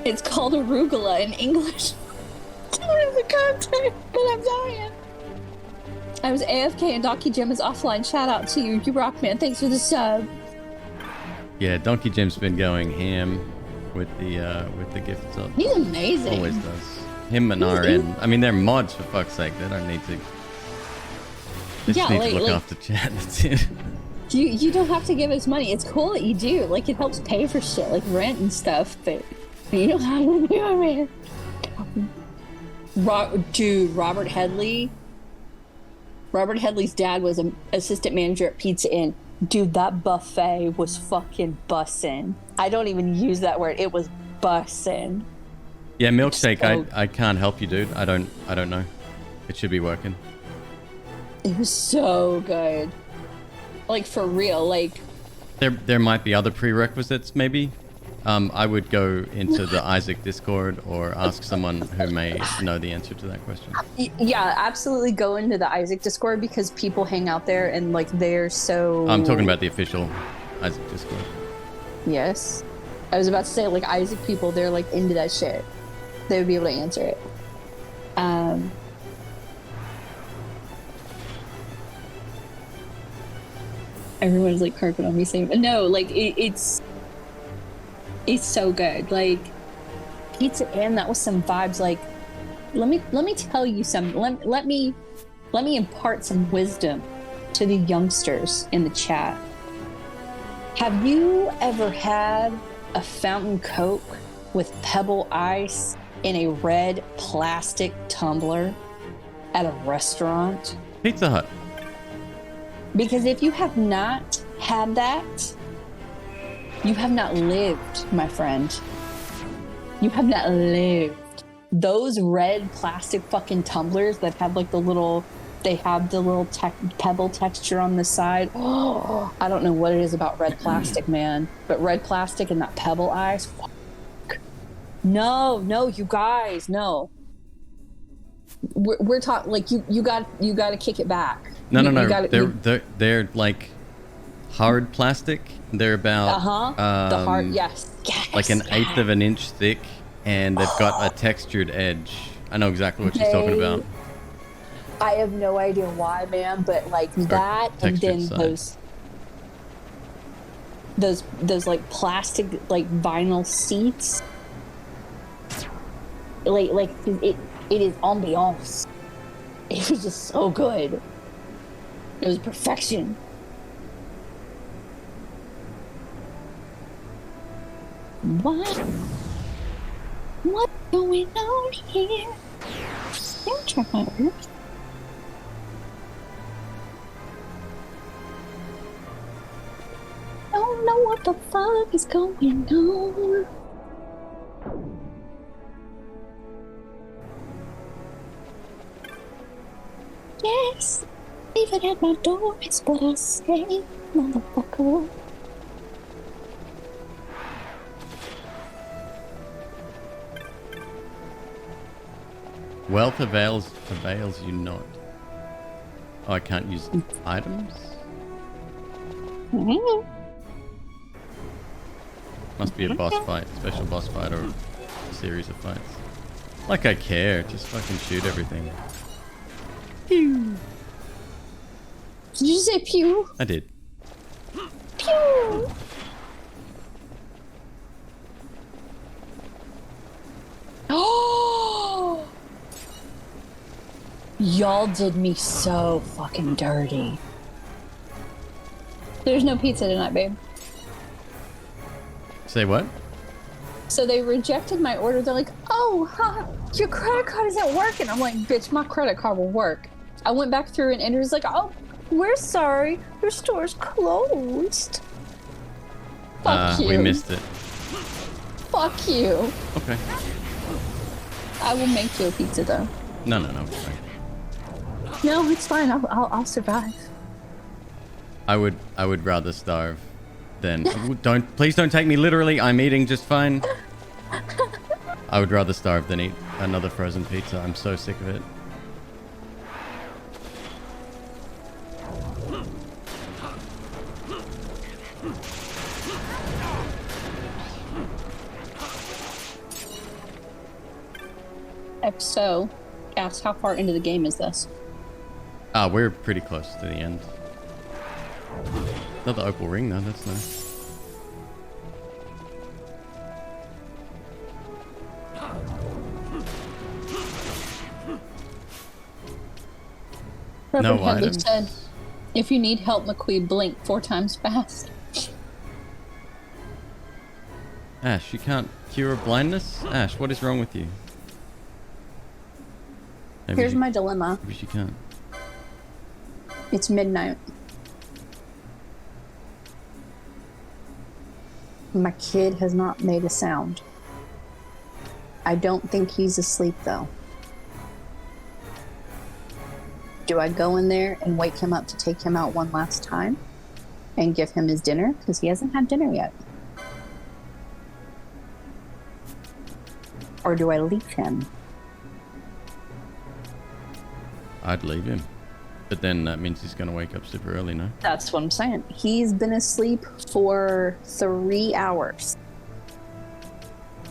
It's called arugula in English. the content, but I'm dying. I was AFK and Donkey Jim is offline. Shout out to you. You rock, man. Thanks for the sub. Yeah, Donkey Jim's been going ham with the gift sub. He's amazing. Always does. Him and RN. I mean, they're mods for fuck's sake. They don't need to. They just need to look after chat. That's it. You don't have to give us money. It's cool that you do. Like, it helps pay for shit, like rent and stuff. But you don't have to do it, man. Dude, Robert Headley's dad was an assistant manager at Pizza Inn. Dude, that buffet was fucking bussin'. I don't even use that word. It was bussin'. Yeah, milkshake. I can't help you, dude. I don't know. It should be working. It was so good. Like, for real. Like, there might be other prerequisites, maybe. I would go into the Isaac Discord or ask someone who may know the answer to that question. Yeah, absolutely go into the Isaac Discord because people hang out there and like they're so... I'm talking about the official Isaac Discord. Yes. I was about to say, like, Isaac people, they're like into that shit. They would be able to answer it. Everyone's like carpet on me saying, but no, like it's so good. Like, Pizza Inn, that was some vibes. Like, let me tell you something. Let me impart some wisdom to the youngsters in the chat. Have you ever had a fountain Coke with pebble ice in a red plastic tumbler at a restaurant? Pizza Hut. Because if you have not had that, you have not lived, my friend. You have not lived. Those red plastic fucking tumblers that have like the little pebble texture on the side. Oh, I don't know what it is about red plastic, man. But red plastic and that pebble ice. Fuck. No, you guys, no. We're talking like you got to kick it back. No. They're like hard plastic. They're about the hard, yes, like an eighth of an inch thick, and they've got a textured edge. I know exactly what she's talking about. I have no idea why, man, but like that, and then side. those like plastic like vinyl seats. Like it is ambiance. It was just so good. It was perfection. What's going on here? Don't try my ears. Don't know what the fuck is going on. Yes, leave it at my door, it's what I say, motherfucker. Wealth avails you not. Oh, I can't use items? Mm-hmm. Must be a boss fight, special boss fight, or a series of fights. Like I care, just fucking shoot everything. Pew. Did you say pew? I did. Pew. Oh! Y'all did me so fucking dirty. There's no pizza tonight, babe. Say what? So they rejected my order. They're like, oh, your credit card isn't working. I'm like, bitch, my credit card will work. I went back through and it was like, oh, we're sorry. Your store's closed. Fuck you. We missed it. Fuck you. Okay. I will make you a pizza though. No, it's fine. No, it's fine. I'll survive. I would rather starve than please don't take me literally. I'm eating just fine. I would rather starve than eat another frozen pizza. I'm so sick of it. If so, ask how far into the game is this? We're pretty close to the end. Another opal ring though, that's nice. No Reverend Headley items. said, if you need help, McQueeb, blink 4 times fast. Ash, you can't cure blindness? Ash, what is wrong with you? Maybe Here's my dilemma. Maybe she can't. It's midnight. My kid has not made a sound. I don't think he's asleep though. Do I go in there and wake him up to take him out one last time and give him his dinner? Because he hasn't had dinner yet. Or do I leave him? I'd leave him. But then that means he's going to wake up super early, no? That's what I'm saying. He's been asleep for 3 hours.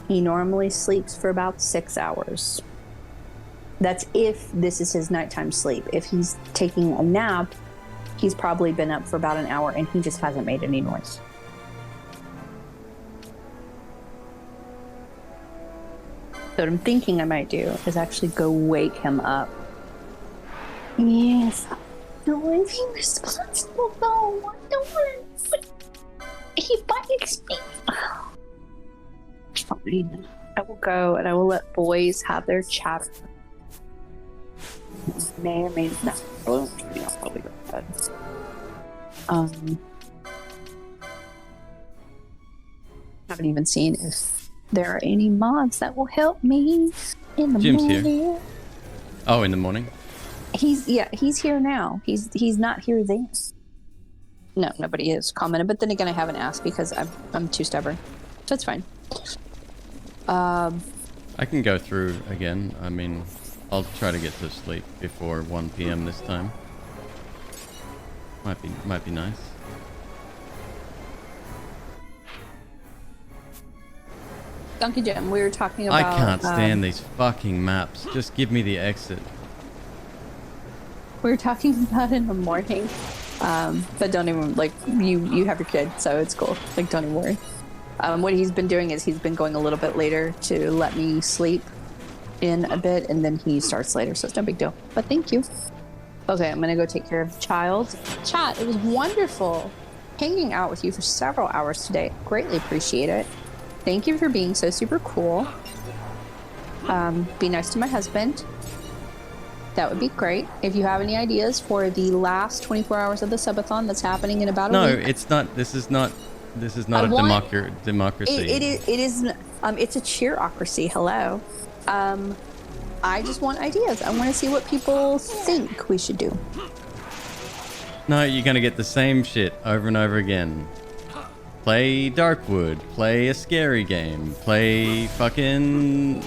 He normally sleeps for about 6 hours. That's if this is his nighttime sleep. If he's taking a nap, he's probably been up for about an hour and he just hasn't made any noise. So what I'm thinking I might do is actually go wake him up. Yes. Don't want to be responsible though. I don't want to. He bites me. Fine. I will go and I will let boys have their chatter. May or may not. I'll probably go to bed. Haven't even seen if there are any mods that will help me in the Jim's morning. here. Oh, in the morning? He's here now. He's not here then. No, nobody has commented, but then again I haven't asked because I'm too stubborn. So it's fine. I can go through again. I mean, I'll try to get to sleep before 1 p.m. this time. Might be nice. Donkey Jim, we were talking about... I can't stand these fucking maps. Just give me the exit. We were talking about it in the morning. But don't even, like, you have your kid, so it's cool. Like, don't even worry. What he's been doing is he's been going a little bit later to let me sleep in a bit, and then he starts later, so it's no big deal. But thank you. Okay, I'm gonna go take care of the child. Chat, it was wonderful hanging out with you for several hours today. Greatly appreciate it. Thank you for being so super cool. Be nice to my husband. That would be great. If you have any ideas for the last 24 hours of the subathon that's happening in about a week. No, it's not. This is not a democracy. It is. It's a cheerocracy. Hello. I just want ideas. I want to see what people think we should do. No, you're gonna get the same shit over and over again. Play Darkwood. Play a scary game. Play fucking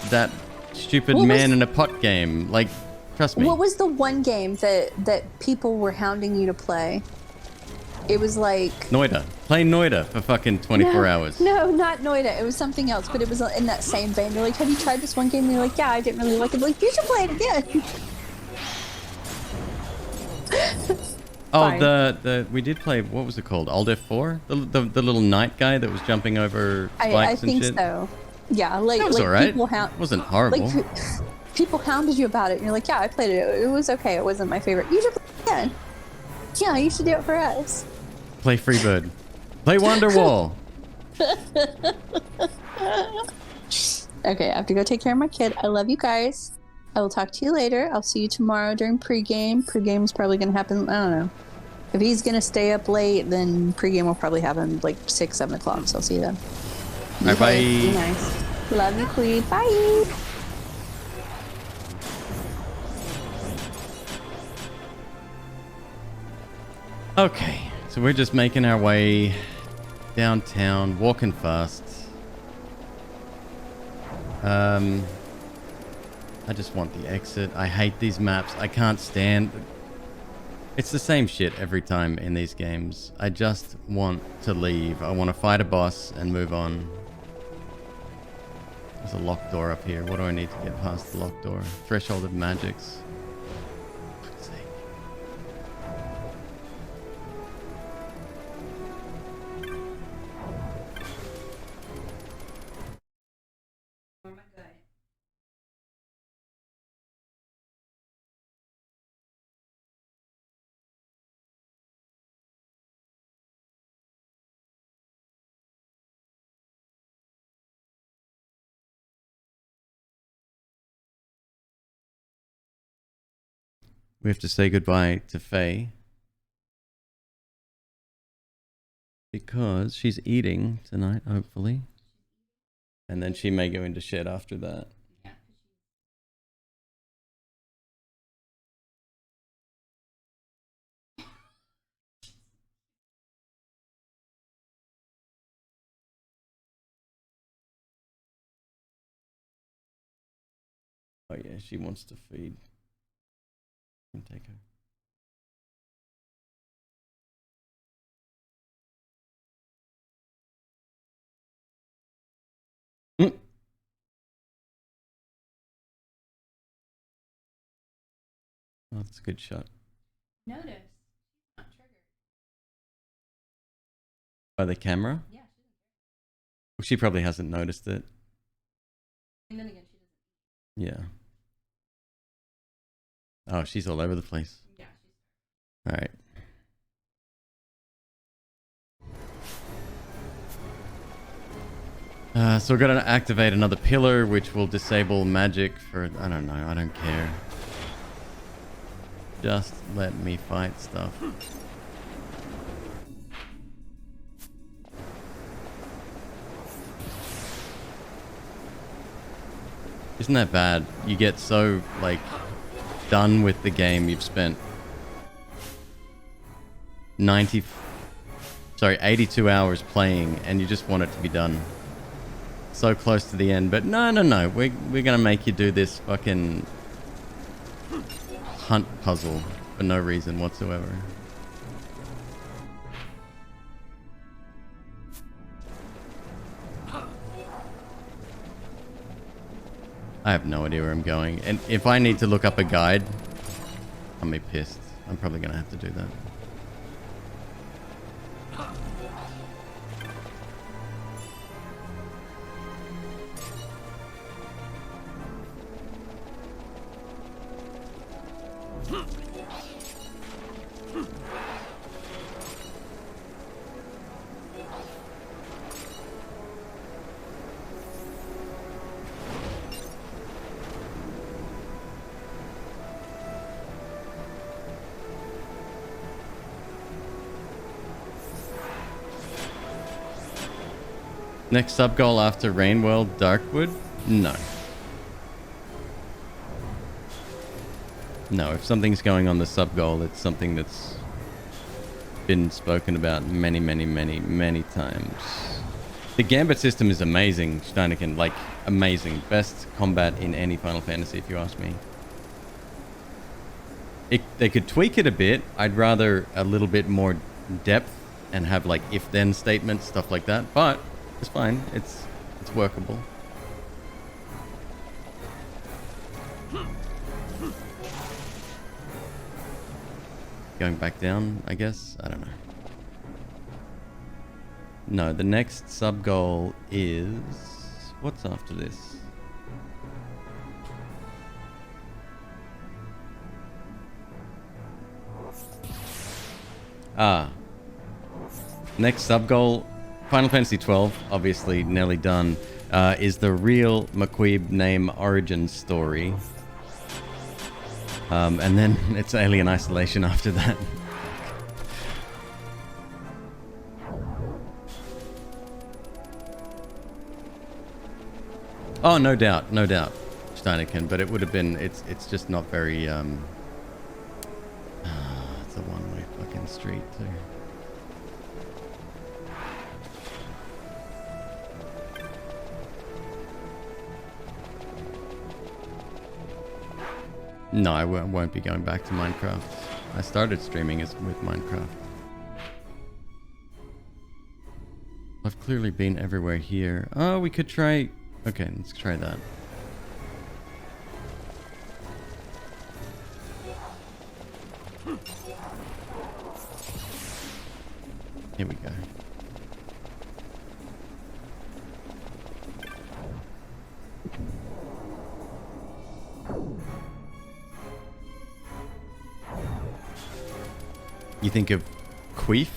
that stupid man in a pot game. Like, trust me. What was the one game that people were hounding you to play? It was like... Noida. Play Noida for fucking 24 hours. No, not Noida. It was something else, but it was in that same vein. They're like, have you tried this one game? And you're like, yeah, I didn't really like it. Like, you should play it again. Oh, we did play, what was it called? Aldef 4? The little knight guy that was jumping over spikes I and think shit? so. Yeah, like, That was like alright. people It wasn't horrible. Like, people hounded you about it, and you're like, yeah, I played it. It was okay. It wasn't my favorite. You should play it again. Yeah, you should do it for us. Play Freebird. Play Wonderwall. Okay, I have to go take care of my kid. I love you guys. I will talk to you later. I'll see you tomorrow during pregame. Pregame is probably going to happen, I don't know. If he's going to stay up late, then pregame will probably happen like 6, 7 o'clock, so I'll see you then. Bye-bye. Be nice. Love you, Queen. Bye. Okay, so we're just making our way downtown, walking fast. I just want the exit. I hate these maps. I can't stand... It's the same shit every time in these games. I just want to leave. I want to fight a boss and move on. There's a locked door up here. What do I need to get past the locked door? Threshold of magics. For fuck's sake. Where am I going? We have to say goodbye to Faye. Because she's eating tonight, hopefully. And then she may go into shed after that. Oh yeah, she wants to feed. Can take her. Oh, that's a good shot. Notice. Not triggered. By the camera? Yeah, Well, she probably hasn't noticed it. and then again, she doesn't. Yeah. Oh, she's all over the place. Yeah, Alright. So we're going to activate another pillar, which will disable magic for... I don't know. I don't care. Just let me fight stuff. Isn't that bad? You get so, like, done with the game. You've spent 82 hours playing, and you just want it to be done. So close to the end, but no. We're gonna make you do this fucking hunt puzzle for no reason whatsoever. I have no idea where I'm going, and if I need to look up a guide, I'll be pissed. I'm probably gonna have to do that. Next sub goal after Rainworld Darkwood? No. No, if something's going on the sub goal, it's something that's been spoken about many times. The Gambit system is amazing, Steineken, like amazing. Best combat in any Final Fantasy, if you ask me. They could tweak it a bit. I'd rather a little bit more depth and have like if-then statements, stuff like that, but it's fine. It's workable. Going back down, I guess? I don't know. No, the next sub-goal is... What's after this? Next sub-goal... Final Fantasy XII, obviously nearly done, is the real McQueeb name origin story. And then it's Alien Isolation after that. Oh, no doubt, Steineken, but it would have been, it's just not very, it's a one-way fucking street too. No, I won't be going back to Minecraft. I started streaming with Minecraft. I've clearly been everywhere here. Oh, we could try... Okay, let's try that. Here we go. You think of queef?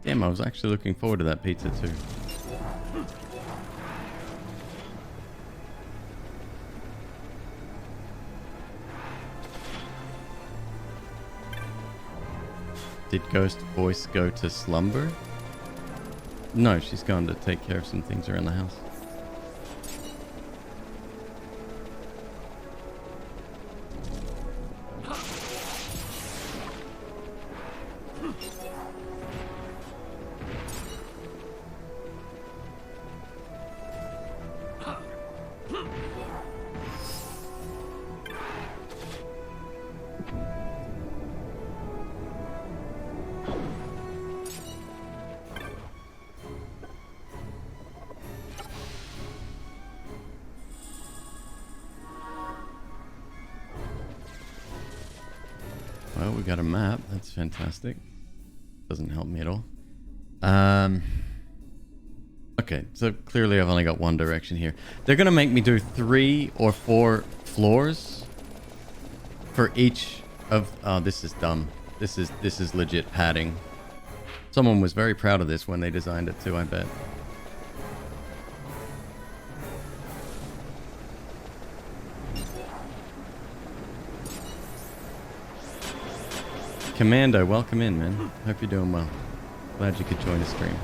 Damn, I was actually looking forward to that pizza too. Did Ghost Voice go to slumber? No, she's gone to take care of some things around the house. Well, we got a map. That's fantastic. Doesn't help me at all. Okay, so clearly I've only got one direction here. They're gonna make me do 3 or 4 floors for each of. Oh, this is dumb. This is legit padding. Someone was very proud of this when they designed it too, I bet. Commando, welcome in, man. Hope you're doing well. Glad you could join the stream.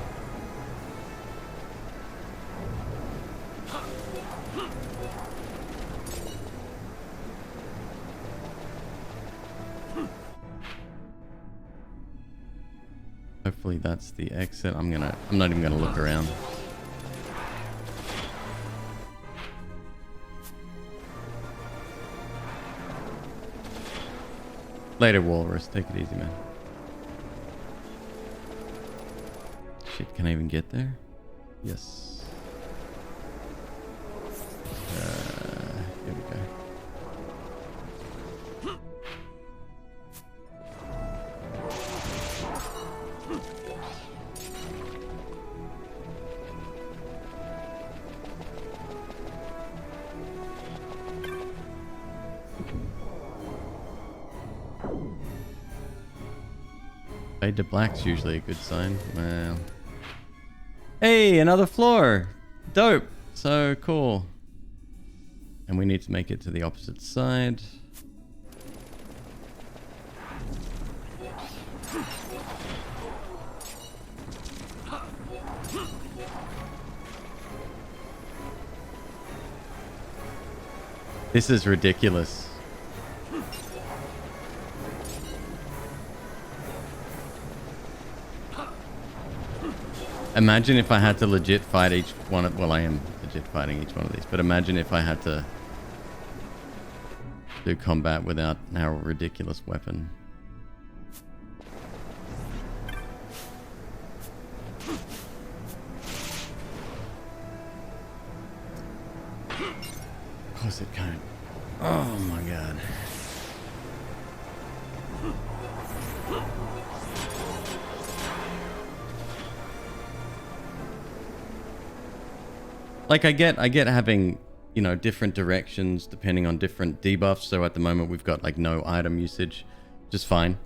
Hopefully that's the exit. I'm not even gonna look around. Later, Walrus. Take it easy, man. Shit, can I even get there? Yes. Here we go. Fade to black's usually a good sign. Well. Hey, another floor! Dope! So cool. And we need to make it to the opposite side. This is ridiculous. Imagine if I had to legit fight each one of, well, I am legit fighting each one of these, but imagine if I had to do combat without our ridiculous weapon. Of course it can't. Oh my god. Like I get having, you know, different directions depending on different debuffs. So at the moment we've got like no item usage, just fine.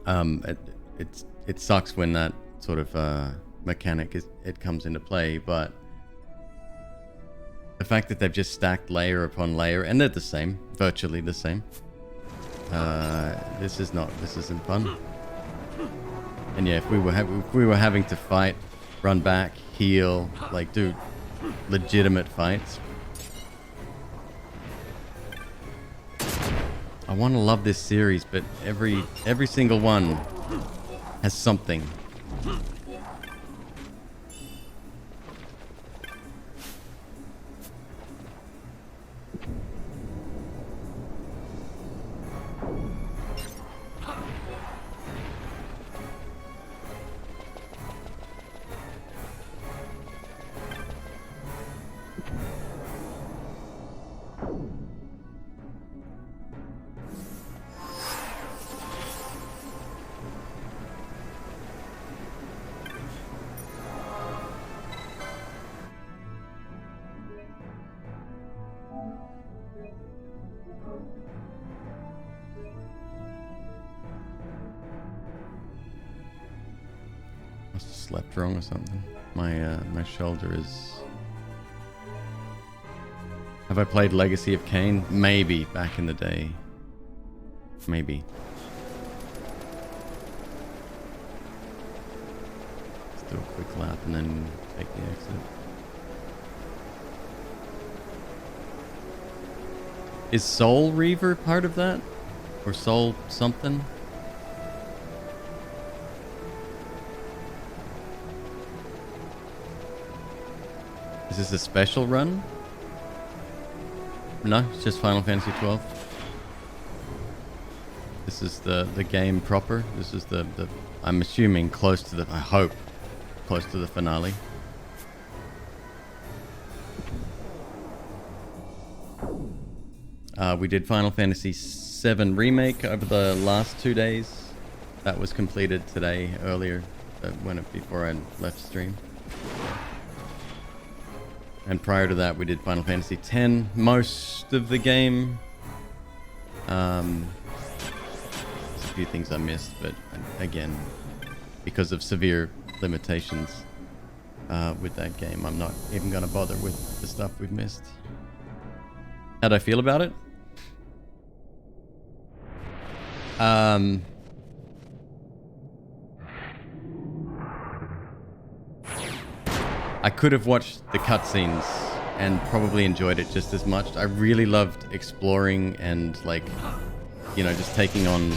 It sucks when that sort of mechanic comes into play, but the fact that they've just stacked layer upon layer and they're the same, virtually the same. This isn't fun. And yeah, if we were having to fight, run back, heal, like do legitimate fights, I want to love this series, but every single one has something. Must have slept wrong or something. My shoulder is... Have I played Legacy of Kain? Maybe, back in the day. Maybe. Let's do a quick lap and then take the exit. Is Soul Reaver part of that? Or Soul something? Is this a special run? No, it's just Final Fantasy 12. This is the game proper. This is the I'm assuming close to the, I hope, close to the finale. We did Final Fantasy VII Remake over the last 2 days. That was completed today, earlier, before I left stream. And prior to that, we did Final Fantasy X, most of the game. There's a few things I missed, but again, because of severe limitations with that game, I'm not even going to bother with the stuff we've missed. How'd I feel about it? I could have watched the cutscenes and probably enjoyed it just as much. I really loved exploring and, like, you know, just taking on,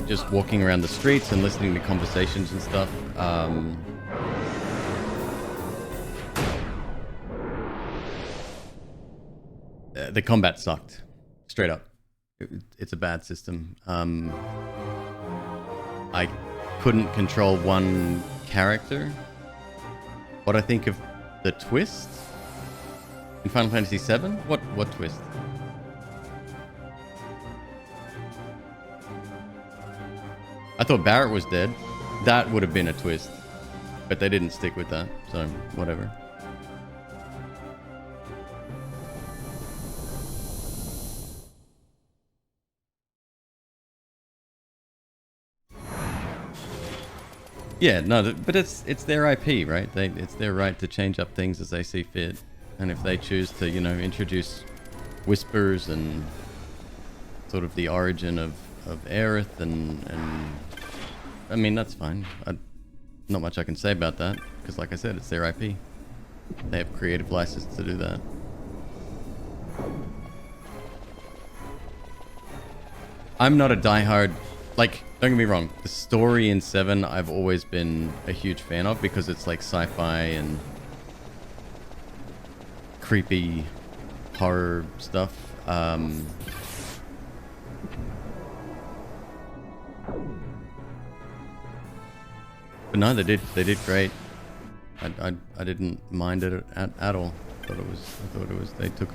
just walking around the streets and listening to conversations and stuff. The combat sucked, straight up. It's a bad system. I couldn't control one character. What I think of the twist in Final Fantasy VII? What twist? I thought Barrett was dead. That would have been a twist, but they didn't stick with that, so whatever. Yeah, no, but it's their IP, right? It's their right to change up things as they see fit. And if they choose to, you know, introduce whispers and sort of the origin of Aerith and I mean, that's fine. Not much I can say about that, because like I said, it's their IP. They have creative license to do that. I'm not a diehard... Like, don't get me wrong, the story in 7 I've always been a huge fan of because it's like sci-fi and creepy horror stuff. But no, they did great. I didn't mind it at all. I thought it was they took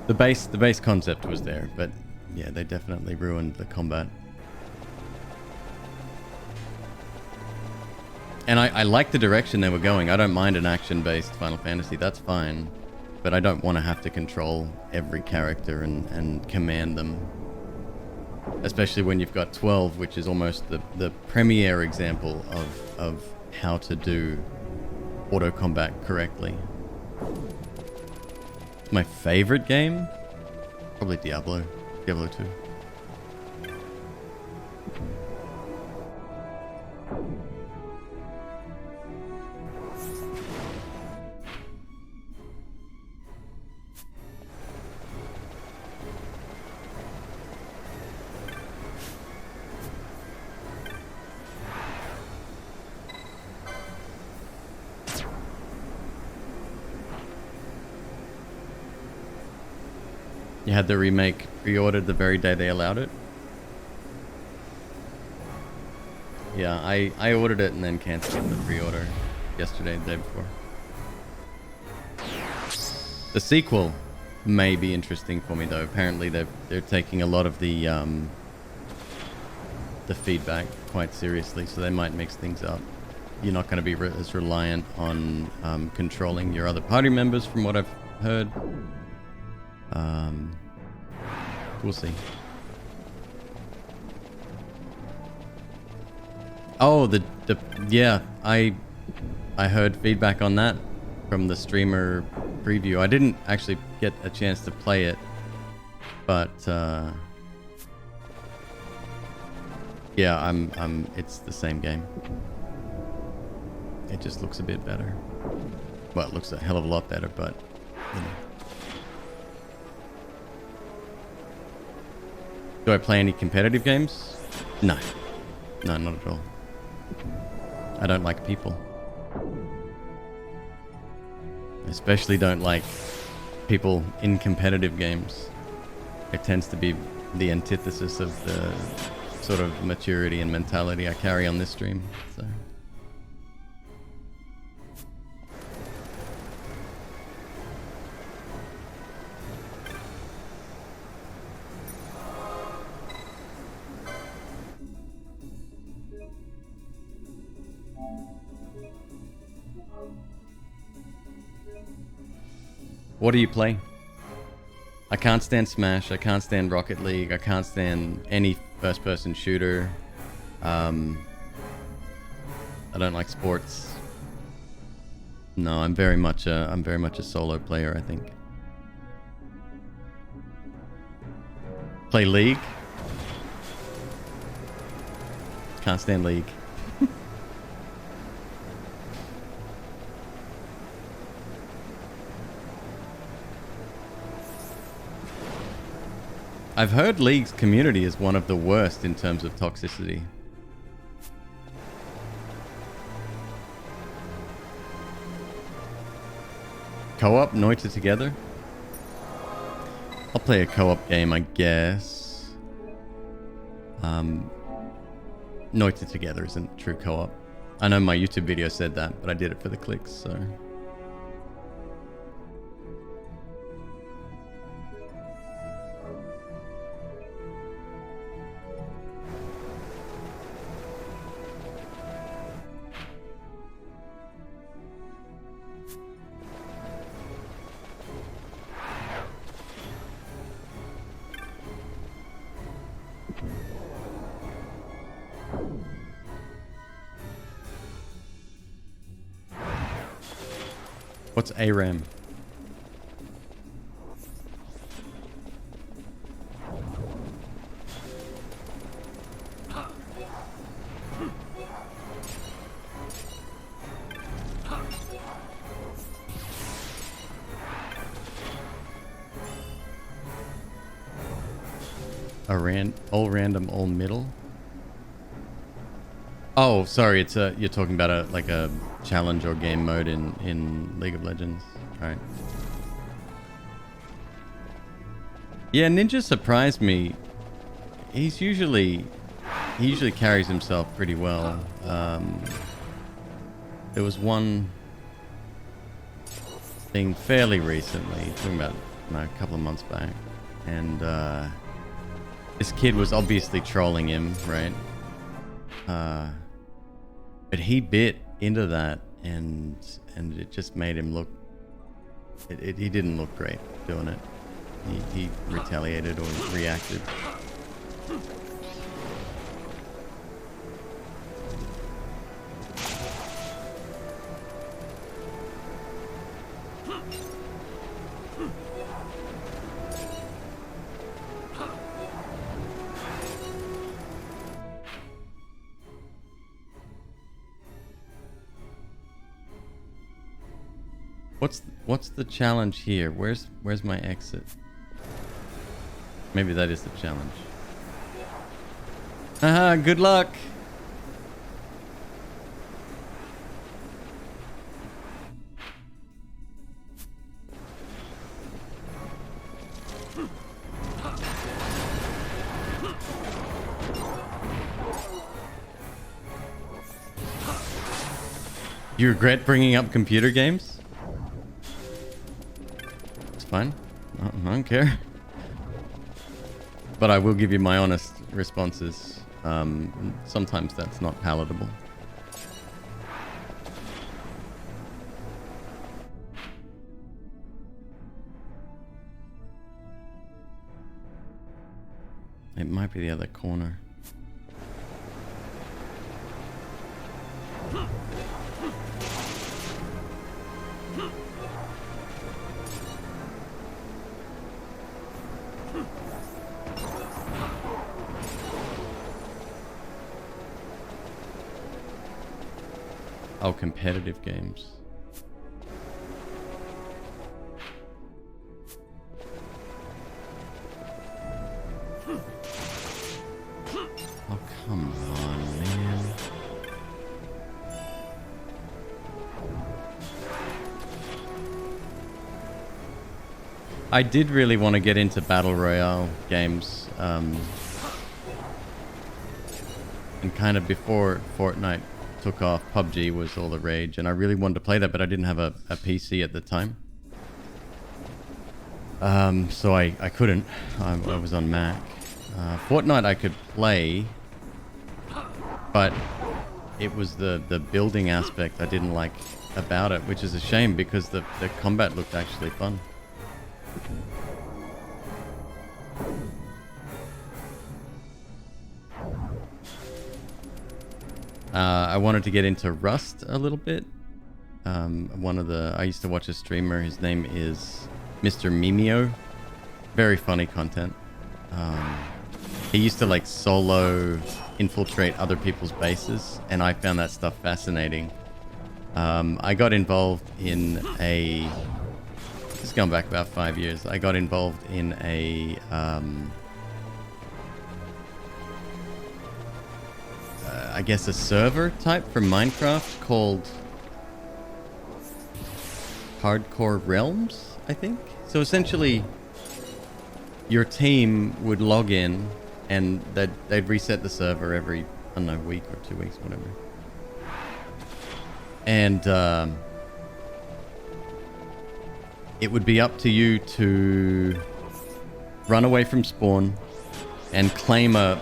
the base concept was there, but yeah, they definitely ruined the combat. And I like the direction they were going. I don't mind an action-based Final Fantasy, that's fine. But I don't want to have to control every character and command them. Especially when you've got 12, which is almost the premier example of how to do auto combat correctly. My favorite game? Probably Diablo 2. You had the remake pre-ordered the very day they allowed it? Yeah, I ordered it and then canceled the pre-order yesterday, the day before. The sequel may be interesting for me though. Apparently they're taking a lot of the feedback quite seriously, so they might mix things up. You're not going to be as reliant on controlling your other party members, from what I've heard. We'll see. Oh, yeah, I heard feedback on that from the streamer preview. I didn't actually get a chance to play it, but yeah, it's the same game. It just looks a bit better. Well, it looks a hell of a lot better, but you know. Do I play any competitive games? No. No, not at all. I don't like people. I especially don't like people in competitive games. It tends to be the antithesis of the sort of maturity and mentality I carry on this stream. So. What do you play? I can't stand Smash. I can't stand Rocket League. I can't stand any first-person shooter. I don't like sports. No, I'm very much a solo player, I think. Play League. Can't stand League. I've heard League's community is one of the worst in terms of toxicity. Co-op, Noita together? I'll play a co-op game, I guess. Noita together isn't true co-op. I know my YouTube video said that, but I did it for the clicks, so... What's ARAM? All random, all middle. Oh, sorry. It's you're talking about a challenge or game mode in League of Legends, right? Yeah, Ninja surprised me. He usually carries himself pretty well. There was one thing fairly recently, talking about a couple of months back, and this kid was obviously trolling him, right? But he bit into that, and it just made him look. He didn't look great doing it. He retaliated or reacted. What's the challenge here? Where's my exit? Maybe that is the challenge. Haha, good luck. You regret bringing up computer games? It's fine. I don't care. But I will give you my honest responses. Sometimes that's not palatable. It might be the other corner. Oh, competitive games. Oh, come on, man. I did really want to get into Battle Royale games. And kind of before Fortnite took off, PUBG was all the rage. And I really wanted to play that, but I didn't have a PC at the time. So I couldn't. I was on Mac. Fortnite I could play, but it was the building aspect I didn't like about it, which is a shame because the combat looked actually fun. I wanted to get into Rust a little bit. I used to watch a streamer, his name is Mr. Mimeo. Very funny content. He used to like solo infiltrate other people's bases, and I found that stuff fascinating. I got involved in a... This is going back about 5 years. I got involved in a... I guess a server type for Minecraft called Hardcore Realms, I think. So essentially, your team would log in and they'd reset the server every, I don't know, week or 2 weeks, whatever. And it would be up to you to run away from spawn and claim a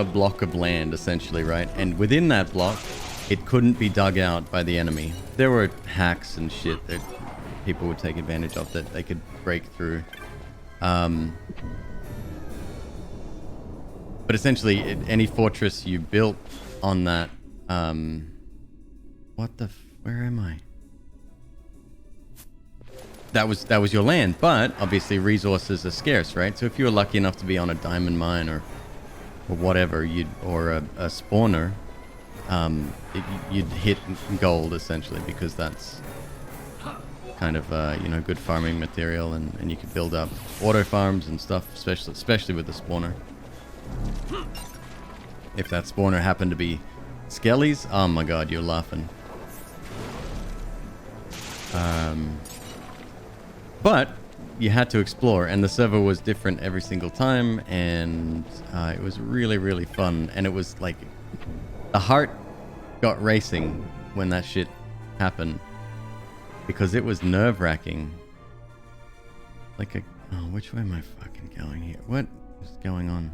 block of land, essentially, right? And within that block, it couldn't be dug out by the enemy. There were hacks and shit that people would take advantage of that they could break through. But essentially, any fortress you built on that... where am I? That was your land, but obviously resources are scarce, right? So if you were lucky enough to be on a diamond mine or whatever, or a spawner, you'd hit gold essentially, because that's kind of good farming material, and you could build up auto farms and stuff, especially with the spawner. If that spawner happened to be skellies, oh my god, you're laughing. But you had to explore, and the server was different every single time, and it was really, really fun. And it was like the heart got racing when that shit happened, because it was nerve-wracking. Like which way am I fucking going here? What is going on?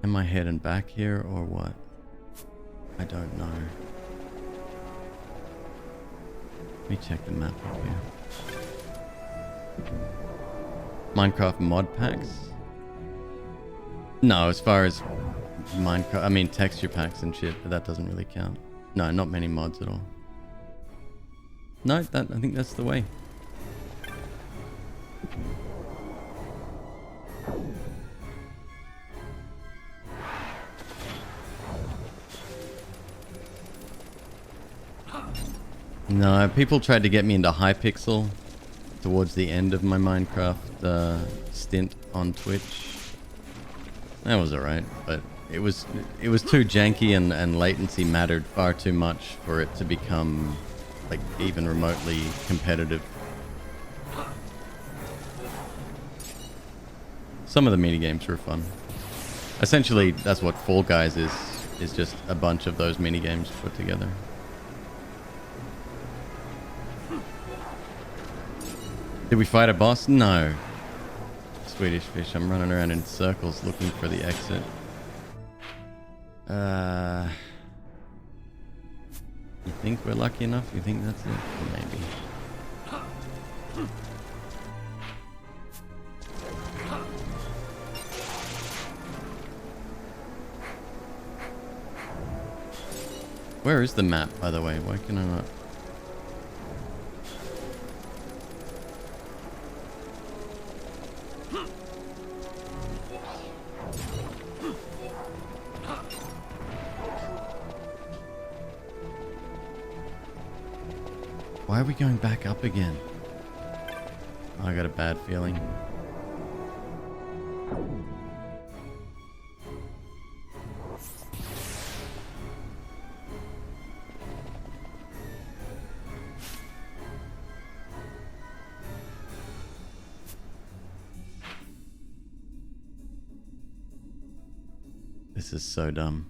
Am I heading back here or what? I don't know. Let me check the map up here. Minecraft mod packs? No, as far as Minecraft, I mean texture packs and shit, but that doesn't really count. No, not many mods at all. No, I think that's the way. No, people tried to get me into Hypixel towards the end of my Minecraft stint on Twitch. That was alright, but it was too janky, and latency mattered far too much for it to become like even remotely competitive. Some of the minigames were fun. Essentially, that's what Fall Guys is just a bunch of those mini games put together. Did we fight a boss? No. Swedish fish, I'm running around in circles looking for the exit. You think we're lucky enough? You think that's it? Maybe. Where is the map, by the way? Why can I not? Why are we going back up again? Oh, I got a bad feeling. This is so dumb.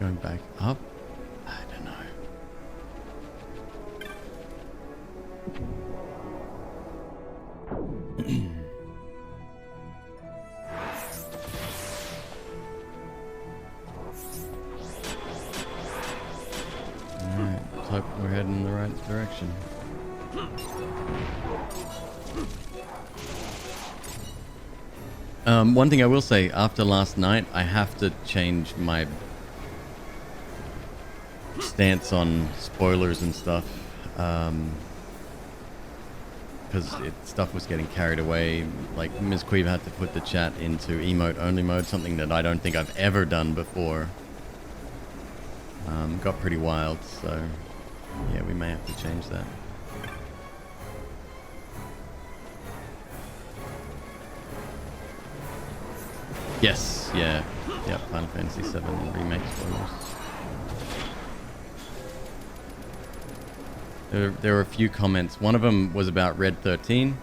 Going back up? I don't know. Alright, let's hope we're heading in the right direction. One thing I will say, after last night, I have to change my stance on spoilers and stuff, because stuff was getting carried away. Like, MzQueeb had to put the chat into emote only mode, something that I don't think I've ever done before. Got pretty wild, so yeah, we may have to change that. Yes, yeah, yep, Final Fantasy VII Remake spoilers. There were a few comments. One of them was about Red 13.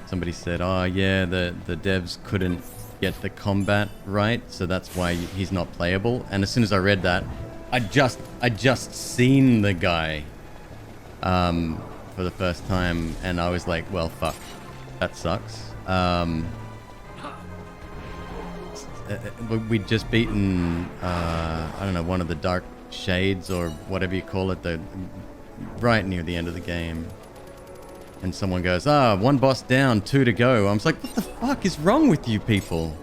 Somebody said, oh yeah, the devs couldn't get the combat right, so that's why he's not playable. And as soon as I read that, I just seen the guy for the first time, and I was like, well, fuck, that sucks. We'd just beaten, I don't know, one of the dark shades or whatever you call it, right near the end of the game. And someone goes, one boss down, 2 to go. I was like, what the fuck is wrong with you people?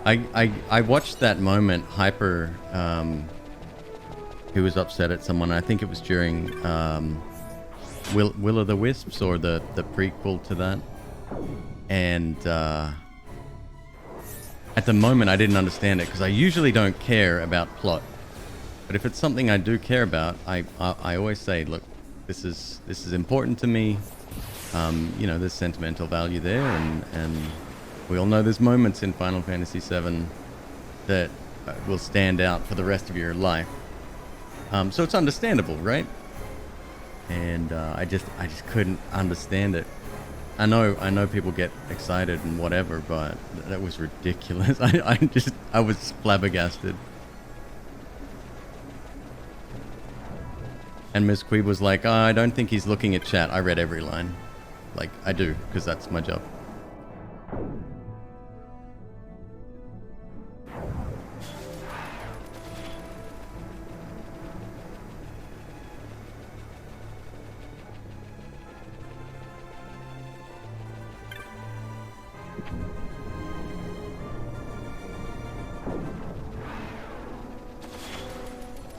I watched that moment. Hyper, who was upset at someone, I think it was during Will of the Wisps, or the prequel to that. And at the moment I didn't understand it, because I usually don't care about plot. But if it's something I do care about, I always say, look, this is important to me. You know, there's sentimental value there, and we all know there's moments in Final Fantasy VII that will stand out for the rest of your life. So it's understandable, right? And I just couldn't understand it. I know people get excited and whatever, but that was ridiculous. I was flabbergasted. And MzQueeb was like, oh, I don't think he's looking at chat. I read every line. Like, I do, because that's my job.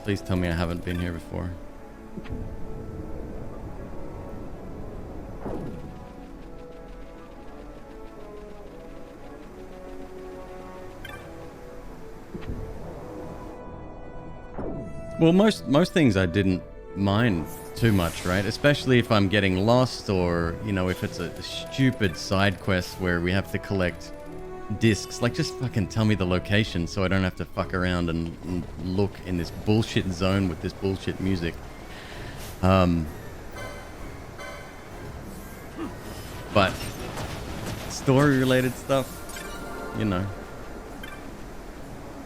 Please tell me I haven't been here before. Well, most things I didn't mind too much, right? Especially if I'm getting lost, or, you know, if it's a stupid side quest where we have to collect discs. Like, just fucking tell me the location so I don't have to fuck around and look in this bullshit zone with this bullshit music. But story related stuff, you know.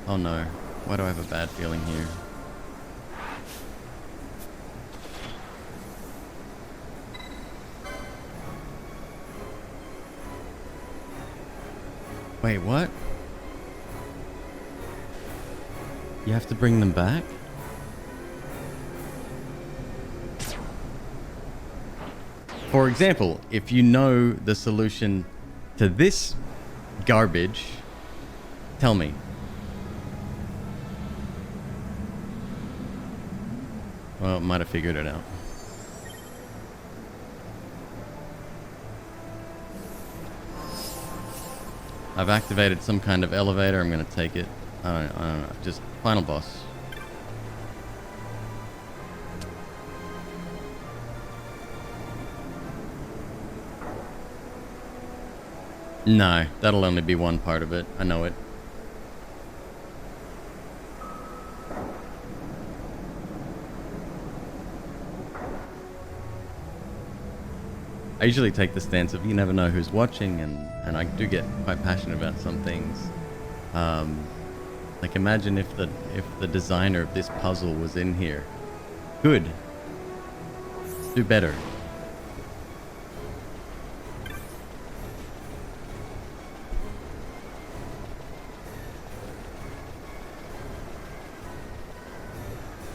Oh no, why do I have a bad feeling here? Wait, what? You have to bring them back? For example, if you know the solution to this garbage, tell me. Well, might have figured it out. I've activated some kind of elevator. I'm gonna take it. I don't know. Just final boss. No, that'll only be one part of it. I know it. I usually take the stance of you never know who's watching, and I do get quite passionate about some things. Like, imagine if the designer of this puzzle was in here. Good. Do better.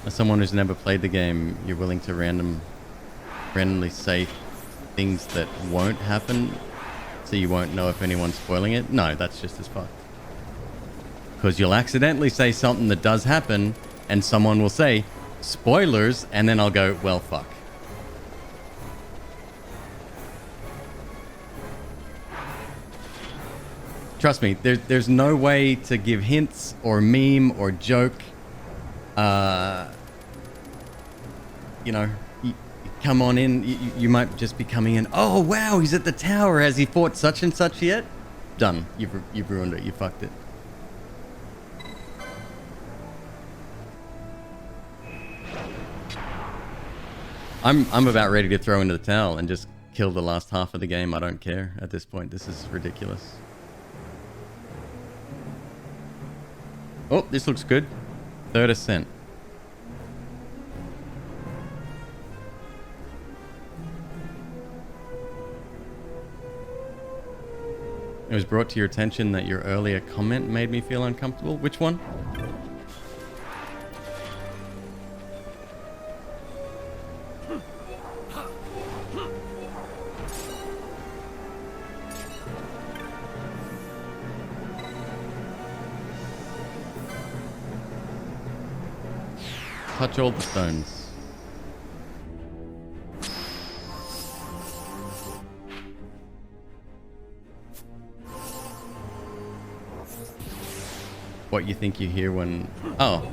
As someone who's never played the game, you're willing to randomly say things that won't happen, so you won't know if anyone's spoiling it? No, that's just as fucked. Because you'll accidentally say something that does happen, and someone will say, spoilers, and then I'll go, well, fuck. Trust me, there's no way to give hints or meme or joke. You know, you come on in, you might just be coming in, oh wow, he's at the tower, has he fought such and such yet? Done. You've ruined it, you fucked it. I'm about ready to throw into the towel and just kill the last half of the game. I don't care at this point. This is ridiculous. Oh, this looks good. Third ascent. It was brought to your attention that your earlier comment made me feel uncomfortable. Which one? Touch all the stones. What you think you hear when... Oh.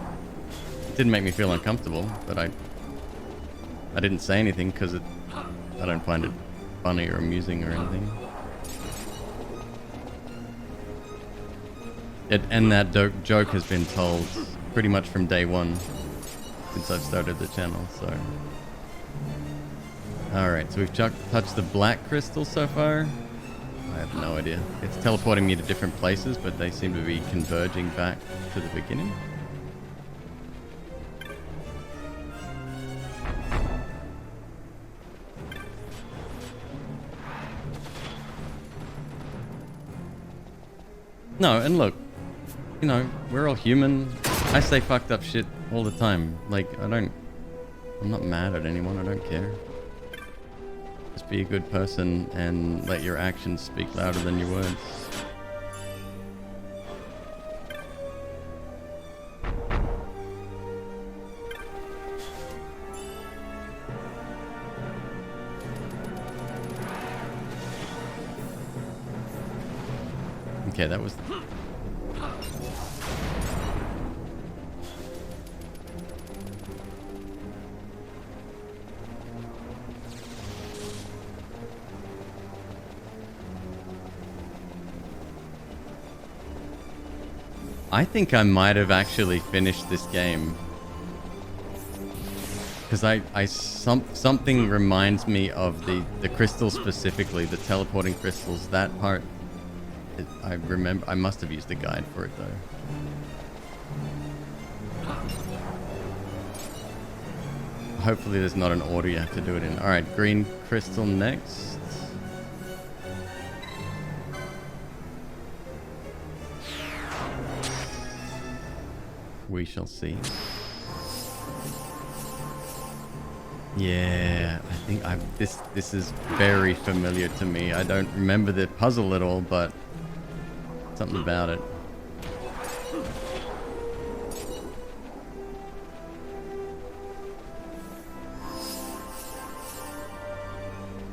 It didn't make me feel uncomfortable, but I didn't say anything because I don't find it funny or amusing or anything. And that joke has been told pretty much from day one since I've started the channel, so... Alright, so we've touched the black crystal so far. I have no idea. It's teleporting me to different places, but they seem to be converging back to the beginning. No, and look, you know, we're all human. I say fucked up shit all the time. Like, I'm not mad at anyone. I don't care. Just be a good person and let your actions speak louder than your words. Okay, that was... I think I might have actually finished this game. Because something reminds me of the crystals specifically, the teleporting crystals, that part. I remember, I must have used a guide for it though. Hopefully there's not an order you have to do it in. Alright, green crystal next. We shall see. Yeah, I think this is very familiar to me. I don't remember the puzzle at all, but something about it.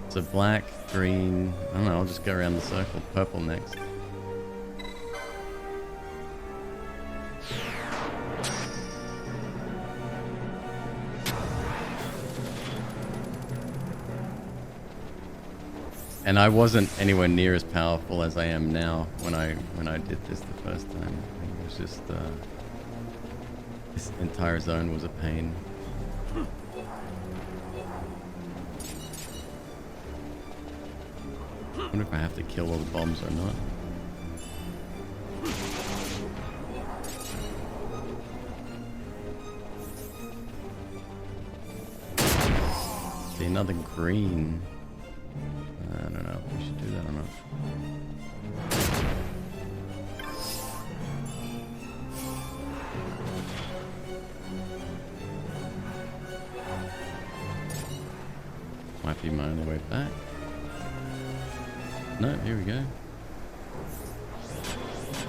So black, green, I don't know, I'll just go around the circle. Purple next. And I wasn't anywhere near as powerful as I am now when I did this the first time. It was just this entire zone was a pain. I wonder if I have to kill all the bombs or not. See, another green. I don't know if we should do that or not. Might be my only way back. No, here we go.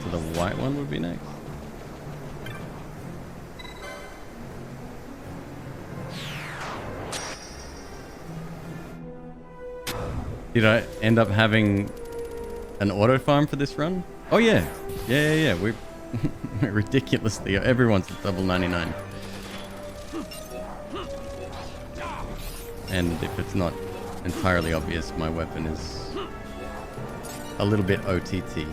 So the white one would be next. Did I end up having an auto farm for this run? Oh yeah. Yeah. We're ridiculously, everyone's at double 99. And if it's not entirely obvious, my weapon is a little bit OTT.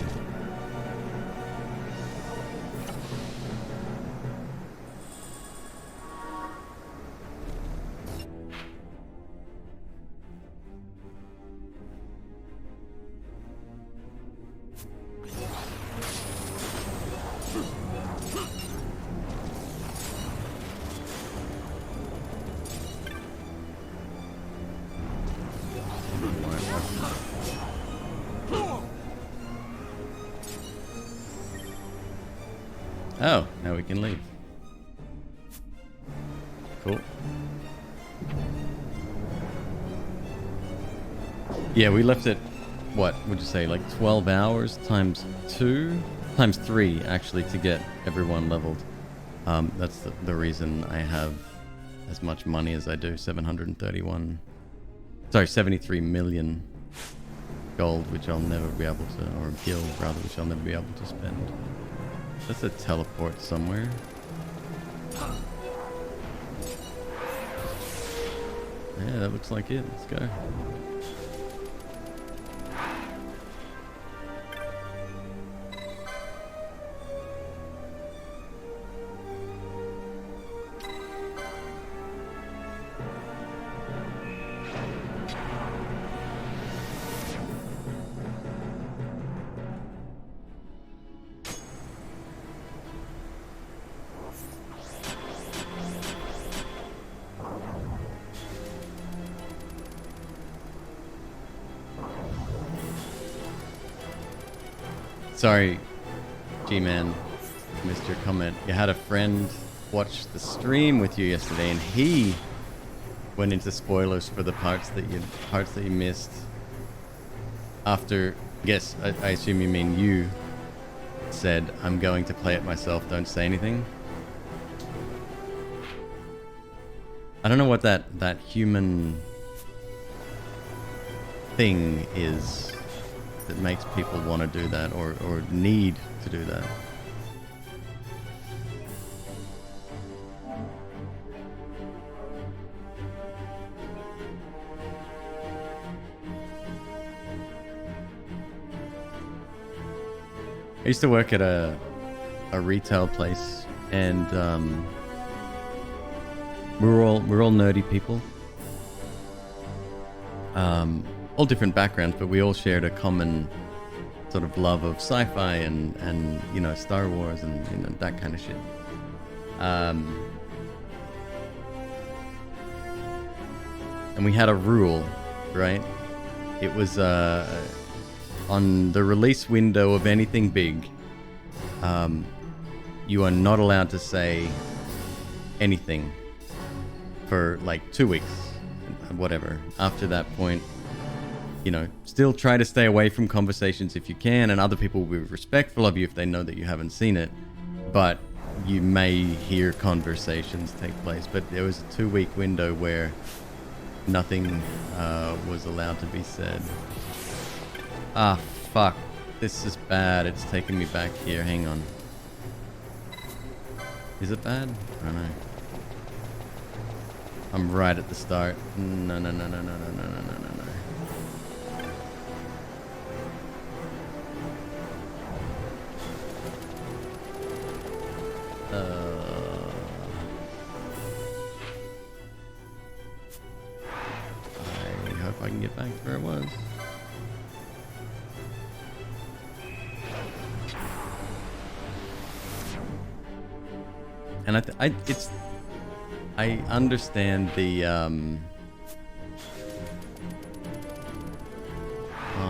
Oh, now we can leave. Cool. Yeah, we left it, what would you say, like 12 hours times 2? Times 3, actually, to get everyone leveled. That's the reason I have as much money as I do, 73 million gold, which I'll never be able to, or gil, rather, which I'll never be able to spend. That's a teleport somewhere. Yeah, that looks like it. Let's go. Sorry, G-Man, missed your comment. You had a friend watch the stream with you yesterday, and he went into spoilers for the parts that you missed. After, yes, I assume you mean you said, "I'm going to play it myself. Don't say anything." I don't know what that human thing is that makes people want to do that or need to do that. I used to work at a retail place, and we're all nerdy people. All different backgrounds, but we all shared a common sort of love of sci-fi and you know, Star Wars and, you know, that kind of shit. And we had a rule, right? It was on the release window of anything big, you are not allowed to say anything for like 2 weeks, whatever. After that point, you know, still try to stay away from conversations if you can, and other people will be respectful of you if they know that you haven't seen it, but you may hear conversations take place. But there was a 2-week window where nothing was allowed to be said. Ah, fuck. This is bad. It's taking me back here. Hang on. Is it bad? I don't know. I'm right at the start. No. I hope I can get back to where it was. And I understand the oh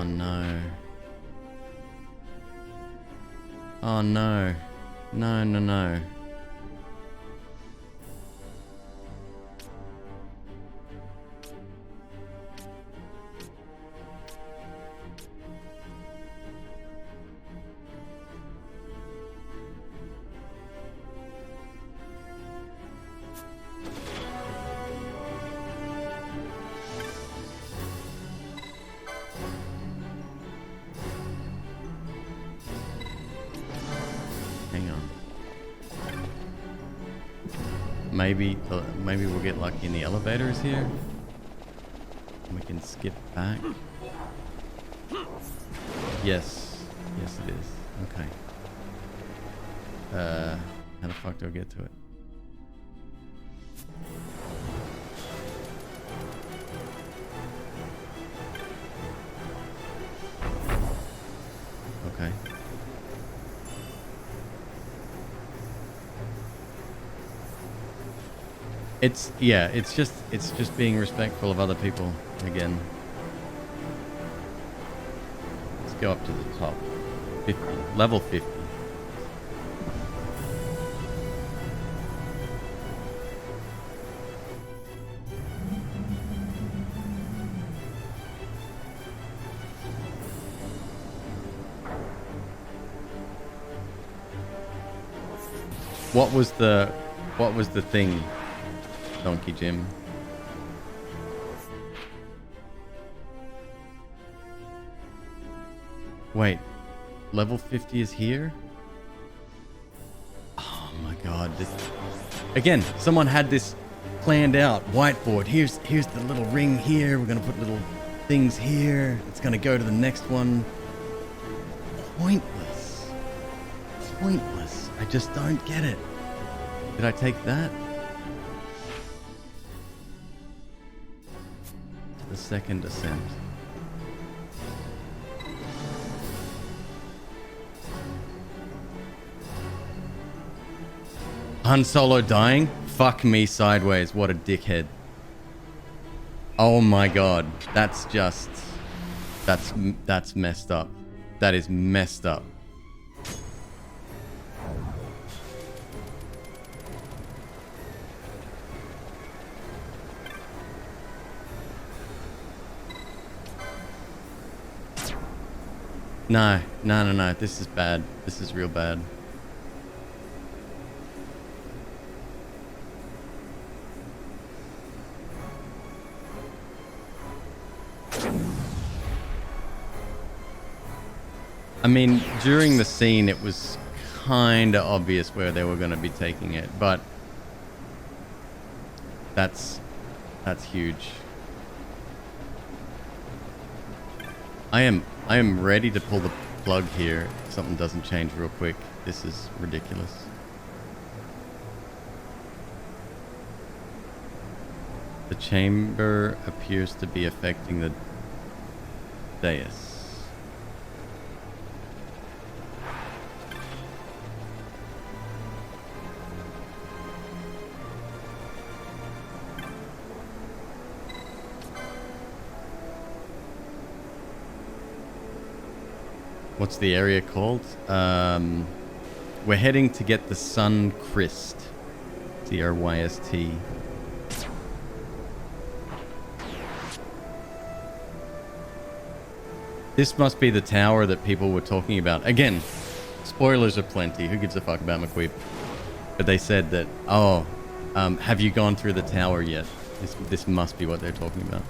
no. Oh no. No. Maybe we'll get lucky in the elevators here. We can skip back. Yes it is. Okay. How the fuck do I get to it? Okay. It's just being respectful of other people again. Let's go up to the top. 50. Level 50. What was the thing, Donkey Jim? Wait, level 50 is here? Oh my god, again, someone had this planned out. Whiteboard, here's the little ring here, we're gonna put little things here, it's gonna go to the next one. Pointless. I just don't get it. Did I take that? To the second ascent. Han Solo dying? Fuck me sideways, what a dickhead. Oh my god, that's messed up. That is messed up. No. This is bad. This is real bad. I mean, during the scene, it was kind of obvious where they were going to be taking it, but that's huge. I am ready to pull the plug here if something doesn't change real quick. This is ridiculous. The chamber appears to be affecting the dais. What's the area called? We're heading to get the Sun Crest. CRYST. This must be the tower that people were talking about. Again, spoilers are plenty. Who gives a fuck about McQueeb? But they said that, have you gone through the tower yet? This must be what they're talking about.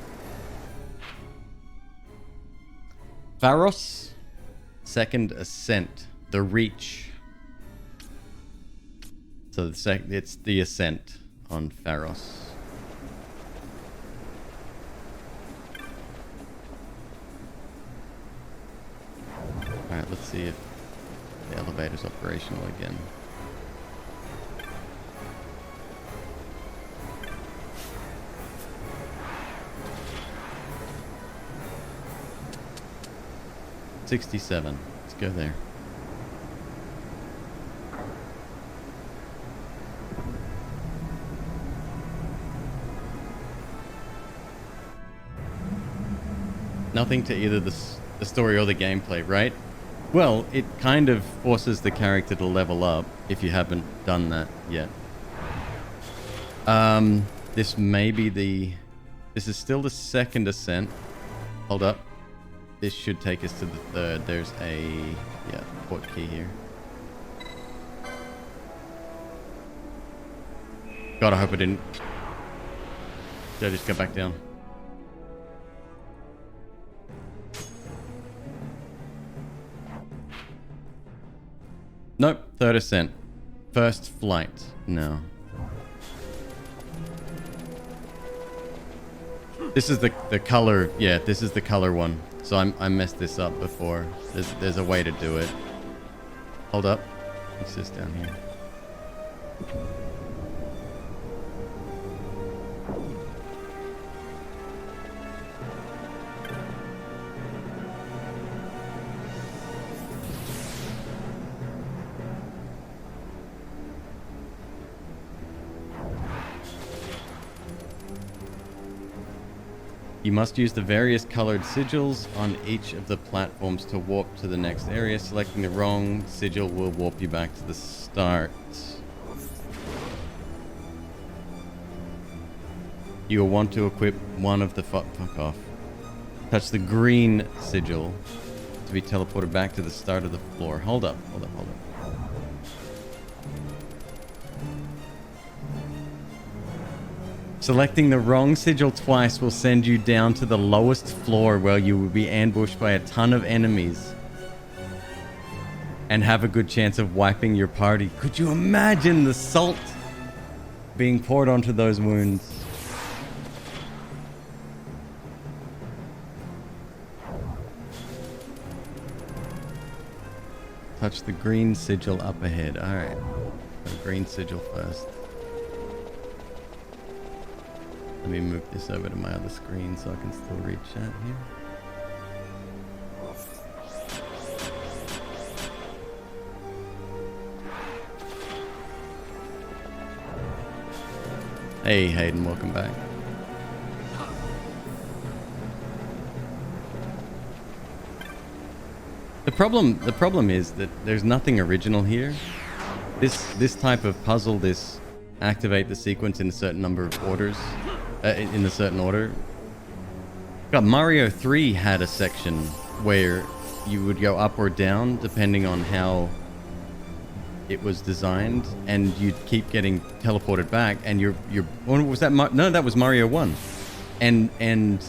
Pharos? Second Ascent. The Reach. So it's the Ascent on Pharos. Alright, let's see if the elevator's operational again. $67. Let's go there. Nothing to either the story or the gameplay, right? Well, it kind of forces the character to level up if you haven't done that yet. This may be this is still the second ascent. Hold up. This should take us to the third. There's a port key here. God, I hope I didn't. Did I just go back down? Nope, third ascent. First flight. No. This is the color. Yeah, this is the color one. So I messed this up before. There's a way to do it. Hold up. What's this down here? You must use the various colored sigils on each of the platforms to warp to the next area. Selecting the wrong sigil will warp you back to the start. You will want to equip one of the fuck off. Touch the green sigil to be teleported back to the start of the floor. Hold up. Selecting the wrong sigil twice will send you down to the lowest floor where you will be ambushed by a ton of enemies and have a good chance of wiping your party. Could you imagine the salt being poured onto those wounds? Touch the green sigil up ahead. Alright. The green sigil first. Let me move this over to my other screen so I can still read chat here. Hey Hayden, welcome back. The problem is that there's nothing original here. This type of puzzle, this activate the sequence in a certain number of orders. In a certain order. God, Mario 3 had a section where you would go up or down depending on how it was designed, and you'd keep getting teleported back, and you're was that no, that was Mario 1. And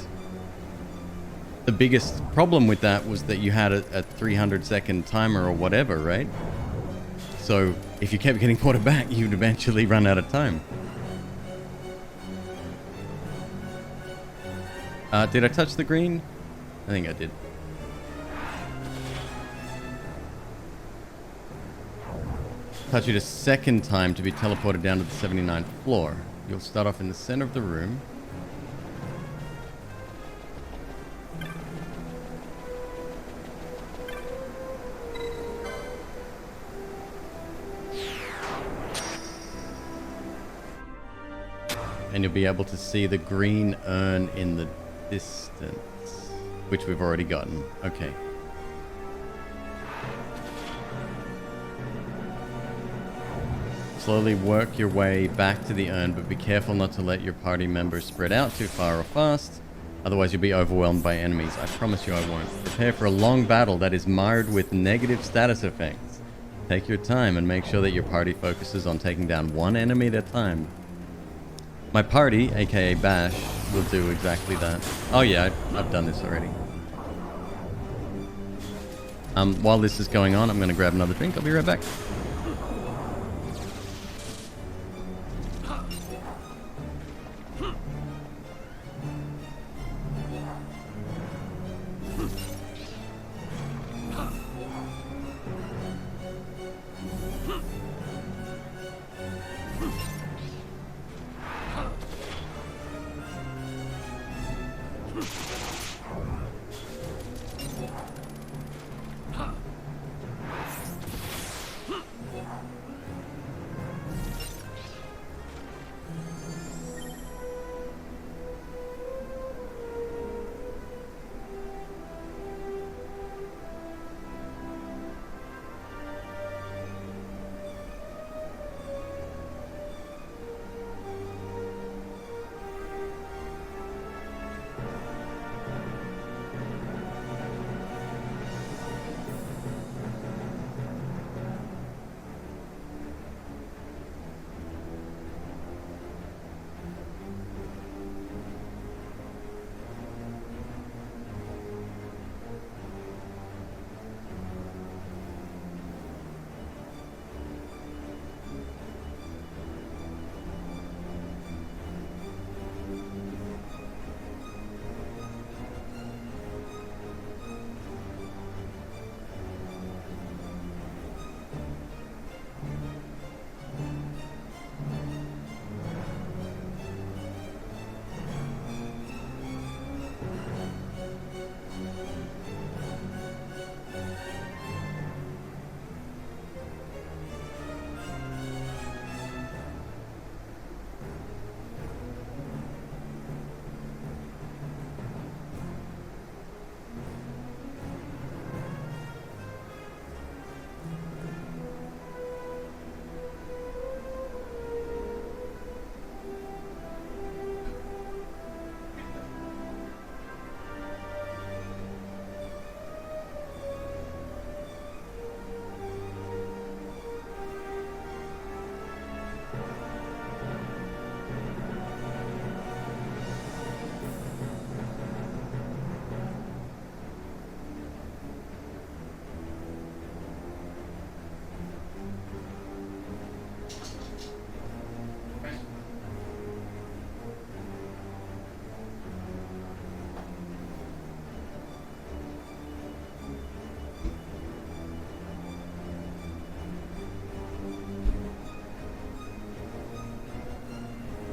the biggest problem with that was that you had a 300-second timer or whatever, right? So if you kept getting ported back, you'd eventually run out of time. Did I touch the green? I think I did. Touch it a second time to be teleported down to the 79th floor. You'll start off in the center of the room. And you'll be able to see the green urn in the distance, which we've already gotten. Okay. Slowly work your way back to the urn, but be careful not to let your party members spread out too far or fast. Otherwise you'll be overwhelmed by enemies. I promise you I won't. Prepare for a long battle that is marred with negative status effects. Take your time and make sure that your party focuses on taking down one enemy at a time. My party, aka Bash, will do exactly that. Oh yeah, I've done this already. While this is going on, I'm going to grab another drink. I'll be right back.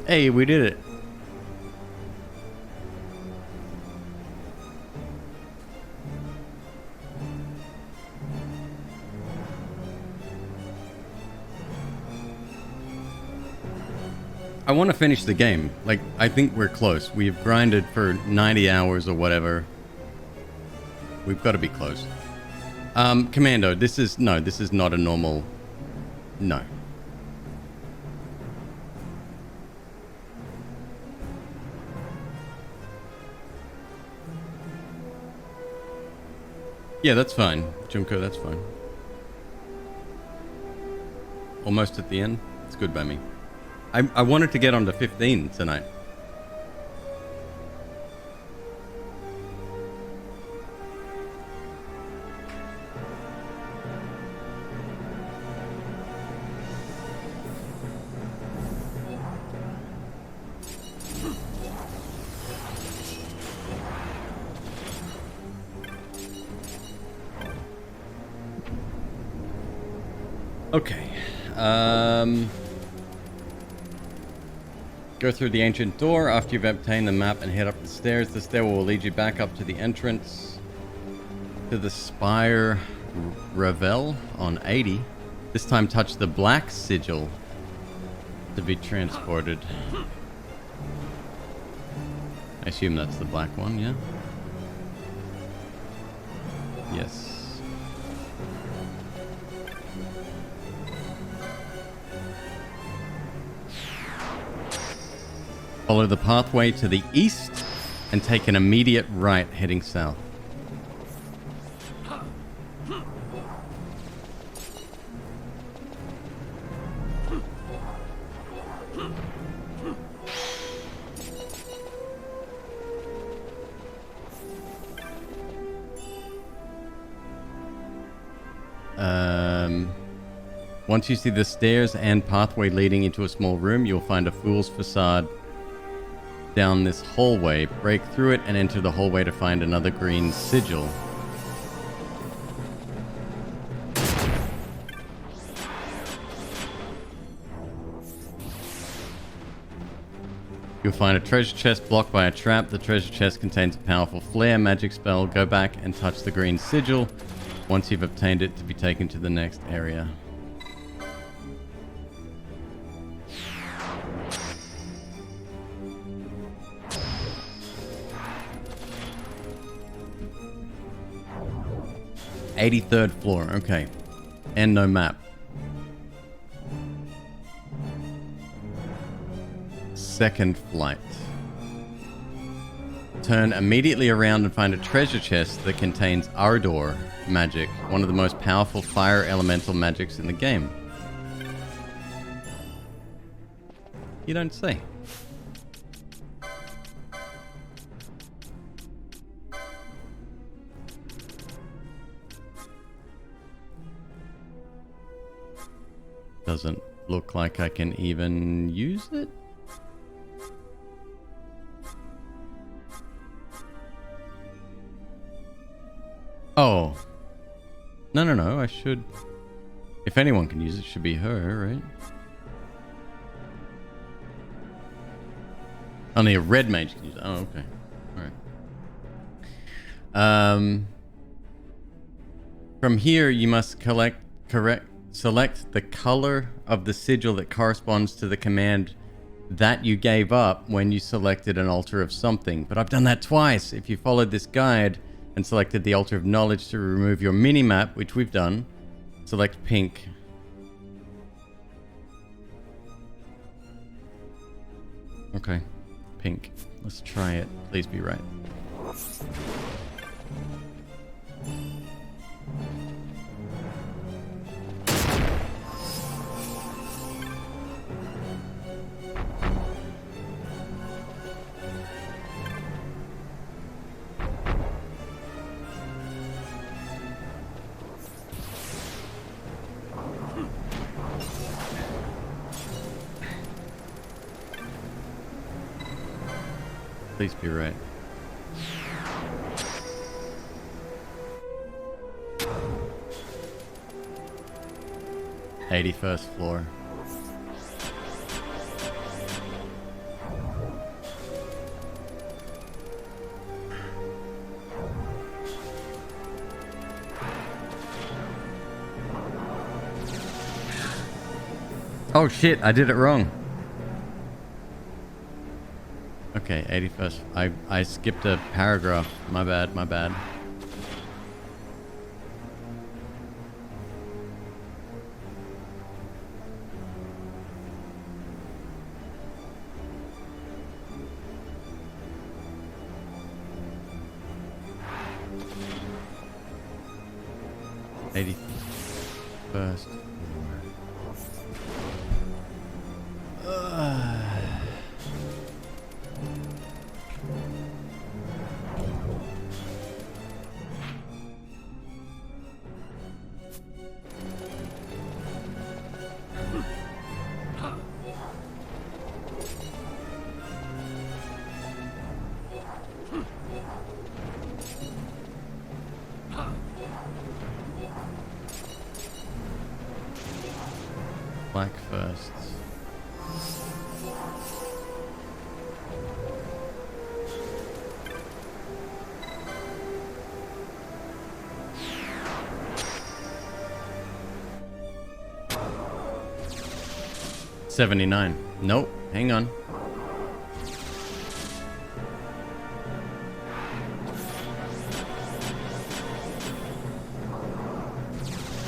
Hey, we did it. I want to finish the game. Like, I think we're close. We've grinded for 90 hours or whatever. We've got to be close. Commando, this is not a normal... No. Yeah, that's fine. Junko, that's fine. Almost at the end. It's good by me. I wanted to get on to 15 tonight. Okay. Go through the ancient door after you've obtained the map and head up the stairs. The stairwell will lead you back up to the entrance to the Spire Revel on 80. This time touch the black sigil to be transported. I assume that's the black one, yeah? Yes. Follow the pathway to the east and take an immediate right heading south. Once you see the stairs and pathway leading into a small room, you'll find a fool's facade down this hallway. Break through it and enter the hallway to find another green sigil. You'll find a treasure chest blocked by a trap. The treasure chest contains a powerful flare magic spell. Go back and touch the green sigil once you've obtained it to be taken to the next area. $83rd floor, okay. And no map. Second flight. Turn immediately around and find a treasure chest that contains Ardor magic, one of the most powerful fire elemental magics in the game. You don't say. Doesn't look like I can even use it. Oh. No, I should... If anyone can use it, it should be her, right? Only a red mage can use it. Oh, okay. Alright. From here, you must select the color of the sigil that corresponds to the command that you gave up when you selected an altar of something. But I've done that twice. If you followed this guide and selected the altar of knowledge to remove your mini-map, which we've done, select pink. Okay, pink. Let's try it. Please be right. Please be right. $81st floor. Oh shit, I did it wrong. Okay, 81st. I skipped a paragraph. My bad. 81st. Black first. $79. Nope. Hang on.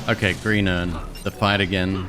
Okay, green urn. The fight again.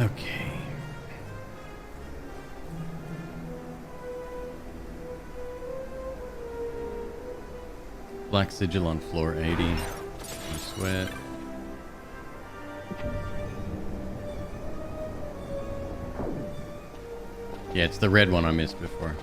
Okay. Black sigil on floor 80. No sweat. Yeah, it's the red one I missed before.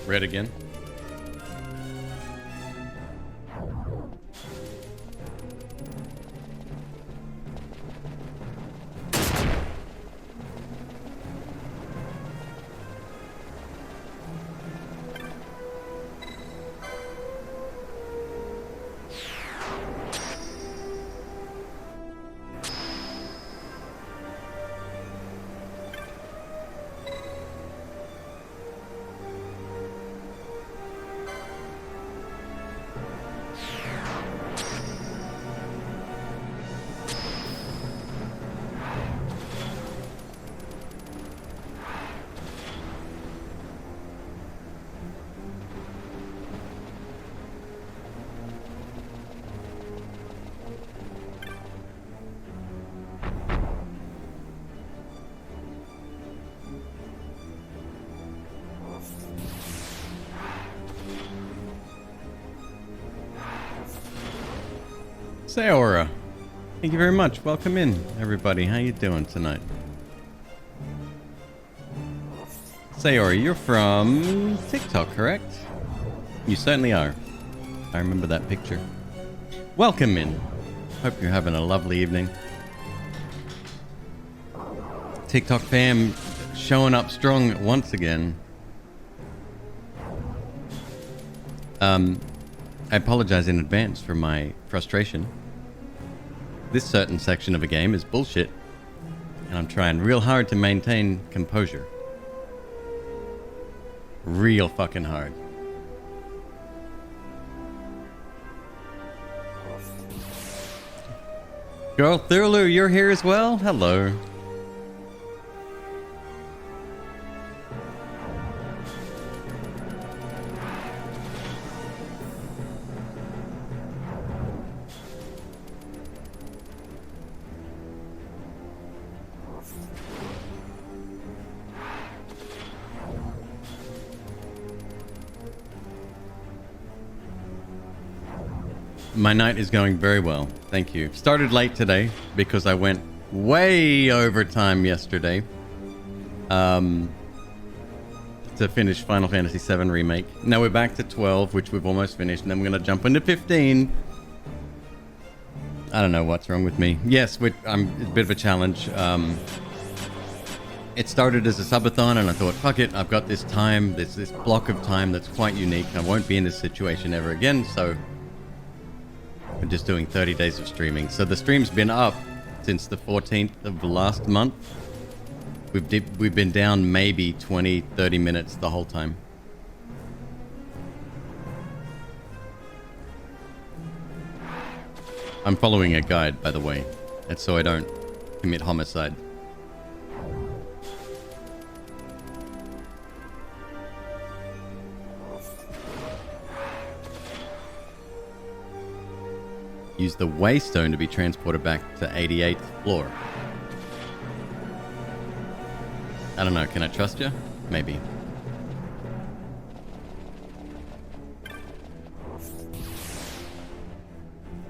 Red again. Sayora, thank you very much. Welcome in, everybody. How you doing tonight? Sayora, you're from TikTok, correct? You certainly are. I remember that picture. Welcome in. Hope you're having a lovely evening. TikTok fam showing up strong once again. I apologize in advance for my frustration. This certain section of a game is bullshit, and I'm trying real hard to maintain composure. Real fucking hard. Girl Thurlu, you're here as well? Hello. My night is going very well, thank you. Started late today because I went way over time yesterday to finish Final Fantasy VII Remake. Now we're back to 12, which we've almost finished, and then we're going to jump into 15. I don't know what's wrong with me. Yes, it's a bit of a challenge. It started as a subathon, and I thought, fuck it, I've got this time, this block of time that's quite unique. I won't be in this situation ever again, so I'm just doing 30 days of streaming. So the stream's been up since the 14th of last month. We've been down maybe 20, 30 minutes the whole time. I'm following a guide, by the way. That's so I don't commit homicide. Use the waystone to be transported back to 88th floor. I don't know, can I trust you? Maybe.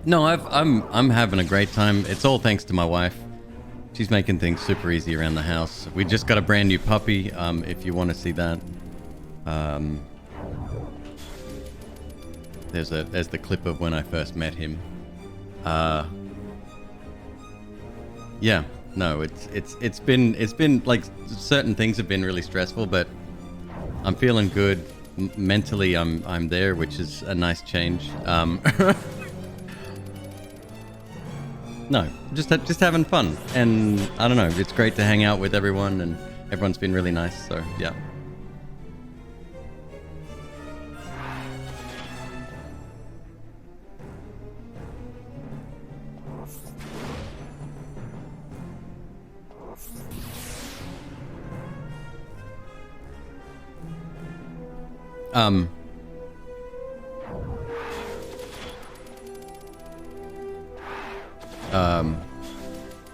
No, I'm having a great time. It's all thanks to my wife. She's making things super easy around the house. We just got a brand new puppy, if you want to see that. There's the clip of when I first met him. Yeah, no, it's been like certain things have been really stressful, but I'm feeling good. Mentally, I'm there, which is a nice change. No, just having fun, and I don't know, it's great to hang out with everyone, and everyone's been really nice. So yeah.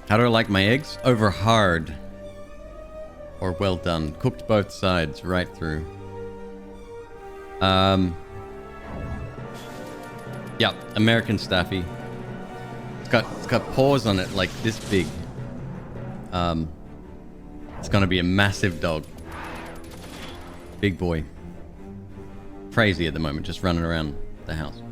How do I like my eggs? Over hard. Or well done. Cooked both sides right through. Yeah, American Staffy. It's got paws on it like this big. It's gonna be a massive dog. Big boy. crazy at the moment, just running around the house.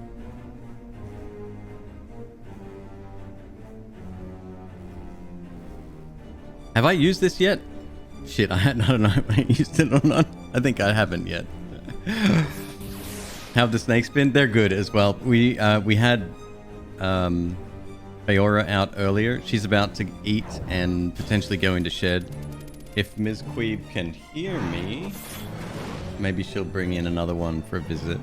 Have I used this yet? Shit, I don't know if I used it or not. I think I haven't yet. How have the snakes been? They're good as well. We had Feora out earlier. She's about to eat and potentially go into shed. If MzQueeb can hear me, maybe she'll bring in another one for a visit.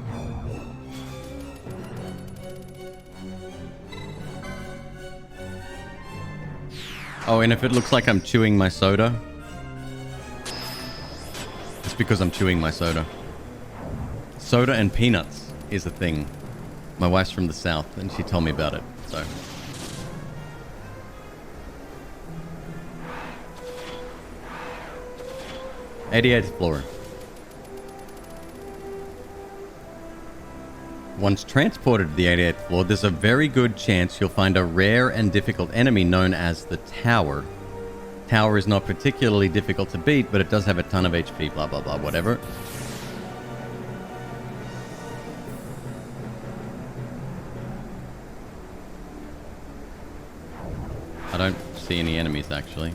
Oh, and if it looks like I'm chewing my soda, it's because I'm chewing my soda. Soda and peanuts is a thing. My wife's from the south and she told me about it, so. '88th floor. Once transported to the 88th floor, there's a very good chance you'll find a rare and difficult enemy known as the Tower. Tower is not particularly difficult to beat, but it does have a ton of HP, blah blah blah, whatever. I don't see any enemies actually.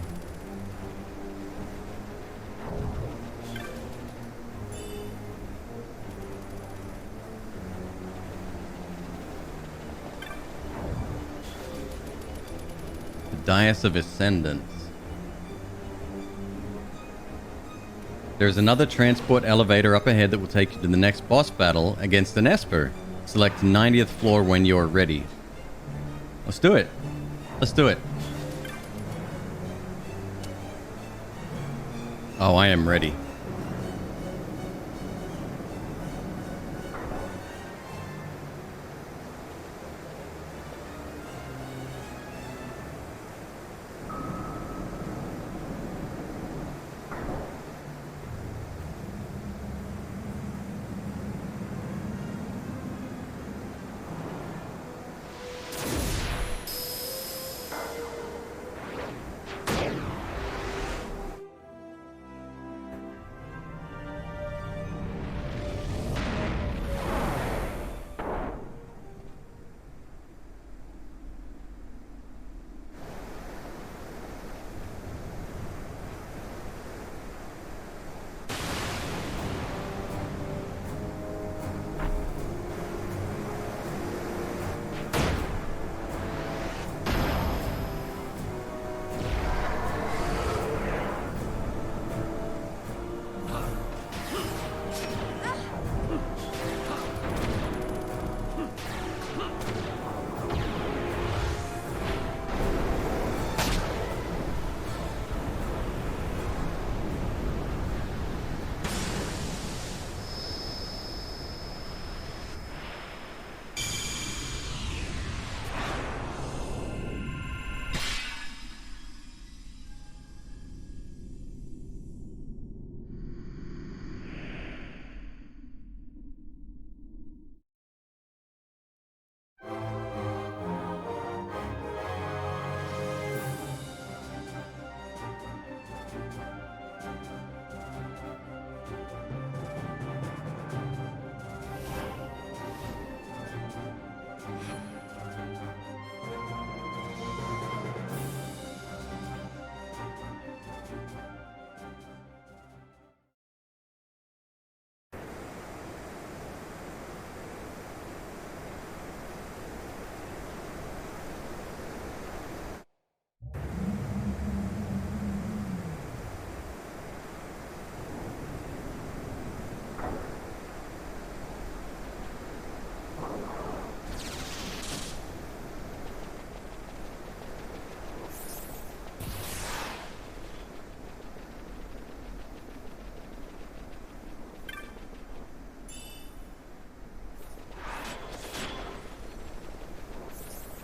Dais of Ascendance. There's another transport elevator up ahead that will take you to the next boss battle against an Esper. Select 90th floor when you're ready. Let's do it. Let's do it. Oh, I am ready.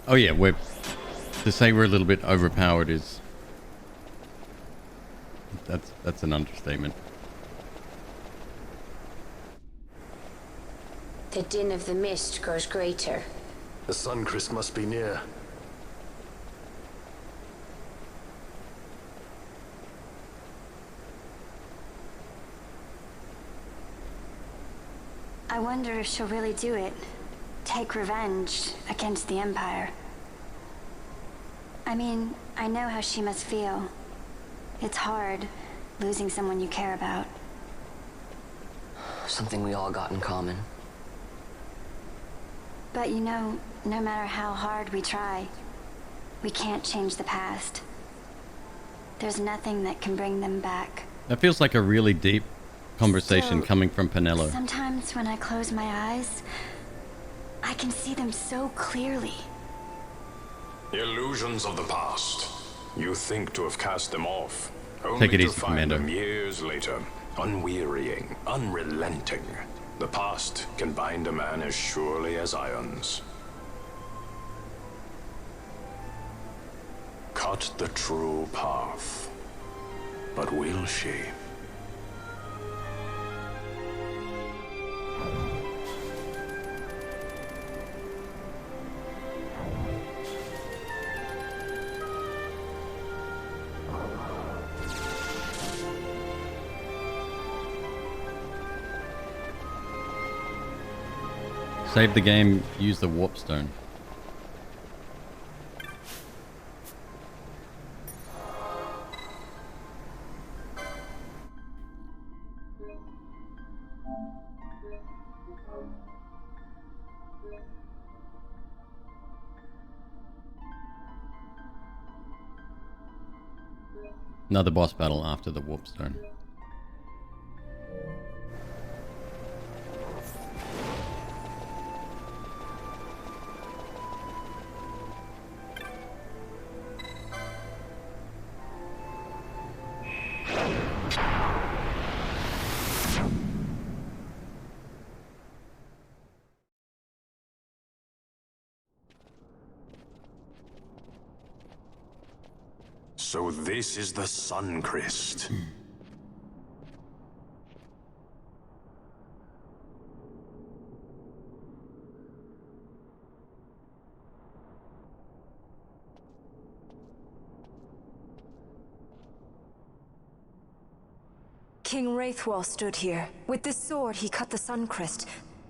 Oh yeah, to say we're a little bit overpowered is that's an understatement. The din of the mist grows greater. The Suncrist must be near. I wonder if she'll really do it. Take revenge against the Empire. I mean, I know how she must feel. It's hard, losing someone you care about. Something we all got in common. But you know, no matter how hard we try, we can't change the past. There's nothing that can bring them back. That feels like a really deep conversation Still, coming from Penello. Sometimes when I close my eyes, I can see them so clearly. Illusions of the past. You think to have cast them off, only Take it to easy, find Commander. them years later, unwearying, unrelenting. The past can bind a man as surely as irons. Cut the true path. But will she? Save the game, use the warp stone. Another boss battle after the warp stone. So this is the Sun Crest. King Wraithwall stood here. With this sword, he cut the Sun Crest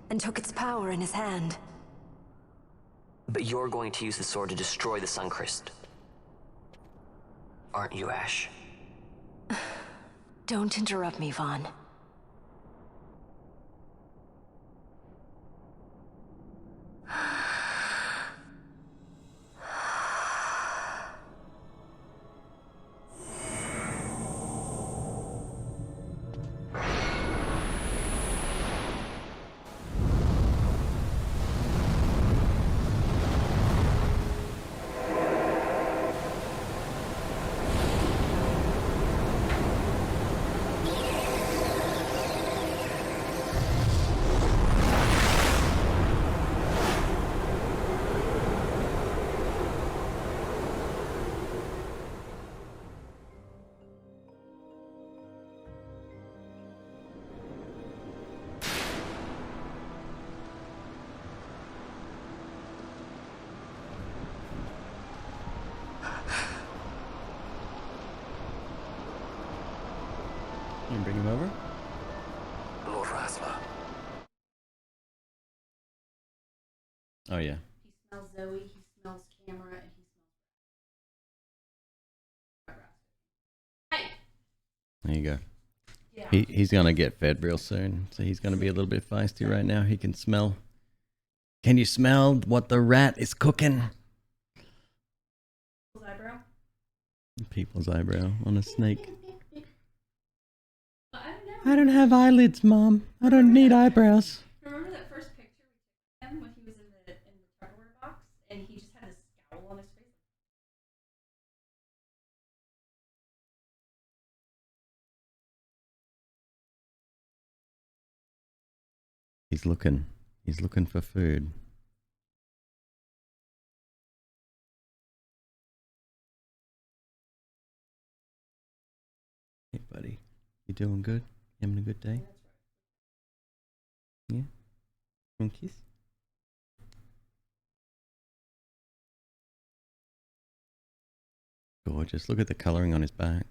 and took its power in his hand. But you're going to use the sword to destroy the Suncrest. Aren't you, Ash? Don't interrupt me, Vaughn. You can bring him over? Lord Rasler. Oh yeah. He smells Zoe, he smells camera, and he smells. Hey! There you go. Yeah. He's gonna get fed real soon, so he's gonna be a little bit feisty right now. He can smell. Can you smell what the rat is cooking? People's eyebrow? People's eyebrow on a snake. I don't know. I don't have eyelids, Mom. I don't need eyebrows. Remember that first picture we took of him when he was in the Tupperware box and he just had this scowl on his face? He's looking. He's looking for food. Hey, buddy. You doing good? You having a good day? Yeah? Want a kiss? Gorgeous. Look at the coloring on his back.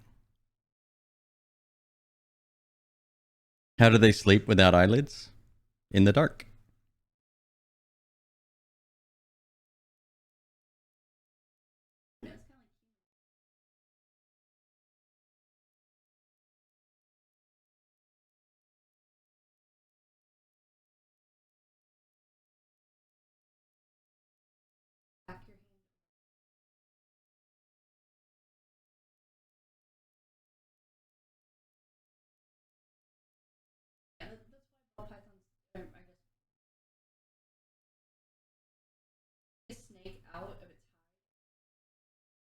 How do they sleep without eyelids? in the dark. Snake out of its hide.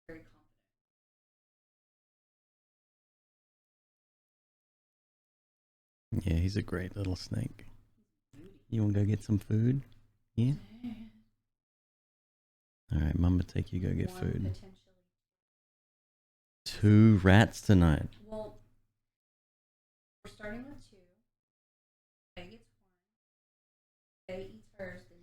Very confident. Yeah, he's a great little snake. You want to go get some food? Yeah? Alright, Mama take you go get food. 2 rats tonight. Well, we're starting with 2. Faye gets 1. Faye eats hers, then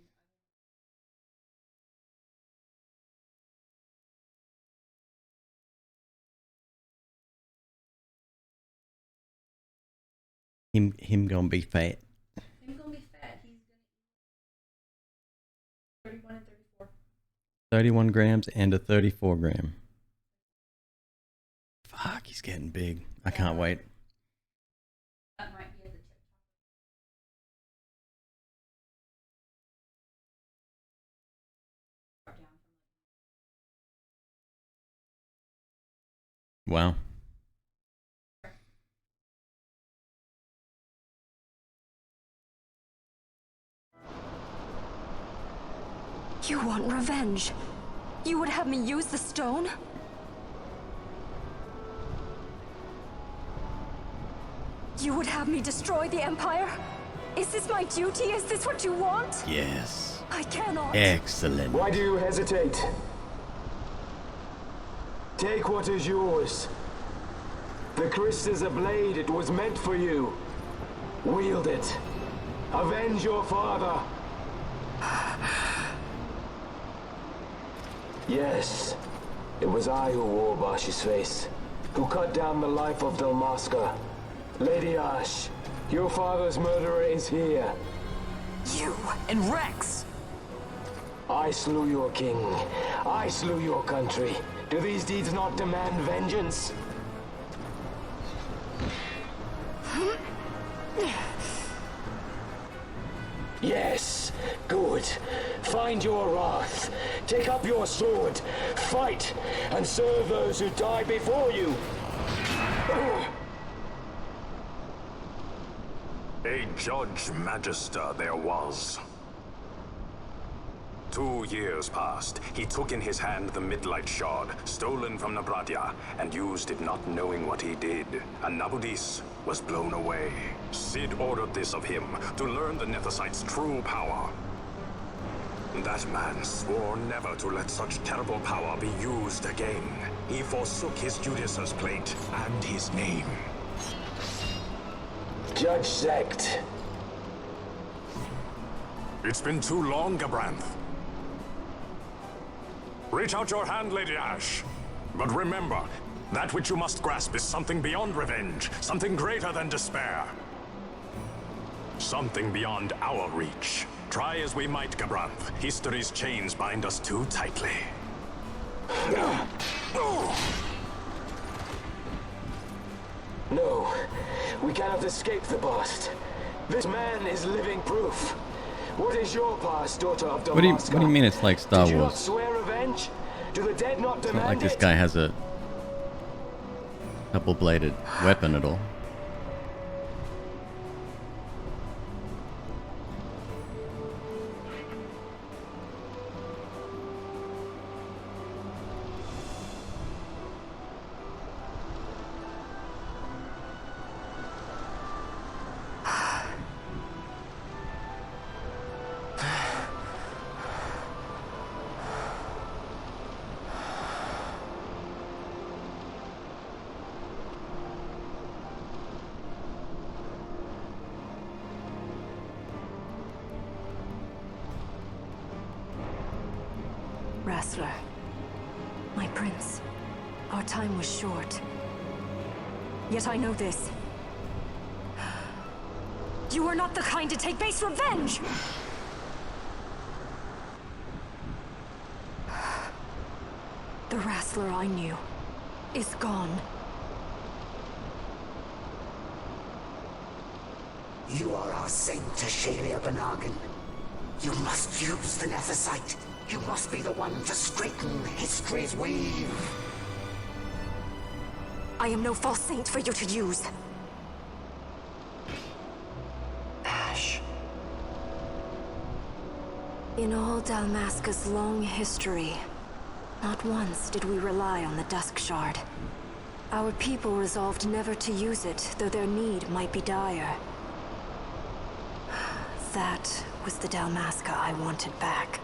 Him gonna be fat. Him gonna be fat. He's gonna eat 31 and 34. 31 grams and a 34 gram. Fuck, he's getting big. I can't wait. That might be at the tip top. Wow. You want revenge? You would have me use the stone? You would have me destroy the Empire? Is this my duty? Is this what you want? Yes. I cannot. Excellent. Why do you hesitate? Take what is yours. The Christ is a blade. It was meant for you. Wield it. Avenge your father. Yes, it was I who wore Bashi's face, who cut down the life of Dalmasca. Lady Ash, your father's murderer is here. You and Rex! I slew your king. I slew your country. Do these deeds not demand vengeance? Yes, good. Find your wrath. Take up your sword. Fight, and serve those who died before you. A Judge Magister there was. 2 years passed. He took in his hand the Midlight Shard, stolen from Nabradia, and used it not knowing what he did. And Nabudis was blown away. Sid ordered this of him, to learn the Nethicite's true power. That man swore never to let such terrible power be used again. He forsook his Judicious plate and his name. Judge Zect. It's been too long, Gabranth. Reach out your hand, Lady Ash. But remember, that which you must grasp is something beyond revenge, something greater than despair. Something beyond our reach. Try as we might, Gabranth, history's chains bind us too tightly. No, we cannot escape the past. This man is living proof. What is your past, daughter of Dalmasca? What do you mean it's like Star Did you not Wars? swear revenge? Do the dead not It's demand not like this it? guy has a double-bladed weapon at all. Wrestler. My prince. Our time was short. Yet I know this. You are not the kind to take base revenge! The wrestler I knew is gone. You are our saint, Tashalia Benagan. You must use the Nethicite. You must be the one to straighten history's weave. I am no false saint for you to use. Ash. In all Dalmasca's long history, not once did we rely on the Dusk Shard. Our people resolved never to use it, though their need might be dire. That was the Dalmasca I wanted back.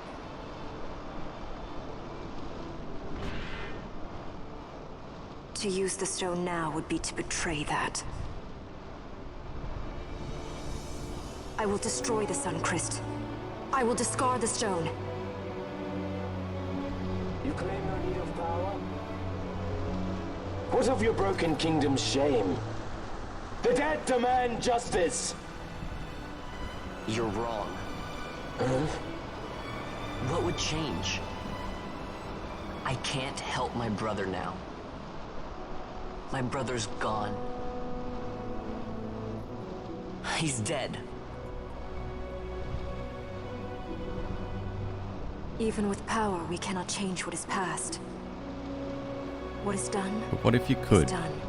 To use the stone now would be to betray that. I will destroy the Suncrest. I will discard the stone. You claim no need of power? What of your broken kingdom's shame? The dead demand justice! You're wrong. What would change? I can't help my brother now. My brother's gone. He's dead. Even with power, we cannot change what is past. What is done? But what if you could? Is done.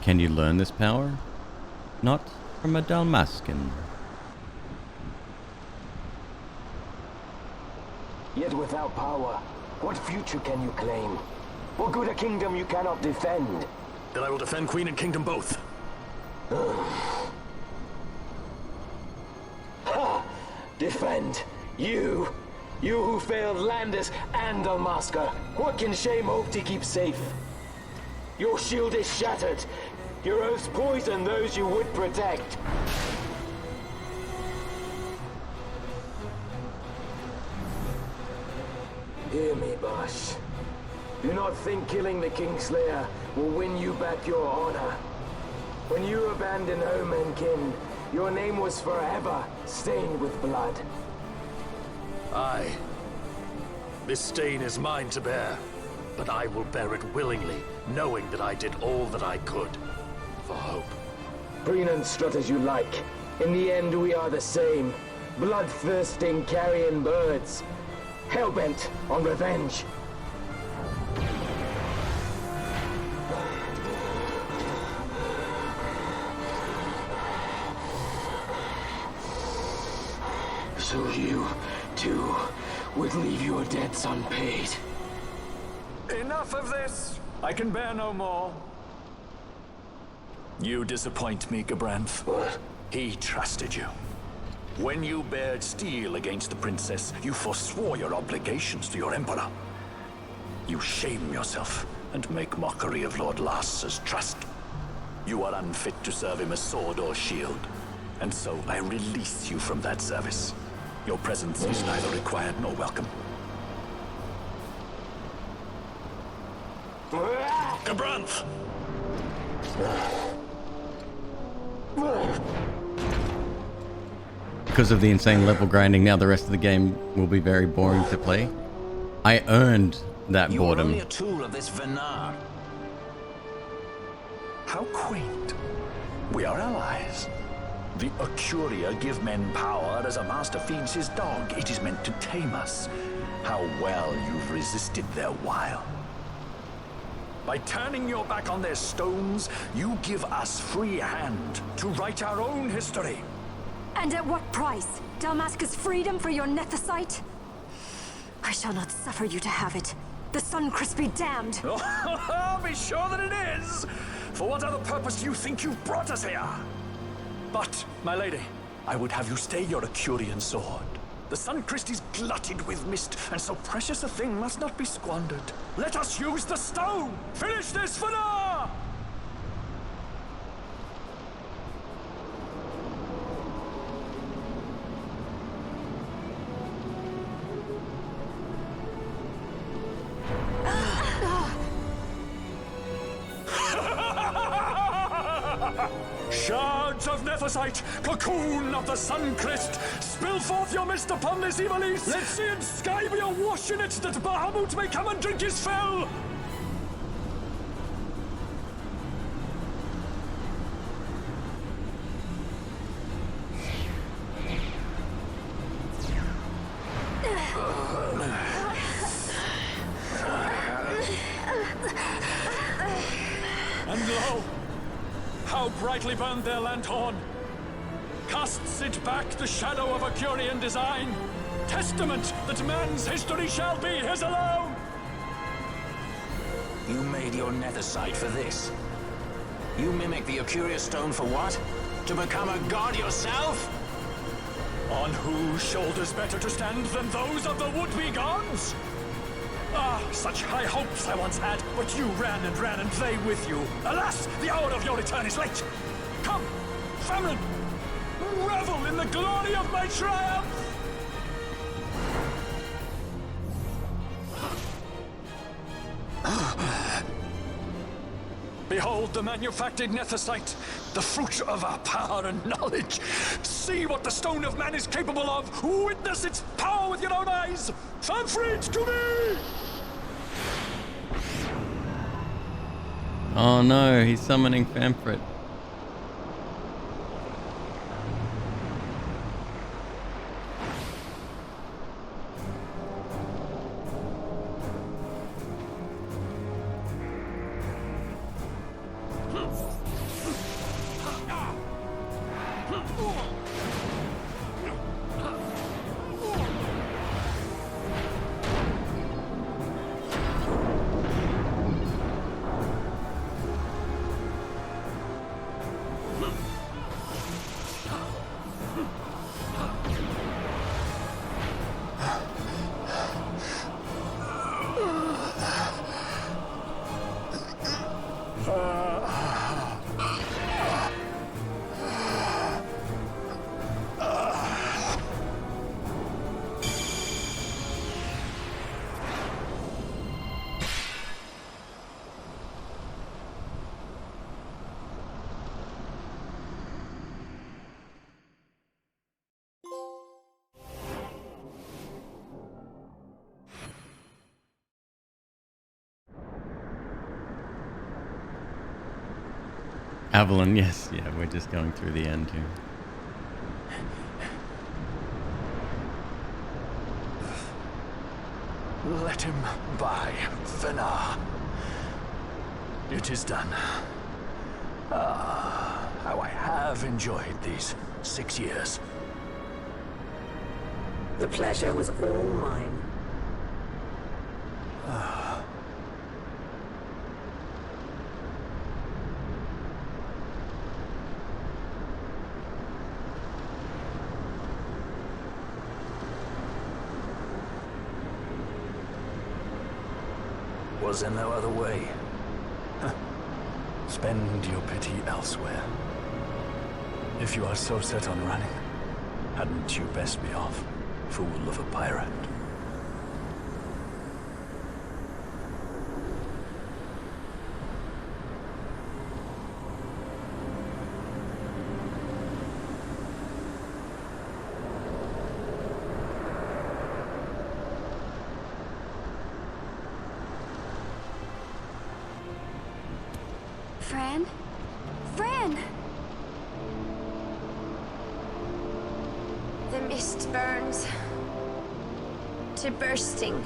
Can you learn this power? Not from a Dalmascan. Yet without power, what future can you claim? What good a kingdom you cannot defend? Then I will defend Queen and Kingdom both. Ha! Defend? You? You who failed Landis and Dalmasca. What can shame hope to keep safe? Your shield is shattered. Your oaths poison those you would protect. Hear me, Bash. Do not think killing the Kingslayer will win you back your honor. When you abandoned home and kin, your name was forever stained with blood. Aye. This stain is mine to bear, but I will bear it willingly, knowing that I did all that I could for hope. Preen and strut as you like. In the end, we are the same. Bloodthirsting carrion birds. Hellbent on revenge. So you, too, would leave your debts unpaid. Enough of this! I can bear no more. You disappoint me, Gabranth. What? He trusted you. When you bared steel against the princess, you forswore your obligations to your emperor. You shame yourself and make mockery of Lord Lars's trust. You are unfit to serve him as sword or shield, and so I release you from that service. Your presence is neither required nor welcome. Gabranth! Because of the insane level grinding, now the rest of the game will be very boring to play. I earned that You are boredom. only a tool of this Venar. How quaint. We are allies. The Ocuria give men power as a master feeds his dog. It is meant to tame us. How well you've resisted their wile. By turning your back on their stones, you give us free hand to write our own history. And at what price? Dalmasca's freedom for your Nethicite? I shall not suffer you to have it. The Suncrest be damned! Oh, be sure that it is! For what other purpose do you think you've brought us here? But, my lady, I would have you stay your Acurian sword. The Suncrest is glutted with mist, and so precious a thing must not be squandered. Let us use the stone! Finish this for now! Mephosite, cocoon of the Suncrist, spill forth your mist upon this evil east. Let sea and sky be awash in it, that Bahamut may come and drink his fill. And lo, how brightly burned their lanthorn! Casts it back the shadow of a Curian design, testament that man's history shall be his alone! You made your nethicite for this? You mimic the Acuria stone for what? To become a god yourself? On whose shoulders better to stand than those of the would-be gods? Ah, such high hopes I once had, but you ran, and they with you. Alas, the hour of your return is late. Come, family, revel in the glory of my triumph! Behold the manufactured nethicite, the fruit of our power and knowledge. See what the stone of man is capable of. Witness its power with your own eyes. Mon-Fri, to me! Oh no, he's summoning Famfrit. Avalon, yes, yeah, we're just going through the end here. Let him by, Fenar. It is done. Ah, how I have enjoyed these 6 years. The pleasure was all mine. Was there no other way? Spend your pity elsewhere. If you are so set on running, hadn't you best be off, fool of a pirate? Fran? Fran! The mist burns to bursting.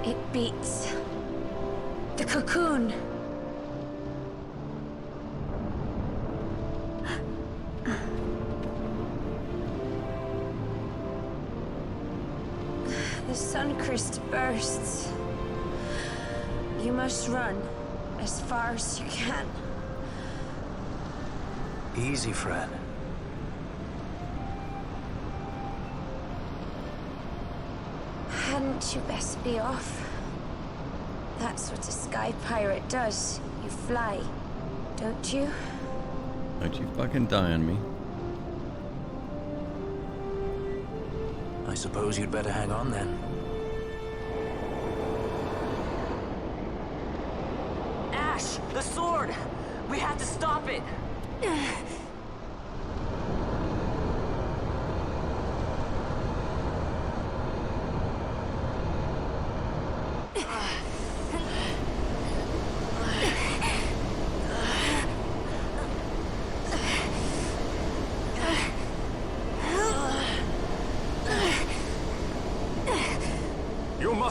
It beats. The cocoon. The Suncrist bursts. You must run as far as you can. Easy, Fran. Hadn't you best be off? That's what a sky pirate does. You fly, don't you? Don't you fucking die on me. I suppose you'd better hang on then. Ash, the sword! We have to stop it!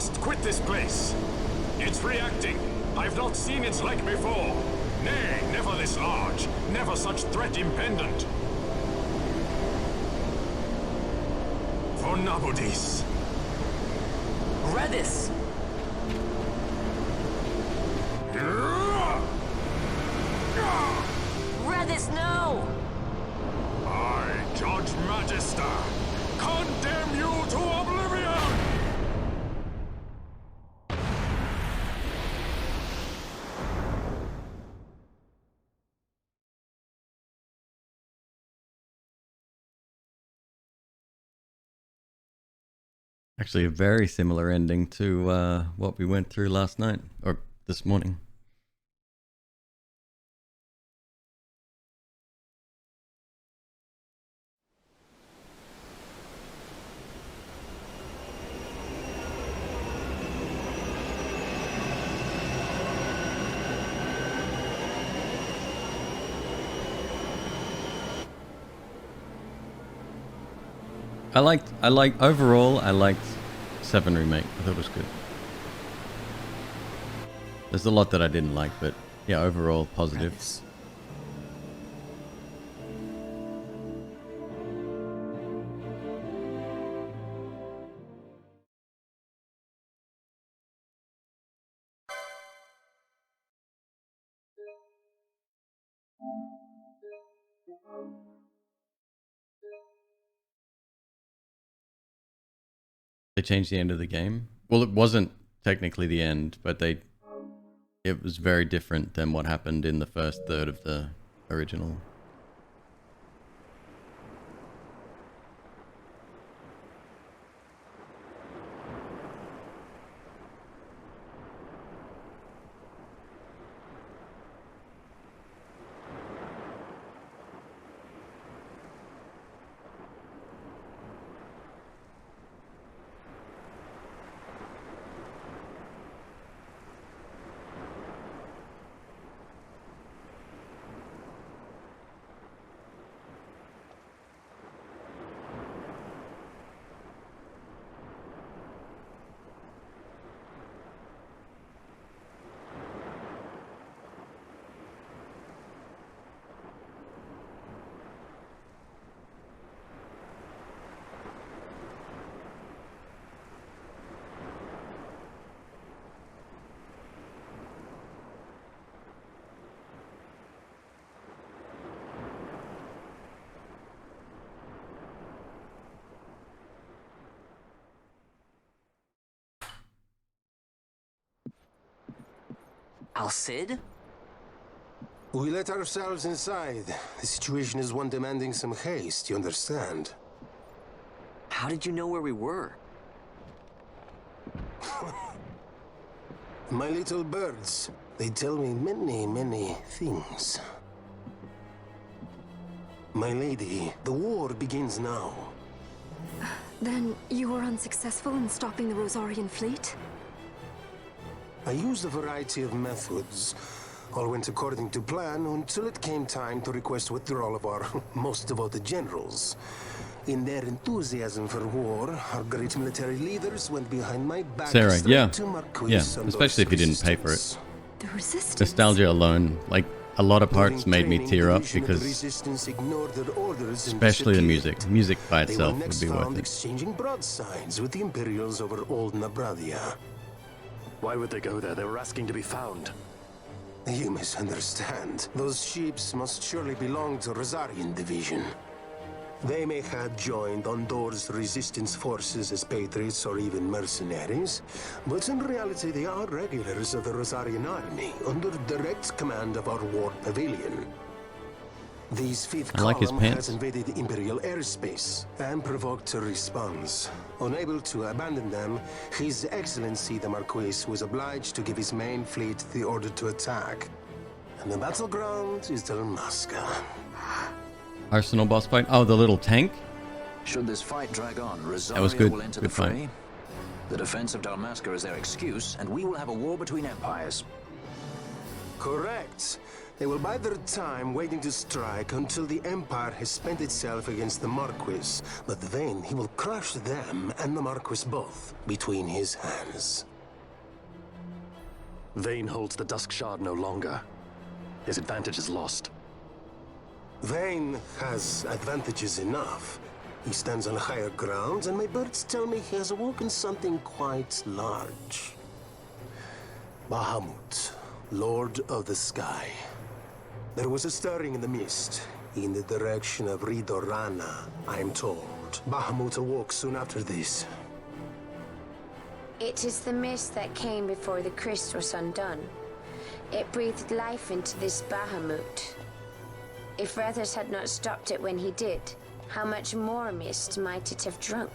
must quit this place. It's reacting. I've not seen its like before. Nay, never this large. Never such threat impendent. For Nabudis. Redis! Redis, no! I, Judge Magister, condemn you to oblivion! Actually, a very similar ending to what we went through last night, or this morning. Overall, I liked 7 Remake. I thought it was good. There's a lot that I didn't like, but yeah, overall positive. They changed the end of the game. Well, it wasn't technically the end, but it was very different than what happened in the first third of the original. Al-Cid? We let ourselves inside. The situation is one demanding some haste, you understand? How did you know where we were? My little birds. They tell me many, many things. My lady, the war begins now. Then you were unsuccessful in stopping the Rosarian fleet? I used a variety of methods. All went according to plan until it came time to request withdrawal of our most devoted generals. In their enthusiasm for war, our great military leaders went behind my back Sarah, straight yeah. to Marquis Yeah, and especially if you didn't pay for it. resistance. The Resistance? Nostalgia alone, like a lot of parts made me tear up because, especially the music. Music by They itself were would next be worth found it. exchanging broadsides with the Imperials over Old Nabradia. Why would they go there? They were asking to be found. You misunderstand. Those ships must surely belong to Rosarian Division. They may have joined Ondor's resistance forces as patriots or even mercenaries, but in reality they are regulars of the Rosarian army, under direct command of our war pavilion. These fifth I like his column pants. has invaded Imperial airspace and provoked a response. Unable to abandon them, His Excellency the Marquis was obliged to give his main fleet the order to attack. And the battleground is Dalmasca. Arsenal boss fight. Oh, the little tank. Should this fight drag on, Rosaria That was good. will enter Good the fray. fight. The defense of Dalmasca is their excuse, and we will have a war between empires. Correct. They will bide their time waiting to strike until the Empire has spent itself against the Marquis. But then he will crush them and the Marquis both between his hands. Vayne holds the Dusk Shard no longer. His advantage is lost. Vayne has advantages enough. He stands on higher ground, and my birds tell me he has awoken something quite large. Bahamut, Lord of the Sky. There was a stirring in the mist, in the direction of Ridorana, I am told. Bahamut awoke soon after this. It is the mist that came before the crystal was undone. It breathed life into this Bahamut. If Rethers had not stopped it when he did, how much more mist might it have drunk?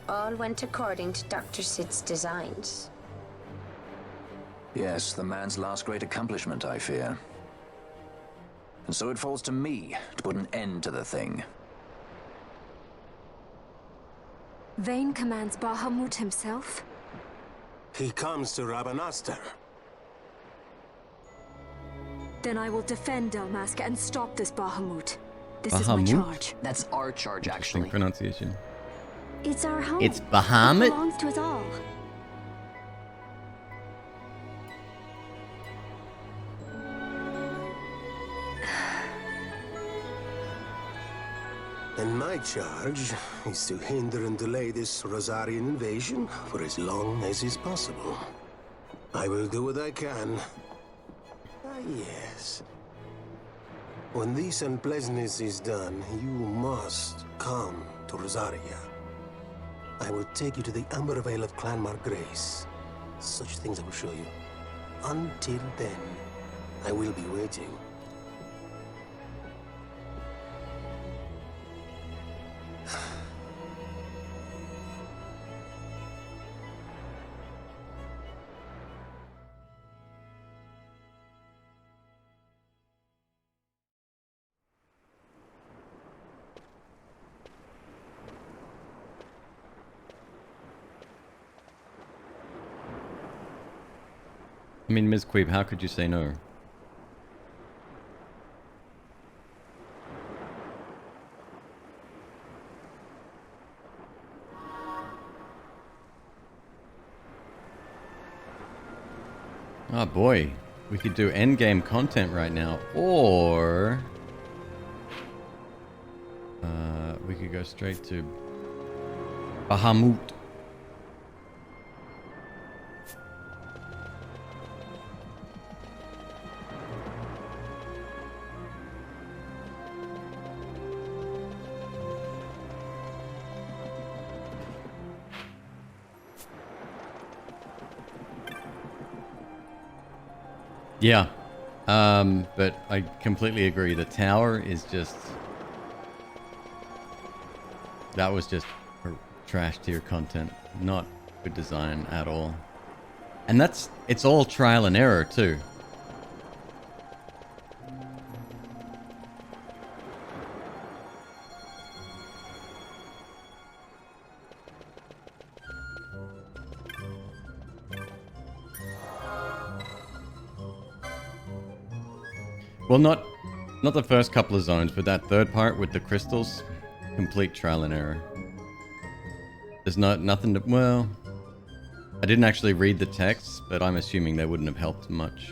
All went according to Dr. Sid's designs. Yes, the man's last great accomplishment, I fear. And so it falls to me to put an end to the thing. Vayne commands Bahamut himself? He comes to Rabanastar. Then I will defend Dalmasca and stop this Bahamut. This is Bahamut? my charge. That's our charge, actually. Pronunciation. It's our home. It's Bahamut? It belongs to us all. And my charge is to hinder and delay this Rosarian invasion for as long as is possible. I will do what I can. Ah, yes. When this unpleasantness is done, you must come to Rosaria. I will take you to the Amber Vale of Clanmar Grace. Such things I will show you. Until then, I will be waiting. I mean, MzQueeb, how could you say no? Oh boy, we could do endgame content right now, or we could go straight to Bahamut. Yeah, but I completely agree. The tower is just... That was just trash tier content. Not good design at all. And it's all trial and error too. Well, not the first couple of zones, but that third part with the crystals, complete trial and error. There's nothing to... Well, I didn't actually read the text, but I'm assuming they wouldn't have helped much.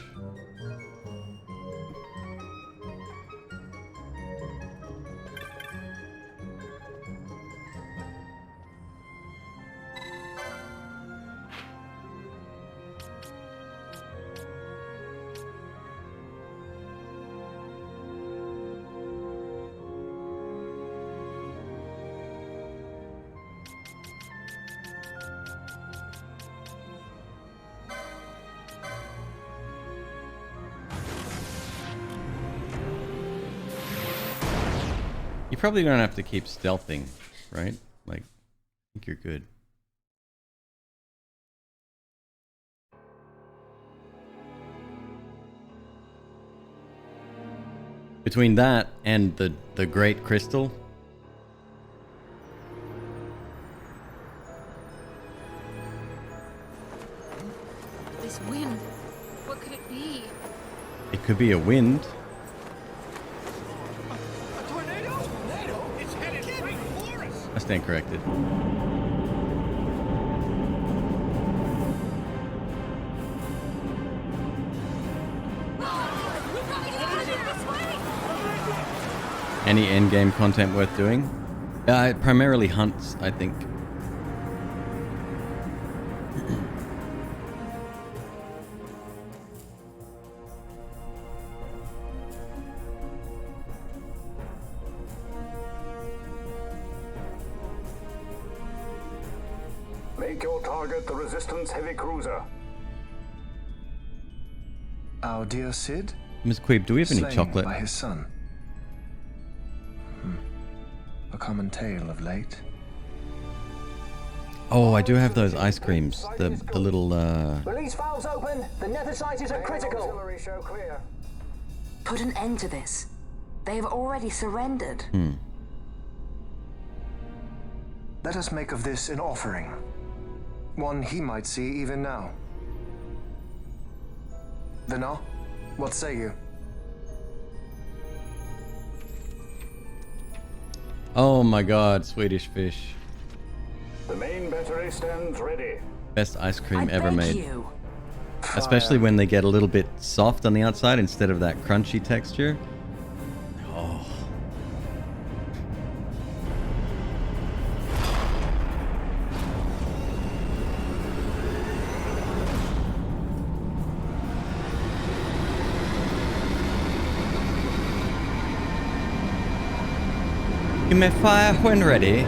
You probably don't have to keep stealthing, right? Like, I think you're good. Between that and the Great Crystal. This wind. What could it be? It could be a wind. A tornado? Tornado? It's headed straight for us. I stand corrected. Any endgame content worth doing? Primarily hunts, I think. Make your target the Resistance heavy cruiser. Our dear Cid? MzQueeb, do we have any slain chocolate? By his son. A common tale of late. Oh, I do have those ice creams. The little Release valves open. The nether site is at critical. Show clear. Put an end to this. They have already surrendered. Let us make of this an offering. One he might see even now. Vina, what say you? Oh my god, Swedish fish. The main battery stands ready. Best ice cream I ever beg made. you. Especially when they get a little bit soft on the outside instead of that crunchy texture. Oh. Give me fire when ready.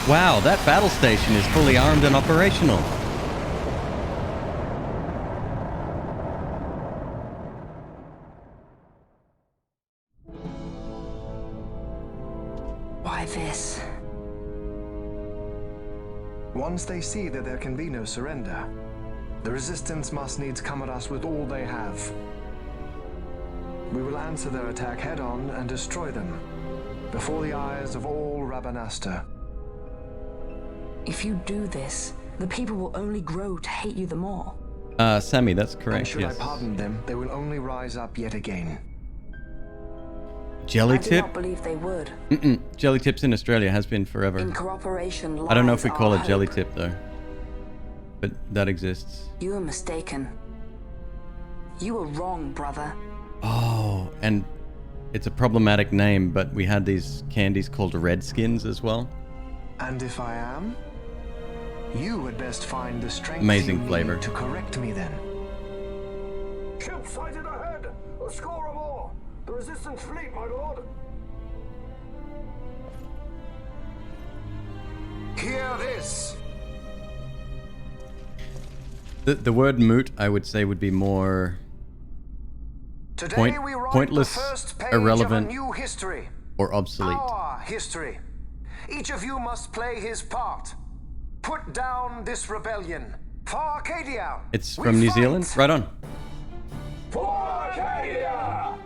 Wow, that battle station is fully armed and operational. Why this? Once they see that there can be no surrender, the Resistance must needs come at us with all they have. We will answer their attack head-on and destroy them, before the eyes of all Rabanastre. If you do this, the people will only grow to hate you the more. Sammy, that's correct, And should yes. I pardon them, they will only rise up yet again. Jelly I do tip? not believe they would. Jelly tips in Australia has been forever. In cooperation I don't know if we lies call our it jelly hope. tip though. But that exists. You are mistaken. You are wrong, brother. Oh, and it's a problematic name, but we had these candies called Redskins as well. And if I am? You had best find the strength Amazing you flavor. need to correct me then. Ship sighted ahead. A score or more. The Resistance fleet, my lord. Hear this! The word moot, I would say, would be more Today we write pointless, the first page irrelevant, of a new history. or obsolete. Our history. Each of you must play his part. Put down this rebellion. For Arcadia! It's we from New fight. Zealand? Right on. For Arcadia!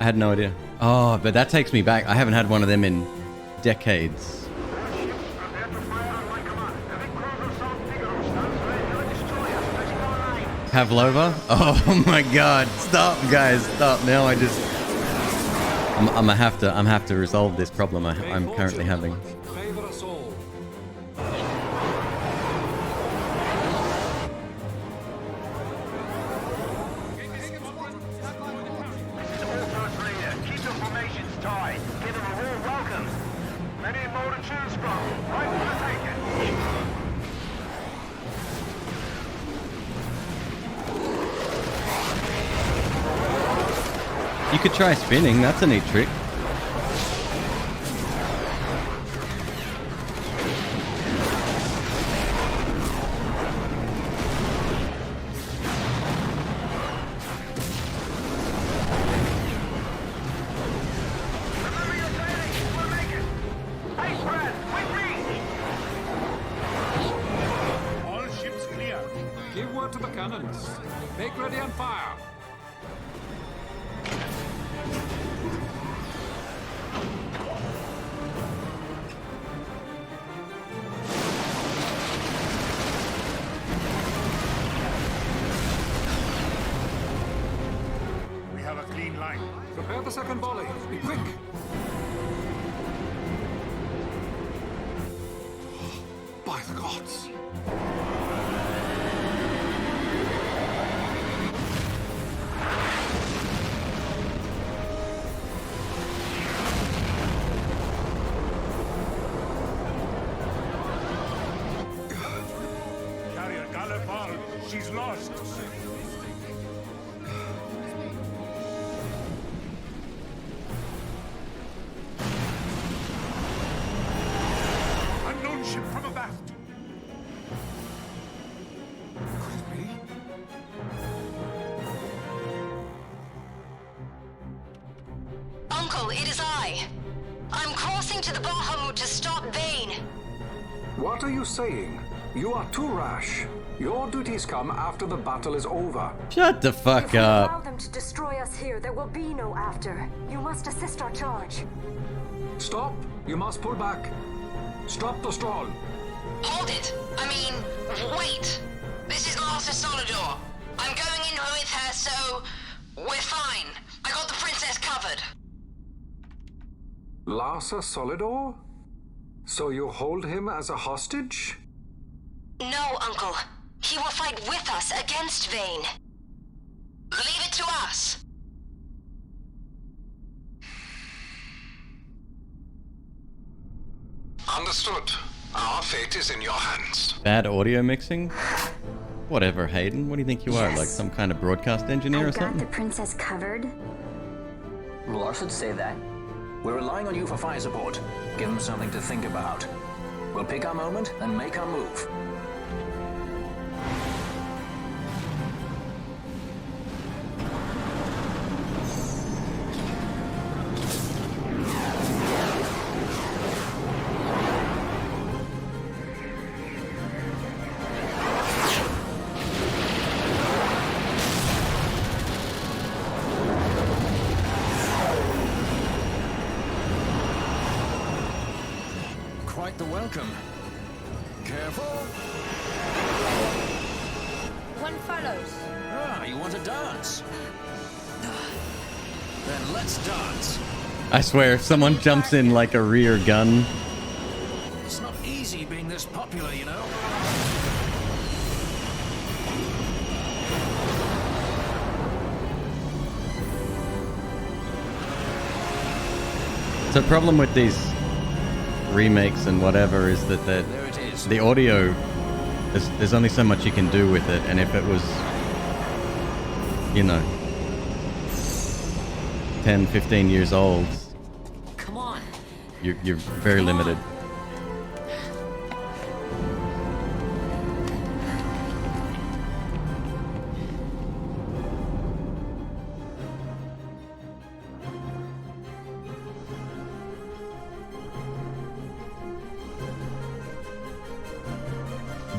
I had no idea. Oh, but that takes me back. I haven't had one of them in decades. Pavlova? Oh my god. Stop, guys. Stop. Now I just... I'm gonna have to resolve this problem I'm currently having. Favor us all. Keep your formations tight. Give them a warm welcome. Many more to choose from. Right for the taking. You could try spinning. That's a neat trick. All ships clear. Give word to the cannons. Make ready and fire. firing line. Prepare the second volley. Be quick. By the gods. Carrier Gallepal, she's lost. Unknown ship from abaft. Could it be? Uncle, it is I. I'm crossing to the Bahamut to stop Vane. What are you saying? You are too rash. Your duties come after the battle is over. Shut the fuck If we allow up. them to destroy us here, there will be no after. You must assist our charge. Stop. You must pull back. Stop the stroll. Hold it. I mean, wait. This is Master Solidor. I'm going in with her, so we're fine. I got the princess covered. Larsa Solidor? So you hold him as a hostage? No, Uncle. He will fight with us against Vane. Leave it to us. Understood. Our fate is in your hands. Bad audio mixing? Whatever, Hayden. What do you think you are? Like some kind of broadcast engineer or Got something? the princess covered. Lars would say that. We're relying on you for fire support. Give them something to think about. We'll pick our moment and make our move. Quite the welcome. Careful. One follows. Ah, you want to dance? Then let's dance. I swear, if someone jumps in like a rear gun. It's not easy being this popular, you know. The problem with these remakes and whatever is that the audio, there's only so much you can do with it, and if it was, you know, 10, 15 years old, Come on. you're very limited.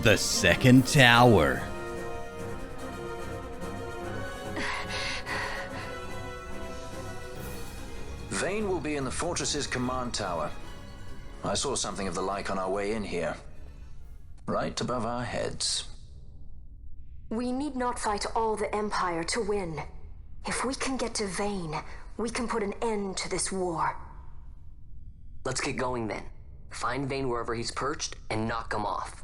The second tower. Vane will be in the fortress's command tower. I saw something of the like on our way in here. Right above our heads. We need not fight all the Empire to win. If we can get to Vane, we can put an end to this war. Let's get going then. Find Vane wherever he's perched and knock him off.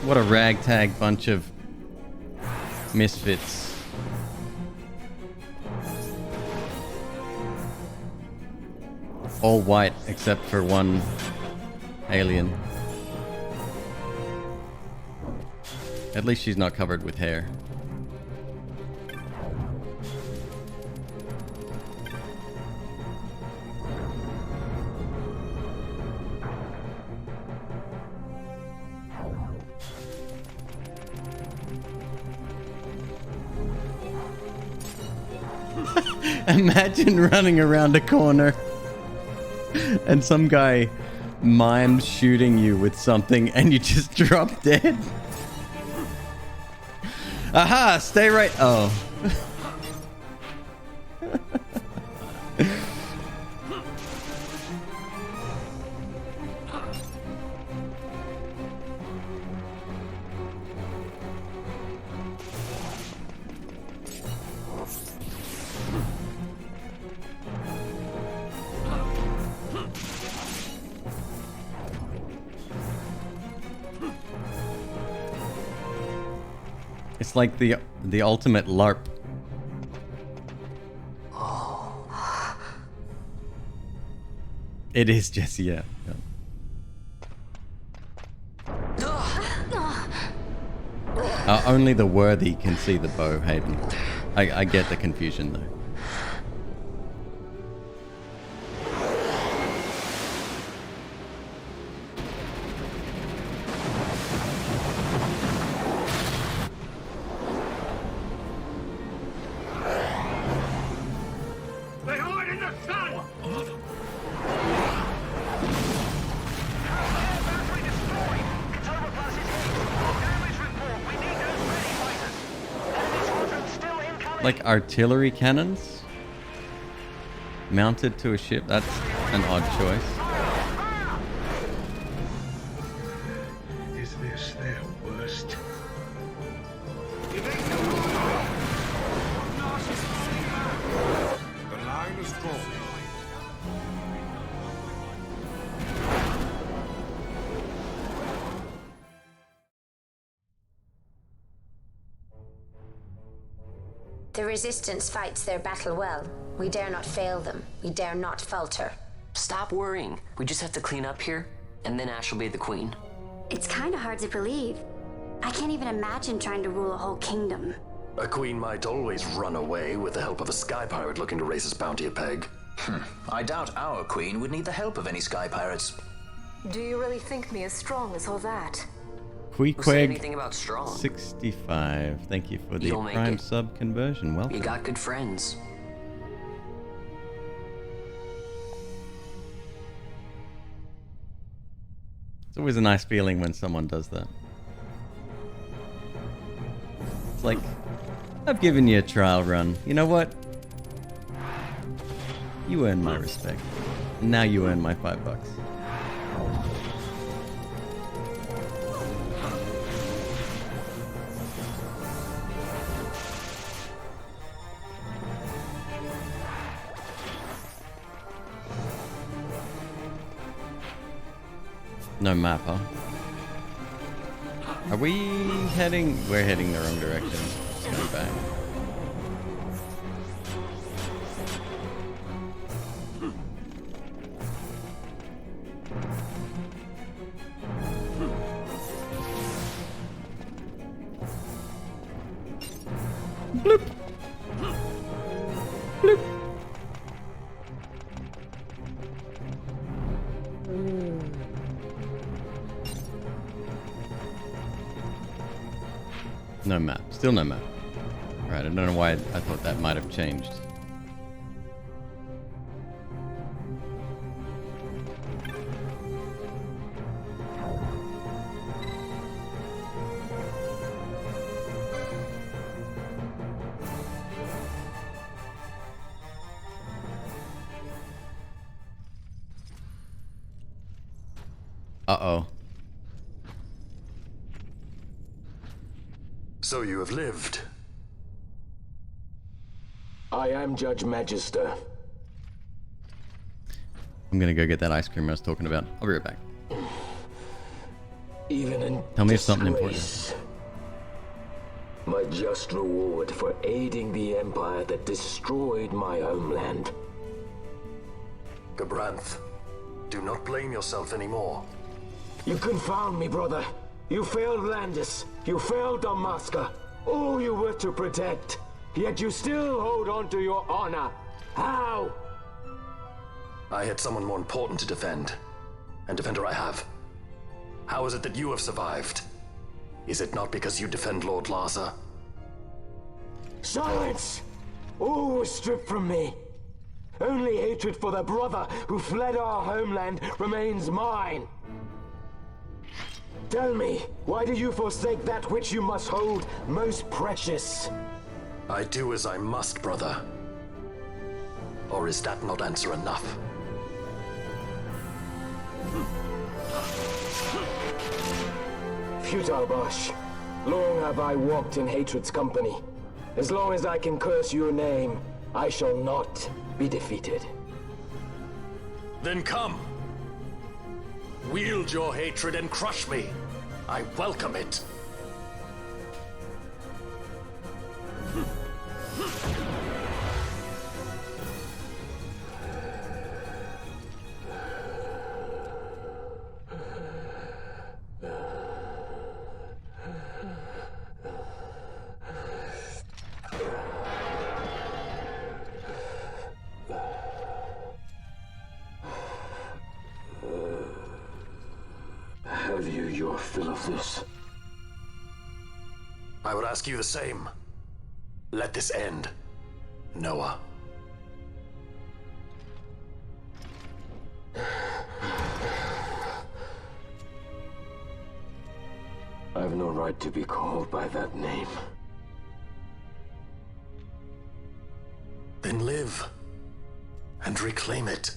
What a ragtag bunch of misfits. All white except for one alien. At least she's not covered with hair. Imagine running around a corner and some guy mimes shooting you with something and you just drop dead. Aha! Stay right. Oh. It's like the ultimate LARP. It is, Jesse, yeah. Only the worthy can see the bow, Hayden. I get the confusion though. They hide in the sun! Like artillery cannons mounted to a ship. That's an odd choice. Is this their worst? The line is drawn. The Resistance fights their battle well. We dare not fail them. We dare not falter. Stop worrying. We just have to clean up here, and then Ash will be the queen. It's kind of hard to believe. I can't even imagine trying to rule a whole kingdom. A queen might always run away with the help of a sky pirate looking to raise his bounty a peg. I doubt our queen would need the help of any sky pirates. Do you really think me as strong as all that? Who said Queequeg anything about strong? 65. Thank you for the You'll make Prime it. sub conversion. Welcome. You got good friends. It's always a nice feeling when someone does that. It's like, I've given you a trial run. You know what? You earn my respect. Now you earn my $5. No map, huh? Are we heading? We're heading the wrong direction. Just going back. Bloop. Bloop. No map. Still no map. Right, I don't know why I thought that might have changed. Uh-oh. So you have lived. I am Judge Magister. I'm gonna go get that ice cream I was talking about. I'll be right back. Even in Tell me if something important. disgrace, my just reward for aiding the empire that destroyed my homeland. Gabranth, do not blame yourself anymore. You confound me, brother. You failed Landis. You failed Damaska. All you were to protect. Yet you still hold on to your honor. How? I had someone more important to defend. And defender I have. How is it that you have survived? Is it not because you defend Lord Larsa? Silence! All was stripped from me. Only hatred for the brother who fled our homeland remains mine. Tell me, why do you forsake that which you must hold most precious? I do as I must, brother. Or is that not answer enough? Futile Bosh. Long have I walked in hatred's company. As long as I can curse your name, I shall not be defeated. Then come! Wield your hatred and crush me. I welcome it. your fill of this. I would ask you the same. Let this end, Noah. I've no right to be called by that name. Then live and reclaim it.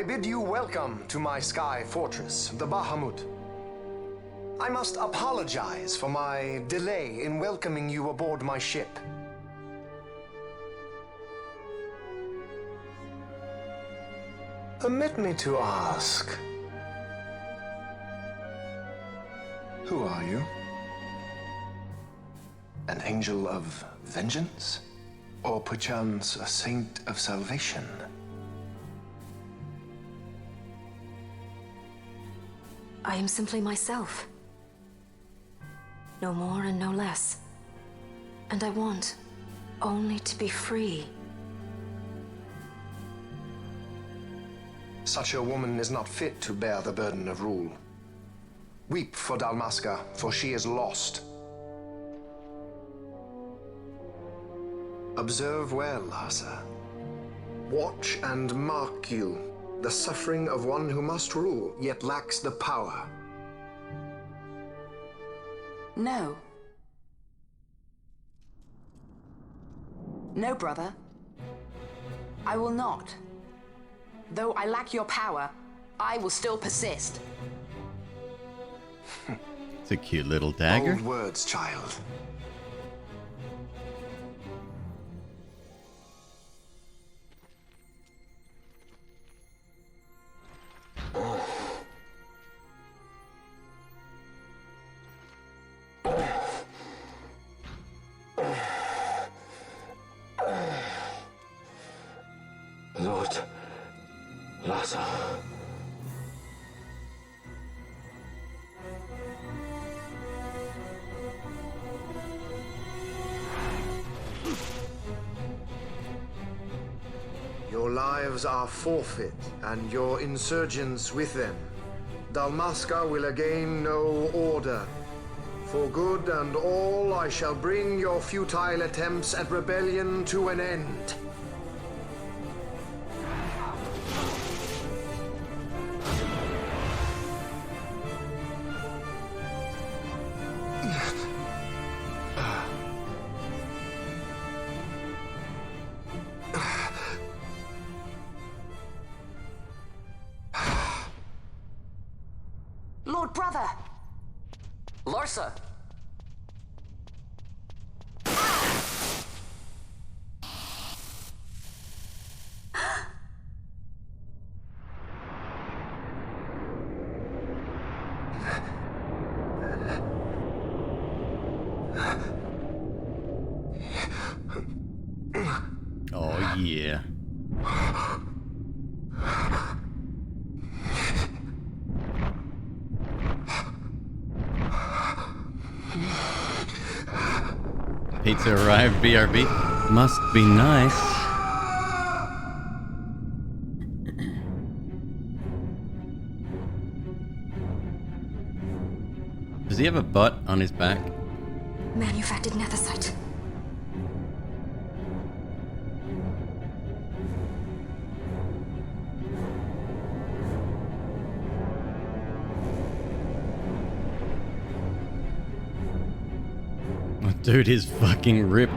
I bid you welcome to my sky fortress, the Bahamut. I must apologize for my delay in welcoming you aboard my ship. Permit me to ask, who are you? An angel of vengeance? Or perchance a saint of salvation? I am simply myself. No more and no less. And I want only to be free. Such a woman is not fit to bear the burden of rule. Weep for Dalmasca, for she is lost. Observe well, Asa. Watch and mark you the suffering of one who must rule, yet lacks the power. No. No, brother. I will not. Though I lack your power, I will still persist. It's a cute little dagger. Bold words, child. Lord Lhasa. Your lives are forfeit, and your insurgents with them. Dalmasca will again know order. For good and all, I shall bring your futile attempts at rebellion to an end. brother! Larsa! Oh, yeah. Pizza arrived, BRB. Must be nice. Does he have a butt on his back? Manufactured nethicite. Oh, dude is fucking ripped.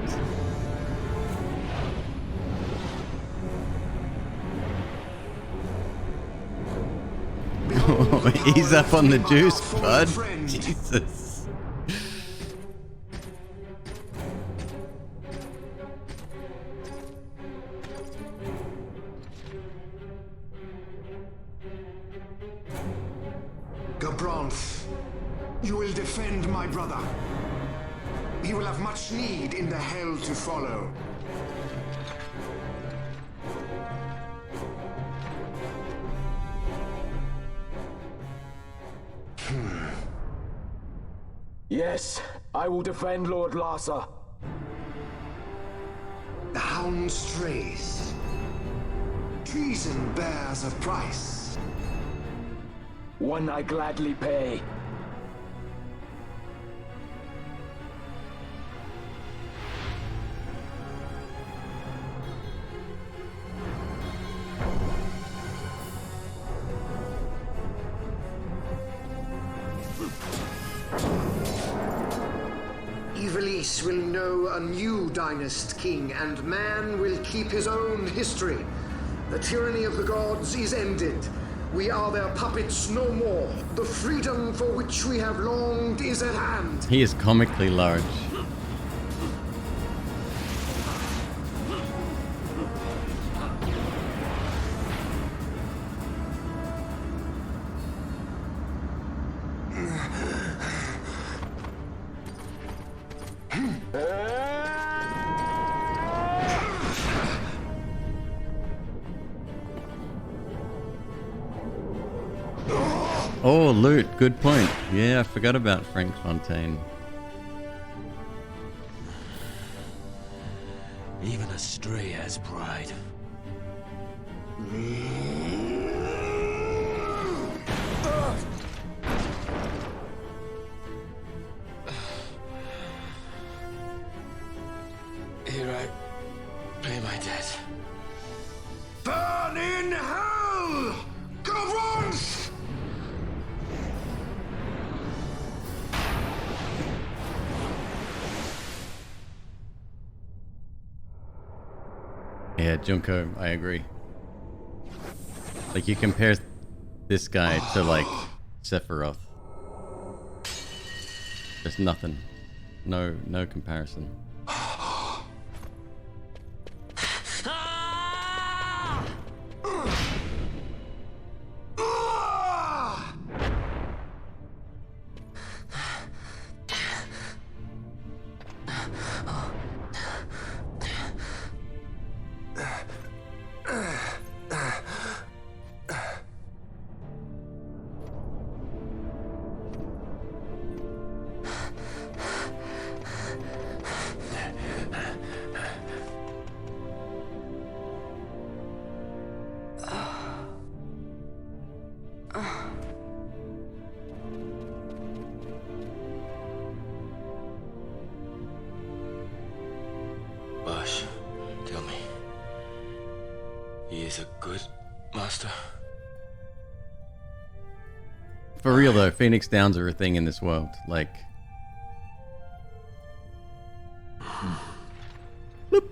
Oh, ease up on the juice, bud. Jesus. Gabranth, you will defend my brother. He will have much need in the hell to follow. Yes, I will defend Lord Larsa. The hound strays. Treason bears a price. One I gladly pay. Ivalice will know a new dynast king, and man will keep his own history. The tyranny of the gods is ended. We are their puppets no more. The freedom for which we have longed is at hand. He is comically large. Oh, loot. Good point. Yeah, I forgot about Frank Fontaine. Even a stray has pride. Here I pay my debt. Burn in hell! Gavranth! Yeah, Junko, I agree. Like, you compare this guy to, like, Sephiroth. There's nothing. No comparison. Bosh, tell me. He is a good master? For real though, Phoenix Downs are a thing in this world. Like, bloop.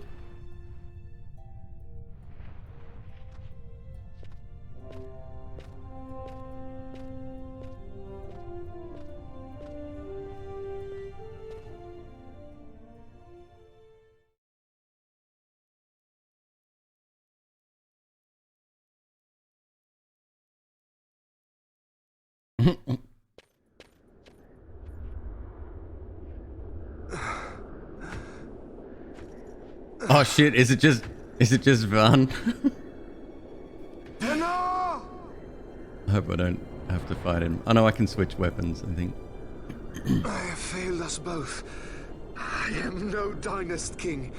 Oh shit, is it just Van? I hope I don't have to fight him. Oh no, I can switch weapons, I think. I have failed us both. I am no dynast king.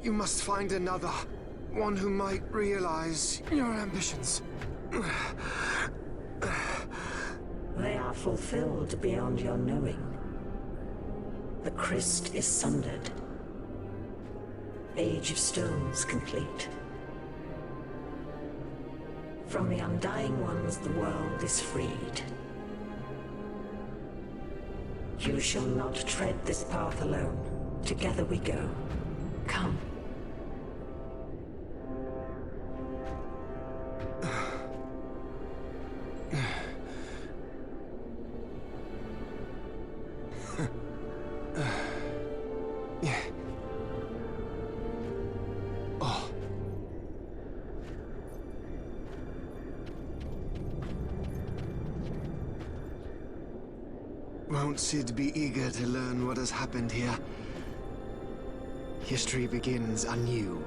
You must find another. One who might realize your ambitions. They are fulfilled beyond your knowing. The Christ is sundered. Age of Stones complete. From the Undying Ones, the world is freed. You shall not tread this path alone. Together we go. Come. Won't Sid be eager to learn what has happened here? History begins anew.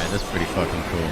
That's pretty fucking cool.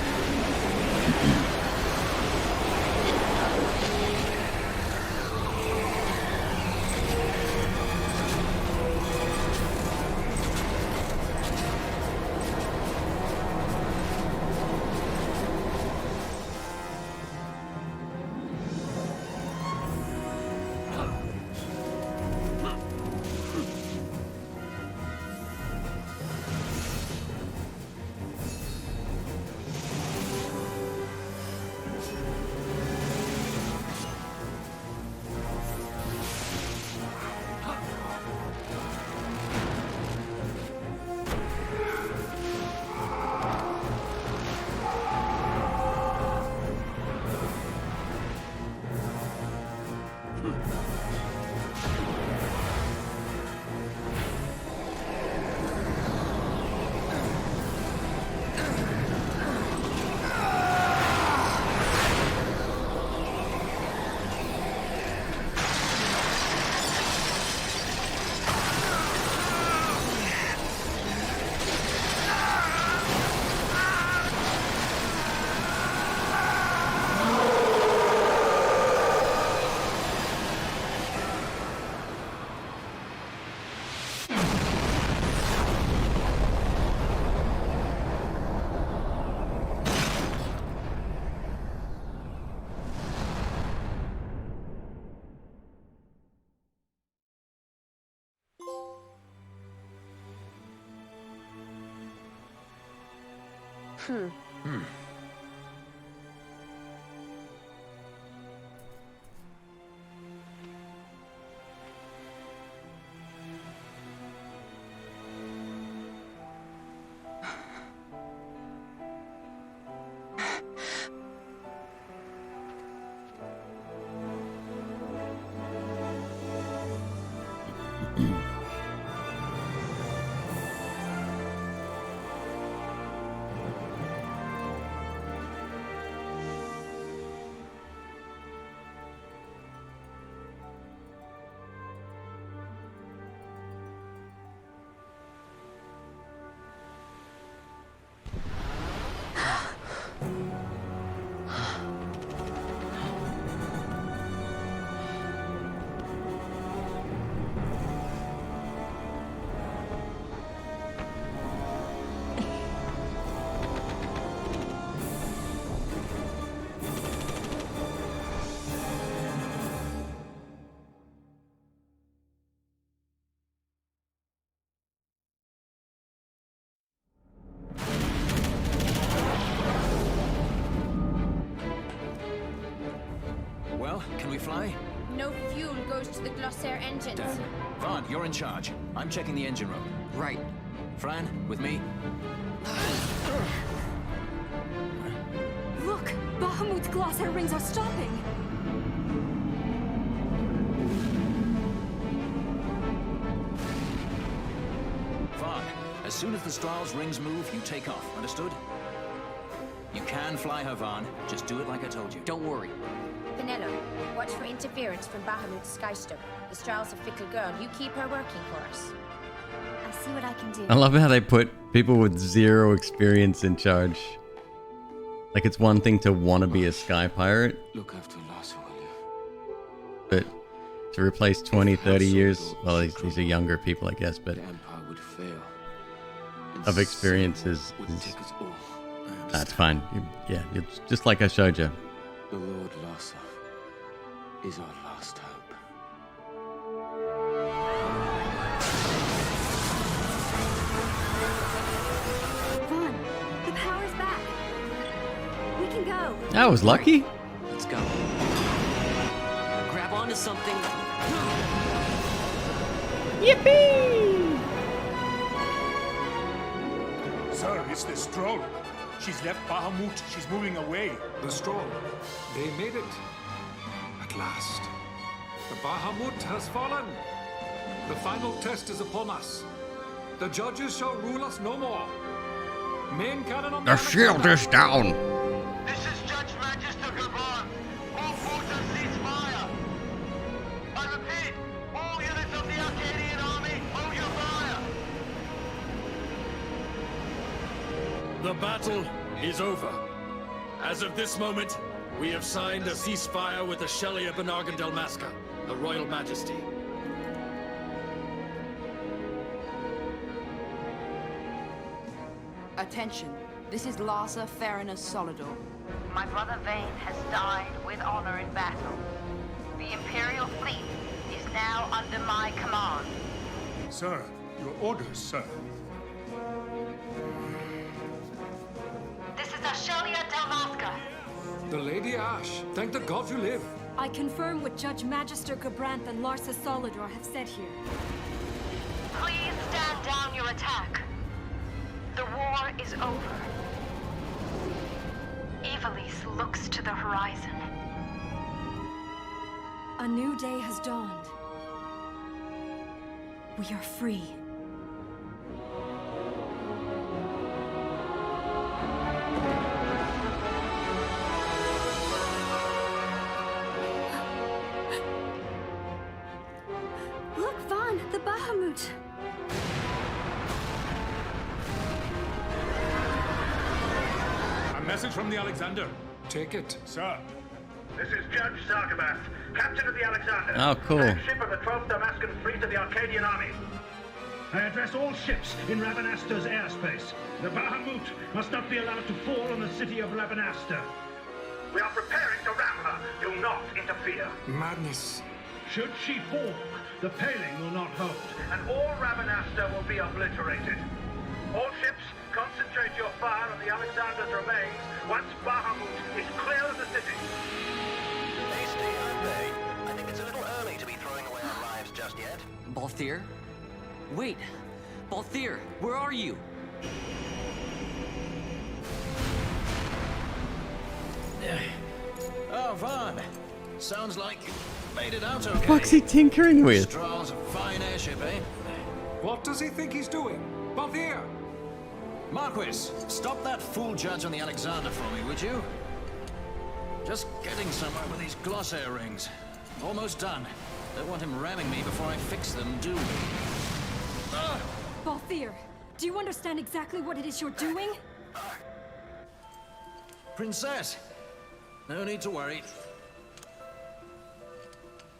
we fly? No fuel goes to the Glossair engines. Damn. Vaughn, you're in charge. I'm checking the engine room. Right. Fran, with me? Look! Bahamut's Glossair rings are stopping! Vaughn, as soon as the Strahls rings move, you take off. Understood? You can fly her, Vaughn. Just do it like I told you. Don't worry. Vanilla, watch for interference from Bahamut's Skystone. The Strahls a fickle girl. You keep her working for us. I'll see what I can do. I love how they put people with 0 experience in charge. Like, it's one thing to want to be a sky pirate, Look after Larsa, will you? but to replace 20, 30 years, well, these are younger people, I guess, but The Empire would fail. of experience is Take us all. that's fine. Yeah, it's just like I showed you. The Lord Larsa is our last hope. Vaughn, the power's back. We can go. That was lucky. Let's go. Grab onto something. Yippee! Sir, it's the Stroll. She's left Bahamut. She's moving away. The Stroll. They made it. At last. The Bahamut has fallen. The final test is upon us. The judges shall rule us no more. Main cannon on The shield is down. This is Judge Magister Gavan. All forces cease fire. I repeat, all units of the Arcadian army, hold your fire. The battle is over. As of this moment, we have signed a ceasefire with the Shelia Benargan Dalmasca, the Royal Majesty. Attention. This is Larsa Farina Solidor. My brother Vane has died with honor in battle. The Imperial fleet is now under my command. Sir, your orders, sir. This is Ashelia Dalmasca. The Lady Ash. Thank the gods you live. I confirm what Judge Magister Gabranth and Larsa Solidor have said here. Please stand down your attack. The war is over. Evilise looks to the horizon. A new day has dawned. We are free. Look, Vaughn, the Bahamut. A message from the Alexander. Take it. Sir. This is Judge Sargabath, captain of the Alexander. Oh, cool. Ship of the 12th Damascan Fleet of the Arcadian Army. I address all ships in Rabanaster's airspace. The Bahamut must not be allowed to fall on the city of Rabanaster. We are preparing to ram her. Do not interfere. Madness. Should she fall, the paling will not hold, and all Rabanaster will be obliterated. All ships, concentrate your fire on the Alexander's remains once Bahamut is clear of the city. Hasty, I think it's a little early to be throwing away our lives just yet. Balthier? Wait! Balthier, where are you? Oh, Vaughn. Sounds like you made it out okay. What's he tinkering with? Strahl's a fine airship, eh? What does he think he's doing? Balthier! Marquis, stop that fool judge on the Alexander for me, would you? Just getting somewhere with these Glossair rings. Almost done. Don't want him ramming me before I fix them, do we? Balthier, do you understand exactly what it is you're doing? Princess! No need to worry.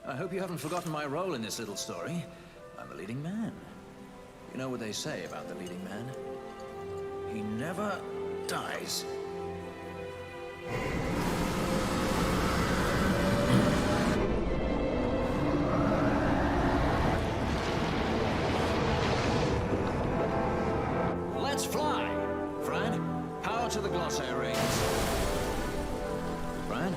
I hope you haven't forgotten my role in this little story. I'm the leading man. You know what they say about the leading man? He never dies. Let's fly! Fran, power to the Glossair rings. Fran?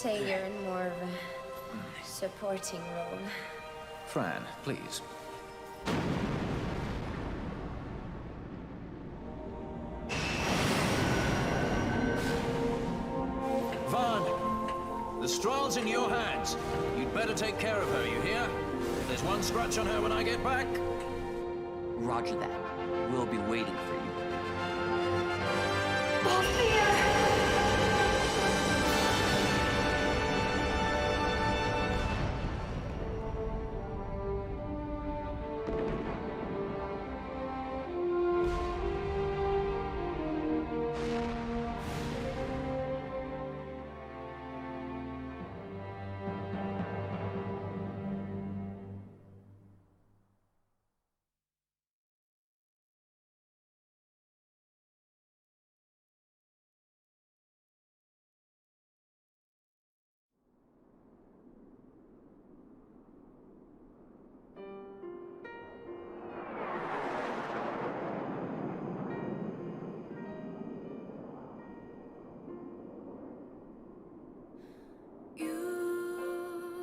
say you're in more of a supporting role. Fran, please. Vaughn, the Strahl's in your hands. You'd better take care of her, you hear? If there's one scratch on her when I get back... Roger that. We'll be waiting for you.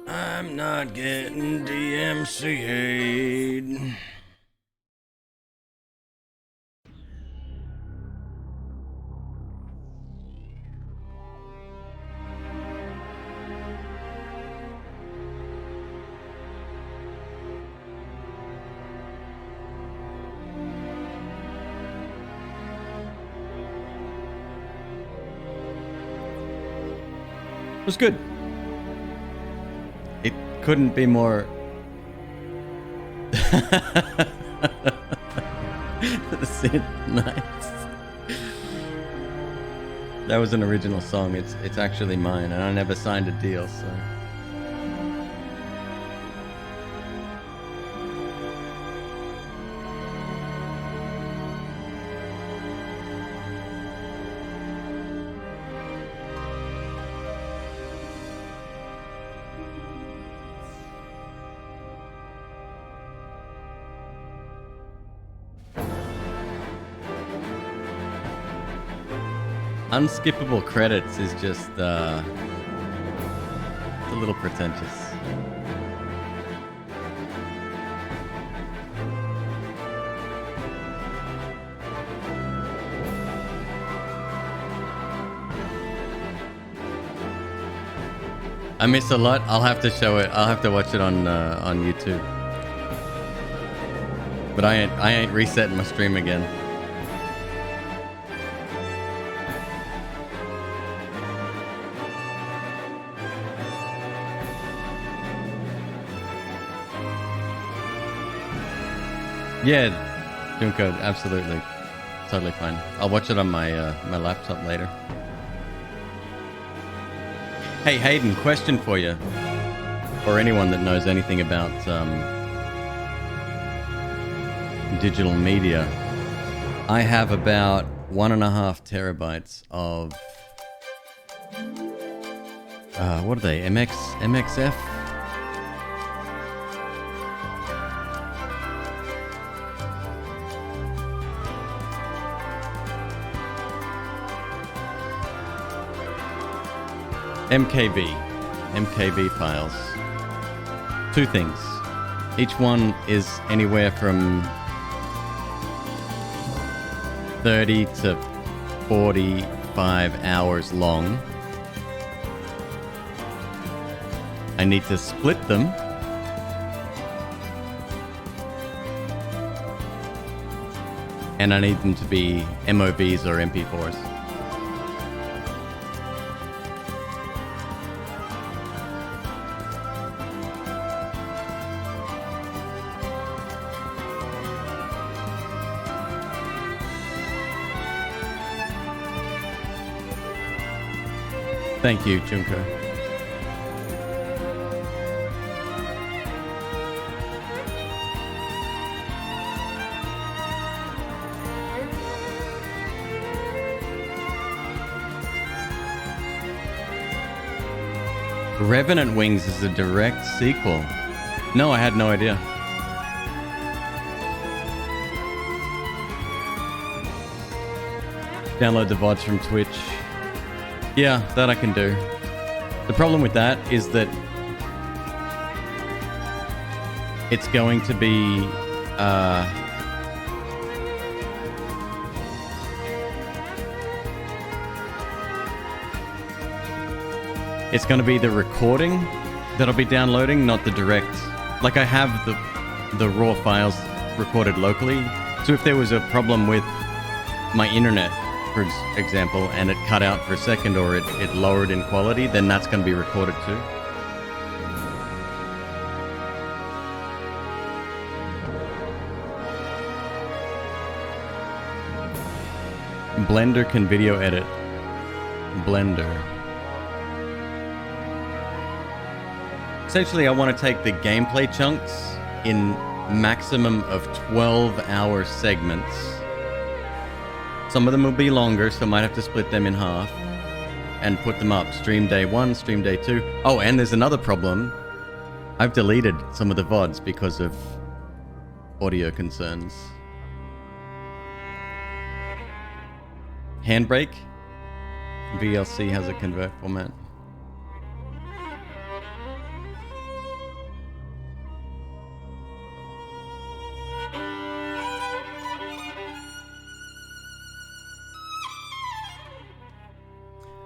I'm not getting DMCA'd. It was good. It couldn't be more... Nice. That was an original song. It's actually mine, and I never signed a deal, so... Unskippable credits is just a little pretentious. I miss a lot. I'll have to show it. I'll have to watch it on YouTube. But I ain't resetting my stream again. Yeah, doing good. Absolutely, totally fine. I'll watch it on my my laptop later. Hey Hayden, question for you, or anyone that knows anything about digital media. I have about 1.5 terabytes of what are they? MXF? MKB files. Two things. Each one is anywhere from 30 to 45 hours long. I need to split them. And I need them to be MOVs or MP4s. Thank you, Junko. Revenant Wings is a direct sequel. No, I had no idea. Download the VODs from Twitch. Yeah, that I can do. The problem with that is that it's going to be it's going to be the recording that I'll be downloading, not the direct. Like, I have the raw files recorded locally, so if there was a problem with my internet, for example, and it cut out for a second or it lowered in quality, then that's going to be recorded too. Blender can video edit. Blender. Essentially, I want to take the gameplay chunks in maximum of 12-hour segments. Some of them will be longer, so I might have to split them in half and put them up. Stream day 1, stream day 2. Oh, and there's another problem. I've deleted some of the VODs because of audio concerns. Handbrake. VLC has a convert format.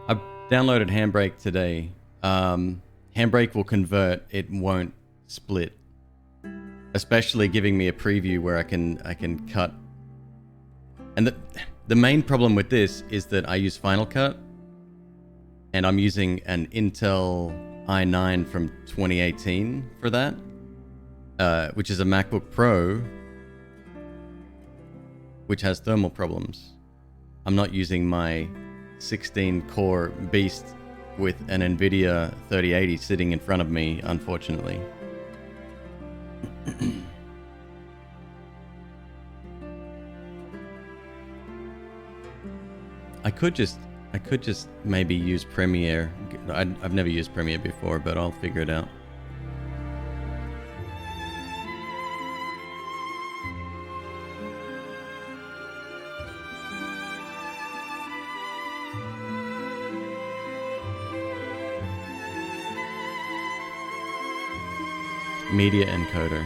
I downloaded Handbrake today. Handbrake will convert, it won't split. Especially giving me a preview where I can cut. And the main problem with this is that I use Final Cut, and I'm using an Intel i9 from 2018 for that, which is a MacBook Pro, which has thermal problems. I'm not using my 16-core beast with an NVIDIA 3080 sitting in front of me, unfortunately. I could just maybe use Premiere. I've never used Premiere before, but I'll figure it out. Media encoder.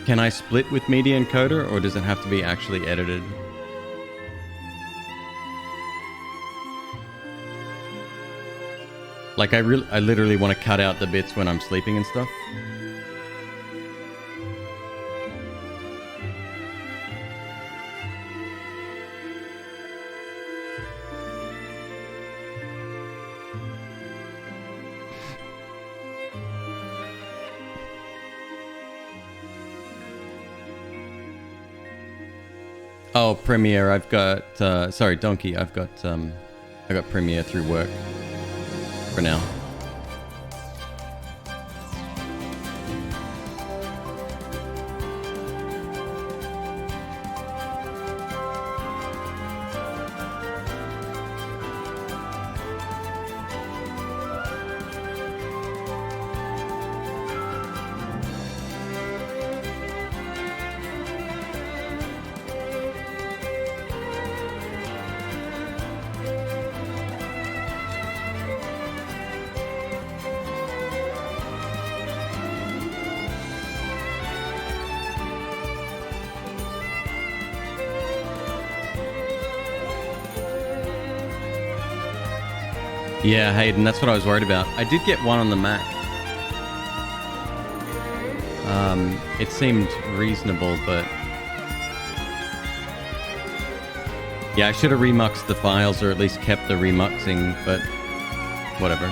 Can I split with media encoder, or does it have to be actually edited? Like, I literally want to cut out the bits when I'm sleeping and stuff. Oh, Premiere. I've got sorry, Donkey. I got Premiere through work for now. Yeah, Hayden, that's what I was worried about. I did get one on the Mac. It seemed reasonable, but... yeah, I should have remuxed the files, or at least kept the remuxing, but... whatever.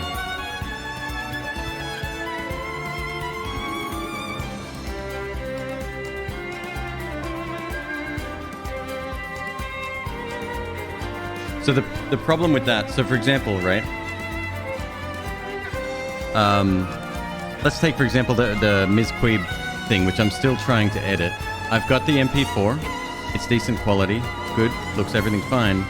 So the problem with that, so for example, right? Let's take, for example, the MzQueeb thing, which I'm still trying to edit. I've got the MP4. It's decent quality. Good. Looks everything fine.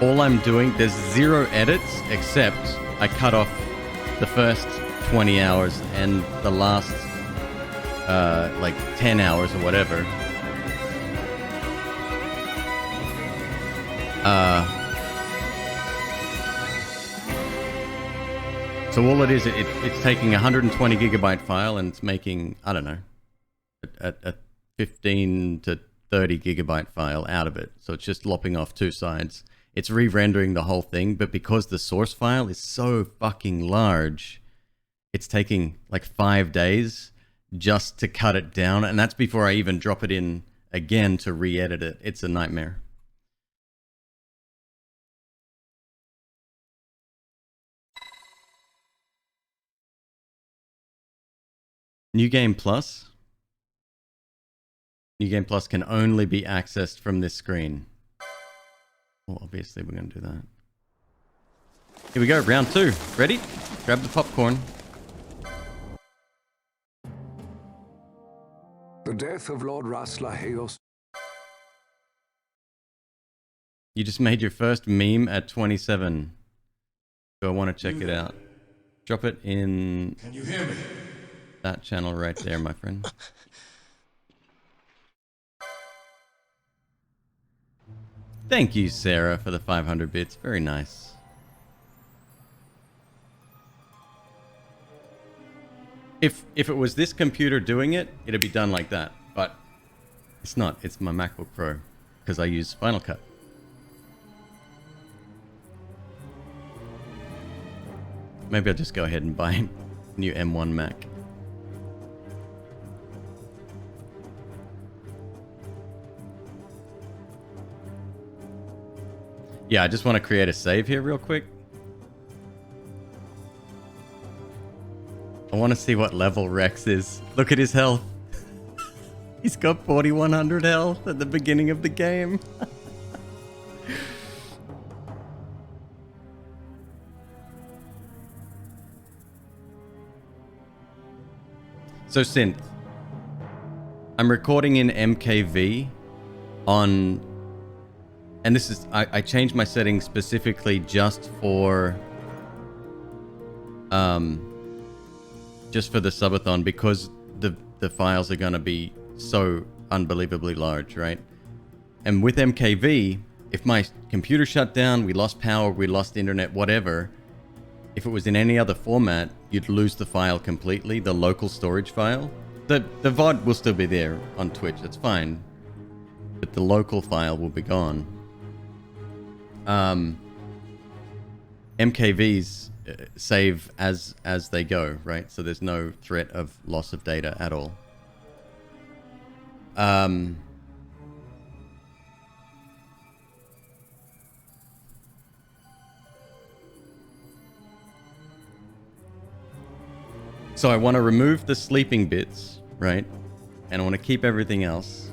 All I'm doing, there's 0 edits, except I cut off the first 20 hours and the last, like, 10 hours or whatever. So all it is, it's taking a 120 gigabyte file and it's making, I don't know, a 15 to 30 gigabyte file out of it. So it's just lopping off two sides. It's re-rendering the whole thing, but because the source file is so fucking large, it's taking like 5 days just to cut it down. And that's before I even drop it in again to re-edit it. It's a nightmare. New Game Plus? New Game Plus can only be accessed from this screen. Well, obviously we're going to do that. Here we go, round 2. Ready? Grab the popcorn. The death of Lord Raslaheos. You just made your first meme at 27. So I want to check it out. Drop it in... Can you hear me? That channel right there, my friend. Thank you, Sarah, for the 500 bits. Very nice. If it was this computer doing it, it'd be done like that. But it's not. It's my MacBook Pro because I use Final Cut. Maybe I'll just go ahead and buy a new M1 Mac. Yeah, I just want to create a save here real quick. I want to see what level Rex is. Look at his health. He's got 4100 health at the beginning of the game. So Synth, I'm recording in MKV on, and this is, I changed my settings specifically just for the subathon because the files are going to be so unbelievably large, right? And with MKV, if my computer shut down, we lost power, we lost internet, whatever, if it was in any other format, you'd lose the file completely, the local storage file. The VOD will still be there on Twitch, that's fine. But the local file will be gone. MKVs save as they go, right? So there's no threat of loss of data at all. So I want to remove the sleeping bits, right? And I want to keep everything else.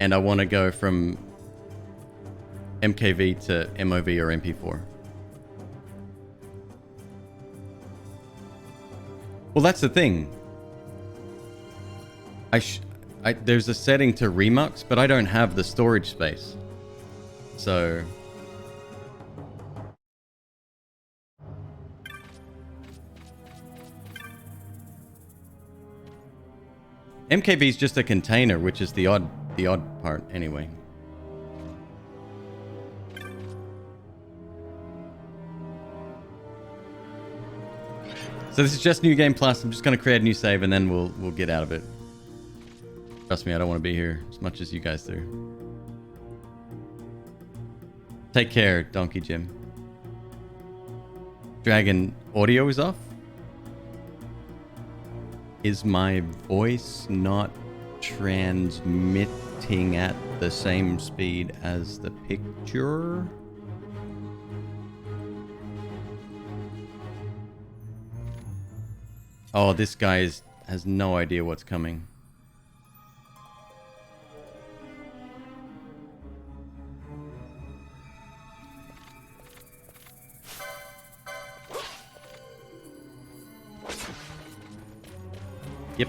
And I want to go from MKV to MOV or MP4. Well, that's the thing. There's a setting to Remux, but I don't have the storage space. So... MKV is just a container, which is the odd part anyway. So this is just New Game Plus. I'm just going to create a new save and then we'll get out of it. Trust me, I don't want to be here as much as you guys do. Take care, Donkey Jim. Dragon, audio is off? Is my voice not transmitting at the same speed as the picture? Oh, this guy has no idea what's coming. Yep.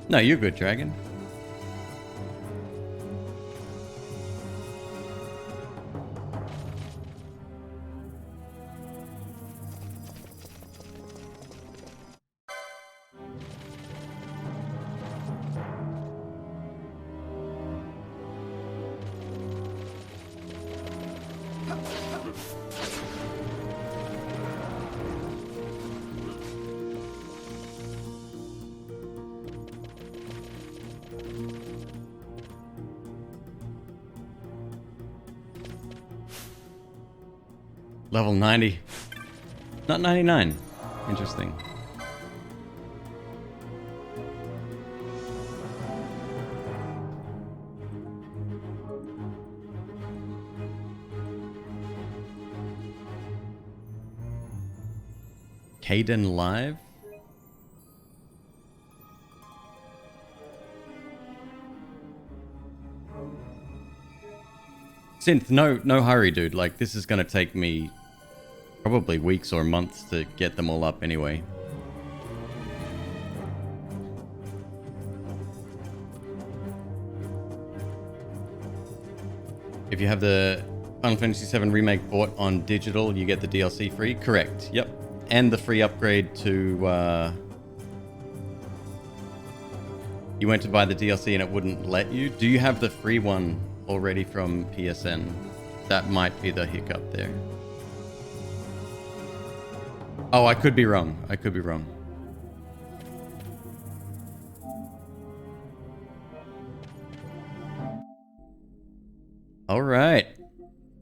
No, you're good, Dragon. Level 90. Not 99. Interesting. Caden Live? Synth, no hurry, dude. Like, this is gonna take me probably weeks or months to get them all up anyway. If you have the Final Fantasy VII Remake bought on digital, you get the DLC free? Correct, yep. And the free upgrade to... You went to buy the DLC and it wouldn't let you? Do you have the free one already from PSN? That might be the hiccup there. Oh, I could be wrong. I could be wrong. All right.